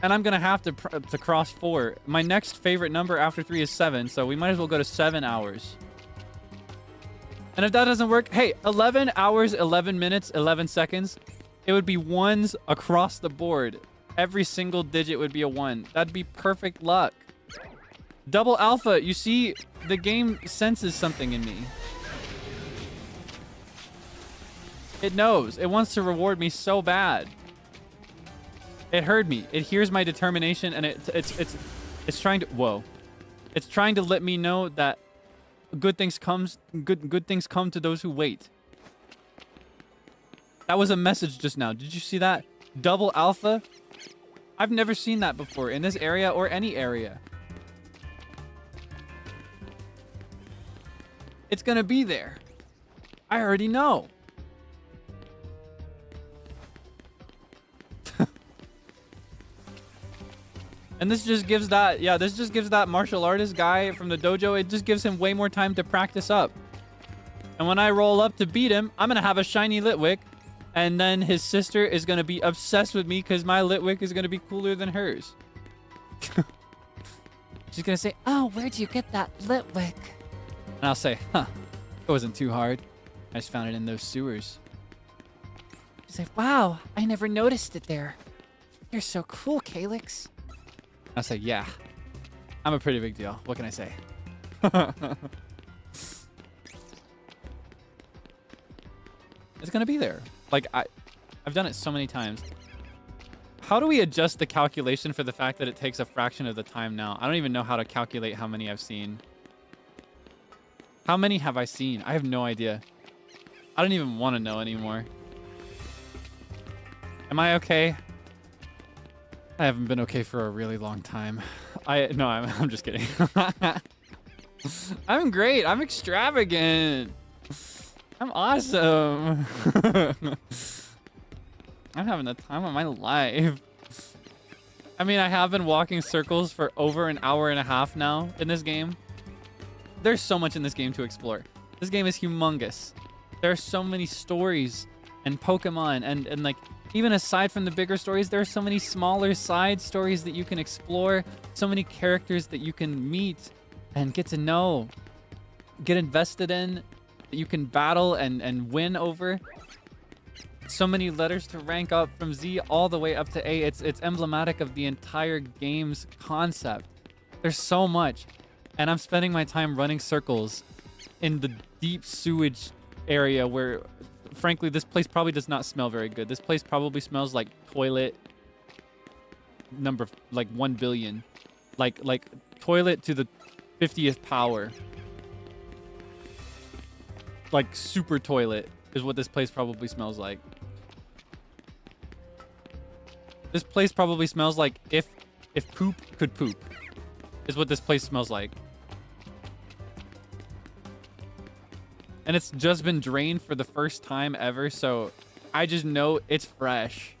And I'm gonna have to cross 4. My next favorite number after 3 is 7, so we might as well go to 7 hours. And if that doesn't work, hey, 11 hours, 11 minutes, 11 seconds, it would be 1s across the board. Every single digit would be a 1. That'd be perfect luck. Double alpha, you see, the game senses something in me. It knows. It wants to reward me so bad. It heard me. It hears my determination, and it's trying to. Whoa! It's trying to let me know that good things come to those who wait. That was a message just now. Did you see that? Double alpha. I've never seen that before in this area or any area. It's gonna be there. I already know. And this just gives that, yeah, this just gives that martial artist guy from the dojo, it just gives him way more time to practice up. And when I roll up to beat him, I'm gonna have a shiny Litwick, and then his sister is gonna be obsessed with me because my Litwick is gonna be cooler than hers. She's gonna say, "Oh, where'd you get that Litwick?" and I'll say, huh, it wasn't too hard. I just found it in those sewers. She's like, "Wow, I never noticed it there. You're so cool, Kaelix." I'll say, yeah, I'm a pretty big deal. What can I say? It's gonna be there. Like, I've done it so many times. How do we adjust the calculation for the fact that it takes a fraction of the time now? I don't even know how to calculate how many I've seen. How many have I seen? I have no idea. I don't even want to know anymore. Am I okay? I haven't been okay for a really long time. No, I'm just kidding. I'm great. I'm extravagant. I'm awesome. I'm having the time of my life. I mean, I have been walking circles for over an hour and a half now in this game. There's so much in this game to explore. This game is humongous. There are so many stories and Pokemon and like, even aside from the bigger stories, there are so many smaller side stories that you can explore, so many characters that you can meet and get to know, get invested in, that you can battle and win over. So many letters to rank up from Z all the way up to A. It's emblematic of the entire game's concept. There's so much. And I'm spending my time running circles in the deep sewage area where, frankly, this place probably does not smell very good. This place probably smells like toilet number, like 1 billion. Like toilet to the 50th power. Like super toilet is what this place probably smells like. This place probably smells like if poop could poop is what this place smells like. And it's just been drained for the first time ever, so I just know it's fresh.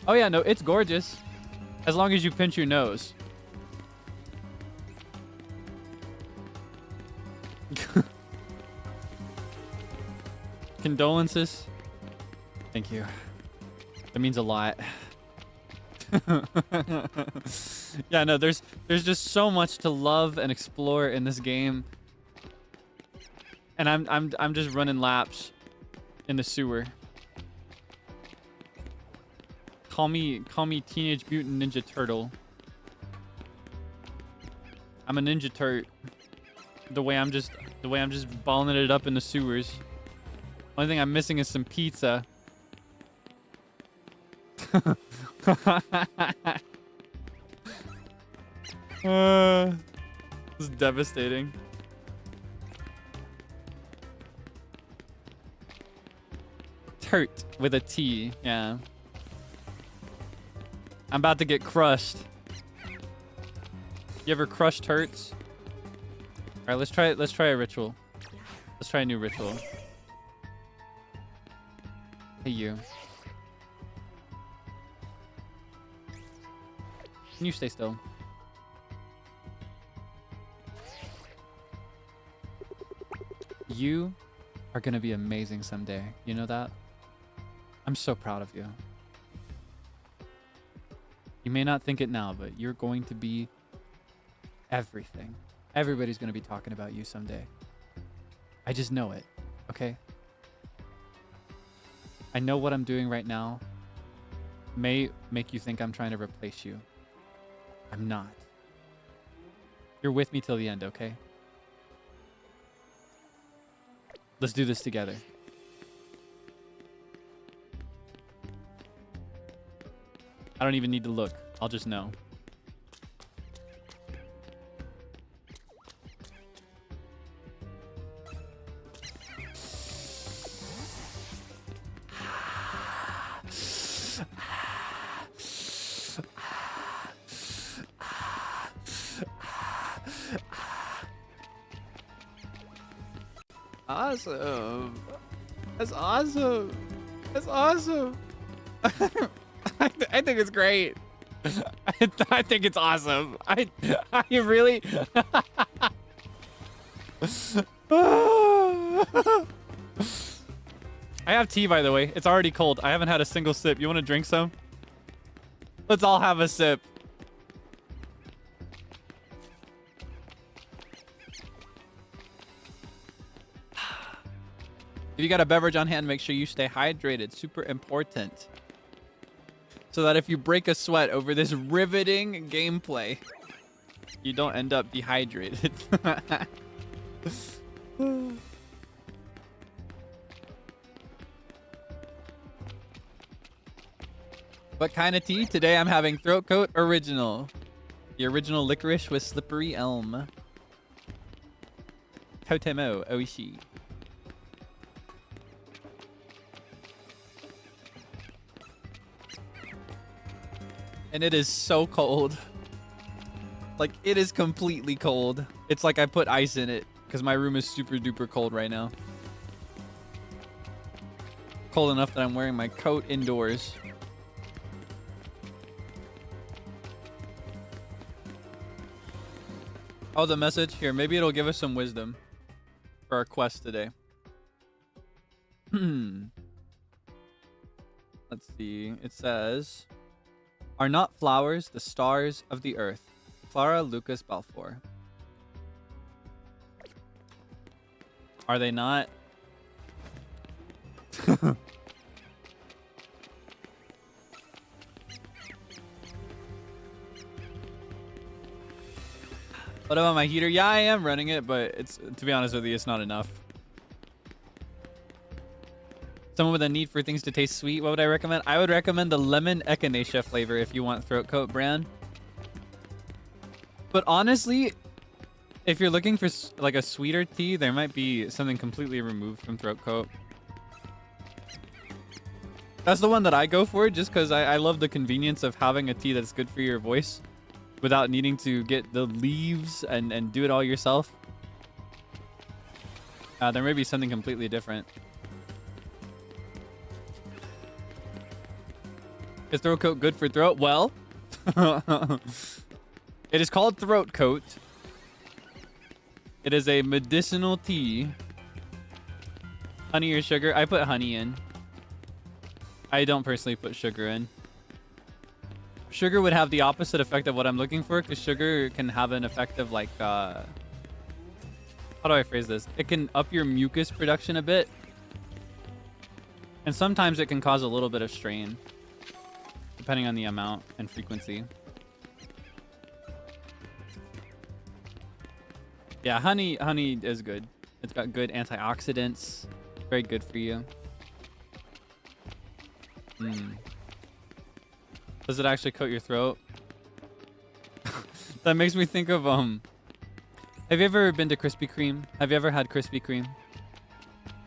Oh yeah, no, it's gorgeous. As long as you pinch your nose. Condolences. Thank you. That means a lot. Yeah, no, there's just so much to love and explore in this game. And I'm just running laps in the sewer. Call me Teenage Mutant Ninja Turtle. I'm a Ninja Turt. The way I'm just balling it up in the sewers. Only thing I'm missing is some pizza. This is devastating. Turt with a T. Yeah. I'm about to get crushed. You ever crushed hurts? All right, let's try it. Let's try a ritual. Let's try a new ritual. Hey, you. Can you stay still? You are gonna be amazing someday. You know that? I'm so proud of you. You may not think it now, but you're going to be everything. Everybody's gonna be talking about you someday. I just know it, okay? I know what I'm doing right now may make you think I'm trying to replace you. I'm not. You're with me till the end, okay? Let's do this together. I don't even need to look. I'll just know. Awesome. That's awesome. That's awesome. I think it's great. I think it's awesome. I really. I have tea, by the way. It's already cold. I haven't had a single sip. You want to drink some? Let's all have a sip. If you got a beverage on hand, make sure you stay hydrated. Super important. So that if you break a sweat over this riveting gameplay, you don't end up dehydrated. What kind of tea? Today I'm having Throat Coat Original. The original licorice with slippery elm. Totemo Oishi. And it is so cold. Like, it is completely cold. It's like I put ice in it because my room is super duper cold right now. Cold enough that I'm wearing my coat indoors. Oh, the message? Here, maybe it'll give us some wisdom for our quest today. Let's see. It says, are not flowers the stars of the earth? Clara Lucas Balfour. Are they not? What about my heater? Yeah, I am running it, but it's, to be honest with you, it's not enough. Someone with a need for things to taste sweet, what would I recommend? I would recommend the lemon echinacea flavor if you want Throat Coat brand. But honestly, if you're looking for like a sweeter tea, there might be something completely removed from Throat Coat. That's the one that I go for just because I love the convenience of having a tea that's good for your voice without needing to get the leaves and do it all yourself. There may be something completely different. Is Throat Coat good for throat? Well, it is called Throat Coat. It is a medicinal tea. Honey or sugar? I put honey in. I don't personally put sugar in. Sugar would have the opposite effect of what I'm looking for, because sugar can have an effect of like, how do I phrase this? It can up your mucus production a bit. And sometimes it can cause a little bit of strain, depending on the amount and frequency. Yeah, honey is good. It's got good antioxidants. Very good for you. Does it actually coat your throat? That makes me think of have you ever been to Krispy Kreme? Have you ever had Krispy Kreme?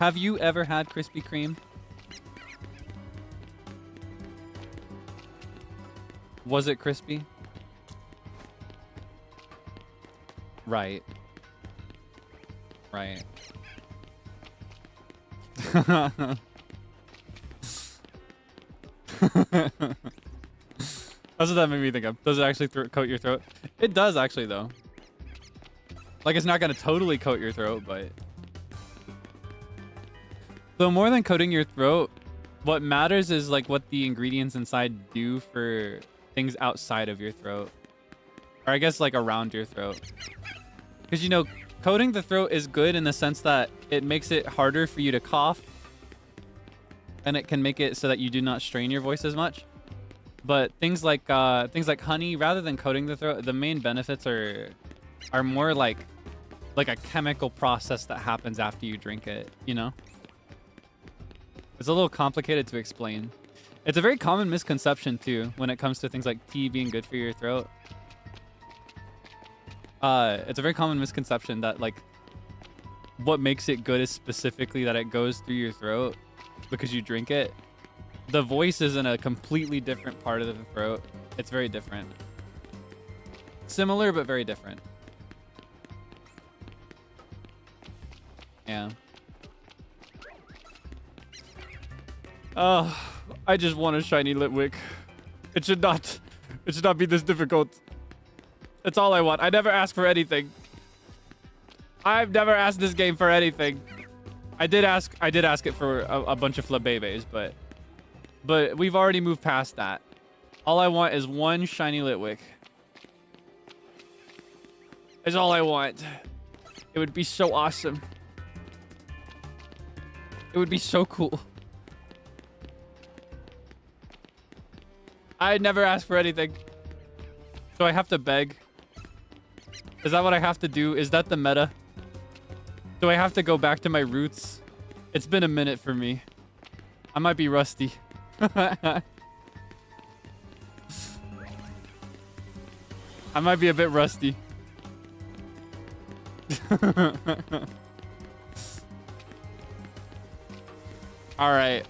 Have you ever had Krispy Kreme? Was it crispy? Right. Right. That's what that made me think of. Does it actually coat your throat? It does actually though. Like it's not gonna totally coat your throat, but so more than coating your throat, what matters is like what the ingredients inside do for things outside of your throat. Or I guess like around your throat. Because you know, coating the throat is good in the sense that it makes it harder for you to cough. And it can make it so that you do not strain your voice as much. But things like honey, rather than coating the throat, the main benefits are more like a chemical process that happens after you drink it, you know? It's a little complicated to explain. It's a very common misconception too when it comes to things like tea being good for your throat. It's a very common misconception that like what makes it good is specifically that it goes through your throat because you drink it. The voice is in a completely different part of the throat. It's very different. Similar, but very different. Yeah. Oh, I just want a shiny Litwick. It should not be this difficult. That's all I want. I never ask for anything. I've never asked this game for anything. I did ask it for a bunch of flabébés, but we've already moved past that. All I want is one shiny Litwick. That's all I want. It would be so awesome. It would be so cool. I never asked for anything. So I have to beg. Is that what I have to do? Is that the meta? Do I have to go back to my roots? It's been a minute for me. I might be rusty. I might be a bit rusty. All right.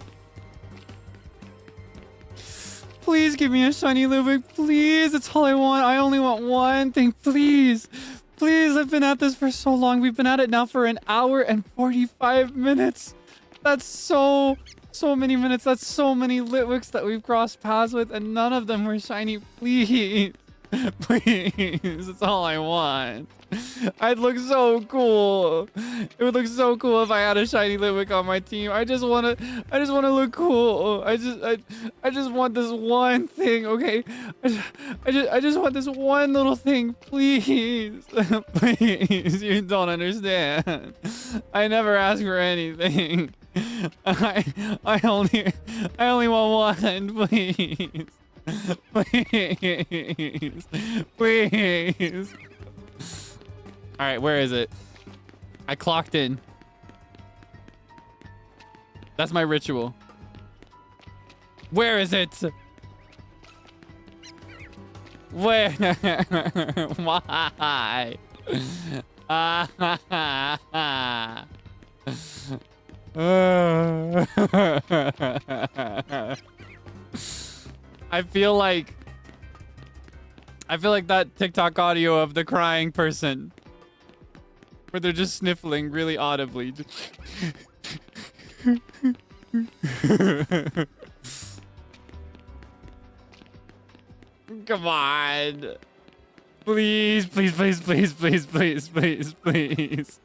Please give me a shiny Litwick, please. That's all I want. I only want one thing, please. Please, I've been at this for so long. We've been at it now for an hour and 45 minutes. That's so many minutes. That's so many Litwicks that we've crossed paths with, and none of them were shiny. Please. Please. That's all I want. I'd look so cool. It would look so cool if I had a shiny Litwick on my team. I just wanna look cool. I just want this one thing, okay? I just want this one little thing, please. Please, you don't understand. I never ask for anything. I only want one, please. Please. Please. All right, where is it? I clocked in. That's my ritual. Where is it? Where? Why? I feel like that TikTok audio of the crying person where they're just sniffling really audibly. Come on. Please, please, please, please, please, please, please, please.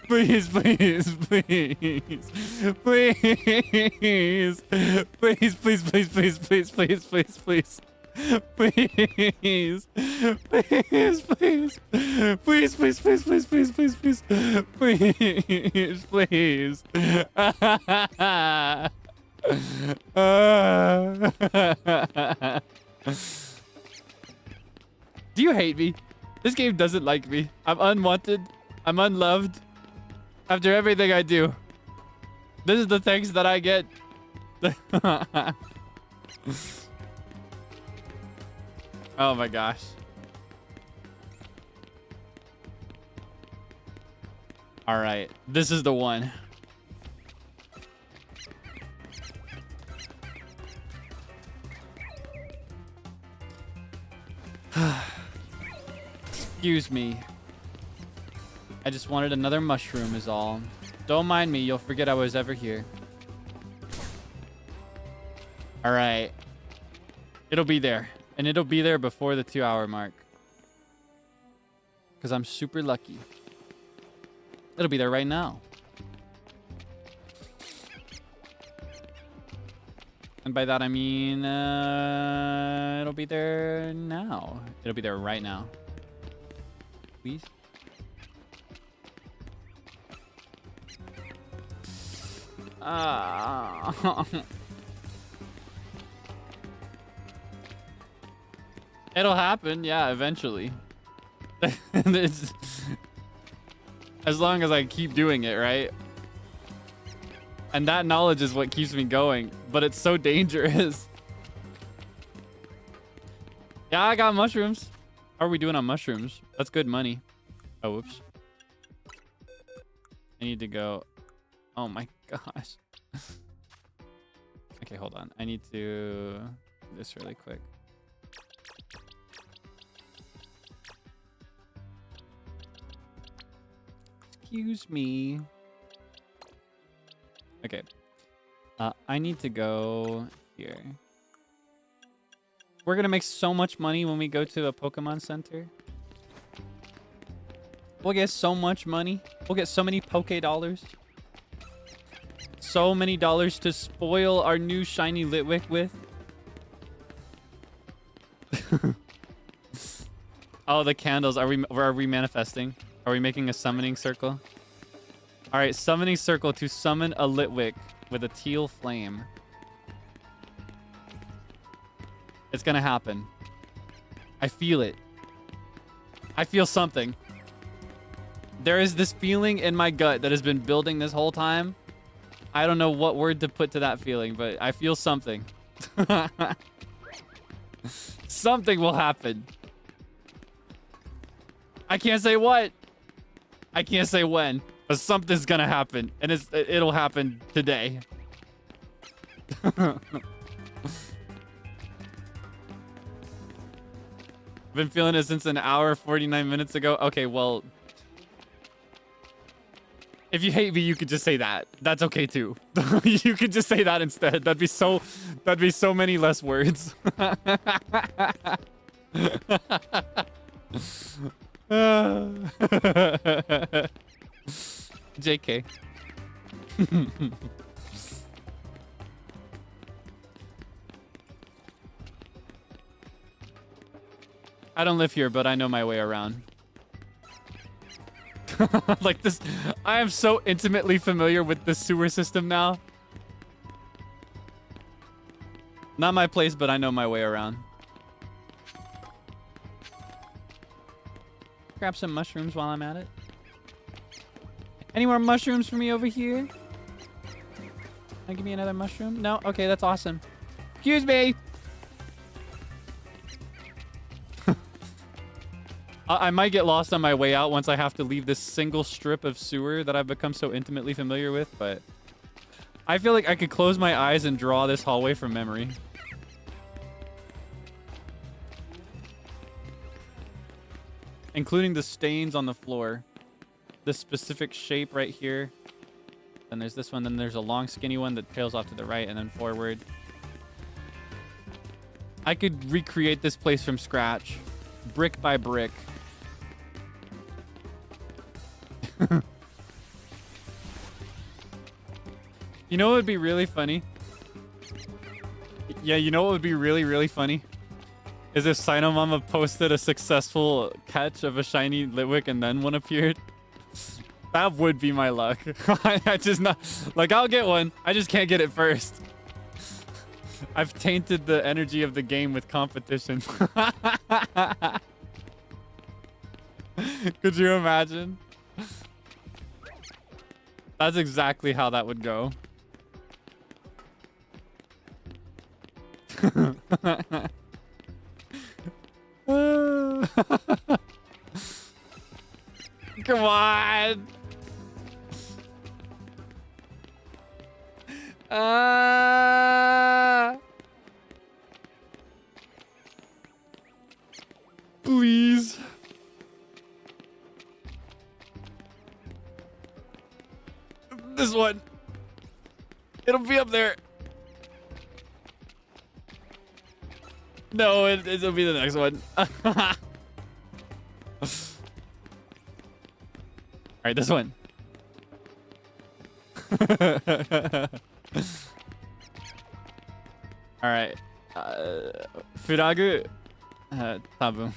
Please, please, please. Please. Please, please, please, please, please, please, please, please. Please. Please, please. Please, please, please, please, please, please, please. Please, please. Do you hate me? This game doesn't like me. I'm unwanted. I'm unloved. After everything I do. This is the thanks that I get. Oh my gosh. All right, this is the one. Excuse me. I just wanted another mushroom is all. Don't mind me, you'll forget I was ever here. All right. It'll be there. And it'll be there before the 2-hour mark. Because I'm super lucky. It'll be there right now. And by that I mean, it'll be there now. It'll be there right now. Please. It'll happen, yeah, eventually. It's, as long as I keep doing it, right? And that knowledge is what keeps me going, but it's so dangerous. Yeah, I got mushrooms. How are we doing on mushrooms? That's good money. Oh, whoops. I need to go. Oh my gosh. Okay, hold on. I need to do this really quick. Excuse me. Okay. I need to go here. We're gonna make so much money when we go to a Pokemon Center. We'll get so much money. We'll get so many Poke Dollars. So many dollars to spoil our new shiny Litwick with. Oh, the candles. Are we manifesting? Are we making a summoning circle? All right, summoning circle to summon a Litwick with a teal flame. It's gonna happen. I feel it. I feel something. There is this feeling in my gut that has been building this whole time. I don't know what word to put to that feeling, but I feel something. Something will happen. I can't say what. I can't say when, but something's gonna happen, and it'll happen today. Been feeling it since an hour 49 minutes ago. Okay, well, if you hate me, you could just say that. That's okay too. You could just say that instead. That'd be so many less words. JK. I don't live here, but I know my way around. Like this, I am so intimately familiar with the sewer system now. Not my place, but I know my way around. Grab some mushrooms while I'm at it. Any more mushrooms for me over here? Can I give me another mushroom? No? Okay, that's awesome. Excuse me! I might get lost on my way out once I have to leave this single strip of sewer that I've become so intimately familiar with, but I feel like I could close my eyes and draw this hallway from memory. Including the stains on the floor. This specific shape right here. Then there's this one, then there's a long skinny one that tails off to the right and then forward. I could recreate this place from scratch. Brick by brick. You know what would be really funny? Yeah, you know what would be really, really funny? Is if Sinomama posted a successful catch of a shiny Litwick and then one appeared. That would be my luck. I just not... Like, I'll get one. I just can't get it first. I've tainted the energy of the game with competition. Could you imagine? That's exactly how that would go. Come on. Please. This one. It'll be up there. No, it'll be the next one. All right, this one. All right. Furagu. 多分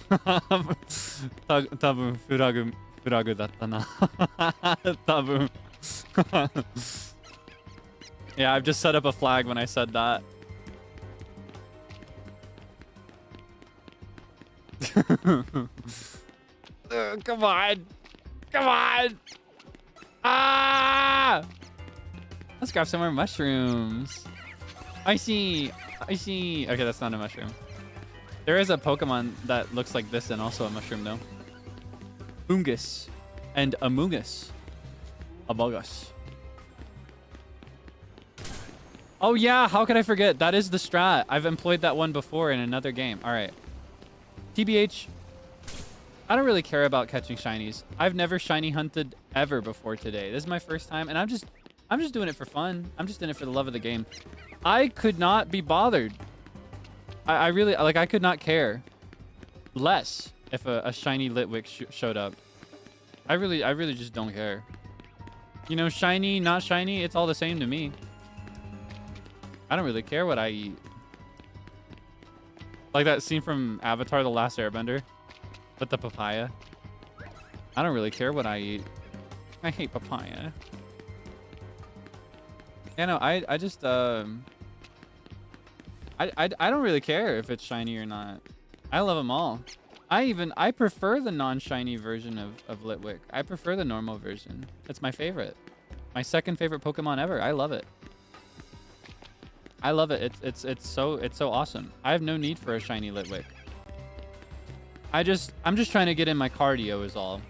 多分フラグだったな。多分 Yeah, I've just set up a flag when I said that. Come on. Come on. Ah! Let's grab some more mushrooms. I see. I see. Okay, that's not a mushroom. There is a Pokemon that looks like this and also a mushroom, though. Ungus and Amoongus. Among Us. Oh, yeah. How could I forget? That is the strat. I've employed that one before in another game. All right. TBH. I don't really care about catching shinies. I've never shiny hunted ever before today. This is my first time, and I'm just doing it for fun. I'm just in it for the love of the game. I could not be bothered. I really, like, I could not care less if a shiny Litwick showed up. I really just don't care. You know, shiny, not shiny, it's all the same to me. I don't really care what I eat. Like that scene from Avatar: The Last Airbender with the papaya. I don't really care what I eat. I hate papaya. Yeah, no, I don't really care if it's shiny or not. I love them all. I prefer the non-shiny version of Litwick. I prefer the normal version. It's my favorite. My second favorite Pokemon ever. I love it. I love it. It's so awesome. I have no need for a shiny Litwick. I'm just trying to get in my cardio is all.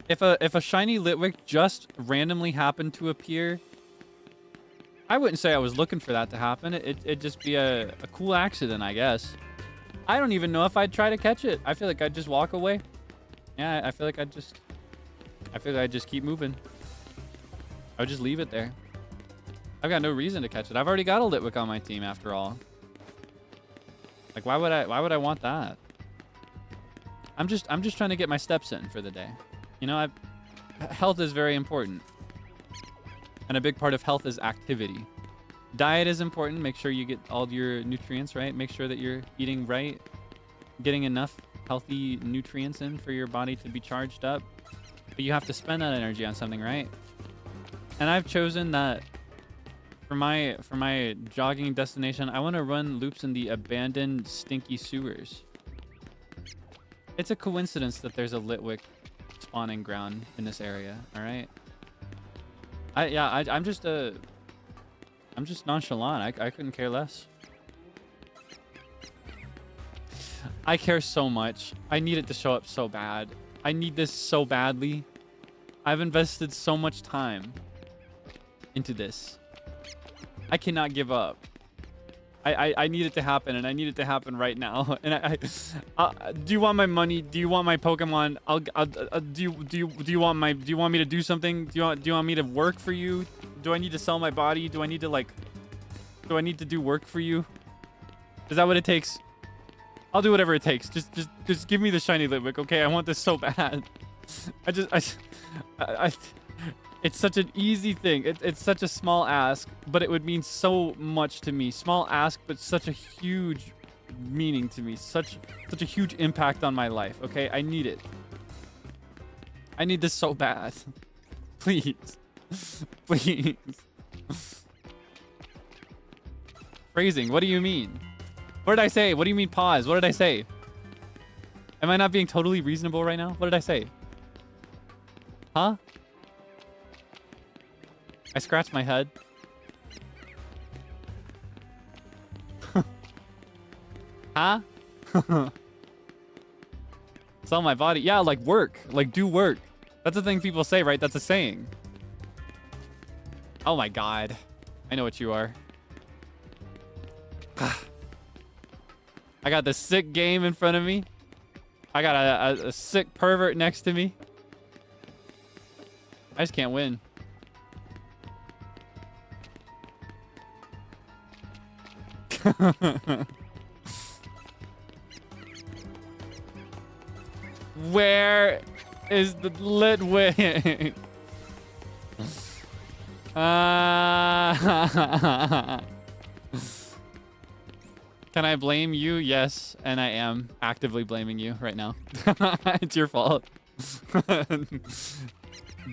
If a shiny Litwick just randomly happened to appear, I wouldn't say I was looking for that to happen. It'd just be a cool accident, I guess. I don't even know if I'd try to catch it. I feel like I'd just walk away. Yeah, I feel like I'd just keep moving. I would just leave it there. I've got no reason to catch it. I've already got a Litwick on my team after all. Like, why would I want that? I'm just trying to get my steps in for the day. You know, health is very important. And a big part of health is activity. Diet is important. Make sure you get all your nutrients right. Make sure that you're eating right. Getting enough healthy nutrients in for your body to be charged up. But you have to spend that energy on something, right? And I've chosen that for my jogging destination, I want to run loops in the abandoned stinky sewers. It's a coincidence that there's a Litwick spawning ground in this area, all right? I'm just nonchalant. I couldn't care less. I care so much. I need it to show up so bad. I need this so badly. I've invested so much time into this. I cannot give up. I need it to happen, and I need it to happen right now. And do you want my money? Do you want my Pokemon? Do you want me to do something? Do you want me to work for you? Do I need to sell my body? Do I need to do work for you? Is that what it takes? I'll do whatever it takes. Just give me the shiny Litwick, okay? I want this so bad. It's such an easy thing. It's such a small ask, but it would mean so much to me. Small ask, but such a huge meaning to me. Such a huge impact on my life, okay? I need it. I need this so bad. Please. Please. Phrasing, what do you mean? What did I say? What do you mean pause? What did I say? Am I not being totally reasonable right now? What did I say? Huh? I scratched my head. Huh? Sell my body. Yeah, like work. Like do work. That's the thing people say, right? That's a saying. Oh my god. I know what you are. I got this sick game in front of me. I got a sick pervert next to me. I just can't win. Where is the Litwick? Can I blame you? Yes, and I am actively blaming you right now. It's your fault.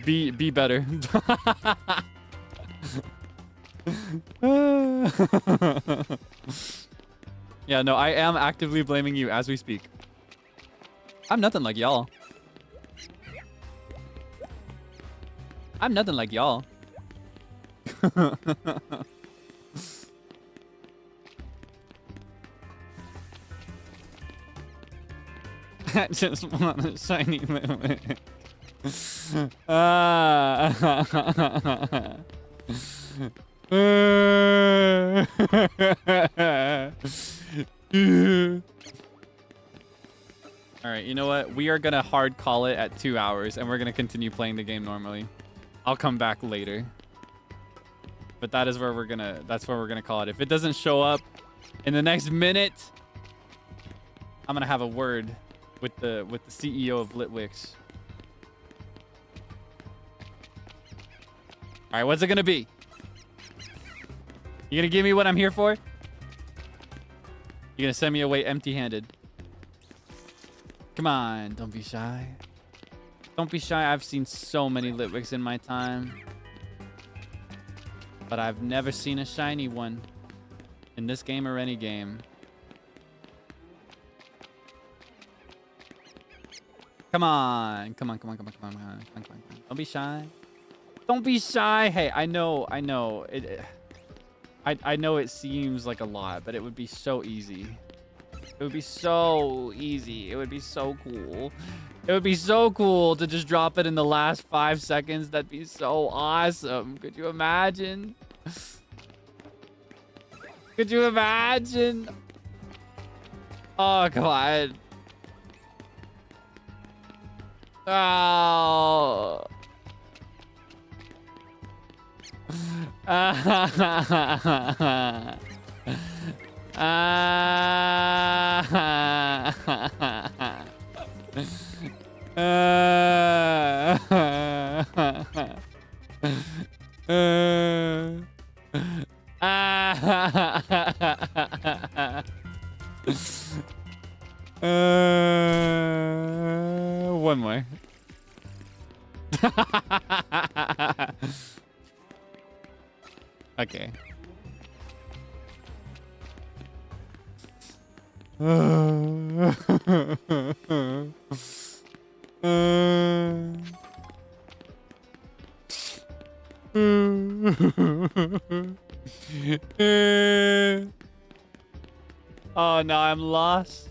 Be better. Yeah, no, I am actively blaming you as we speak. I'm nothing like y'all. I'm nothing like y'all. I just want a shiny Litwick. All right, you know what? We are gonna hard call it at 2 hours, and we're gonna continue playing the game normally. I'll come back later, but that is where we're gonna. That's where we're gonna call it. If it doesn't show up in the next minute, I'm gonna have a word with the CEO of Litwicks. All right, what's it gonna be? You gonna give me what I'm here for? You gonna send me away empty-handed? Come on, don't be shy. Don't be shy. I've seen so many Litwicks in my time, but I've never seen a shiny one in this game or any game. Come on. Come on. Don't be shy. Don't be shy. Hey, I know. I know it seems like a lot, but it would be so easy. It would be so easy. It would be so cool. It would be so cool to just drop it in the last 5 seconds. That'd be so awesome. Could you imagine? Could you imagine? Oh, come on. Oh. One more. Okay. Oh, no, I'm lost.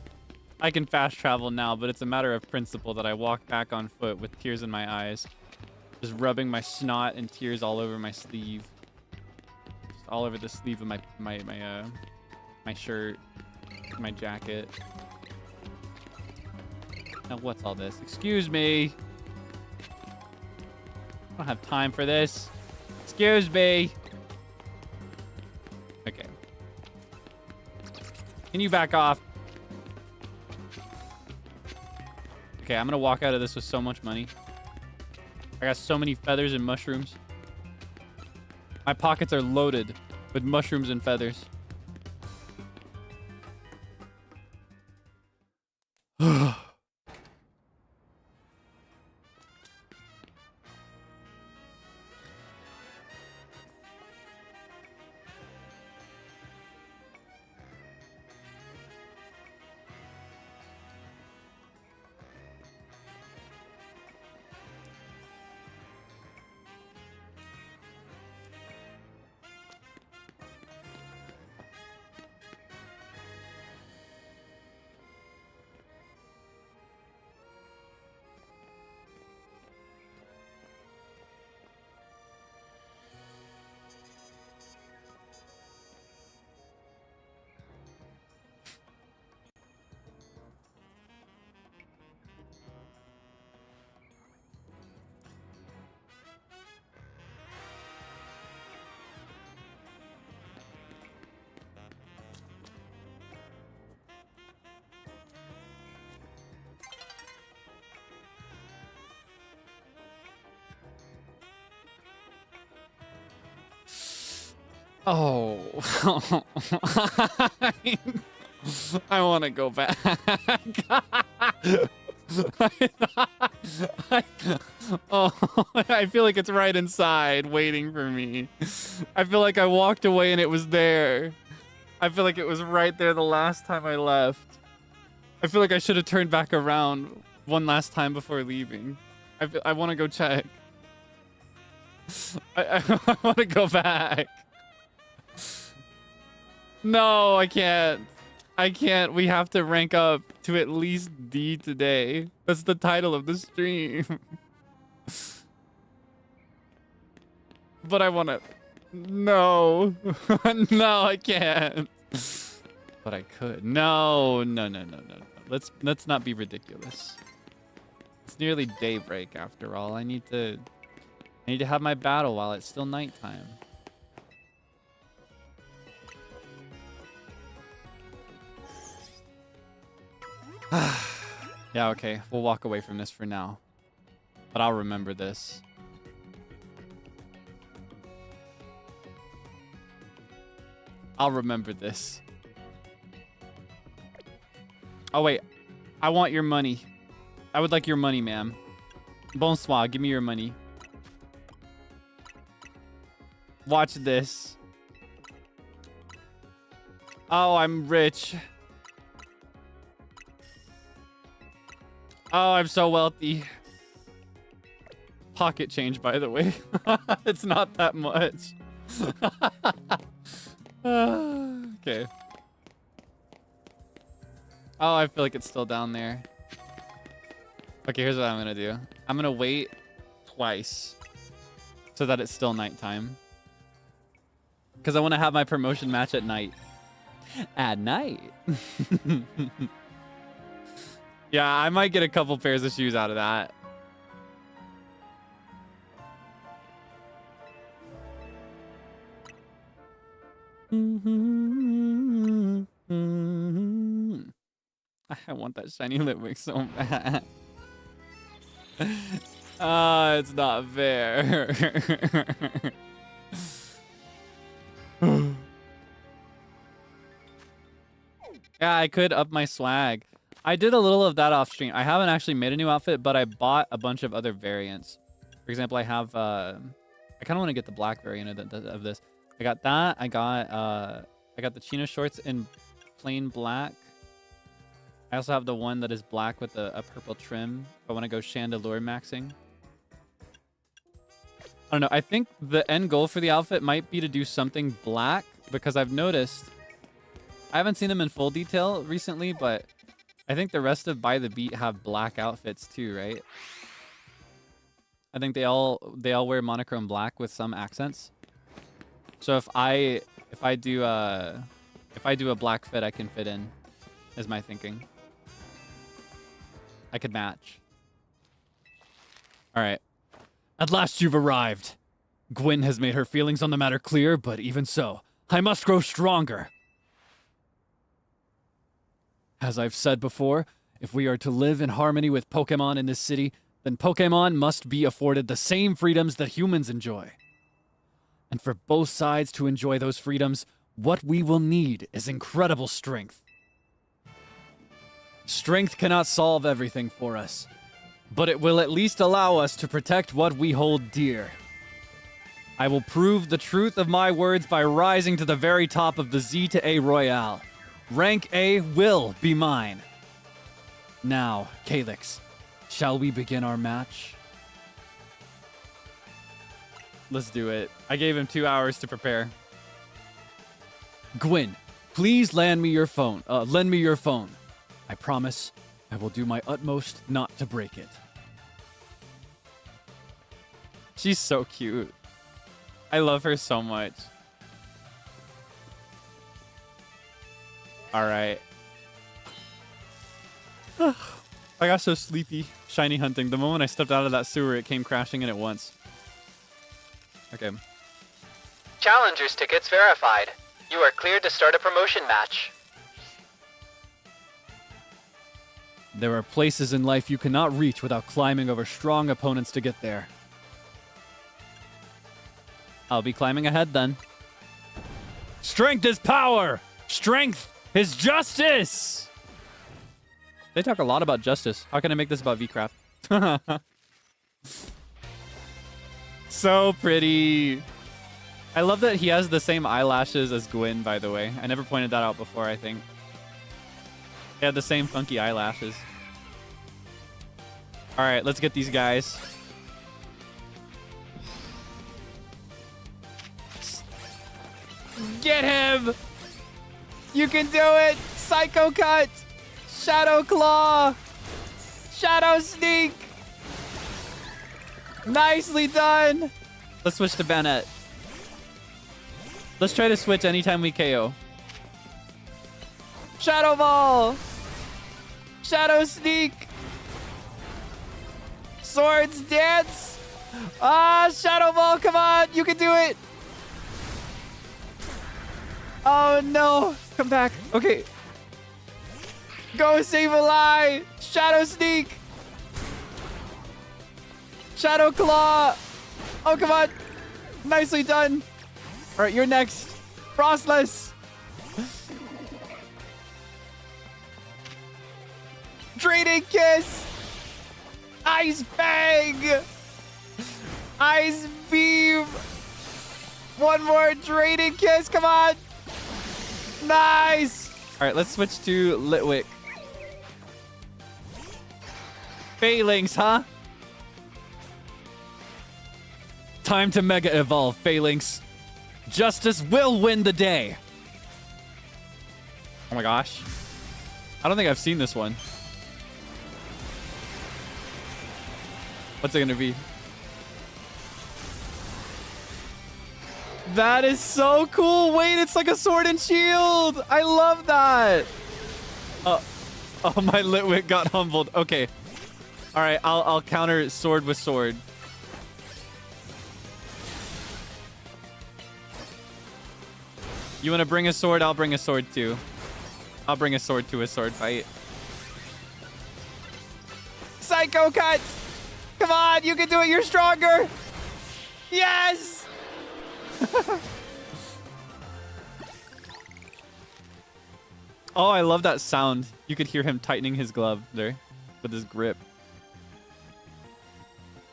I can fast travel now, but it's a matter of principle that I walk back on foot with tears in my eyes. Just rubbing my snot and tears all over my sleeve. Just all over the sleeve of my shirt, my jacket. Now, what's all this? Excuse me. I don't have time for this. Excuse me. Okay. Can you back off? Okay, I'm gonna walk out of this with so much money. I got so many feathers and mushrooms. My pockets are loaded with mushrooms and feathers. Oh. I want to go back. Oh, I feel like it's right inside waiting for me. I feel like I walked away and it was there. I feel like it was right there the last time I left. I feel like I should have turned back around one last time before leaving. I want to go check. I want to go back. No, I can't. I can't. We have to rank up to at least D today. That's the title of the stream. But I want to... No. No, I can't. But I could. No. Let's not be ridiculous. It's nearly daybreak after all. I need to have my battle while it's still nighttime. Yeah, okay. We'll walk away from this for now. But I'll remember this. I'll remember this. Oh, wait. I want your money. I would like your money, ma'am. Bonsoir. Give me your money. Watch this. Oh, I'm rich. Oh, I'm so wealthy. Pocket change, by the way. It's not that much. Okay. Oh, I feel like it's still down there. Okay, here's what I'm gonna do. I'm gonna wait twice so that it's still nighttime. Because I want to have my promotion match at night. At night. Yeah, I might get a couple pairs of shoes out of that. I want that shiny Litwick so bad. It's not fair. Yeah, I could up my swag. I did a little of that off stream. I haven't actually made a new outfit, but I bought a bunch of other variants. For example, I have I kind of want to get the black variant of this. I got that. I got the chino shorts in plain black. I also have the one that is black with a purple trim. If I want to go chandelure maxing. I don't know. I think the end goal for the outfit might be to do something black, because I've noticed I haven't seen them in full detail recently, but I think the rest of By the Beat have black outfits too, right? I think they all wear monochrome black with some accents. So if I do a black fit, I can fit in, is my thinking. I could match. All right. At last you've arrived. Gwynn has made her feelings on the matter clear, but even so, I must grow stronger. As I've said before, if we are to live in harmony with Pokemon in this city, then Pokemon must be afforded the same freedoms that humans enjoy. And for both sides to enjoy those freedoms, what we will need is incredible strength. Strength cannot solve everything for us, but it will at least allow us to protect what we hold dear. I will prove the truth of my words by rising to the very top of the Z to A Royale. Rank A will be mine. Now, Kaelix, shall we begin our match? Let's do it. I gave him 2 hours to prepare. Gwynn, please lend me your phone. I promise I will do my utmost not to break it. She's so cute. I love her so much. All right. I got so sleepy shiny hunting. The moment I stepped out of that sewer, it came crashing in at once. Okay. Challengers tickets verified. You are cleared to start a promotion match. There are places in life you cannot reach without climbing over strong opponents to get there. I'll be climbing ahead then. Strength is power. Strength is justice. They talk a lot about justice. How can I make this about VCraft? So pretty. I love that he has the same eyelashes as Gwyn, by the way. I never pointed that out before, I think. They have the same funky eyelashes. All right, let's get these guys. Get him! You can do it! Psycho Cut! Shadow Claw! Shadow Sneak! Nicely done! Let's switch to Bennett. Let's try to switch anytime we KO. Shadow Ball! Shadow Sneak! Swords Dance! Ah, Shadow Ball, come on! You can do it! Oh no! Come back. Okay. Go save a lie! Shadow Sneak! Shadow Claw! Oh, come on! Nicely done! Alright, you're next. Frostless! Draining Kiss! Ice Bang! Ice Beam! One more Draining Kiss, come on! Nice! All right, let's switch to Litwick. Phalanx, huh? Time to Mega Evolve, Phalanx. Justice will win the day. Oh my gosh. I don't think I've seen this one. What's it gonna be? That is so cool. Wait, it's like a sword and shield. I love that. Oh, my Litwick got humbled. Okay. All right, I'll counter sword with sword. You want to bring a sword? I'll bring a sword too. I'll bring a sword to a sword fight. Psycho Cut! Come on, you can do it. You're stronger. Yes! Oh, I love that sound. You could hear him tightening his glove there with his grip.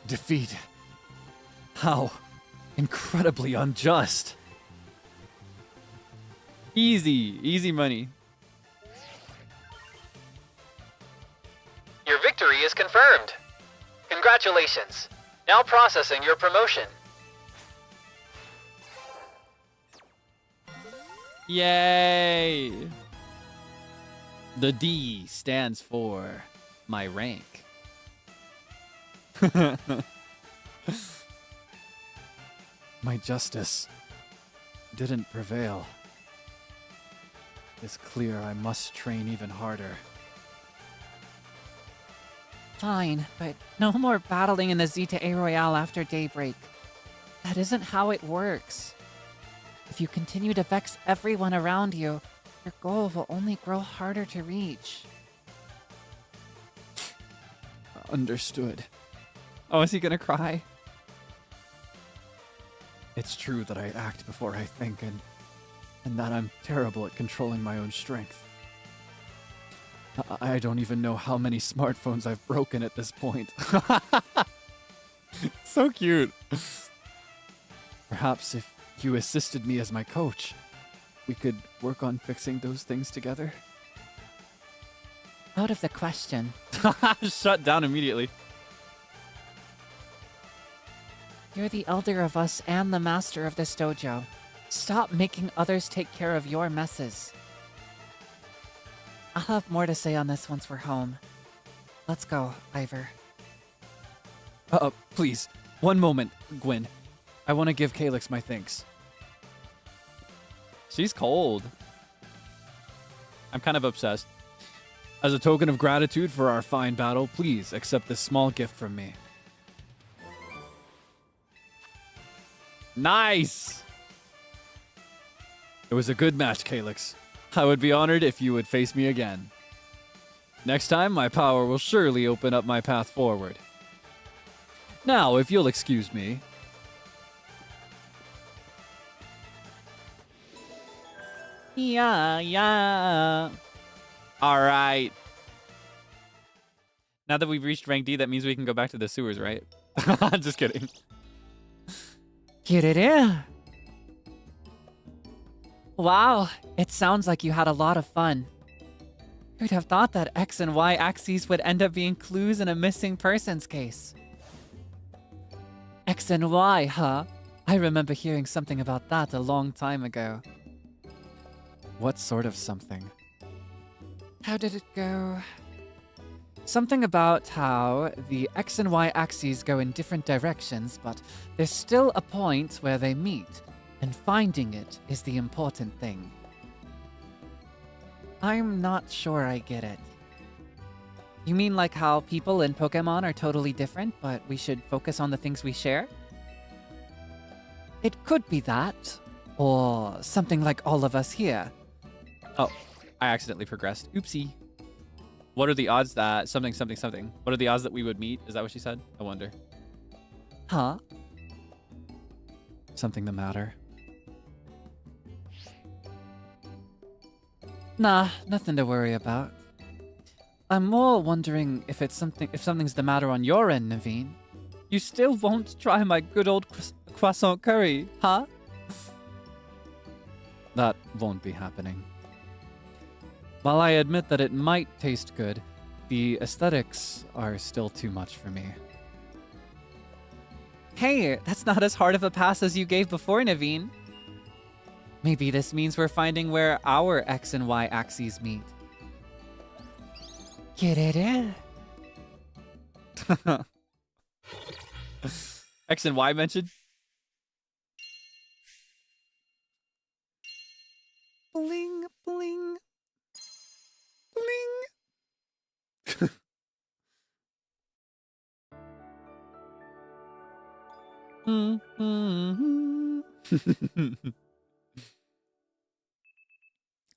Defeat. How incredibly unjust. Easy, easy money. Your victory is confirmed. Congratulations. Now processing your promotion. Yay! The D stands for my rank. My justice didn't prevail. It's clear I must train even harder. Fine, but no more battling in the Zeta A Royale after daybreak. That isn't how it works. If you continue to vex everyone around you, your goal will only grow harder to reach. Understood. Oh, is he gonna cry? It's true that I act before I think, and that I'm terrible at controlling my own strength. I don't even know how many smartphones I've broken at this point. So cute. Perhaps if you assisted me as my coach, we could work on fixing those things together? Out of the question. Shut down immediately. You're the elder of us and the master of this dojo. Stop making others take care of your messes. I'll have more to say on this once we're home. Let's go, Ivor. Please, one moment, Gwyn. I want to give Kaelix my thanks. She's cold. I'm kind of obsessed. As a token of gratitude for our fine battle, please accept this small gift from me. Nice. It was a good match, Kaelix. I would be honored if you would face me again. Next time, my power will surely open up my path forward. Now, if you'll excuse me. Yeah. All right. Now that we've reached rank D, that means we can go back to the sewers, right? Just kidding. Get it in. Wow, it sounds like you had a lot of fun. Who'd have thought that X and Y axes would end up being clues in a missing persons case? X and Y, huh? I remember hearing something about that a long time ago. What sort of something? How did it go? Something about how the X and Y axes go in different directions, but there's still a point where they meet, and finding it is the important thing. I'm not sure I get it. You mean like how people in Pokemon are totally different, but we should focus on the things we share? It could be that, or something like all of us here. Oh, I accidentally progressed. Oopsie. What are the odds that something? What are the odds that we would meet? Is that what she said? I wonder. Huh? Something the matter? Nah, nothing to worry about. I'm more wondering if something's the matter on your end, Naveen. You still won't try my good old croissant curry, huh? That won't be happening. While I admit that it might taste good, the aesthetics are still too much for me. Hey, that's not as hard of a pass as you gave before, Naveen. Maybe this means we're finding where our X and Y axes meet. Get it in? X and Y mentioned? Bling, bling. Bling.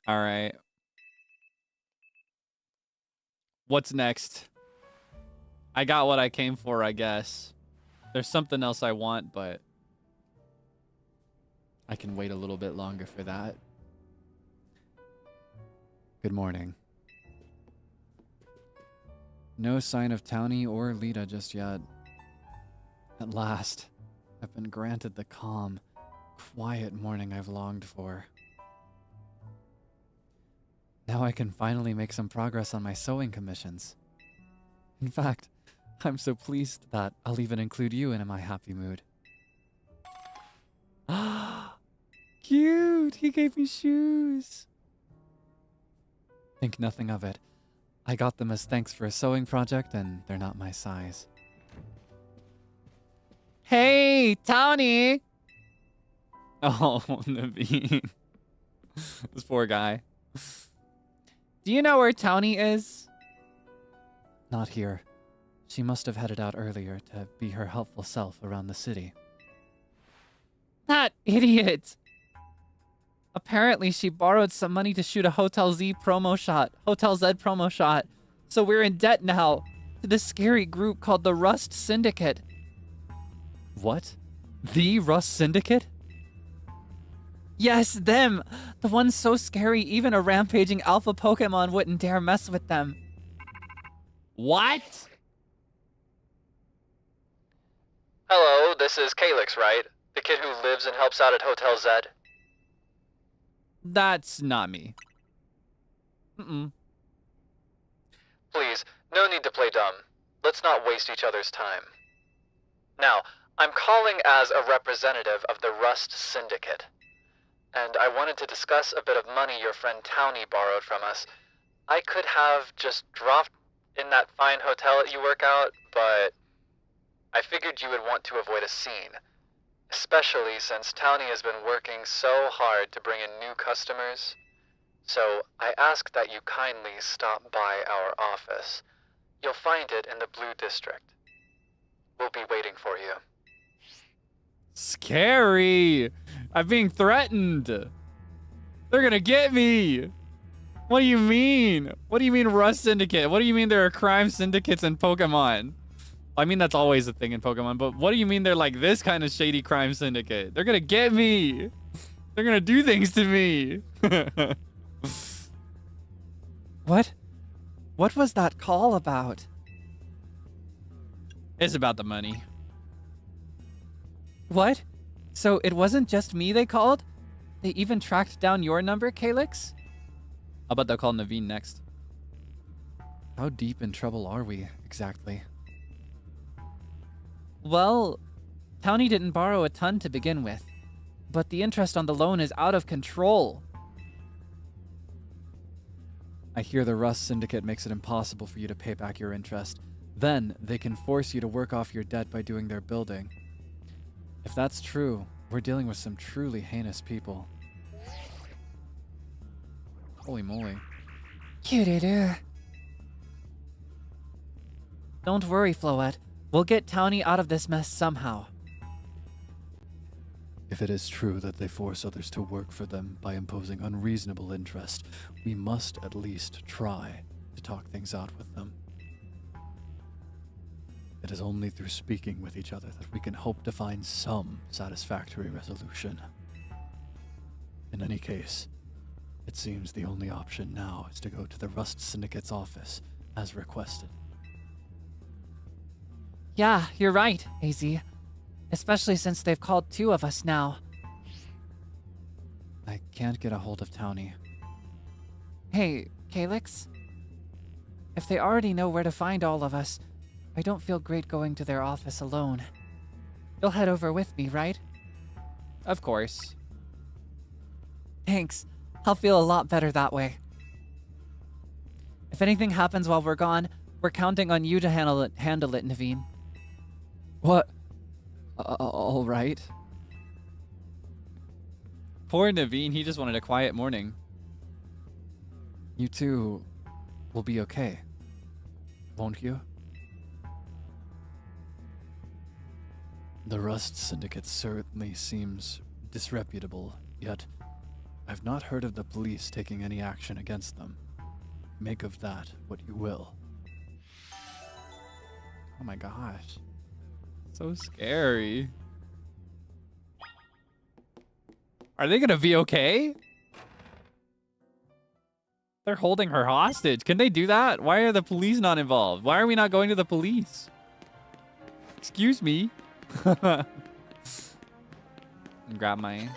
All right. What's next? I got what I came for, I guess. There's something else I want, but I can wait a little bit longer for that. Good morning. No sign of Townie or Lita just yet. At last, I've been granted the calm, quiet morning I've longed for. Now I can finally make some progress on my sewing commissions. In fact, I'm so pleased that I'll even include you in my happy mood. Cute! He gave me shoes. Think nothing of it. I got them as thanks for a sewing project, and they're not my size. Hey, Townie! Oh, Naveen. This poor guy. Do you know where Townie is? Not here. She must have headed out earlier to be her helpful self around the city. That idiot! Apparently, she borrowed some money to shoot a Hotel Z promo shot. So we're in debt now to this scary group called the Rust Syndicate. What? The Rust Syndicate? Yes, them! The ones so scary even a rampaging alpha Pokemon wouldn't dare mess with them. What? Hello, this is Kaelix, right? The kid who lives and helps out at Hotel Z? That's not me. Please, no need to play dumb. Let's not waste each other's time. Now, I'm calling as a representative of the Rust Syndicate. And I wanted to discuss a bit of money your friend Townie borrowed from us. I could have just dropped in that fine hotel that you work out, but I figured you would want to avoid a scene. Especially since Townie has been working so hard to bring in new customers. So I ask that you kindly stop by our office. You'll find it in the Blue District. We'll be waiting for you. Scary. I'm being threatened. They're gonna get me. What do you mean? What do you mean Rust Syndicate? What do you mean there are crime syndicates in Pokemon? I mean, that's always a thing in Pokemon, but what do you mean they're like this kind of shady crime syndicate? They're gonna get me. They're gonna do things to me. What? What was that call about? It's about the money. What? So it wasn't just me they called? They even tracked down your number, Kaelix? How about they'll call Naveen next? How deep in trouble are we, exactly? Well, Townie didn't borrow a ton to begin with, but the interest on the loan is out of control. I hear the Rust Syndicate makes it impossible for you to pay back your interest. Then, they can force you to work off your debt by doing their building. If that's true, we're dealing with some truly heinous people. Holy moly. Don't worry, Floette. We'll get Townie out of this mess somehow. If it is true that they force others to work for them by imposing unreasonable interest, we must at least try to talk things out with them. It is only through speaking with each other that we can hope to find some satisfactory resolution. In any case, it seems the only option now is to go to the Rust Syndicate's office, as requested. Yeah, you're right, AZ. Especially since they've called 2 of us now. I can't get a hold of Townie. Hey, Kaelix? If they already know where to find all of us, I don't feel great going to their office alone. You'll head over with me, right? Of course. Thanks. I'll feel a lot better that way. If anything happens while we're gone, we're counting on you to handle it, Naveen. What? All right. Poor Naveen, he just wanted a quiet morning. You two will be okay, won't you? The Rust Syndicate certainly seems disreputable, yet I've not heard of the police taking any action against them. Make of that what you will. Oh my gosh. So scary. Are they gonna be okay? They're holding her hostage. Can they do that? Why are the police not involved? Why are we not going to the police? Excuse me. grab my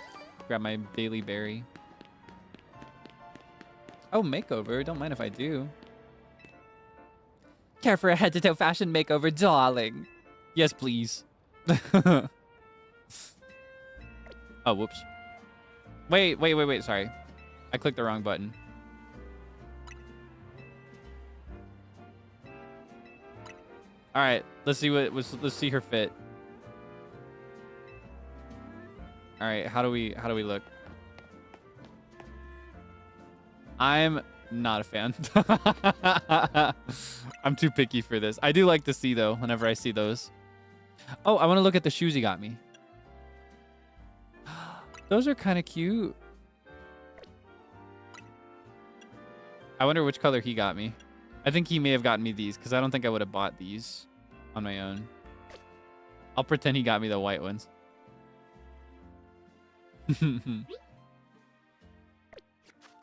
daily berry. Oh, makeover. Don't mind if I do. Care for a head-to-toe fashion makeover, darling? Yes, please. Oh, whoops. Wait. Sorry. I clicked the wrong button. All right. Let's see her fit. All right. How do we look? I'm not a fan. I'm too picky for this. I do like to see though whenever I see those. Oh, I want to look at the shoes he got me. Those are kind of cute. I wonder which color he got me. I think he may have gotten me these because I don't think I would have bought these on my own. I'll pretend he got me the white ones.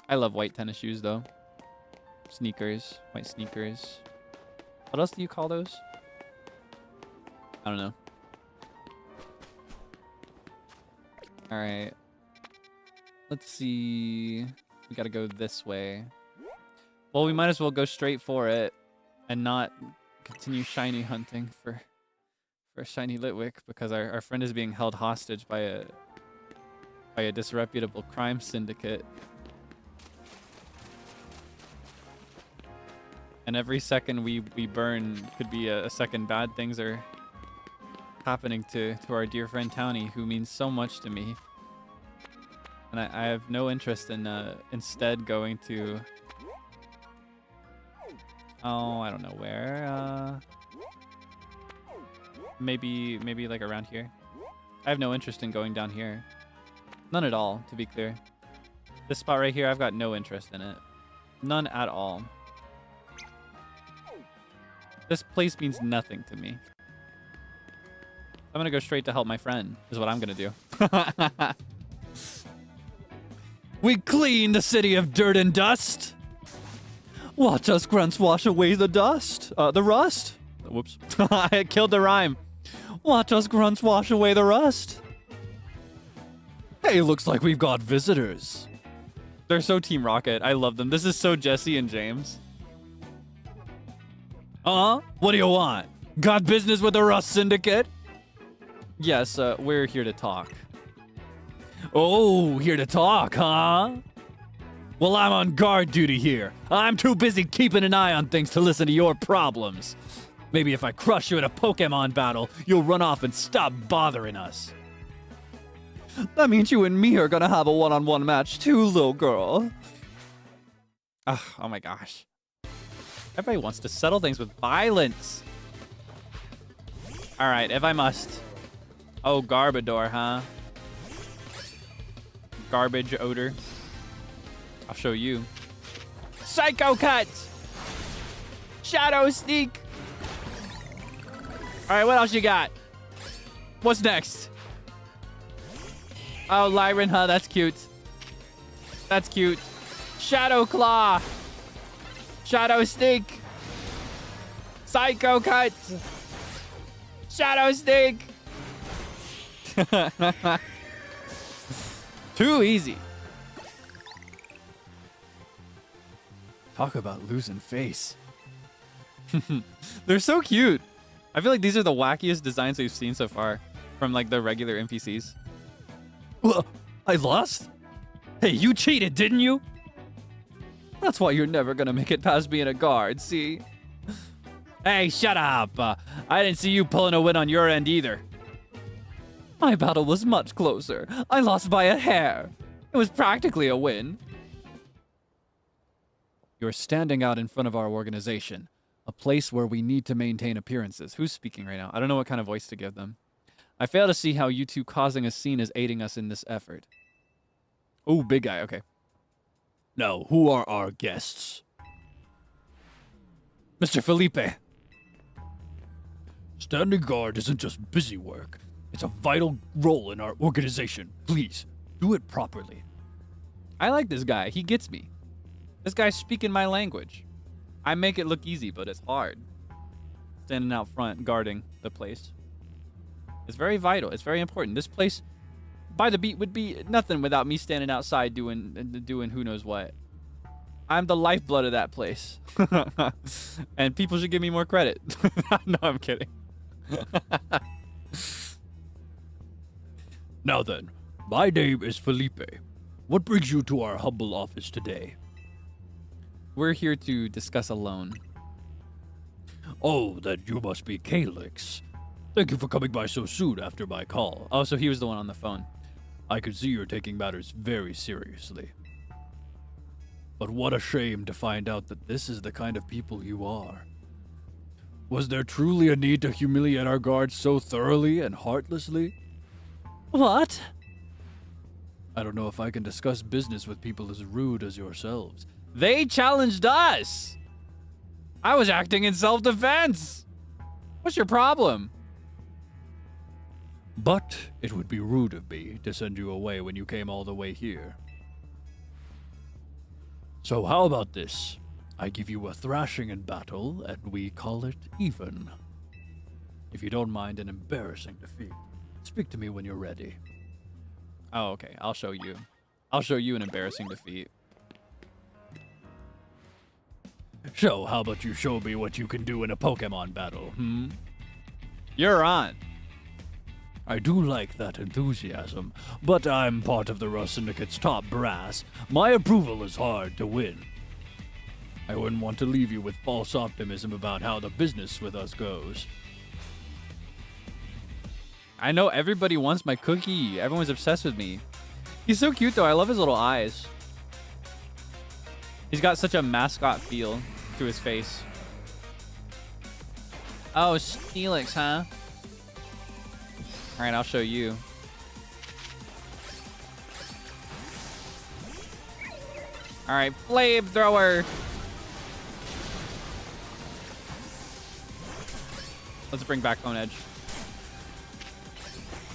I love white tennis shoes though. Sneakers, white sneakers. What else do you call those? I don't know. All right. Let's see. We gotta go this way. Well, we might as well go straight for it and not continue shiny hunting for a shiny Litwick because our friend is being held hostage by a disreputable crime syndicate. And every second we burn could be a second bad things are happening to our dear friend Townie, who means so much to me. And I have no interest in instead going to... Oh, I don't know where. Maybe like around here. I have no interest in going down here. None at all, to be clear. This spot right here, I've got no interest in it. None at all. This place means nothing to me. I'm gonna go straight to help my friend, is what I'm gonna do. We clean the city of dirt and dust. Watch us grunts wash away the dust. The rust. Whoops. I killed the rhyme. Watch us grunts wash away the rust. Hey, looks like we've got visitors. They're so Team Rocket. I love them. This is so Jesse and James. What do you want? Got business with the Rust Syndicate? Yes, we're here to talk. Oh, here to talk, huh? Well, I'm on guard duty here. I'm too busy keeping an eye on things to listen to your problems. Maybe if I crush you in a Pokemon battle, you'll run off and stop bothering us. That means you and me are gonna have a one-on-one match too, little girl. Oh my gosh. Everybody wants to settle things with violence. All right, if I must. Oh, Garbodor, huh? Garbage odor. I'll show you. Psycho Cut! Shadow Sneak! Alright, what else you got? What's next? Oh, Lyran, huh? That's cute. That's cute. Shadow Claw! Shadow Sneak! Psycho Cut! Shadow Sneak! Too easy. Talk about losing face. They're so cute. I feel like these are the wackiest designs we've seen so far from like the regular NPCs. Well, I lost? Hey, you cheated, didn't you? That's why you're never gonna make it past being a guard, see? Hey, shut up. I didn't see you pulling a win on your end either. My battle was much closer. I lost by a hair. It was practically a win. You're standing out in front of our organization, a place where we need to maintain appearances. Who's speaking right now? I don't know what kind of voice to give them. I fail to see how you two causing a scene is aiding us in this effort. Oh, big guy. Okay. Now, who are our guests? Mr. Felipe. Standing guard isn't just busy work. It's a vital role in our organization. Please, do it properly. I like this guy. He gets me. This guy's speaking my language. I make it look easy, but it's hard. Standing out front, guarding the place. It's very vital. It's very important. This place, by the beat, would be nothing without me standing outside doing who knows what. I'm the lifeblood of that place. And people should give me more credit. No, I'm kidding. Now then, my name is Felipe. What brings you to our humble office today? We're here to discuss a loan. Oh, then you must be Kaelix. Thank you for coming by so soon after my call. Oh, so he was the one on the phone. I can see you're taking matters very seriously. But what a shame to find out that this is the kind of people you are. Was there truly a need to humiliate our guards so thoroughly and heartlessly? What? I don't know if I can discuss business with people as rude as yourselves. They challenged us. I was acting in self-defense. What's your problem? But it would be rude of me to send you away when you came all the way here. So how about this? I give you a thrashing in battle, and we call it even. If you don't mind an embarrassing defeat, speak to me when you're ready. Oh, okay. I'll show you. I'll show you an embarrassing defeat. So, how about you show me what you can do in a Pokemon battle, You're on. I do like that enthusiasm, but I'm part of the Rust Syndicate's top brass. My approval is hard to win. I wouldn't want to leave you with false optimism about how the business with us goes. I know everybody wants my cookie. Everyone's obsessed with me. He's so cute, though. I love his little eyes. He's got such a mascot feel to his face. Oh, Steelix, huh? All right, I'll show you. All right, flamethrower. Let's bring back Bone Edge.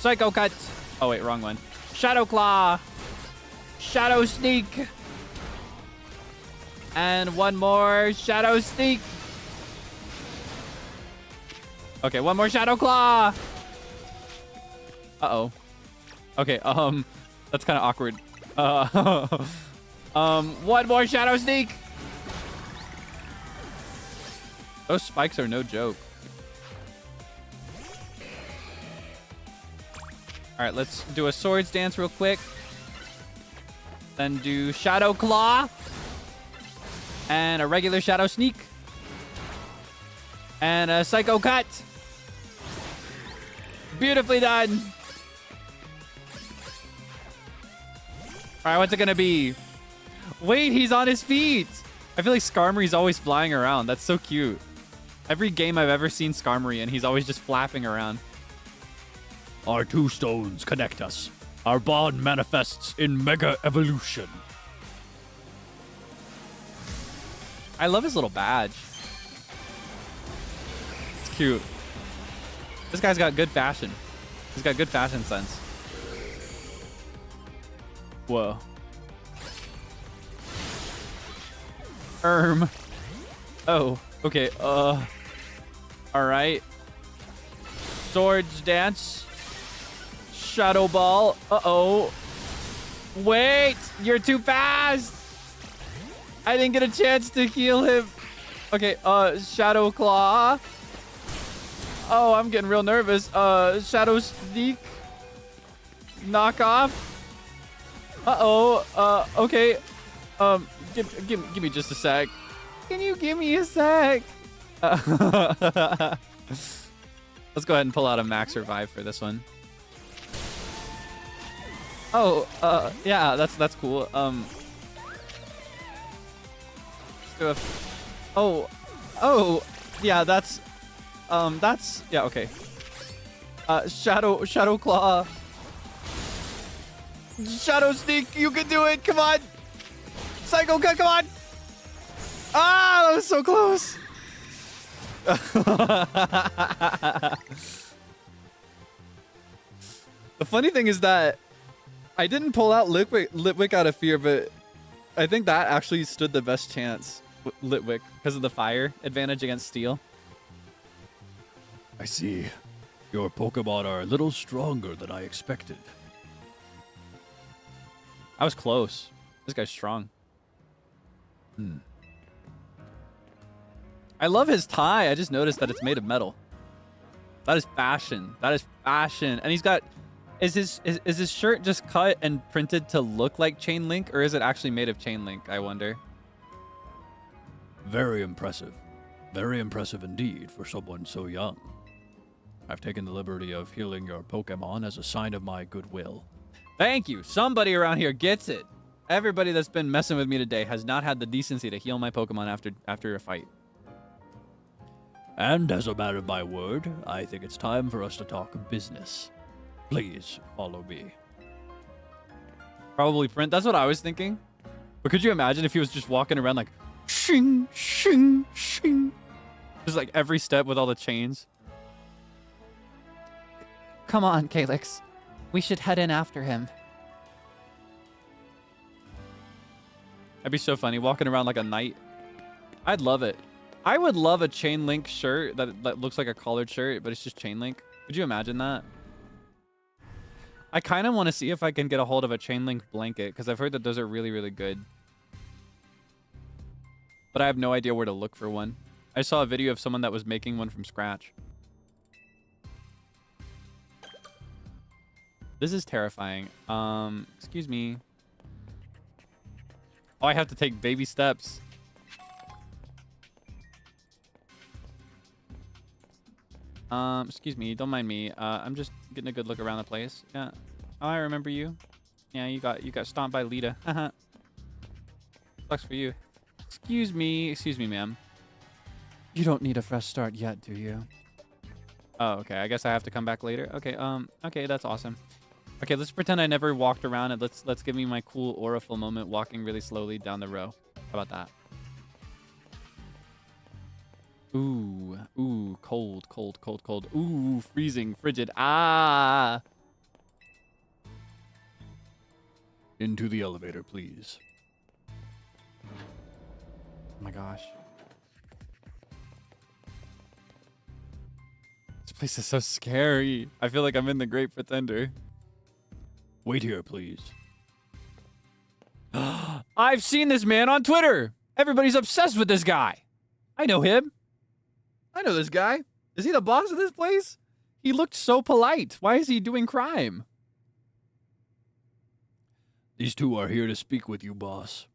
Psycho Cut. Oh, wait, wrong one. Shadow Claw. Shadow Sneak. And one more Shadow Sneak. Okay, one more Shadow Claw. Uh-oh. Okay, that's kind of awkward. One more Shadow Sneak. Those spikes are no joke. All right, let's do a Swords Dance real quick. Then do Shadow Claw. And a regular Shadow Sneak. And a Psycho Cut. Beautifully done. All right, what's it gonna be? Wait, he's on his feet. I feel like Skarmory's always flying around. That's so cute. Every game I've ever seen Skarmory in, he's always just flapping around. Our two stones connect us. Our bond manifests in mega evolution. I love his little badge. It's cute. This guy's got good fashion. He's got good fashion sense. Whoa. Oh, okay. All right. Swords Dance. Shadow Ball. Uh-oh. Wait, you're too fast. I didn't get a chance to heal him. Okay, Shadow Claw. Oh, I'm getting real nervous. Shadow Sneak. Knock off. Uh-oh. Okay. Give me just a sec. Can you give me a sec? Let's go ahead and pull out a max revive for this one. Oh, yeah, that's cool. Let's do oh, yeah, that's, yeah, okay. Shadow Claw. Shadow Sneak, you can do it, come on. Psycho Cut, come on. Ah, that was so close. The funny thing is that I didn't pull out Litwick out of fear, but I think that actually stood the best chance, Litwick, because of the fire advantage against steel. I see. Your Pokemon are a little stronger than I expected. I was close. This guy's strong. I love his tie. I just noticed that it's made of metal. That is fashion. That is fashion. And he's got... Is his shirt just cut and printed to look like chain link, or is it actually made of chain link, I wonder? Very impressive. Very impressive indeed for someone so young. I've taken the liberty of healing your Pokemon as a sign of my goodwill. Thank you. Somebody around here gets it. Everybody that's been messing with me today has not had the decency to heal my Pokemon after a fight. And as a matter of my word, I think it's time for us to talk business. Please follow me. Probably print. That's what I was thinking. But could you imagine if he was just walking around like shing, shing, shing? Just like every step with all the chains. Come on, Kaelix. We should head in after him. That'd be so funny, walking around like a knight. I'd love it. I would love a chain link shirt that looks like a collared shirt, but it's just chain link. Could you imagine that? I kind of want to see if I can get a hold of a chain link blanket, because I've heard that those are really, really good. But I have no idea where to look for one. I saw a video of someone that was making one from scratch. This is terrifying. Excuse me. Oh, I have to take baby steps. Excuse me, don't mind me. I'm just getting a good look around the place. Yeah. Oh, I remember you. Yeah, you got stomped by Lita. Haha. Sucks for you. Excuse me, ma'am. You don't need a fresh start yet, do you? Oh, okay. I guess I have to come back later. Okay, okay, that's awesome. Okay, let's pretend I never walked around and let's give me my cool auriful moment walking really slowly down the row. How about that? Ooh, ooh, cold, cold, cold, cold. Ooh, freezing, frigid. Ah. Into the elevator, please. Oh my gosh. This place is so scary. I feel like I'm in The Great Pretender. Wait here, please. I've seen this man on Twitter. Everybody's obsessed with this guy. I know him. I know this guy. Is he the boss of this place? He looked so polite. Why is he doing crime? These two are here to speak with you, boss.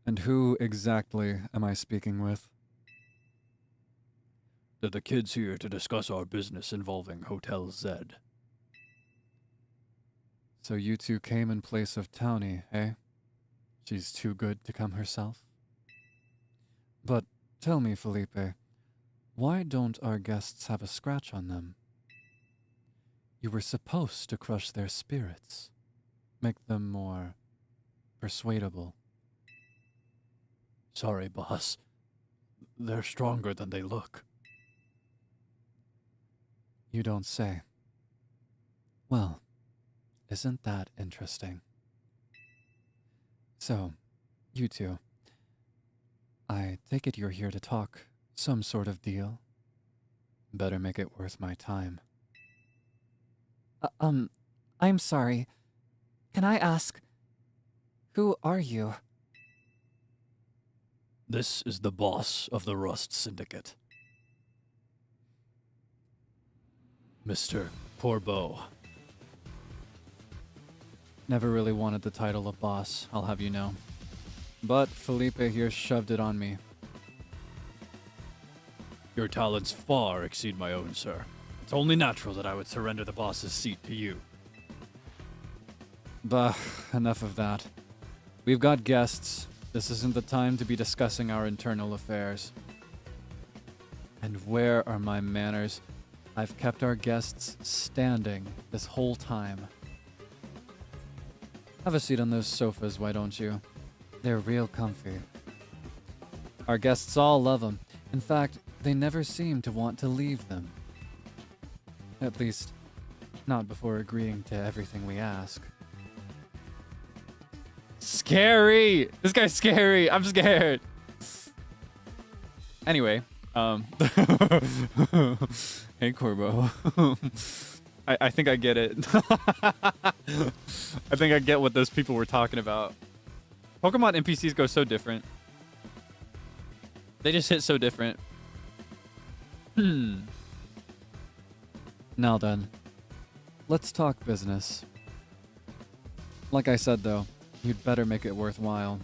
And who exactly am I speaking with? They're the kids here to discuss our business involving Hotel Z. So you two came in place of Townie, eh? She's too good to come herself? But tell me, Felipe, why don't our guests have a scratch on them? You were supposed to crush their spirits, make them more persuadable. Sorry, boss. They're stronger than they look. You don't say. Well, isn't that interesting? So, you two, I take it you're here to talk some sort of deal? Better make it worth my time. I'm sorry. Can I ask, who are you? This is the boss of the Rust Syndicate. Mr. Corbeau. Never really wanted the title of boss, I'll have you know. But Felipe here shoved it on me. Your talents far exceed my own, sir. It's only natural that I would surrender the boss's seat to you. Bah, enough of that. We've got guests. This isn't the time to be discussing our internal affairs. And where are my manners? I've kept our guests standing this whole time. Have a seat on those sofas, why don't you? They're real comfy. Our guests all love them. In fact, they never seem to want to leave them. At least, not before agreeing to everything we ask. Scary! This guy's scary. I'm scared. Anyway, hey Corbeau. I think I get it. I think I get what those people were talking about. Pokemon NPCs go so different. They just hit so different. Now then, let's talk business. Like I said though, you'd better make it worthwhile.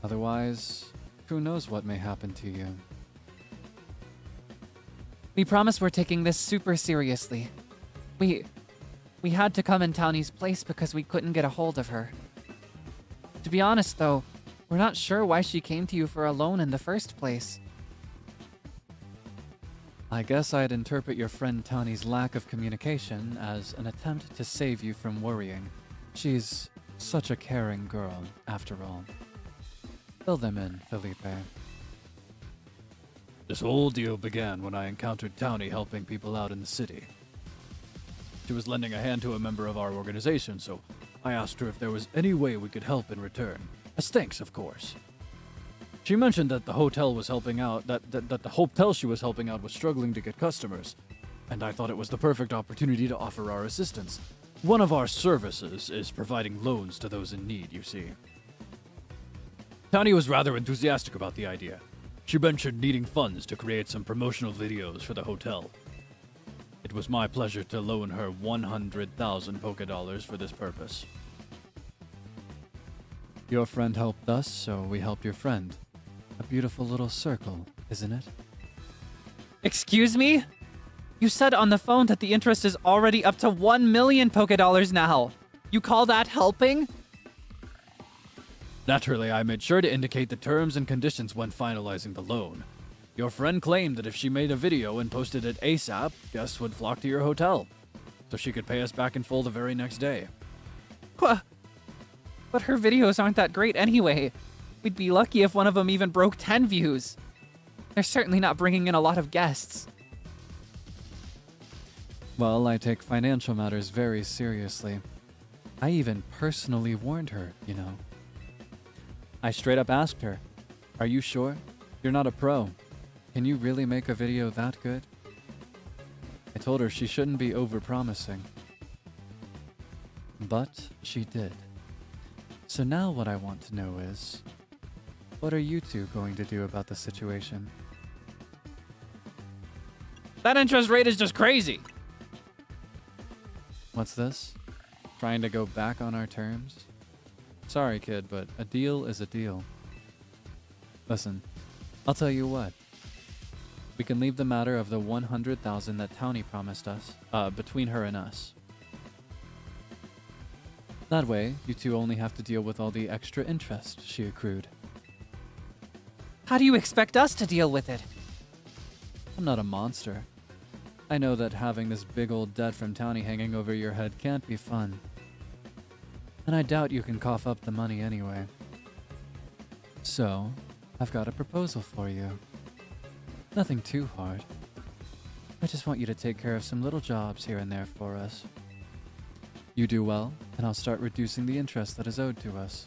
Otherwise, who knows what may happen to you. We promise we're taking this super seriously. We had to come in Townie's place because we couldn't get a hold of her. To be honest though, we're not sure why she came to you for a loan in the first place. I guess I'd interpret your friend Townie's lack of communication as an attempt to save you from worrying. She's such a caring girl, after all. Fill them in, Felipe. This whole deal began when I encountered Townie helping people out in the city. She was lending a hand to a member of our organization, so I asked her if there was any way we could help in return. As thanks, of course. She mentioned that the hotel was helping out, that the hotel she was helping out was struggling to get customers, and I thought it was the perfect opportunity to offer our assistance. One of our services is providing loans to those in need, you see. Townie was rather enthusiastic about the idea. She mentioned needing funds to create some promotional videos for the hotel. It was my pleasure to loan her 100,000 Pokédollars for this purpose. Your friend helped us, so we helped your friend. A beautiful little circle, isn't it? Excuse me? You said on the phone that the interest is already up to 1 million Pokédollars now. You call that helping? Naturally, I made sure to indicate the terms and conditions when finalizing the loan. Your friend claimed that if she made a video and posted it ASAP, guests would flock to your hotel, so she could pay us back in full the very next day. But her videos aren't that great anyway. We'd be lucky if one of them even broke 10 views. They're certainly not bringing in a lot of guests. Well, I take financial matters very seriously. I even personally warned her, you know. I straight up asked her, "Are you sure? You're not a pro. Can you really make a video that good?" I told her she shouldn't be over-promising. But she did. So now what I want to know is, what are you two going to do about the situation? That interest rate is just crazy. What's this? Trying to go back on our terms? Sorry, kid, but a deal is a deal. Listen, I'll tell you what. We can leave the matter of the 100,000 that Townie promised us, between her and us. That way, you two only have to deal with all the extra interest she accrued. How do you expect us to deal with it? I'm not a monster. I know that having this big old debt from Townie hanging over your head can't be fun. And I doubt you can cough up the money anyway. So, I've got a proposal for you. Nothing too hard. I just want you to take care of some little jobs here and there for us. You do well, and I'll start reducing the interest that is owed to us.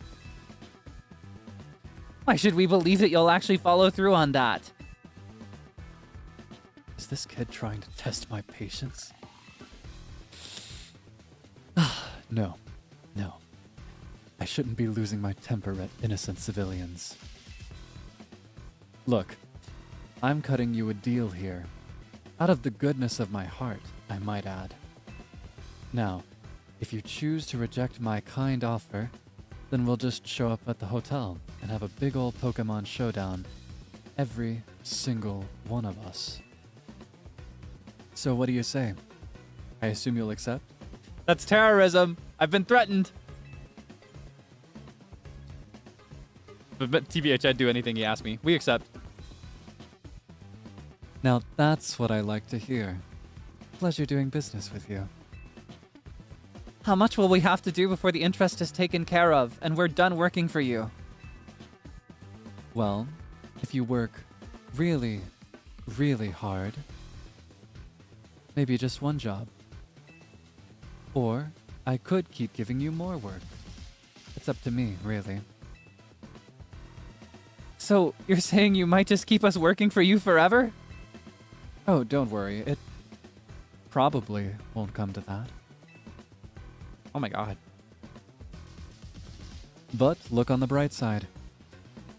Why should we believe that you'll actually follow through on that? Is this kid trying to test my patience? No. I shouldn't be losing my temper at innocent civilians. Look, I'm cutting you a deal here. Out of the goodness of my heart, I might add. Now, if you choose to reject my kind offer, then we'll just show up at the hotel and have a big old Pokemon showdown. Every single one of us. So what do you say? I assume you'll accept? That's terrorism. I've been threatened. But TBH, I'd do anything he asked me. We accept. Now that's what I like to hear. Pleasure doing business with you. How much will we have to do before the interest is taken care of and we're done working for you? Well, if you work really, really hard, maybe just one job. Or I could keep giving you more work. It's up to me, really. So, you're saying you might just keep us working for you forever? Oh, don't worry. It probably won't come to that. Oh my god. But look on the bright side.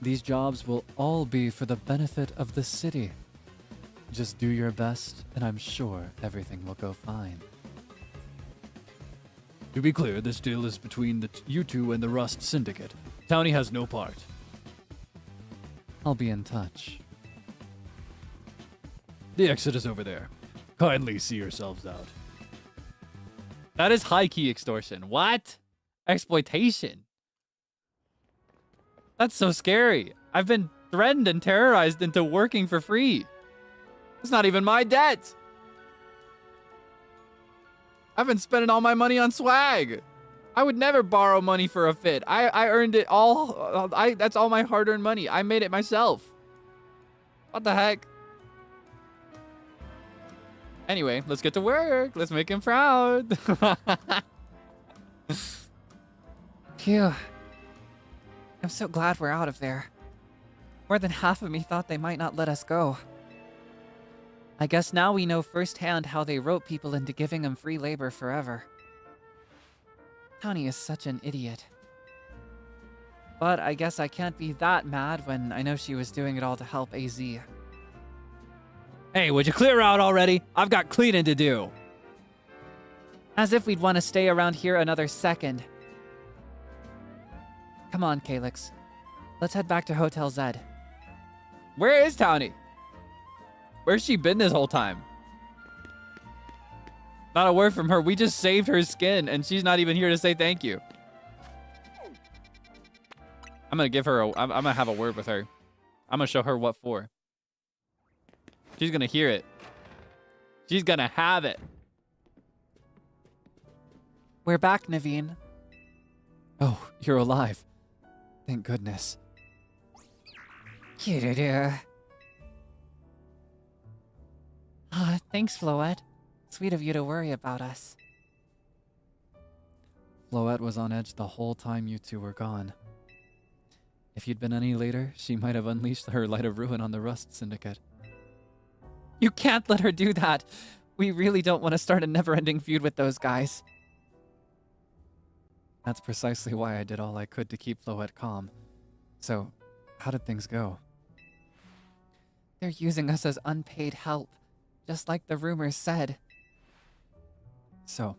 These jobs will all be for the benefit of the city. Just do your best, and I'm sure everything will go fine. To be clear, this deal is between you two and the Rust Syndicate. Townie has no part. I'll be in touch. The exit is over there. Kindly see yourselves out. That is high-key extortion. What? Exploitation. That's so scary. I've been threatened and terrorized into working for free. It's not even my debt. I've been spending all my money on swag. I would never borrow money for a fit. I earned it all. That's all my hard-earned money. I made it myself. What the heck? Anyway, let's get to work. Let's make him proud. Phew. I'm so glad we're out of there. More than half of me thought they might not let us go. I guess now we know firsthand how they rope people into giving them free labor forever. Townie is such an idiot. But I guess I can't be that mad when I know she was doing it all to help AZ. Hey, would you clear out already? I've got cleaning to do. As if we'd want to stay around here another second. Come on, Kaelix. Let's head back to Hotel Zed. Where is Townie? Where's she been this whole time? Not a word from her. We just saved her skin, and she's not even here to say thank you. I'm gonna give her I'm gonna have a word with her. I'm gonna show her what for. She's gonna hear it. She's gonna have it. We're back, Naveen. Oh, you're alive. Thank goodness. Thanks, Floette. Sweet of you to worry about us. Floette was on edge the whole time you two were gone. If you'd been any later, she might have unleashed her light of ruin on the Rust Syndicate. You can't let her do that. We really don't want to start a never-ending feud with those guys. That's precisely why I did all I could to keep Floette calm. So, how did things go? They're using us as unpaid help, just like the rumors said. So,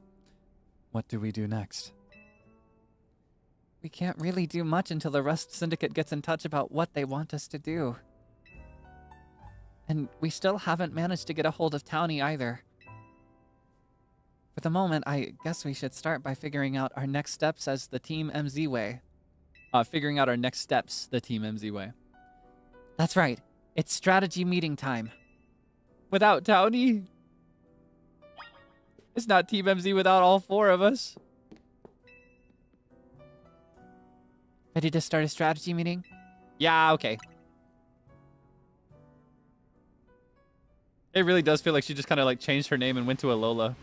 what do we do next? We can't really do much until the Rust Syndicate gets in touch about what they want us to do. And we still haven't managed to get a hold of Townie either. For the moment, I guess we should start by figuring out our next steps as the Team MZ way. Figuring out our next steps the Team MZ way. That's right. It's strategy meeting time. Without Townie? It's not Team MZ without all 4 of us. Ready to start a strategy meeting? Yeah, okay. It really does feel like she just kind of like changed her name and went to Alola.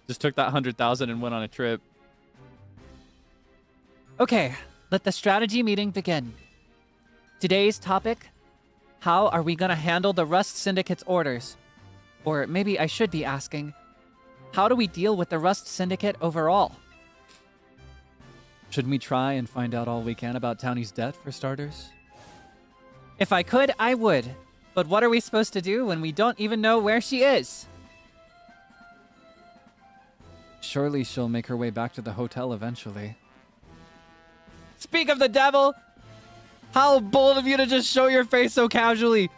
Just took that 100,000 and went on a trip. Okay, let the strategy meeting begin. Today's topic: how are we gonna handle the Rust Syndicate's orders? Or maybe I should be asking, how do we deal with the Rust Syndicate overall? Shouldn't we try and find out all we can about Townie's debt, for starters? If I could, I would. But what are we supposed to do when we don't even know where she is? Surely she'll make her way back to the hotel eventually. Speak of the devil! How bold of you to just show your face so casually.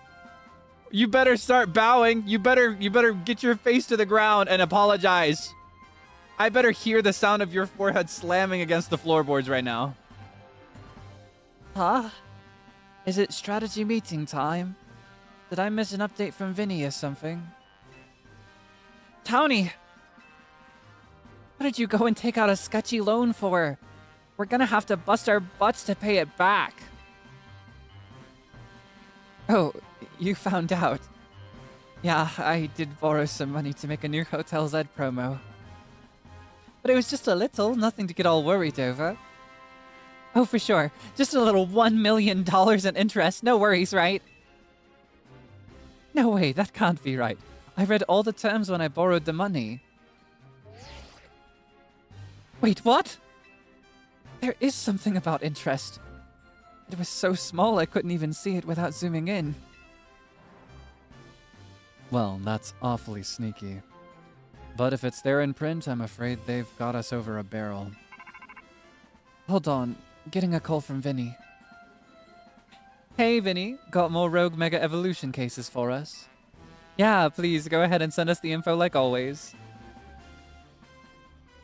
You better start bowing. You better get your face to the ground and apologize. I better hear the sound of your forehead slamming against the floorboards right now. Huh? Is it strategy meeting time? Did I miss an update from Vinny or something? Townie! What did you go and take out a sketchy loan for? We're gonna have to bust our butts to pay it back. Oh, you found out. Yeah, I did borrow some money to make a new Hotel Z promo. But it was just a little, nothing to get all worried over. Oh, for sure. Just a little $1 million in interest. No worries, right? No way, that can't be right. I read all the terms when I borrowed the money. Wait, what? There is something about interest. It was so small I couldn't even see it without zooming in. Well, that's awfully sneaky. But if it's there in print, I'm afraid they've got us over a barrel. Hold on, getting a call from Vinny. Hey, Vinny, got more Rogue Mega Evolution cases for us? Yeah, please go ahead and send us the info like always.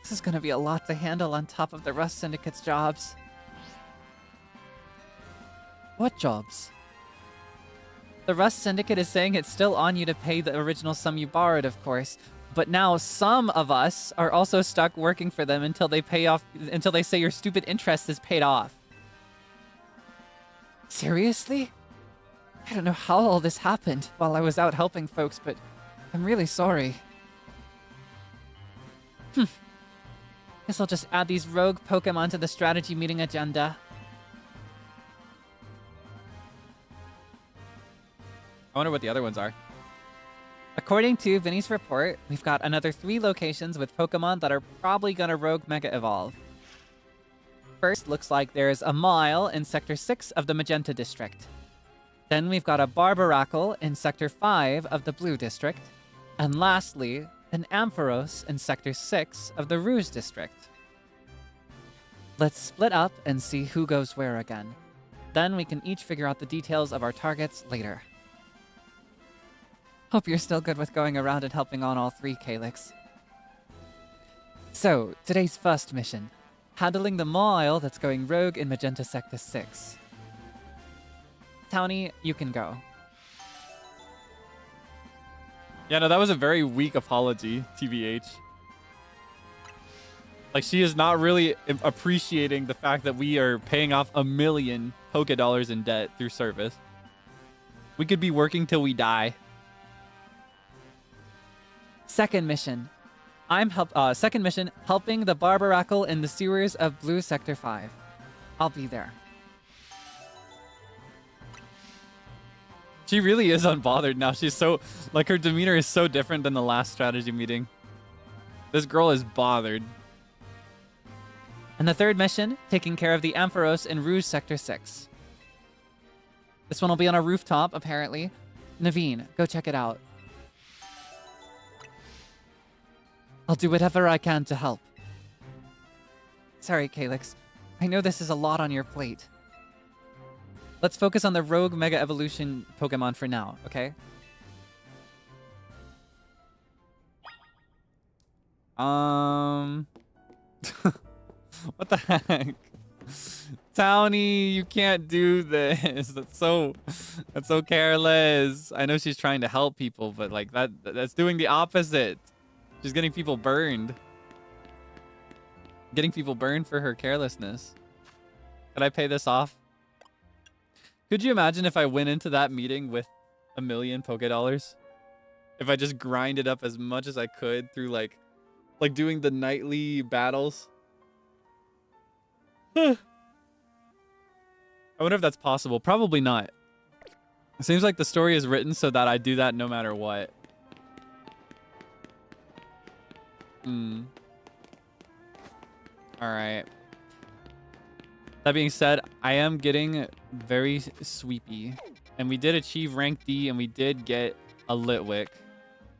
This is gonna be a lot to handle on top of the Rust Syndicate's jobs. What jobs? The Rust Syndicate is saying it's still on you to pay the original sum you borrowed, of course. But now some of us are also stuck working for them until they say your stupid interest is paid off. Seriously? I don't know how all this happened while I was out helping folks, but I'm really sorry. Guess I'll just add these rogue Pokemon to the strategy meeting agenda. I wonder what the other ones are. According to Vinny's report, we've got another 3 locations with Pokemon that are probably gonna Rogue Mega Evolve. First, looks like there's a Mile in Sector 6 of the Magenta District. Then we've got a Barbaracle in Sector 5 of the Blue District. And lastly, an Ampharos in Sector 6 of the Rouge District. Let's split up and see who goes where again. Then we can each figure out the details of our targets later. Hope you're still good with going around and helping on all 3, Kaelix. So, today's first mission. Handling the Mile that's going rogue in Magenta Sector 6. Townie, you can go. Yeah, no, that was a very weak apology, TBH. Like, she is not really appreciating the fact that we are paying off 1 million Poké-Dollars in debt through service. We could be working till we die. Second mission. Second mission, helping the Barbaracle in the sewers of Blue Sector 5. I'll be there. She really is unbothered now. She's so, like, her demeanor is so different than the last strategy meeting. This girl is bothered. And the third mission, taking care of the Ampharos in Rouge Sector 6. This one will be on a rooftop, apparently. Naveen, go check it out. I'll do whatever I can to help. Sorry, Kaelix. I know this is a lot on your plate. Let's focus on the rogue Mega Evolution Pokemon for now, okay? What the heck? Townie, you can't do this. That's so careless. I know she's trying to help people, but like that's doing the opposite. She's getting people burned. Getting people burned for her carelessness. Could I pay this off? Could you imagine if I went into that meeting with $1 million Poké If I just grinded up as much as I could through like doing the nightly battles? I wonder if that's possible. Probably not. It seems like the story is written so that I do that no matter what. Alright. That being said, I am getting very sweepy. And we did achieve rank D and we did get a Litwick.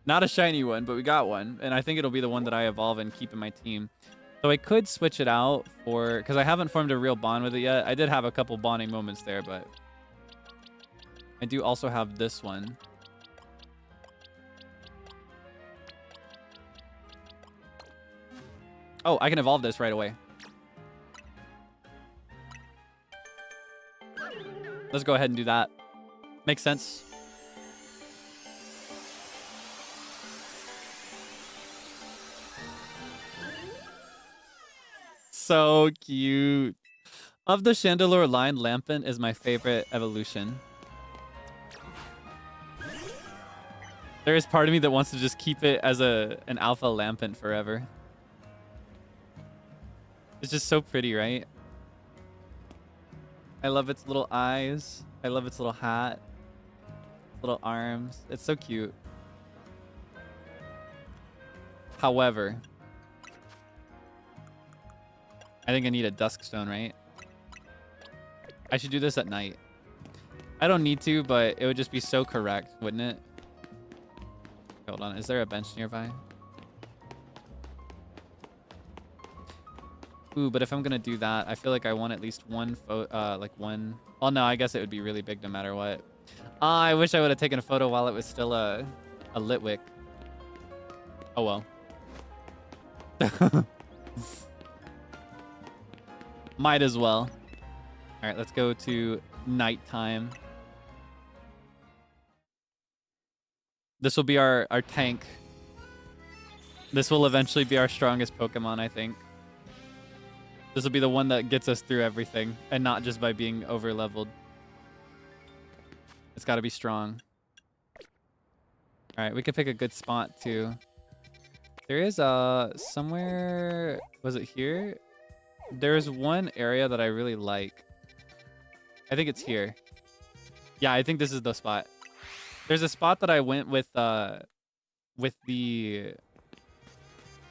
Not a shiny one, but we got one. And I think it'll be the one that I evolve and keep in my team. So I could switch it out for... Because I haven't formed a real bond with it yet. I did have a couple bonding moments there, but... I do also have this one. Oh, I can evolve this right away. Let's go ahead and do that. Makes sense. So cute. Of the Chandelure line, Lampent is my favorite evolution. There is part of me that wants to just keep it as an alpha Lampent forever. It's just so pretty, right? I love its little eyes. I love its little hat. Little arms. It's so cute. However, I think I need a dusk stone, right? I should do this at night. I don't need to, but it would just be so correct, wouldn't it? Hold on, is there a bench nearby? Ooh, but if I'm gonna do that, I feel like I want at least one one. Oh no, I guess it would be really big no matter what. I wish I would have taken a photo while it was still a Litwick. Oh well. Might as well. All right, let's go to nighttime. This will be our tank. This will eventually be our strongest Pokemon, I think. This will be the one that gets us through everything, and not just by being over-leveled. It's got to be strong. All right, we could pick a good spot, too. There is somewhere... Was it here? There's one area that I really like. I think it's here. Yeah, I think this is the spot. There's a spot that I went with the...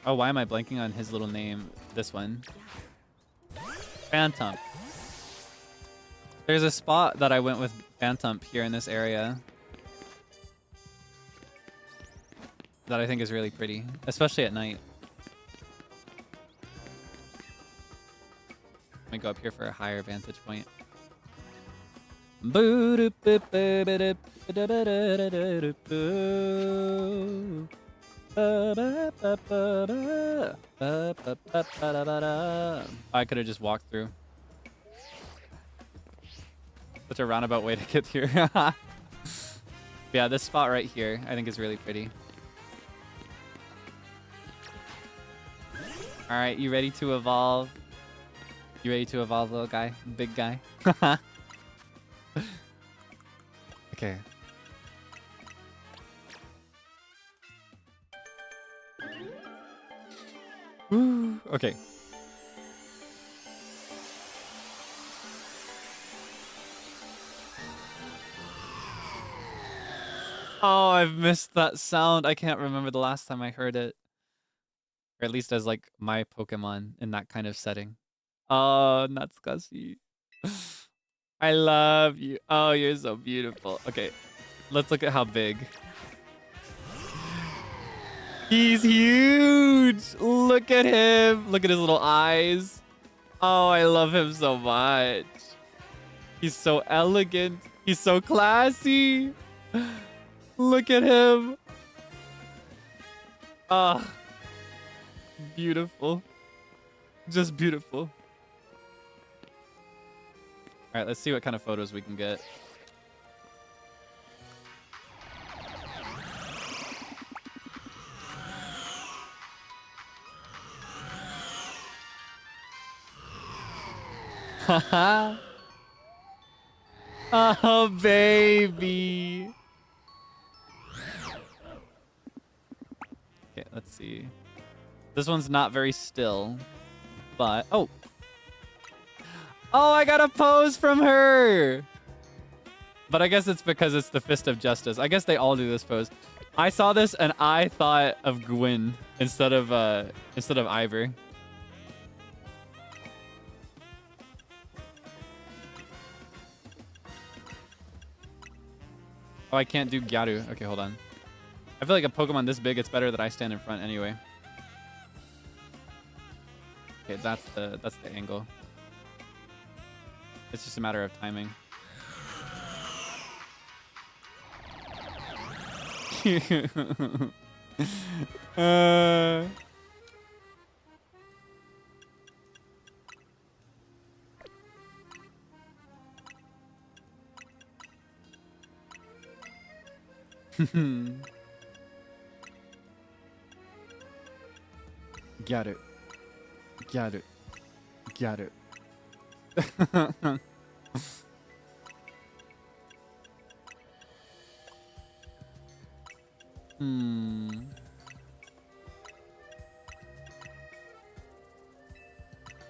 Oh, why am I blanking on his little name? This one. Phantom. There's a spot that I went with Phantom here in this area that I think is really pretty, especially at night. Let me go up here for a higher vantage point. I could have just walked through. Such a roundabout way to get here. Yeah, this spot right here I think is really pretty. All right, you ready to evolve? You ready to evolve, little guy? Big guy? Okay. Okay. Oh, I've missed that sound. I can't remember the last time I heard it. Or at least as like my Pokemon in that kind of setting. Oh, Natsukashi. I love you. Oh, you're so beautiful. Okay, let's look at how big. He's huge. Look at him. Look at his little eyes. Oh, I love him so much. He's so elegant. He's so classy. Look at him. Ah, beautiful. Just beautiful. All right, let's see what kind of photos we can get. Haha. Oh, baby. Okay, let's see. This one's not very still, but... Oh! Oh, I got a pose from her! But I guess it's because it's the Fist of Justice. I guess they all do this pose. I saw this and I thought of Gwyn instead of Ivor. Oh, I can't do Gyaru. Okay, hold on. I feel like a Pokemon this big, it's better that I stand in front anyway. Okay, that's the angle. It's just a matter of timing. Got it. Got it. Got it.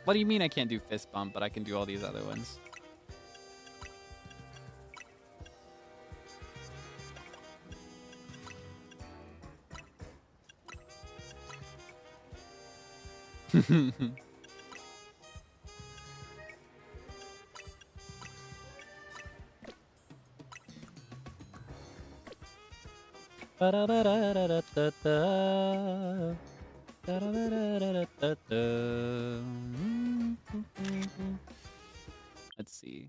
What do you mean I can't do fist bump, but I can do all these other ones? Let's see.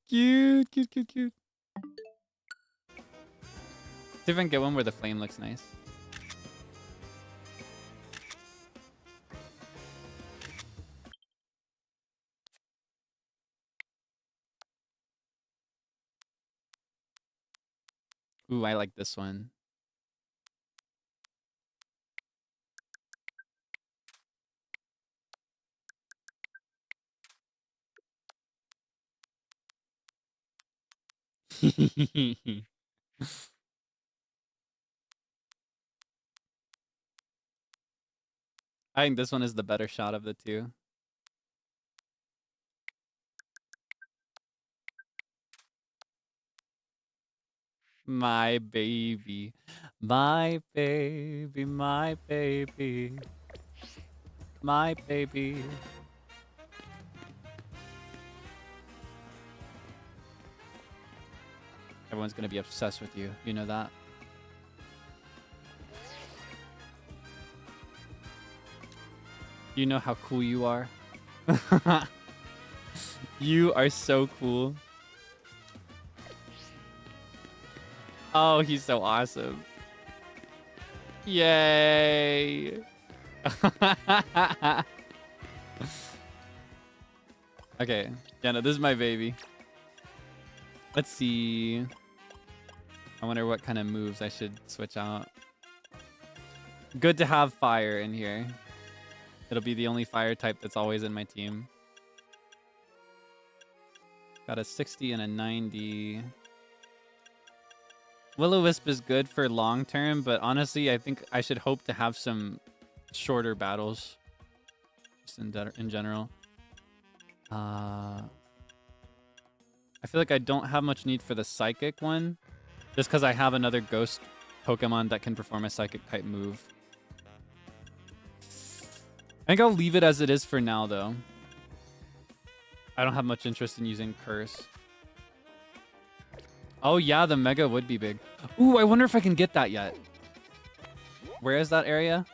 Cute, cute, cute, cute. See if I can get one where the flame looks nice. Ooh, I like this one. I think this one is the better shot of the two. My baby, my baby, my baby, my baby. Everyone's gonna be obsessed with you. You know that. You know how cool you are. You are so cool. Oh, he's so awesome. Yay. Okay. Yeah, no, this is my baby. Let's see. I wonder what kind of moves I should switch out. Good to have fire in here. It'll be the only fire type that's always in my team. Got a 60 and a 90. Will-O-Wisp is good for long term, but honestly, I think I should hope to have some shorter battles. Just in general. I feel like I don't have much need for the Psychic one. Just because I have another Ghost Pokemon that can perform a Psychic type move. I think I'll leave it as it is for now, though. I don't have much interest in using Curse. Oh yeah, the Mega would be big. Ooh, I wonder if I can get that yet. Where is that area?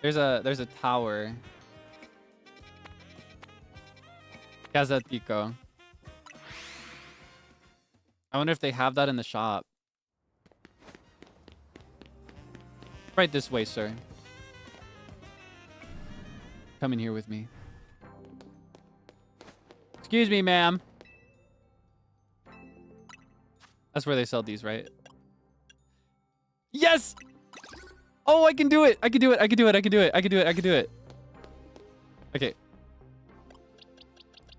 There's a tower. Kazatico. I wonder if they have that in the shop. Right this way, sir. Come in here with me. Excuse me, ma'am. That's where they sell these, right? Yes! Oh, I can do it! I can do it! I can do it! I can do it! I can do it! I can do it! Okay.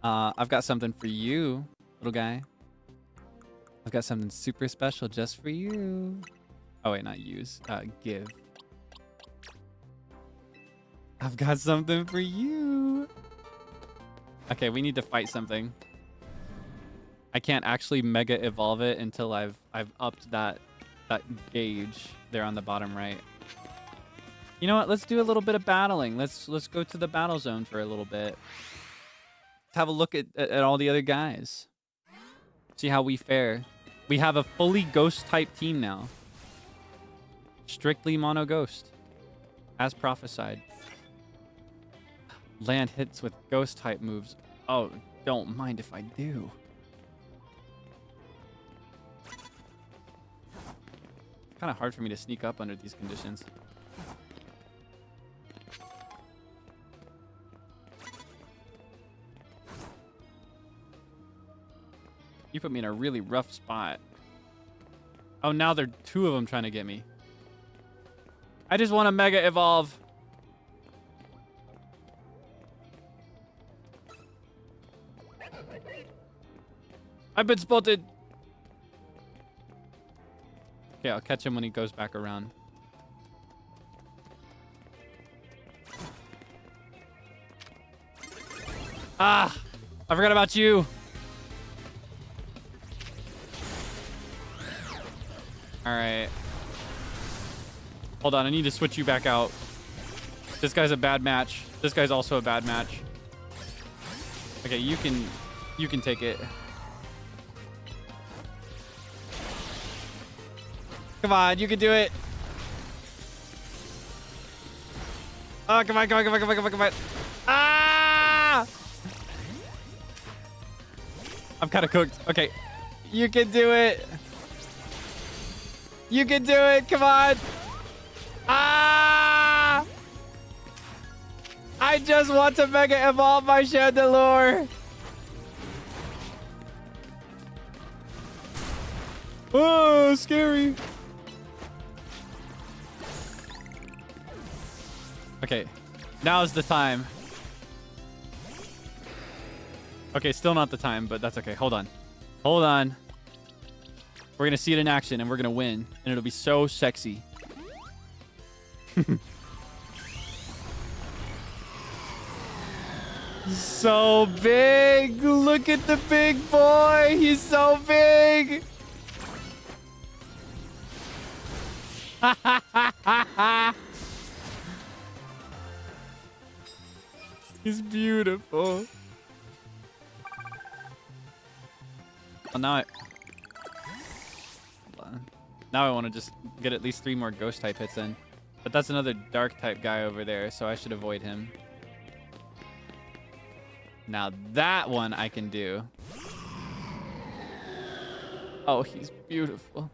I've got something for you, little guy. I've got something super special just for you. Oh, wait, not use. Give. I've got something for you. Okay, we need to fight something. I can't actually Mega Evolve it until I've upped that gauge there on the bottom right. You know what? Let's do a little bit of battling. Let's go to the battle zone for a little bit. Let's have a look at all the other guys. See how we fare. We have a fully Ghost type team now. Strictly mono Ghost, as prophesied. Land hits with Ghost type moves. Oh, don't mind if I do. Kind of hard for me to sneak up under these conditions. You put me in a really rough spot. Oh, now there are two of them trying to get me. I just want to Mega Evolve. I've been spotted. Okay, I'll catch him when he goes back around. Ah! I forgot about you. Alright. Hold on, I need to switch you back out. This guy's a bad match. This guy's also a bad match. Okay, you can take it. Come on, you can do it. Oh, come on, come on, come on, come on, come on, come on. Ah! I'm kind of cooked. Okay. You can do it. You can do it. Come on. Ah! I just want to Mega Evolve my Chandelure. Oh, scary. Okay, now's the time. Okay, still not the time, but that's okay. Hold on. Hold on. We're going to see it in action, and we're going to win. And it'll be so sexy. So big. Look at the big boy. He's so big. He's beautiful. Well, now I want to just get at least 3 more Ghost type hits in. But that's another Dark type guy over there, so I should avoid him. Now that one I can do. Oh, he's beautiful.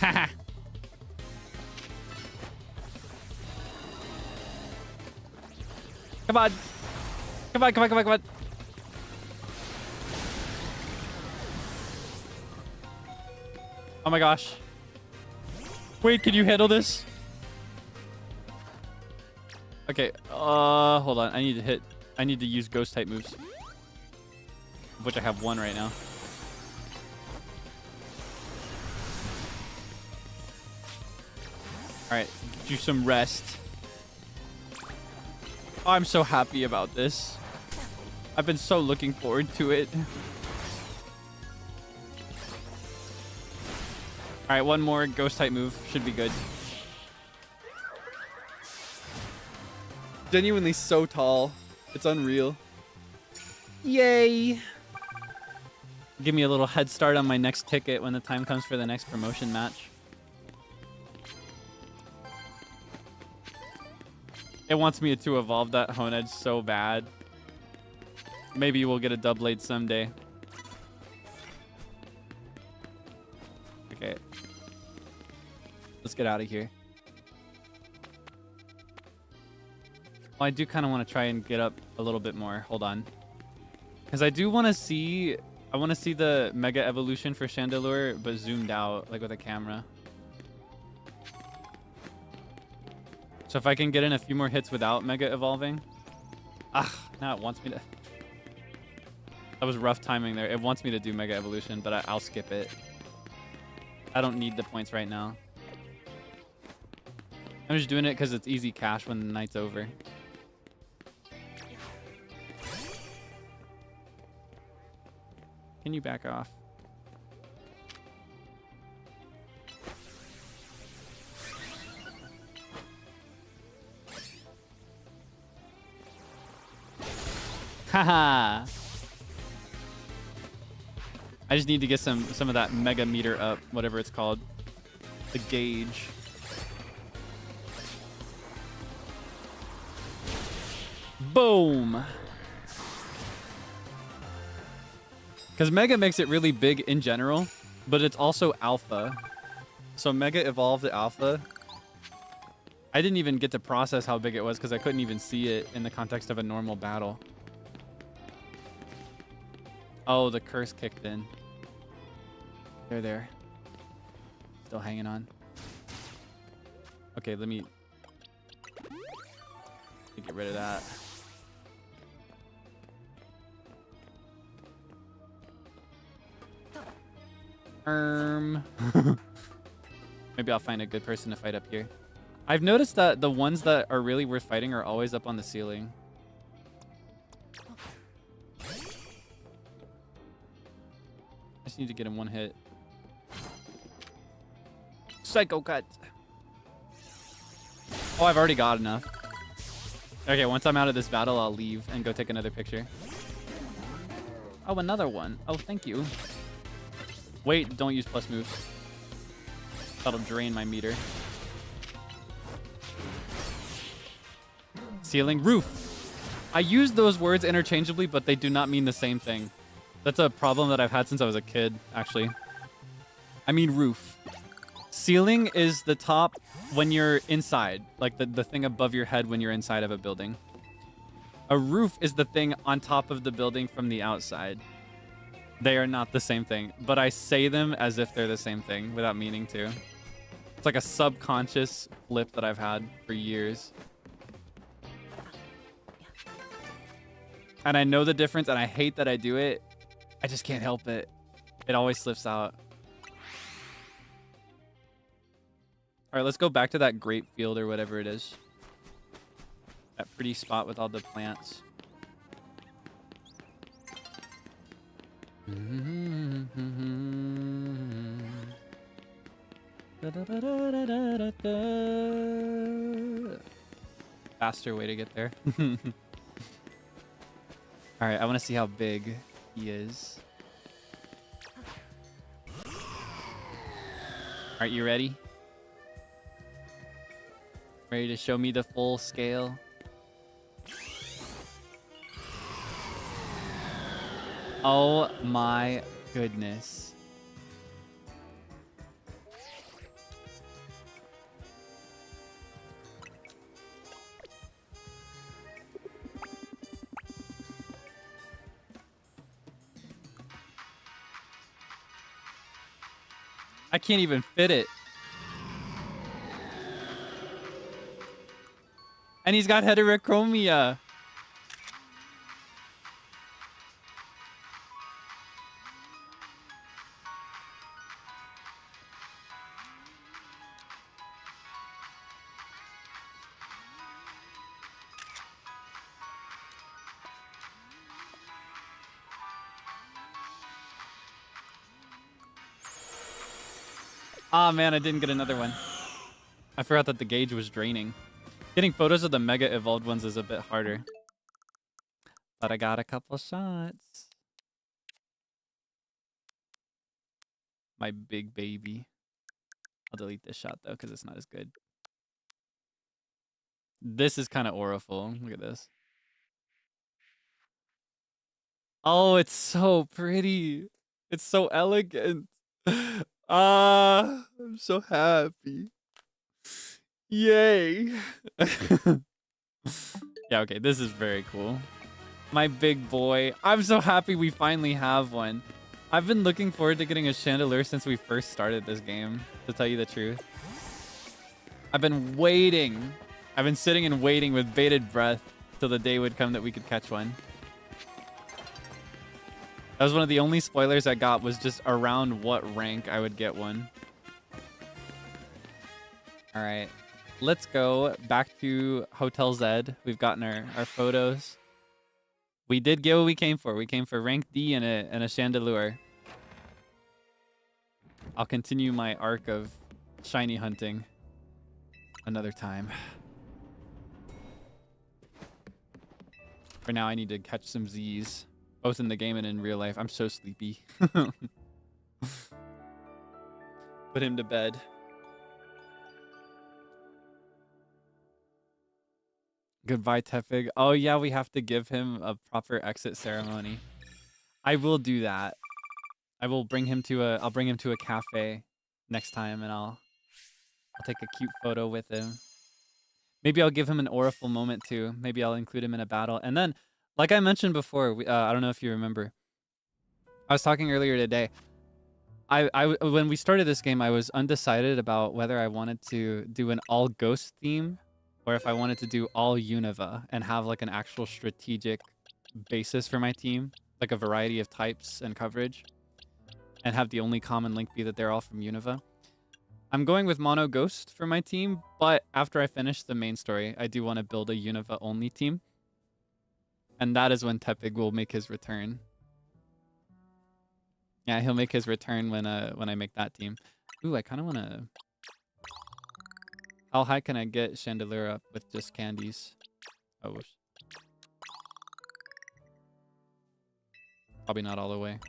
Haha. Come on. Come on, come on, come on, come on. Oh my gosh. Wait, can you handle this? Okay, hold on. I need to use ghost type moves. Of which I have one right now. Alright, do some rest. Oh, I'm so happy about this. I've been so looking forward to it. Alright, one more ghost type move. Should be good. Genuinely so tall. It's unreal. Yay! Give me a little head start on my next ticket when the time comes for the next promotion match. It wants me to evolve that Honedge so bad. Maybe we'll get a Doublade someday. Okay. Let's get out of here. Well, I do kind of want to try and get up a little bit more. Hold on. Because I do want to see... I want to see the Mega Evolution for Chandelure, but zoomed out, like with a camera. So if I can get in a few more hits without Mega Evolving... Ah, now it wants me to... That was rough timing there. It wants me to do Mega Evolution, but I'll skip it. I don't need the points right now. I'm just doing it because it's easy cash when the night's over. Can you back off? Haha. I just need to get some of that mega meter up, whatever it's called. The gauge. Boom. Because Mega makes it really big in general, but it's also Alpha. So Mega evolved to Alpha. I didn't even get to process how big it was because I couldn't even see it in the context of a normal battle. Oh, the curse kicked in. They're there. Still hanging on. Okay, let me get rid of that. Maybe I'll find a good person to fight up here. I've noticed that the ones that are really worth fighting are always up on the ceiling. I just need to get him one hit. Psycho cut. Oh, I've already got enough. Okay, once I'm out of this battle, I'll leave and go take another picture. Oh, another one. Oh, thank you. Wait, don't use plus moves. That'll drain my meter. Ceiling, roof. I use those words interchangeably, but they do not mean the same thing. That's a problem that I've had since I was a kid, actually. I mean roof. Ceiling is the top when you're inside, like the thing above your head when you're inside of a building. A roof is the thing on top of the building from the outside. They are not the same thing, but I say them as if they're the same thing without meaning to. It's like a subconscious flip that I've had for years. And I know the difference, and I hate that I do it. I just can't help it. It always slips out. All right, let's go back to that grape field or whatever it is. That pretty spot with all the plants. Faster way to get there. All right, I want to see how big he is. All right, you ready? Ready to show me the full scale? Oh my goodness. I can't even fit it. And he's got heterochromia. Ah, man, I didn't get another one. I forgot that the gauge was draining. Getting photos of the mega evolved ones is a bit harder. But I got a couple shots. My big baby. I'll delete this shot, though, because it's not as good. This is kind of auriful. Look at this. Oh, it's so pretty. It's so elegant. Ah, I'm so happy. Yay. Yeah, okay, this is very cool. My big boy. I'm so happy we finally have one. I've been looking forward to getting a chandelier since we first started this game, to tell you the truth. I've been waiting. I've been sitting and waiting with bated breath till the day would come that we could catch one. That was one of the only spoilers I got, was just around what rank I would get one. All right, let's go back to Hotel Z. We've gotten our photos. We did get what we came for. We came for rank D and a chandelier. I'll continue my arc of shiny hunting another time. For now, I need to catch some Z's. Both in the game and in real life. I'm so sleepy. Put him to bed. Goodbye, Tefig. Oh yeah, we have to give him a proper exit ceremony. I will do that. I will bring him to a. I'll bring him to a cafe next time, and I'll take a cute photo with him. Maybe I'll give him an auriful moment too. Maybe I'll include him in a battle, and then. Like I mentioned before, I don't know if you remember. I was talking earlier today. When we started this game, I was undecided about whether I wanted to do an all ghost theme or if I wanted to do all Unova and have like an actual strategic basis for my team, like a variety of types and coverage, and have the only common link be that they're all from Unova. I'm going with mono ghost for my team, but after I finish the main story, I do want to build a Unova only team. And that is when Tepig will make his return. Yeah, he'll make his return when I make that team. Ooh, I kind of want to... How high can I get Chandelier up with just candies? Oh, probably not all the way.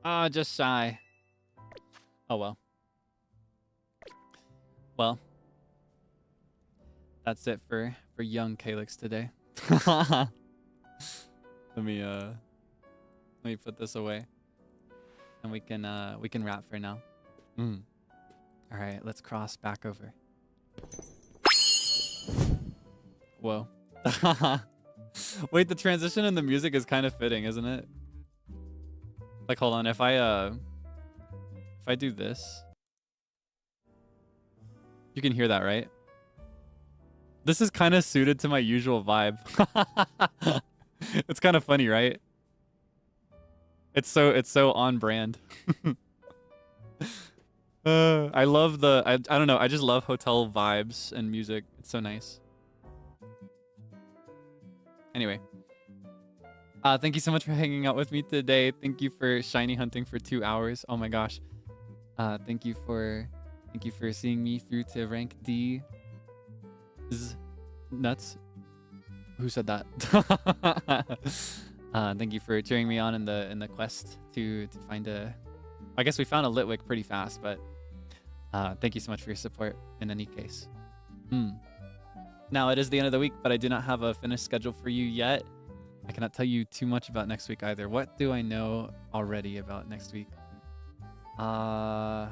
Ah, just shy. Oh, well. Well. That's it for young Kaelix today. Let me put this away, and we can wrap for now. All right, let's cross back over. Whoa. Wait, the transition in the music is kind of fitting, isn't it? Like, hold on, if I do this, you can hear that, right? This is kind of suited to my usual vibe. It's kind of funny, right? It's so on brand. I love I don't know, I just love hotel vibes and music. It's so nice. Anyway. Thank you so much for hanging out with me today. Thank you for shiny hunting for 2 hours. Oh my gosh. Thank you for seeing me through to rank D. Nuts. Who said that? Thank you for cheering me on in the quest to find a... I guess we found a Litwick pretty fast, but thank you so much for your support in any case. Now, it is the end of the week, but I do not have a finished schedule for you yet. I cannot tell you too much about next week either. What do I know already about next week? I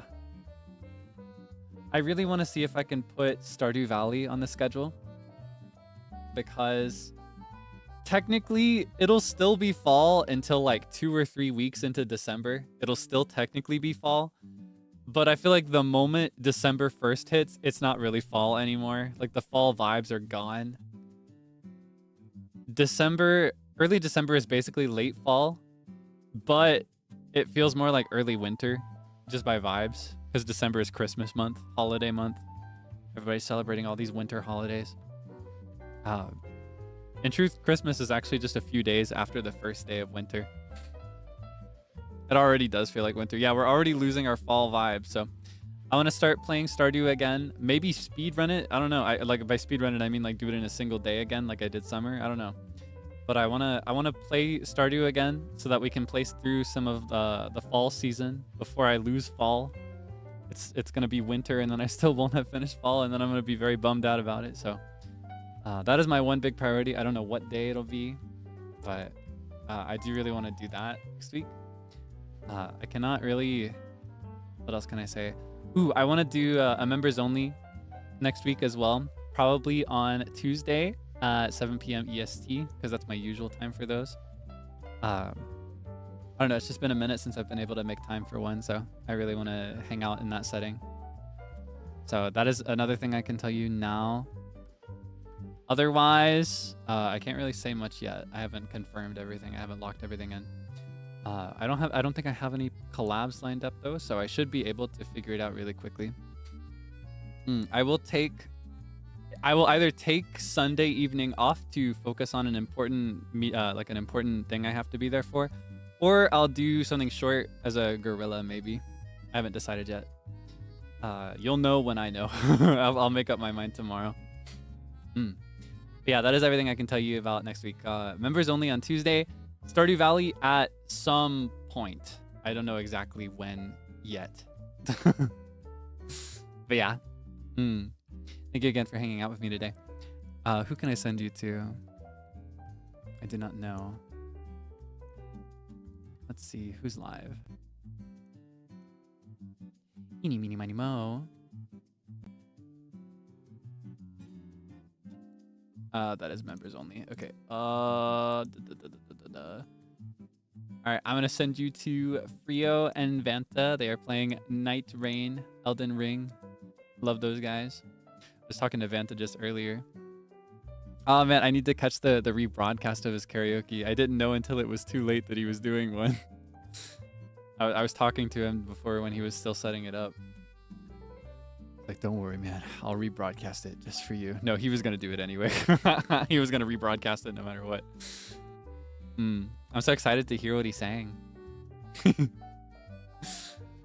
really want to see if I can put Stardew Valley on the schedule, because technically, it'll still be fall until like 2 or 3 weeks into December. It'll still technically be fall. But I feel like the moment December 1st hits, it's not really fall anymore. Like the fall vibes are gone. Early December is basically late fall, but it feels more like early winter just by vibes because December is Christmas month, holiday month. Everybody's celebrating all these winter holidays. In truth, Christmas is actually just a few days after the first day of winter. It already does feel like winter. Yeah, we're already losing our fall vibe. So I want to start playing Stardew again. Maybe speed run it. I don't know. Like by speed run it, I mean like do it in a single day again, like I did summer. I don't know. But I wanna play Stardew again so that we can place through some of the fall season before I lose fall. It's gonna be winter and then I still won't have finished fall and then I'm gonna be very bummed out about it. So that is my one big priority. I don't know what day it'll be, but I do really want to do that next week. I cannot really. What else can I say? Ooh, I want to do a members only next week as well. Probably on Tuesday at 7 p.m. EST because that's my usual time for those. I don't know. It's just been a minute since I've been able to make time for one, so I really want to hang out in that setting. So that is another thing I can tell you now. Otherwise, I can't really say much yet. I haven't confirmed everything. I haven't locked everything in. I don't think I have any collabs lined up though, so I should be able to figure it out really quickly. I will either take Sunday evening off to focus on an important an important thing I have to be there for, or I'll do something short as a gorilla maybe. I haven't decided yet. You'll know when I know. I'll make up my mind tomorrow. But yeah, that is everything I can tell you about next week. Members only on Tuesday. Stardew Valley at some point. I don't know exactly when yet. But yeah. Thank you again for hanging out with me today. Who can I send you to? I do not know. Let's see. Who's live? Eeny, meeny, miny, mo. That is members only. Okay. All right, I'm gonna send you to Frio and Vanta. They are playing Night Rain, Elden Ring. Love those guys. I was talking to Vanta just earlier. Oh man, I need to catch the rebroadcast of his karaoke. I didn't know until it was too late that he was doing one. I was talking to him before when he was still setting it up. Like, don't worry, man. I'll rebroadcast it just for you. No, he was going to do it anyway. He was going to rebroadcast it no matter what. I'm so excited to hear what he's saying.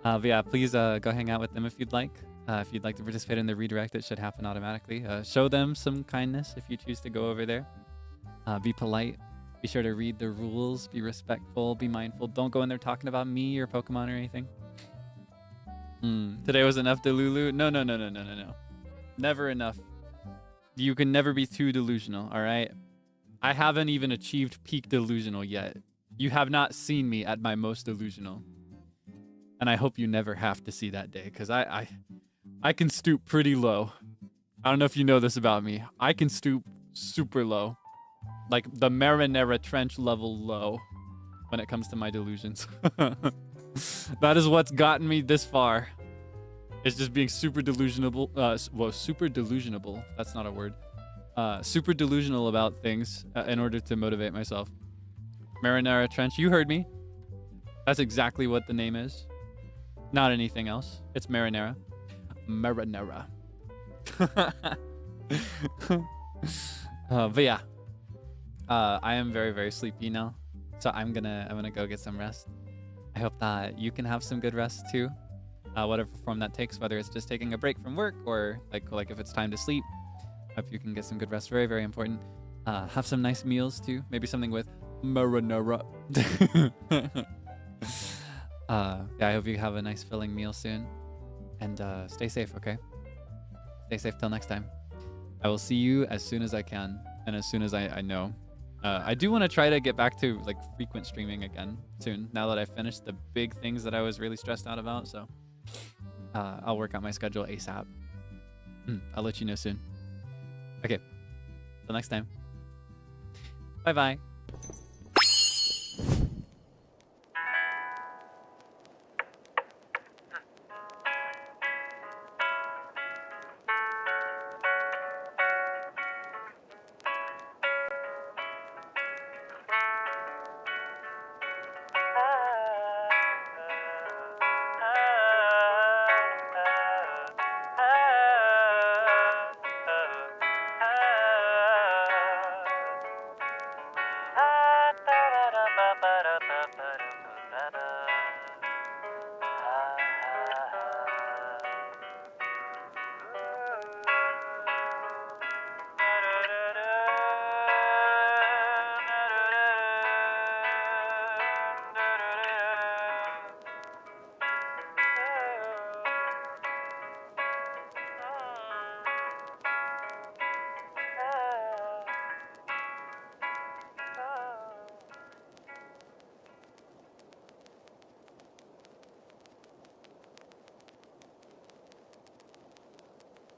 But yeah, please go hang out with them if you'd like. If you'd like to participate in the redirect, it should happen automatically. Show them some kindness if you choose to go over there. Be polite. Be sure to read the rules. Be respectful. Be mindful. Don't go in there talking about me or Pokemon or anything. Today was enough Delulu? No. Never enough. You can never be too delusional, all right? I haven't even achieved peak delusional yet. You have not seen me at my most delusional. And I hope you never have to see that day, because I can stoop pretty low. I don't know if you know this about me. I can stoop super low. Like the Marinara Trench level low when it comes to my delusions. That is what's gotten me this far. It's just being super delusional. Super delusional. That's not a word. Super delusional about things in order to motivate myself. Marinara Trench. You heard me. That's exactly what the name is. Not anything else. It's Marinara. Marinara. But yeah. I am very, very sleepy now. So I'm gonna go get some rest. I hope that you can have some good rest too, whatever form that takes, whether it's just taking a break from work or like if it's time to sleep. Hope you can get some good rest. Very, very important. Have some nice meals too. Maybe something with marinara. Yeah, I hope you have a nice filling meal soon. And stay safe, okay? Stay safe till next time. I will see you as soon as I can and as soon as I know. I do want to try to get back to like frequent streaming again soon, now that I've finished the big things that I was really stressed out about. So I'll work out my schedule ASAP. I'll let you know soon. Okay, till next time. Bye. Bye-bye.